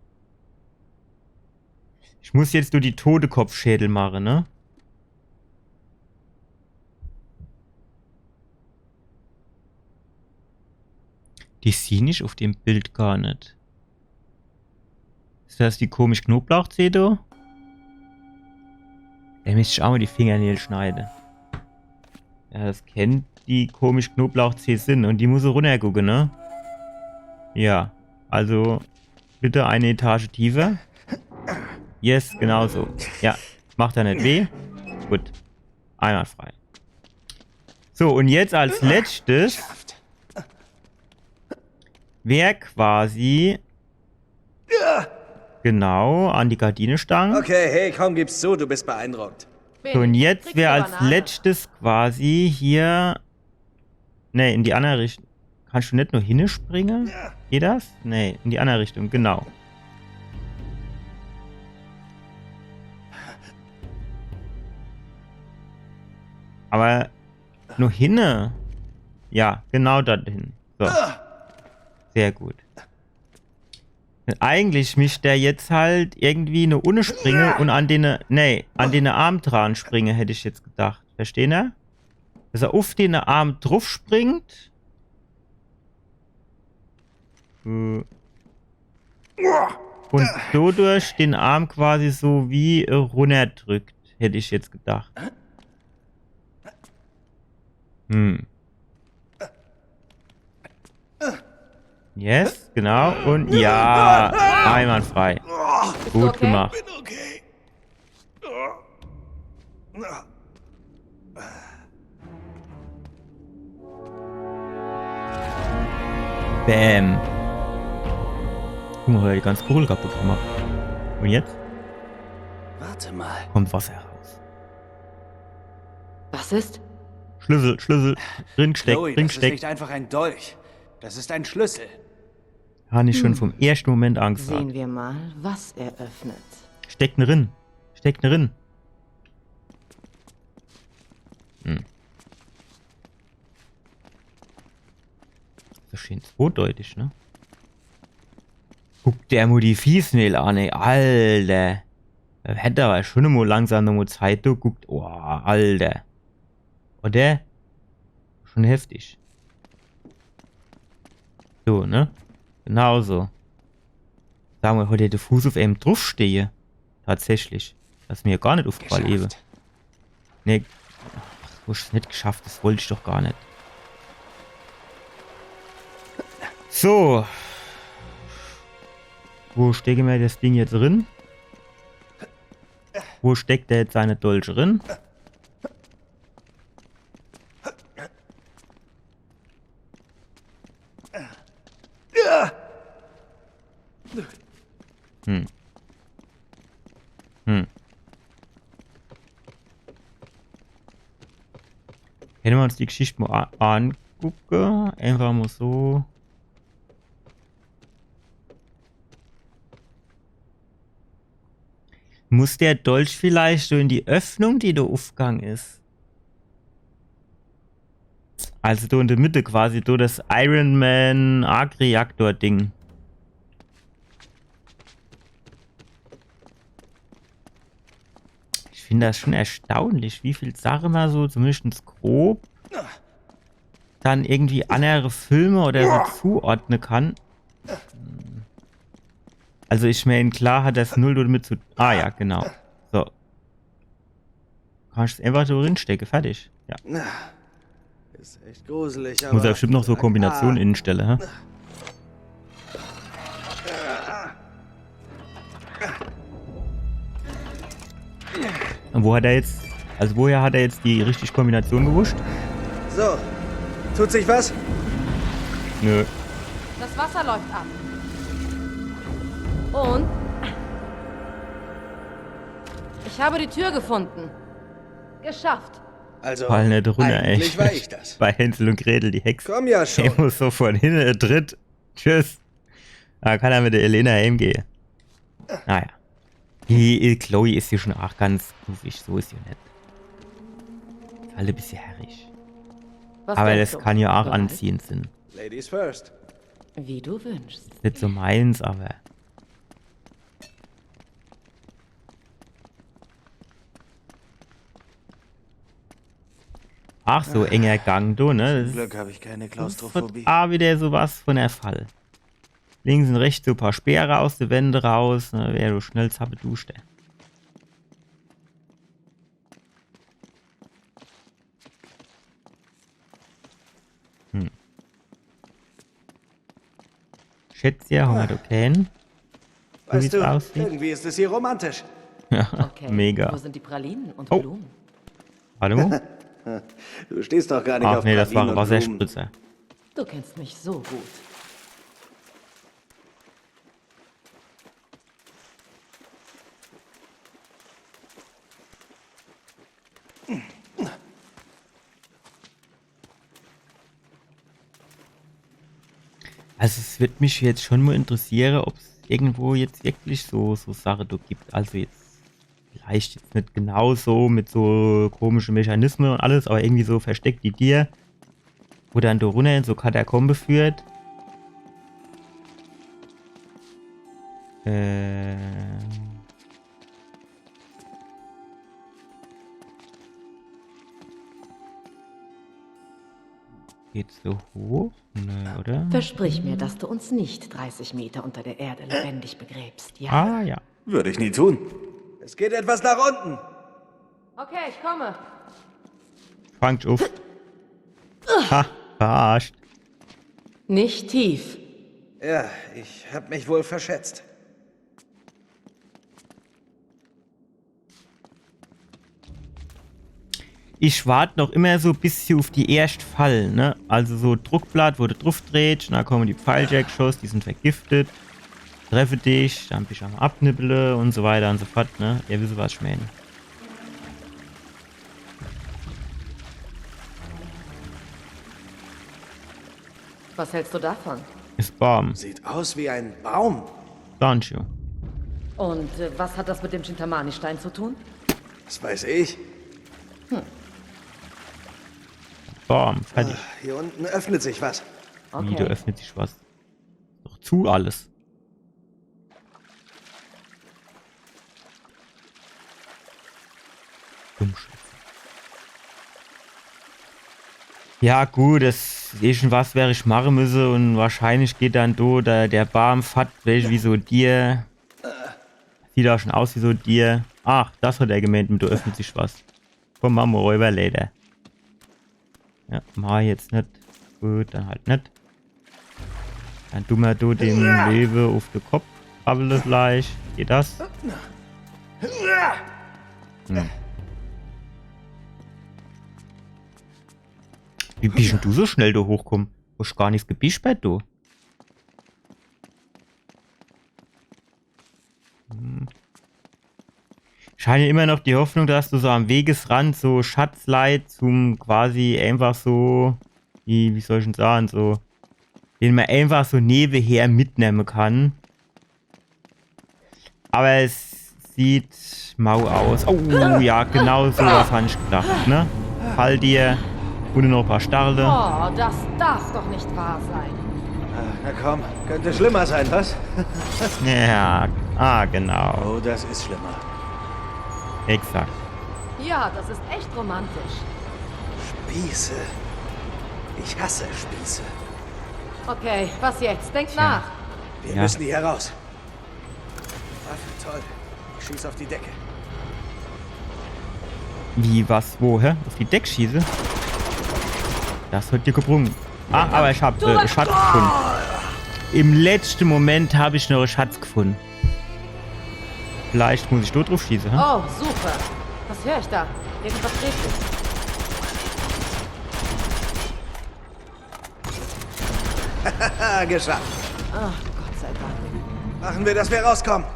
Ich muss jetzt nur die tote Kopfschädel machen, ne? Die sehen ich auf dem Bild gar nicht. Ist das die komisch Knoblauchzehe? Da müsste ich auch mal die Fingernägel schneiden. Ja, das kennt die komisch Knoblauchzehe sind. Und die muss so runtergucken, ne? Ja. Also, bitte eine Etage tiefer. Yes, genau so. Ja, macht er nicht weh. Gut. Einwandfrei. So, und jetzt als letztes wäre quasi genau an die Gardine stangen. Okay, hey, komm, gib's zu, du bist beeindruckt. So, und jetzt wäre als letztes quasi hier... Ne, in die andere Richtung. Kannst du nicht nur hinspringen? Geht das? Ne, in die andere Richtung, genau. Aber nur hinne. Ja, genau dorthin. So. Sehr gut. Eigentlich mischt der jetzt halt irgendwie eine Unne springe und an den Arm dran springe, hätte ich jetzt gedacht. Verstehen ihr? Dass er auf den Arm drauf springt. Und dadurch den Arm quasi so wie runterdrückt, hätte ich jetzt gedacht. Yes, genau. Und ja, einwandfrei. Gut gemacht. Bam. Guck mal, die ganze Kugel kaputt gemacht. Und jetzt? Warte mal. Kommt Wasser raus. Was ist? Schlüssel. Drin gesteckt, Chloe, das ist nicht einfach ein Dolch. Das ist ein Schlüssel. Habe ich schon vom ersten Moment Angst. Sehen wir mal, was er öffnet. Steckt ne drin. So schön zweideutig, ne? Guck der mal die Fiesmehl an, ey. Alter. Hätte aber schon mal langsam noch mal Zeit, du. Guckt. Oh, Alter. Oder? Schon heftig. So, ne? Genau so. Sagen wir, heute der Fuß auf einem drauf stehe. Tatsächlich. Das ist mir gar nicht aufgefallen, eben. Ne. Du hast es nicht geschafft, das wollte ich doch gar nicht. So. Wo stecke mir das Ding jetzt drin? Wo steckt der jetzt seine Dolche drin? Wenn wir uns die Geschichte mal angucken, einfach mal so. Muss der Dolch vielleicht so in die Öffnung, die da aufgegangen ist? Also da in der Mitte quasi, da das Iron Man Arc-Reaktor-Ding. Ich finde das schon erstaunlich, wie viel Sachen man so, zumindest grob, dann irgendwie andere Filme oder so zuordnen kann. Also ich meine, klar hat das null damit zu... Ah ja, genau. So. Kannst du es einfach so drinstecken, fertig. Ja. Ist echt gruselig, aber... Muss ja bestimmt noch so Kombinationen innenstellen, hä? Und wo hat er jetzt... Also woher hat er jetzt die richtige Kombination gewusst? So, tut sich was? Nö. Das Wasser läuft ab. Und? Ich habe die Tür gefunden. Geschafft. Also, Fall nicht runter, eigentlich echt. war ich das. Bei Hänsel und Gretel, die Hexe. Komm ja schon. Ich muss so von hinten tritt. Tschüss. Da kann er mit der Elena heimgehen. Naja. Die Chloe ist hier schon auch ganz knuffig. So ist sie nicht. Ist alle ein bisschen herrig. Was Aber denkst das du? kann ja auch Bereit? anziehend sein. Ladies first. Wie du wünschst. Ist nicht so meins, aber... Ach, so enger Gang, du, ne? Zum Glück habe ich keine Das wird Klaustrophobie. wieder sowas von der Fall. Links und rechts so ein paar Speere aus der Wände raus, ne? Wer du schnell zappe duscht. Schätze ja, haben wir kennen. So Weißt wie's du, aussieht. irgendwie ist es hier romantisch. Ja, Okay. mega. Wo sind die Pralinen und Oh. Blumen? Hallo? Du stehst doch gar nicht Ach auf nee, das war Pralinen ein und Blumen. Wasserspritzer. Du kennst mich so gut. Also es wird mich jetzt schon mal interessieren, ob es irgendwo jetzt wirklich so Sachen da gibt. Also jetzt vielleicht jetzt nicht genau so mit so komischen Mechanismen und alles, aber irgendwie so versteckt die Gier, wo dann da runter in so Katakombe führt. Geht's so hoch? Nö, oder? Versprich mir, dass du uns nicht 30 Meter unter der Erde lebendig begräbst, ja? Ah, ja. Würde ich nie tun. Es geht etwas nach unten. Okay, ich komme. Fangt auf. Ha, verarscht. Nicht tief. Ja, ich habe mich wohl verschätzt. Ich warte noch immer so ein bisschen auf die erste Fall, ne? Also so Druckblatt, wo du drauf drehst, da kommen die Pfeiljack-Schuss, die sind vergiftet. Treffe dich, dann bist du am Abnippeln und so weiter und so fort, ne? Ihr wisst, was ich meine. Was hältst du davon? Ist Baum. Sieht aus wie ein Baum. Danke. Und was hat das mit dem Chintamani-Stein zu tun? Das weiß ich. Baum, fertig. Hier unten öffnet sich was. Okay. Wieder öffnet sich was. Doch zu alles. Dummscheiße. Ja gut, das ist schon was, wer ich machen müsse und wahrscheinlich geht dann der Baum fat, welch wie so dir. Sieht auch schon aus wie so dir. Ach, das hat er gemeint, mit du öffnet sich was. Komm, machen wir rüber, leider. Ja, mach jetzt nicht. Gut, dann halt nicht. Dann tun wir dem Löwe auf den Kopf. Krabbel gleich. Geht das? Wie bist denn du so schnell da hochkommen? Du hast gar nichts gebispert, du. Scheine immer noch die Hoffnung, dass du so am Wegesrand so Schatzleit zum quasi einfach so, wie soll ich denn sagen, so, den man einfach so nebenher mitnehmen kann. Aber es sieht mau aus. Oh ja, genau so was habe ich gedacht, ne? Fall dir Und noch ein paar Starle. Oh, das darf doch nicht wahr sein. Na komm, könnte schlimmer sein, was? Ja, genau. Oh, das ist schlimmer. Exakt. Ja, das ist echt romantisch. Spieße. Ich hasse Spieße. Okay, was jetzt? Denk nach. Wir müssen hier raus. Waffe, toll. Ich schieß auf die Decke. Wie, was, wo, hä? Auf die Decke schieße? Das hat dir gebrungen. Ah, aber ich hab Schatz gefunden. Im letzten Moment habe ich noch einen Schatz gefunden. Vielleicht muss ich dort drauf schießen, hä? Oh, super. Was höre ich da? Irgendwas dreht sich. Geschafft. Ach, Gott sei Dank. Machen wir, dass wir rauskommen.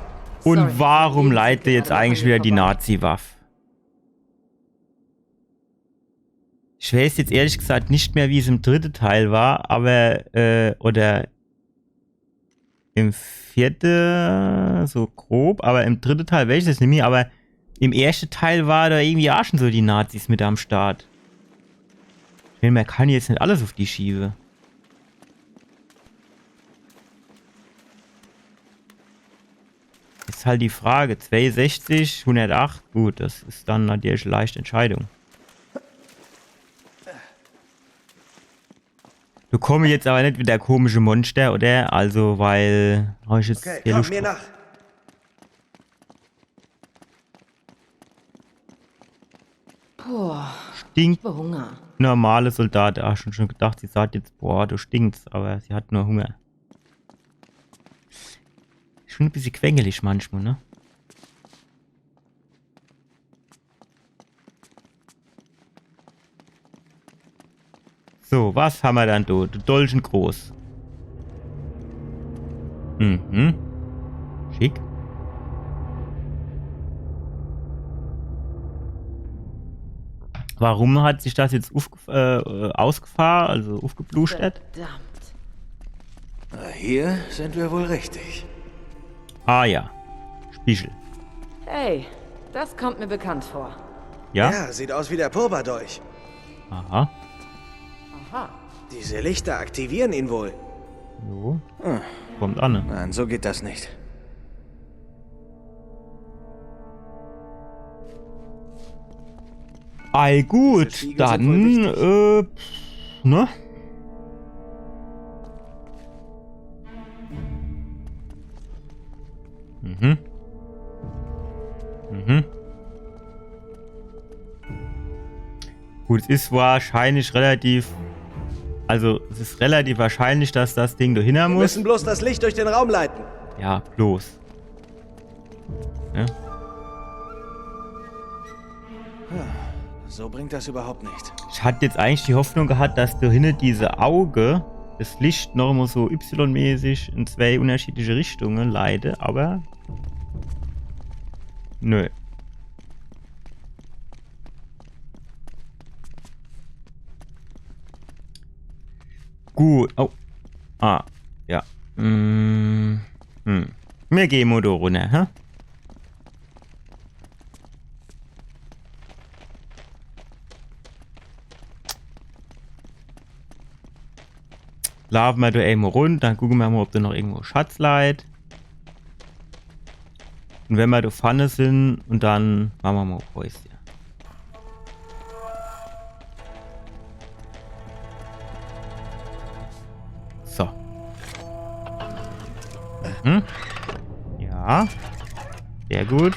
Und warum leitet jetzt eigentlich wieder die Nazi-Waffe? Ich weiß jetzt ehrlich gesagt nicht mehr, wie es im dritten Teil war, aber, oder im vierten, so grob, aber im dritten Teil weiß ich das nicht mehr, aber im ersten Teil war da irgendwie auch schon so die Nazis mit am Start. Ich meine, man kann jetzt nicht alles auf die schieben. Ist halt die Frage, 260, 108, gut, das ist dann natürlich eine leichte Entscheidung. Du kommst jetzt aber nicht mit der komische Monster, oder? Also, weil... ich jetzt okay, komm mir nach. Boah, Stinkt. Hunger. Normale Soldat. Ach, schon gedacht, sie sagt jetzt, boah, du stinkst, aber sie hat nur Hunger. Schon ein bisschen quengelig manchmal, ne? So, was haben wir dann dort? Dolchen groß. Mhm. Schick. Warum hat sich das jetzt ausgefahren, also aufgeblustert? Na, hier sind wir wohl richtig. Ah ja. Spiegel. Hey, das kommt mir bekannt vor. Ja? Ja, sieht aus wie der Purba-Dolch. Aha. Aha. Diese Lichter aktivieren ihn wohl. Jo. Kommt an. Nein, so geht das nicht. Ei gut, dann, ne? Mhm. Mhm. Gut, es ist wahrscheinlich relativ... Also, es ist relativ wahrscheinlich, dass das Ding dahin muss. Wir müssen bloß das Licht durch den Raum leiten. Ja, bloß. Ja. So bringt das überhaupt nicht. Ich hatte jetzt eigentlich die Hoffnung gehabt, dass dahinter diese Auge das Licht noch immer so Y-mäßig in zwei unterschiedliche Richtungen leitet, aber nö. Gut. Oh. Ah. Ja. Wir gehen mal da runter, hä? Laufen wir da irgendwo rund, dann gucken wir mal, ob da noch irgendwo Schatz leiht. Und wenn wir da vorne sind, und dann machen wir mal Päuschen. So. Mhm. Ja. Sehr gut.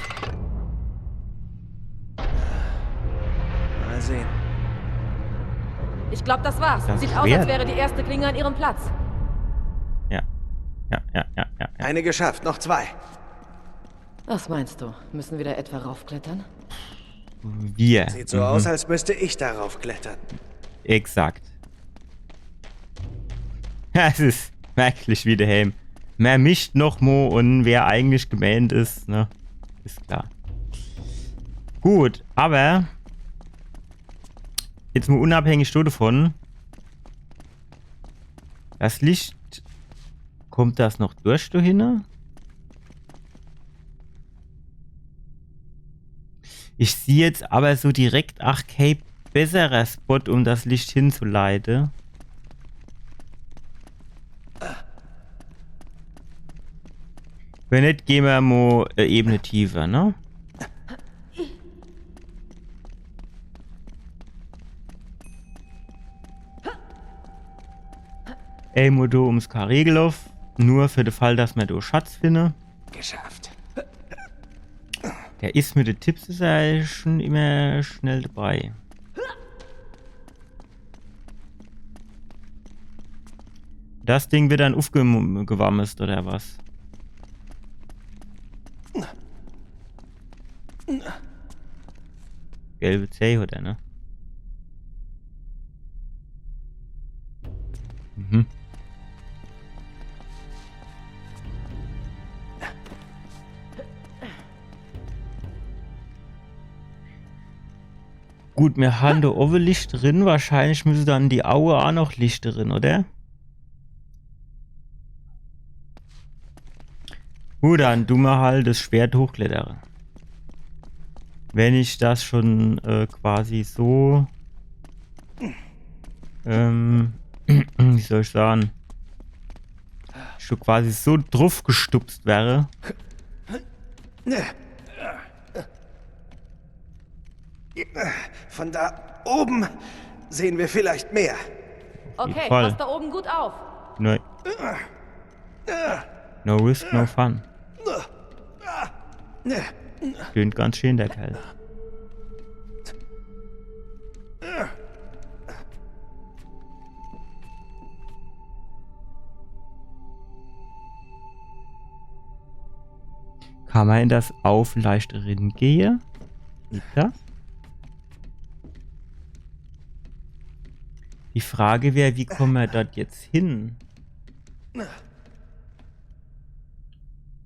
Mal sehen. Ich glaube, das war's. Das Sieht ist aus, schwer. als wäre die erste Klinge an ihrem Platz. Ja. Eine geschafft, noch zwei. Was meinst du? Müssen wir da etwa raufklettern? Wir. Sieht so aus, als müsste ich darauf klettern. Exakt. Ja, es ist wirklich wie daheim. Man mischt noch mal und wer eigentlich gemeint ist, ne? Ist klar. Gut, aber jetzt mal unabhängig davon, das Licht, kommt das noch durch dahin? Ich sehe jetzt aber so direkt, ach, Cape besserer Spot, um das Licht hinzuleiten. Wenn nicht, gehen wir mal eine Ebene tiefer, ne? Ey, Modo ums Karegelow. Nur für den Fall, dass wir durch Schatz finden. Geschafft. Der ist mit den Tipps ist er schon immer schnell dabei. Das Ding wird dann aufgewamst oder was? Gelbe Zeh oder ne? Mhm. Gut, wir haben da oben Licht drin. Wahrscheinlich müssen dann die Augen auch noch Licht drin, oder? Gut, dann tun wir halt das Schwert hochklettern. Wenn ich das schon quasi so... wie soll ich sagen? Schon quasi so drauf gestupst wäre. Von da oben sehen wir vielleicht mehr. Okay, Voll. pass da oben gut auf. Nein. No risk, no fun. Klingt ganz schön, der Kerl. Kann man in das Auf leicht gehen? Geht das? Die Frage wäre, wie kommen wir dort jetzt hin?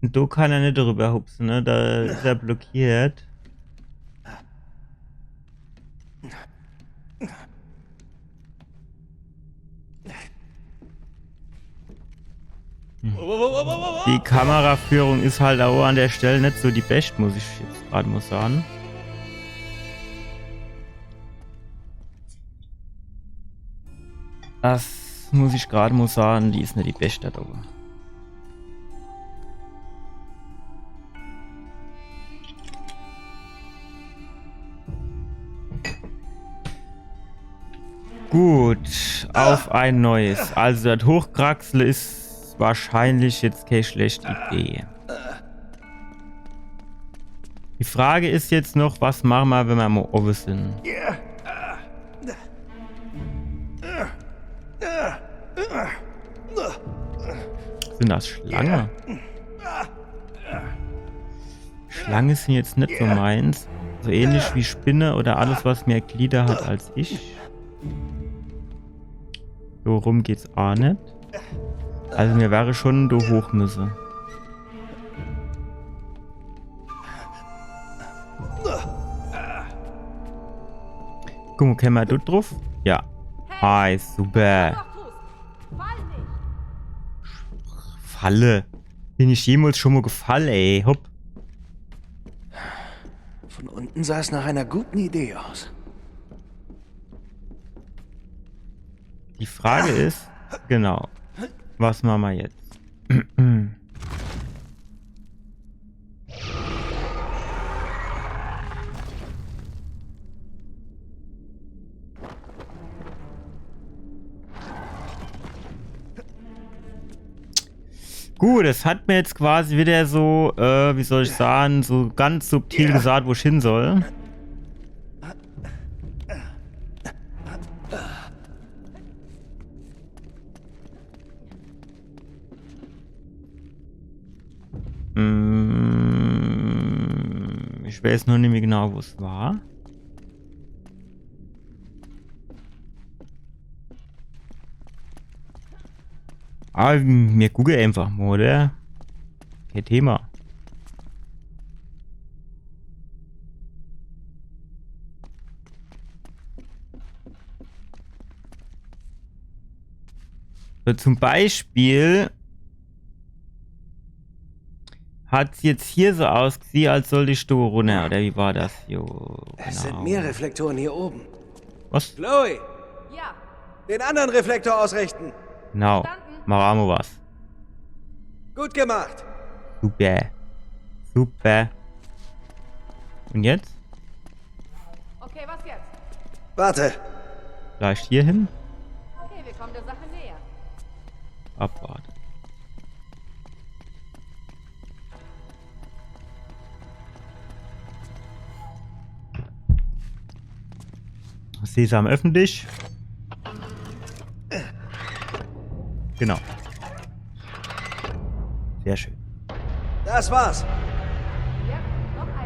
Und da kann er nicht drüber hupsen, ne? Da ist er blockiert. Die Kameraführung ist halt auch an der Stelle nicht so die beste, muss ich jetzt gerade mal sagen. Das muss ich gerade mal sagen, die ist nicht die beste da oben. Gut, auf ein neues. Also das Hochkraxel ist wahrscheinlich jetzt keine schlechte Idee. Die Frage ist jetzt noch, was machen wir, wenn wir mal oben sind? Sind das Schlangen? Schlangen sind jetzt nicht so meins. So ähnlich wie Spinne oder alles, was mehr Glieder hat als ich. So rum geht's auch nicht. Also mir wäre schon da hoch müssen. Guck mal, können wir dort drauf? Ja. Ah, super. Falle. Bin ich jemals schon mal gefallen, ey. Hopp. Von unten sah es nach einer guten Idee aus. Die Frage ist, genau, was machen wir jetzt? Gut, es hat mir jetzt quasi wieder so, wie soll ich sagen, so ganz subtil gesagt, wo ich hin soll. Ich weiß noch nicht mehr genau, wo es war. Aber wir gucken einfach mal, oder? Kein Thema. So, zum Beispiel hat es jetzt hier so ausgesehen, als sollte ich da runter, oder wie war das? Jo, Es genau. sind mehr Reflektoren hier oben. Was? Chloe! Ja. Den anderen Reflektor ausrichten. Genau. Machen wir was. Gut gemacht. Super. Super. Und jetzt? Okay, was jetzt? Warte. Vielleicht hier hin? Okay, wir kommen der Sache näher. Abwarten. Sesam öffentlich. Genau. Sehr schön. Das war's.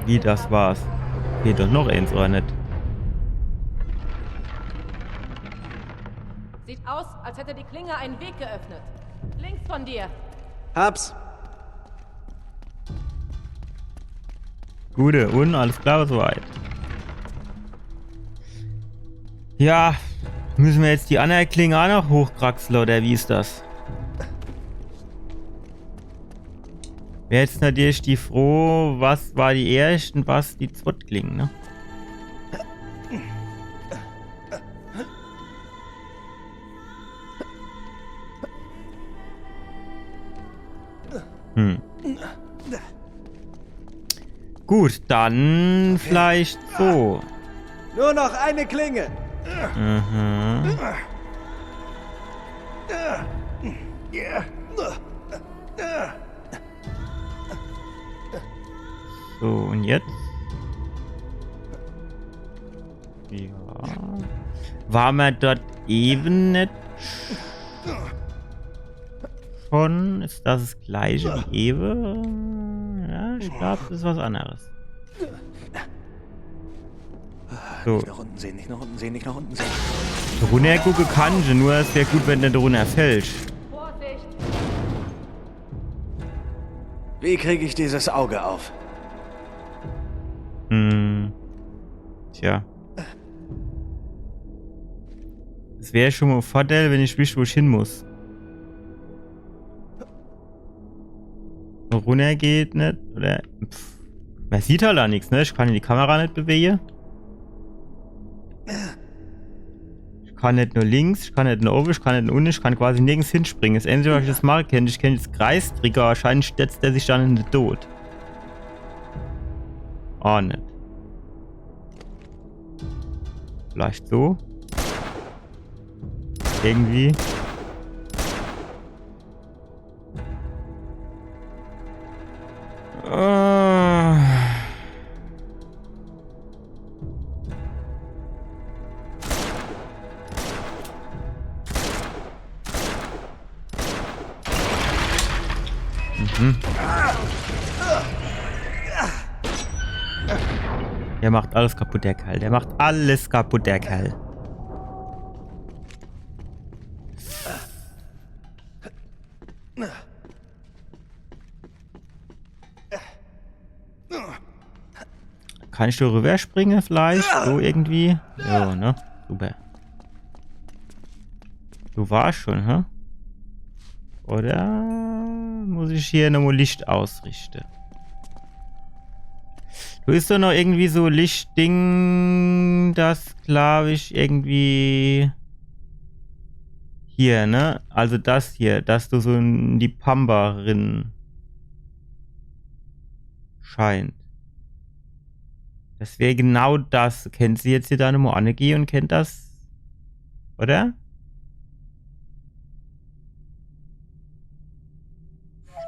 Wie, das war's? Geht doch noch eins, oder nicht? Sieht aus, als hätte die Klinge einen Weg geöffnet. Links von dir. Hab's. Gute, und alles klar soweit. Ja, müssen wir jetzt die andere Klinge auch noch hochkraxeln, oder wie ist das? Wäre jetzt natürlich die froh, was war die erste und was die zweite Klinge, ne? Gut, dann vielleicht so. Nur noch eine Klinge. Mhm. So, und jetzt? Ja. War man dort eben nicht schon? Ist das gleiche wie eben? Ja, ich glaube, das ist was anderes. So. Nicht nach unten sehen, nicht nach unten sehen, nicht nach unten sehen. Runter gucken kann ich, nur es wäre gut, wenn der runter fällt. Vorsicht! Wie kriege ich dieses Auge auf? Tja. Es wäre schon mal ein Vorteil, wenn ich wüsste, wo ich hin muss. Runter geht nicht, oder? Pff. Man sieht halt auch nichts, ne? Ich kann die Kamera nicht bewegen. Ich kann nicht nur links, ich kann nicht nur oben, ich kann nicht nur unten, ich kann quasi nirgends hinspringen. Das Einzige, was ich das machen kann, ich kenne das Kreistrigger, wahrscheinlich stürzt der sich dann in den Tod. Oh, nicht. Vielleicht so. Irgendwie. Der macht alles kaputt, der Kerl. Der macht alles kaputt, der Kerl. Kann ich da rüber springen vielleicht? So irgendwie? Ja, ne? Super. Du warst schon, hä? Oder muss ich hier nochmal Licht ausrichten? Du ist doch noch irgendwie so Lichtding, das glaube ich irgendwie hier, ne? Also das hier, dass du so in die Pampa rin scheint. Das wäre genau das. Kennt sie jetzt hier deine Moanegi und kennt das? Oder?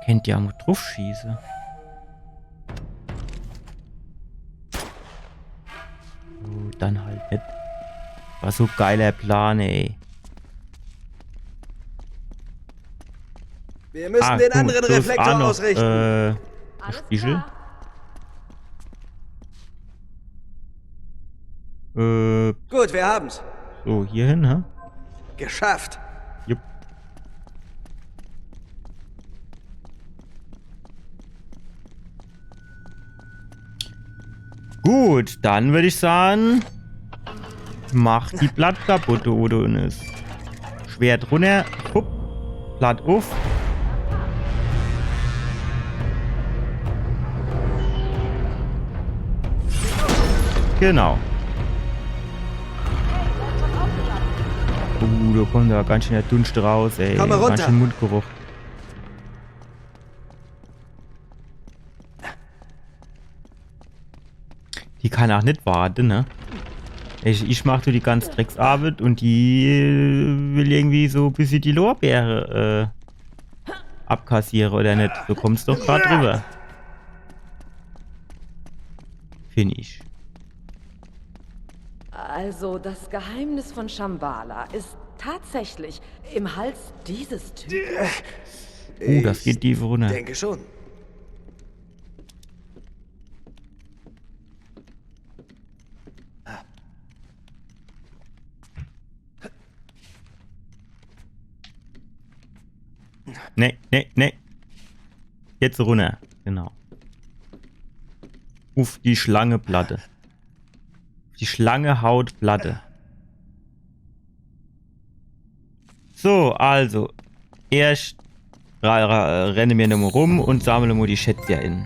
Kennt ja mal drauf schießen. Dann halt nicht. War so geiler Plan, ey. Wir müssen den anderen Reflektor noch, ausrichten. Spiegel. Gut, wir haben's. So, hier hin, hä? Geschafft. Jupp. Gut, dann würde ich sagen, mach die Blatt kaputt, oder ist. Schwert runter, hupp, Blatt auf. Genau. Da kommt da ganz schön der Dunst raus, ey. Komm mal runter. Ganz schön Mundgeruch. Die kann auch nicht warten, ne? Ich mach so die ganze Drecksarbeit und die will irgendwie so ein bisschen die Lorbeere abkassieren, oder nicht? Du kommst doch gerade drüber. Finde ich. Also, das Geheimnis von Shambhala ist tatsächlich im Hals dieses Typen. Das geht tief runter. Ich denke schon. Nee. Jetzt runter. Genau. Auf die Schlangeplatte. Die Schlange haut Platte. So, also. Erst rennen wir nochmal rum und sammeln mal die Schätze in.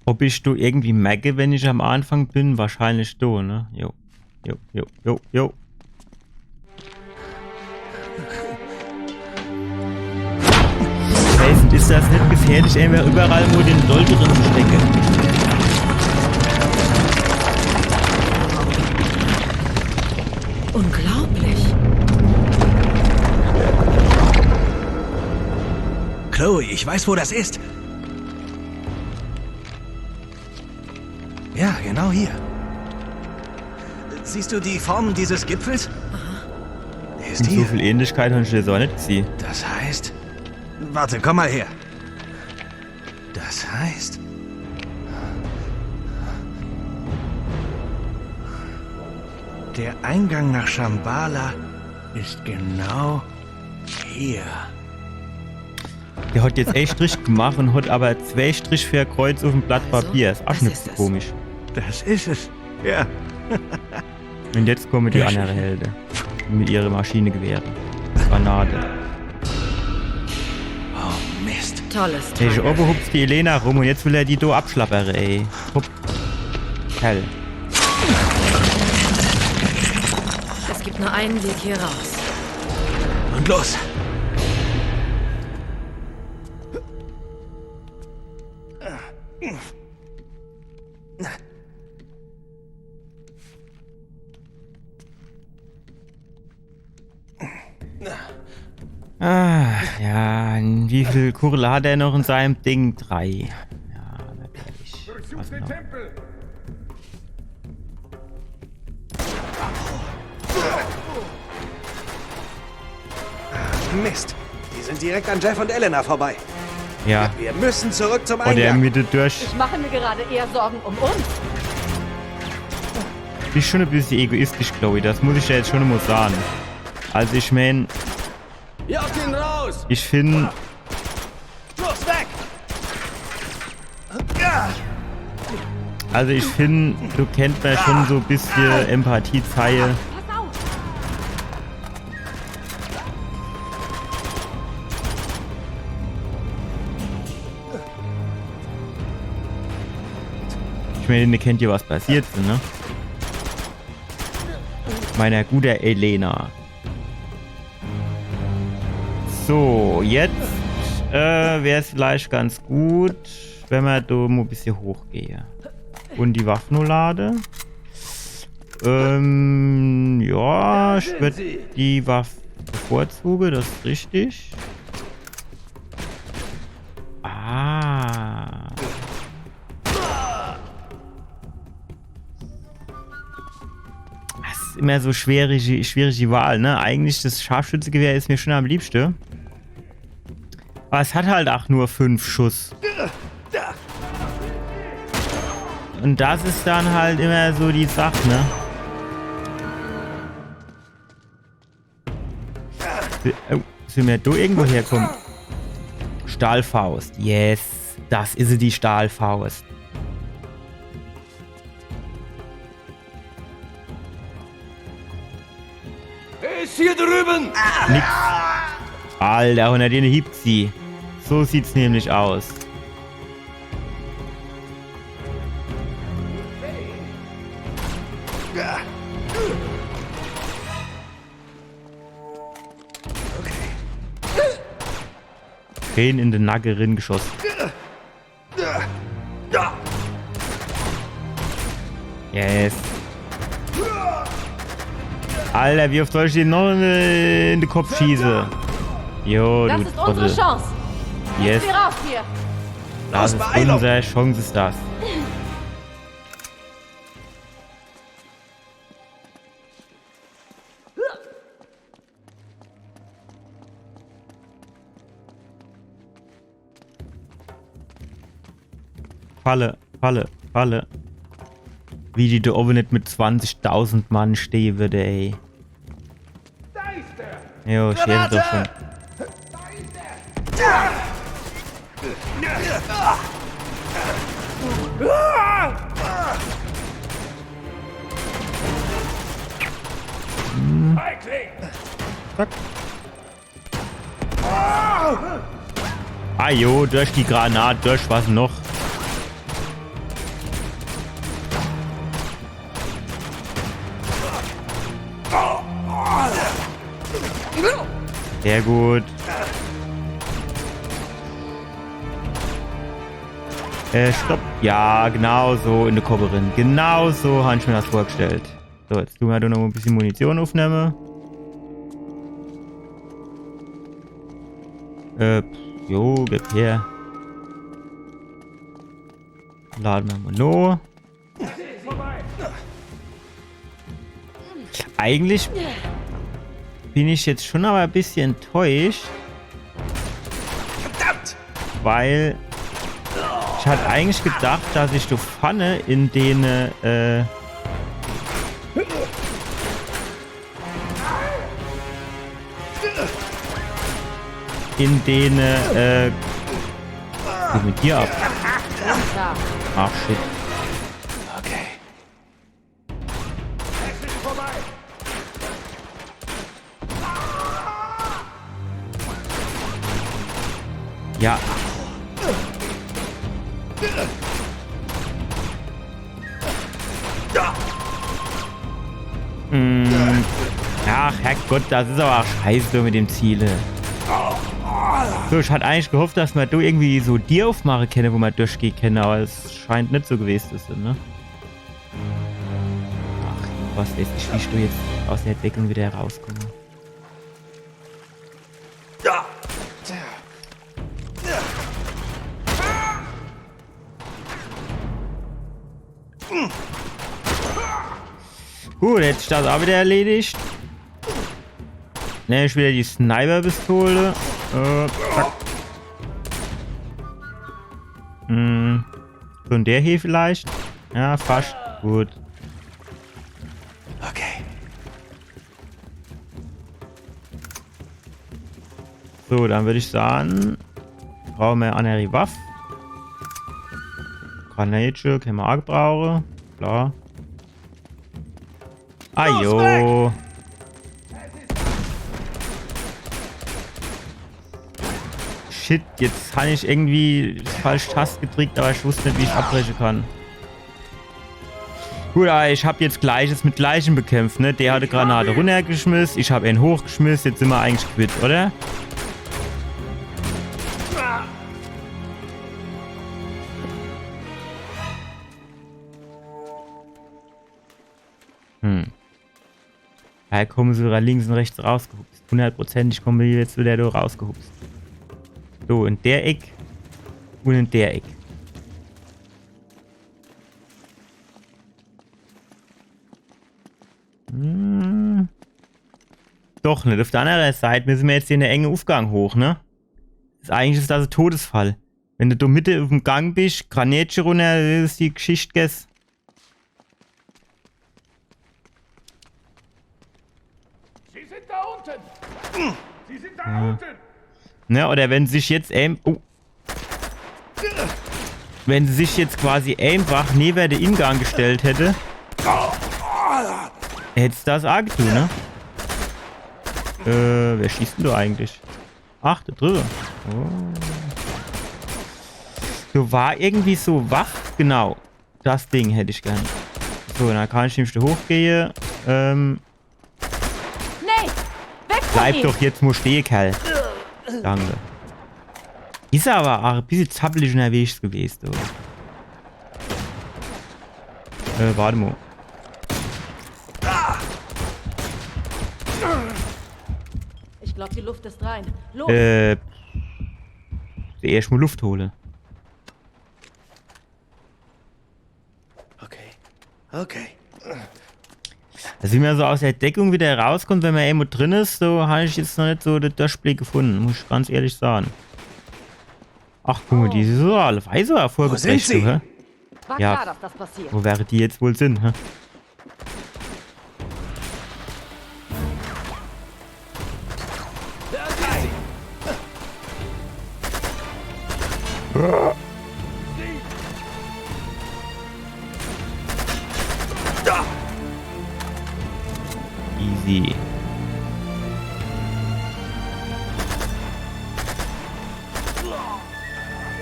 Ob ich du irgendwie merke, wenn ich am Anfang bin? Wahrscheinlich du, ne? Jo. Weißt, ist das nicht gefährlich, einfach überall nur den Doll drin zu stecken? Unglaublich. Chloe, ich weiß, wo das ist. Ja, genau hier. Siehst du die Form dieses Gipfels? Ist So hier. viel Ähnlichkeit habe ich das auch nicht gesehen. Das heißt... Warte, komm mal her. Das heißt... Der Eingang nach Shambhala ist genau hier. Der hat jetzt echt Strich gemacht und hat aber 2 Strich für ein Kreuz auf dem Blatt Papier. Ist auch nicht so komisch. Das ist es. Ja. Und jetzt kommen die anderen Helden. Mit ihren Maschinengewehren. Granate. Oh, Mist. Tolles Ey, Teil. oben hupst die Elena rum und jetzt will er die do abschlappere, ey. Hup. Hell. Es gibt nur einen Weg hier raus. Und los. Ja, wie viel Kurle hat er noch in seinem Ding? 3. Ja, natürlich. Was noch? Mist. Die sind direkt an Jeff und Elena vorbei. Ja. Wir müssen zurück zum Oder Eingang. Mitte durch. Ich mache mir gerade eher Sorgen um uns. Bist schon ein bisschen egoistisch, Chloe. Das muss ich ja jetzt schon mal sagen. Also ich meine, Jag ihn raus! ich finde, Los, weg! also ich finde, du kennst mir schon so ein bisschen Empathie zeigen. Ich meine, ihr kennt ja, was passiert ist, ne? Meiner gute Elena. So, jetzt wäre es vielleicht ganz gut, wenn wir da mal ein bisschen hochgehen. Und die Waffen nur lade. Ja, ich würde die Waffe bevorzugen, das ist richtig. Ah. Das ist immer so schwierige Wahl, ne? Eigentlich das Scharfschützengewehr ist mir schon am liebsten. Aber es hat halt auch nur 5 Schuss. Und das ist dann halt immer so die Sache, ne? Sind wir da irgendwo herkommen? Stahlfaust. Yes. Das ist die Stahlfaust. Er ist hier drüben! Nix. Alter, 100 Jene hebt sie. So sieht's nämlich aus. Kane in den Nacken geschossen. Yes. Alter, wie oft soll ich den noch in den Kopf schießen? Jo, Das du ist unsere Trottel. Chance. Yes. Wir raus hier. Das ist unsere Chance, ist das. Falle, Falle, Falle. Wie die da oben nicht mit 20.000 Mann stehen würde, ey. Jo, schäm doch schon. Zack. Ah jo, durch die Granate, durch was noch? Sehr gut. Stopp. Ja, genau so in der Kurve rein. Genau so habe ich mir das vorgestellt. So, jetzt tun wir da noch ein bisschen Munition aufnehmen. Jo, gib her. Laden wir mal noch. Eigentlich bin ich jetzt schon aber ein bisschen enttäuscht. Verdammt! Weil ich hatte eigentlich gedacht, dass ich die Pfanne in den was mit dir ab? Ach shit. Okay. Es ist vorbei. Ja. Ach, Herrgott, das ist aber scheiße mit dem Ziele. So, ich hatte eigentlich gehofft, dass man da irgendwie so die aufmachen kann, wo man durchgehen kann, aber es scheint nicht so gewesen zu sein, ne? Ach, was weiß ich, wie ich da jetzt aus der Entwicklung wieder herauskomme. Gut, jetzt ist das auch wieder erledigt. Nehme ich wieder die Sniper-Pistole. Zack. So in der hier vielleicht. Ja, fast. Gut. Okay. So, dann würde ich sagen, brauchen wir andere Waffe. Granate können wir auch gebrauchen. Klar. Ah jo. Shit, jetzt habe ich irgendwie falsch Taste gedrückt, aber ich wusste nicht, wie ich abbrechen kann. Gut, aber ich habe jetzt Gleiches mit Gleichem bekämpft, ne? Der hatte Granate runtergeschmissen, ich habe ihn hochgeschmissen, jetzt sind wir eigentlich quitt, oder? Da kommen sie da links und rechts rausgehupst. 100%, kommen wir jetzt wieder da rausgehupst. So, in der Eck und in der Eck. Doch nicht. Auf der anderen Seite müssen wir jetzt hier in der enge Aufgang hoch, ne? Eigentlich ist das ein Todesfall. Wenn du da Mitte auf dem Gang bist, Granatchen runter, ist die Geschichte gegessen. Sie sind da unten! Sie sind da unten! Ne, oder wenn sich jetzt wenn sie sich jetzt quasi einfach neben den Ingang gestellt hätte, hätte es das auch getan, ne? Wer schießt denn du eigentlich? Ach, der dritte. Oh. So, war irgendwie so wach. Genau. Das Ding hätte ich gern. So, dann kann ich nämlich da hochgehen. Nee! Weg von Bleib ihm! doch jetzt mal stehen, Kerl. Danke. Ist aber auch ein bisschen zappelig unterwegs gewesen. Du. Warte mal. Ich glaube, die Luft ist rein. Los! Erst mal Luft hole. Okay. Also wie man so aus der Deckung wieder rauskommt, wenn man irgendwo drin ist, so habe ich jetzt noch nicht so den Durchblick gefunden, muss ich ganz ehrlich sagen. Ach, guck mal, die ist so alle Weise hervorgebrecht, du, hä? War Ja, klar, dass das passiert. wo wäre die jetzt wohl sind, hä? Easy.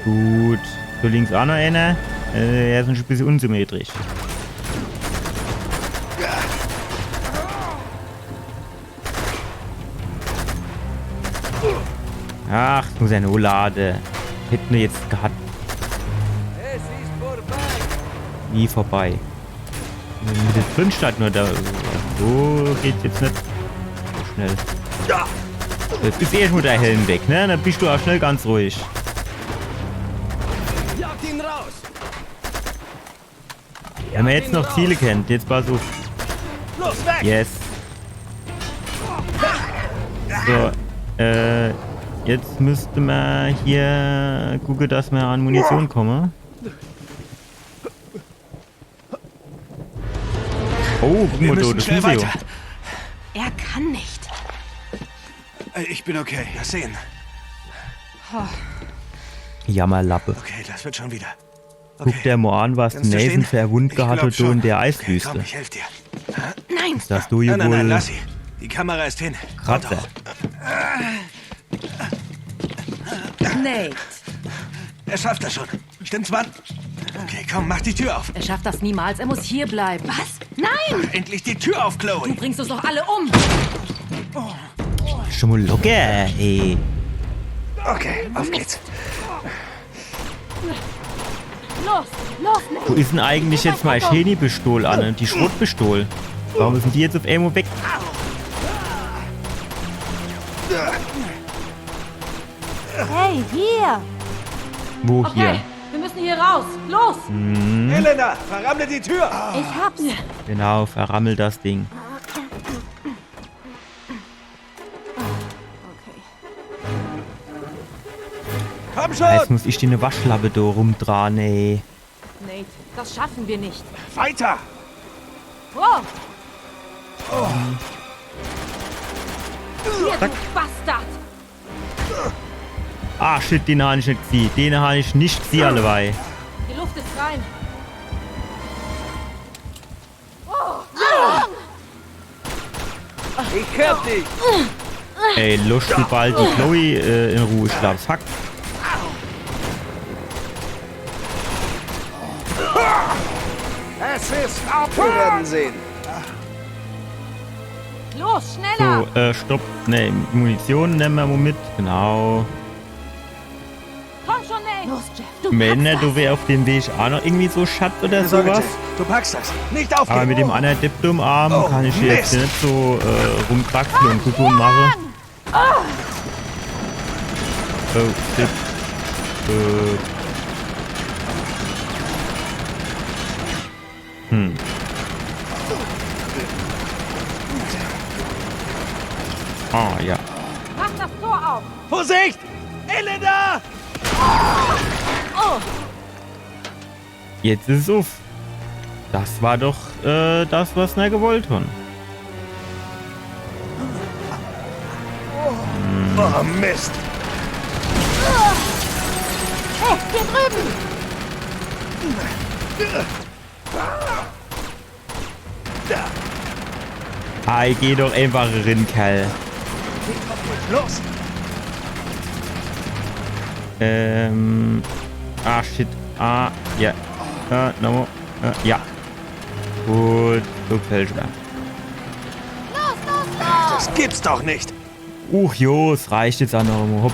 Gut. So links auch noch einer. Er ist ein bisschen unsymmetrisch. Ach, das muss ja nur laden. Hätten wir jetzt gehabt. Nie vorbei. Mit der drin stand nur da. So geht's jetzt nicht so schnell. Jetzt ist erst mal der Helm weg, ne? Dann bist du auch schnell ganz ruhig. Jagt ihn raus! Wenn man jetzt noch Ziele kennt, jetzt pass auf. Los, weg! Yes. So, jetzt müsste man hier gucken, dass wir an Munition kommen. Oh, guck mal, das schnell Visio. weiter. Er kann nicht. Ich bin okay. Das sehen. Jammerlappe. Okay, das wird schon wieder. Guck der mal an, was Kannst du Nathan stehen? für ein Wund Ich gehabt glaub hat, du in schon. der Okay, Eiswüste. komm, ich helf dir. Nein! Das du hier Nein, wohl lass sie. Die Kamera ist hin. Kratzer. Nate. Er schafft das schon. Stimmt's, Mann? Okay, komm, mach die Tür auf. Er schafft das niemals. Er muss hier bleiben. Was? Nein! Mach endlich die Tür auf, Chloe. Du bringst uns doch alle um. Schon mal locker, ey. Okay, auf geht's. Los, los, Nate. Wo ist denn eigentlich jetzt mein Cheni-Pistol an? Die Schrotpistol. Warum sind die jetzt auf einmal weg? Hey, hier. Wo Okay, hier? wir müssen hier raus. Los. Hm, Elena, verrammle die Tür. Ich hab's. genau, verrammel das Ding. Komm schon. Jetzt muss ich dir eine Waschlappe da rumdrehen, ey. Nate, das schaffen wir nicht. Weiter. Wow. Hier, du Bastard. Ah, shit, den habe ich nicht gesehen. Den habe ich nicht gesehen, allebei. Die Luft ist rein. Ich hab dich! Ey, lusch du bald die Chloe in Ruhe schlafst. Fuck. Es ist ab, wir werden sehen. Los, schneller. So, stopp. Ne, Munition nehmen wir mal mit. Genau. Komm schon, Nate. Los, Jeff. Du Wenn packst du wär auf dem Weg auch noch irgendwie so Schatt oder Keine Sorge, sowas. Jeff. Du packst das. Nicht aufgeben. Aber mit dem anderen Dipdum-Arm Oh, kann ich hier jetzt Mist. nicht so rumkraxeln und Kuckuck machen. Oh, shit. Ah, ja. Mach das Tor auf. Vorsicht! Elena! Oh, Jetzt ist es auf. Das war doch das, was wir gewollt haben. Oh, Mist. hey, hier drüben. Ah, ich geh doch einfach rein, Kerl. Los! Ah, shit. Ah, ja. No. Ja. Gut, so gefällt mir. Das gibt's doch nicht! Jo, es reicht jetzt auch noch mal. Hopp.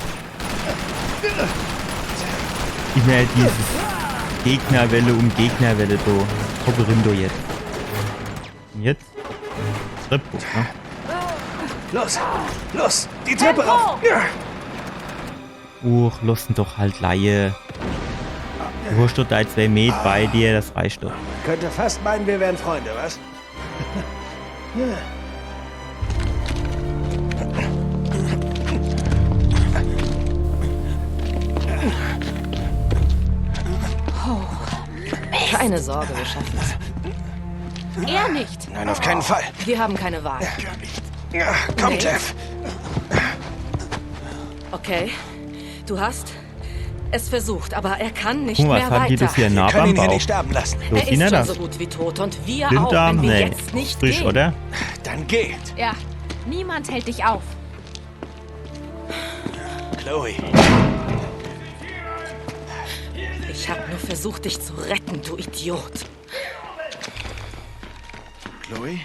Ich mehr dieses Gegnerwelle um Gegnerwelle so. Hopperindo jetzt. Und jetzt? Treppe, ne? Los! Die Treppe rauf! Lassen doch halt Laie. Du hast doch da 2 Meter bei dir, das reicht doch. Könnte fast meinen, wir wären Freunde, was? Keine Sorge, wir schaffen es. Er nicht. Nein, auf keinen Fall. Wir haben keine Wahl. Komm, Nee. Jeff. Okay, du hast es versucht, aber er kann nicht Guck mal, mehr was haben die weiter. das hier Wir nah können beim ihn hier Bauch? nicht sterben lassen. So Er ist ist schon das. so gut wie tot und wir Blinddarm? auch, wenn wir Nee. jetzt nicht Frisch, gehen. oder? Dann geht. Ja, niemand hält dich auf. Chloe. Ich habe nur versucht, dich zu retten, du Idiot. Chloe?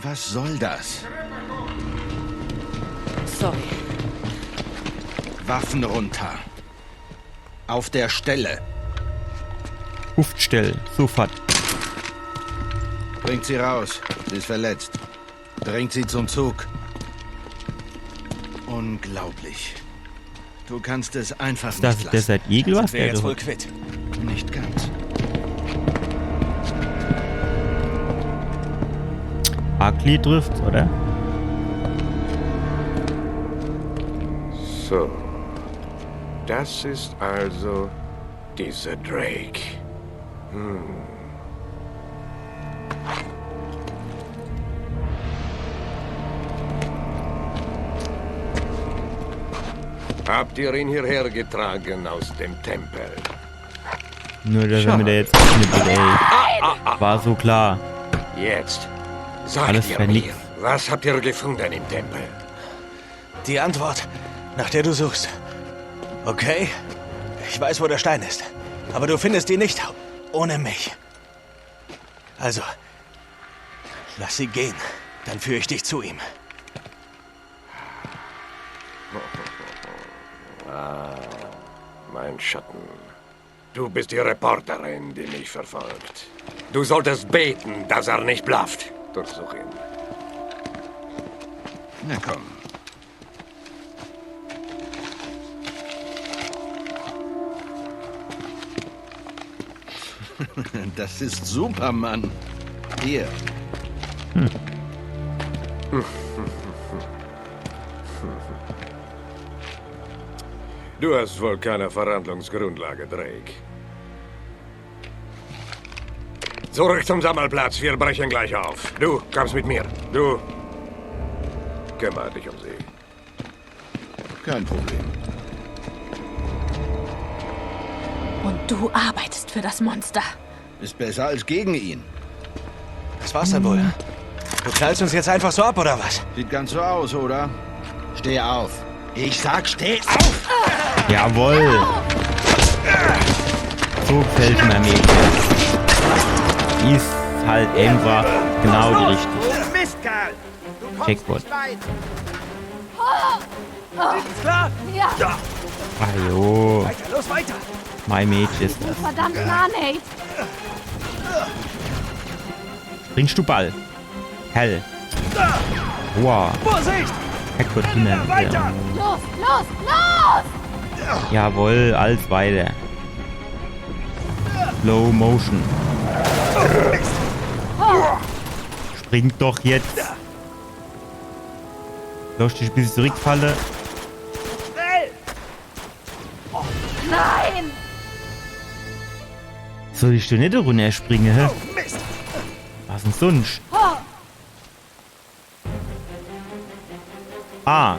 Was soll das? Sorry. Waffen runter. Auf der Stelle. Huftstell, sofort. Bringt sie raus. Sie ist verletzt. Bringt sie zum Zug. Unglaublich. Du kannst es einfach Ist das nicht der lassen. seit Igel was? Wer Der jetzt da- wohl quitt? Nicht ganz. Barkley trifft, oder? So. Das ist also dieser Drake. Habt ihr ihn hierher getragen aus dem Tempel? Nur, dass er mir da jetzt abschnippelt, ey. War so klar. Jetzt. Sagt Alles ihr für mir, nix. was habt ihr gefunden im Tempel? Die Antwort, nach der du suchst. Okay? Ich weiß, wo der Stein ist. Aber du findest ihn nicht ohne mich. Also, lass sie gehen. Dann führe ich dich zu ihm. Mein Schatten. Du bist die Reporterin, die mich verfolgt. Du solltest beten, dass er nicht blafft. Durchsuch ihn. Na komm. Das ist Superman. Hier. Du hast wohl keine Verhandlungsgrundlage, Drake. Zurück zum Sammelplatz, wir brechen gleich auf. Du kommst mit mir. Du kümmere dich um sie. Kein Problem. Und du arbeitest für das Monster. Ist besser als gegen ihn. Das war's dann wohl. Du knallst uns jetzt einfach so ab, oder was? Sieht ganz so aus, oder? Steh auf. Ich sag, steh auf! Jawohl. So gefällt mir Mädchen. Ist halt einfach genau die richtige. Mistkerl! Du kommst Jackpot. nicht weit. Ist klar? Ja. Ah jo. Weiter, los, weiter! Mein Mädchen ist das. Verdammt nah, Nate. Bringst du Ball? Hell. Wow. Vorsicht! Jackpot hinein. Weiter! Los, los, los! Jawohl, alles weiter. Slow Motion. Springt doch jetzt. Lass dich bis ich zurückfalle. Schnell! Nein! Soll ich denn nicht runterspringen, hä? Oh, Mist! Was denn sonst? Ah.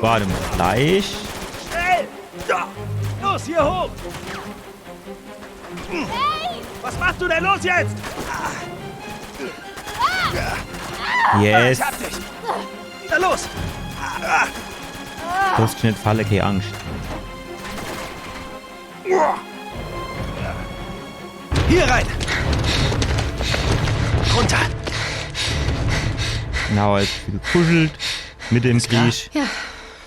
Warte mal, gleich. Schnell! Da! Los, hier hoch! Was machst du denn los jetzt? Yes. Ich hab dich! Na los! Du hast nicht Falle, keine Angst. Hier rein! Runter! Genau, jetzt gekuschelt mit dem Krieg. Ja,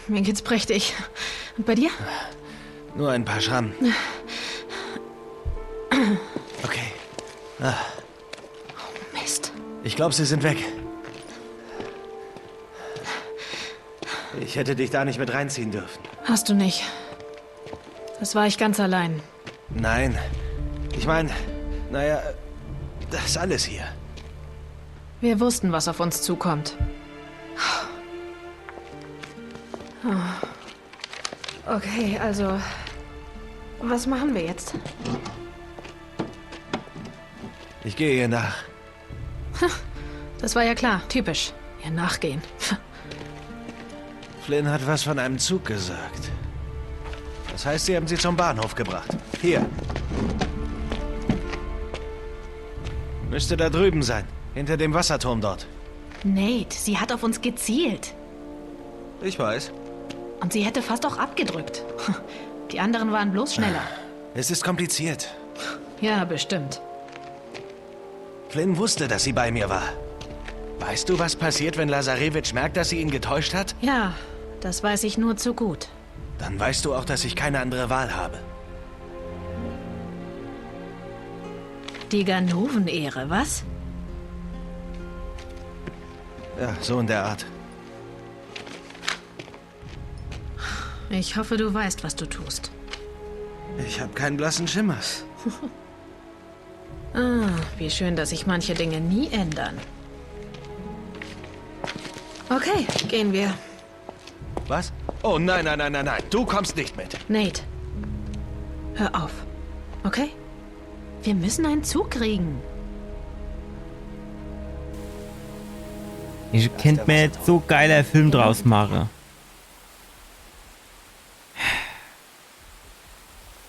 mir geht's prächtig. Und bei dir? Nur ein paar Schrammen. Okay. Mist. Ich glaube, sie sind weg. Ich hätte dich da nicht mit reinziehen dürfen. Hast du nicht. Das war ich ganz allein. Nein. Ich meine, naja, das ist alles hier. Wir wussten, was auf uns zukommt. Okay, also, was machen wir jetzt? Ich gehe ihr nach. Das war ja klar, typisch. Ihr nachgehen. Flynn hat was von einem Zug gesagt. Das heißt, sie haben sie zum Bahnhof gebracht. Hier. Müsste da drüben sein. Hinter dem Wasserturm dort. Nate, sie hat auf uns gezielt. Ich weiß. Und sie hätte fast auch abgedrückt. Die anderen waren bloß schneller. Es ist kompliziert. Ja, bestimmt. Flynn wusste, dass sie bei mir war. Weißt du, was passiert, wenn Lazarevich merkt, dass sie ihn getäuscht hat? Ja, das weiß ich nur zu gut. Dann weißt du auch, dass ich keine andere Wahl habe. Die Ganoven-Ehre, was? Ja, so in der Art. Ich hoffe, du weißt, was du tust. Ich habe keinen blassen Schimmer. Wie schön, dass sich manche Dinge nie ändern. Okay, gehen wir. Was? Oh, nein. Du kommst nicht mit. Nate, hör auf. Okay? Wir müssen einen Zug kriegen. Ich könnte mir jetzt so geiler Film draus machen.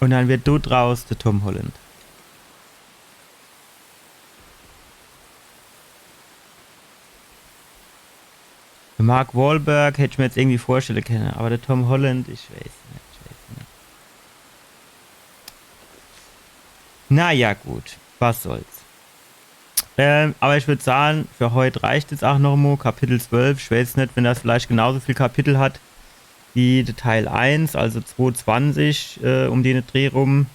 Und dann wird du draus der Tom Holland. Für Mark Wahlberg hätte ich mir jetzt irgendwie vorstellen können, aber der Tom Holland, ich weiß nicht. Naja, gut, was soll's. Aber ich würde sagen, für heute reicht es auch noch mal. Kapitel 12, ich weiß nicht, wenn das vielleicht genauso viel Kapitel hat wie Teil 1, also 220 um den Dreh rum.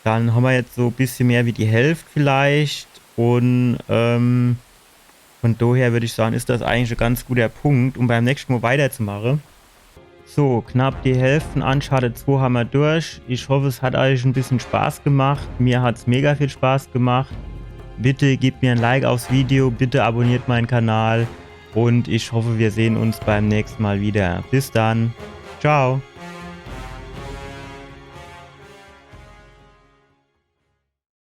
Dann haben wir jetzt so ein bisschen mehr wie die Hälfte vielleicht. Und von daher würde ich sagen, ist das eigentlich ein ganz guter Punkt, um beim nächsten Mal weiterzumachen. So, knapp die Hälfte von Uncharted 2 haben wir durch. Ich hoffe, es hat euch ein bisschen Spaß gemacht. Mir hat es mega viel Spaß gemacht. Bitte gebt mir ein Like aufs Video, bitte abonniert meinen Kanal und ich hoffe, wir sehen uns beim nächsten Mal wieder. Bis dann. Ciao.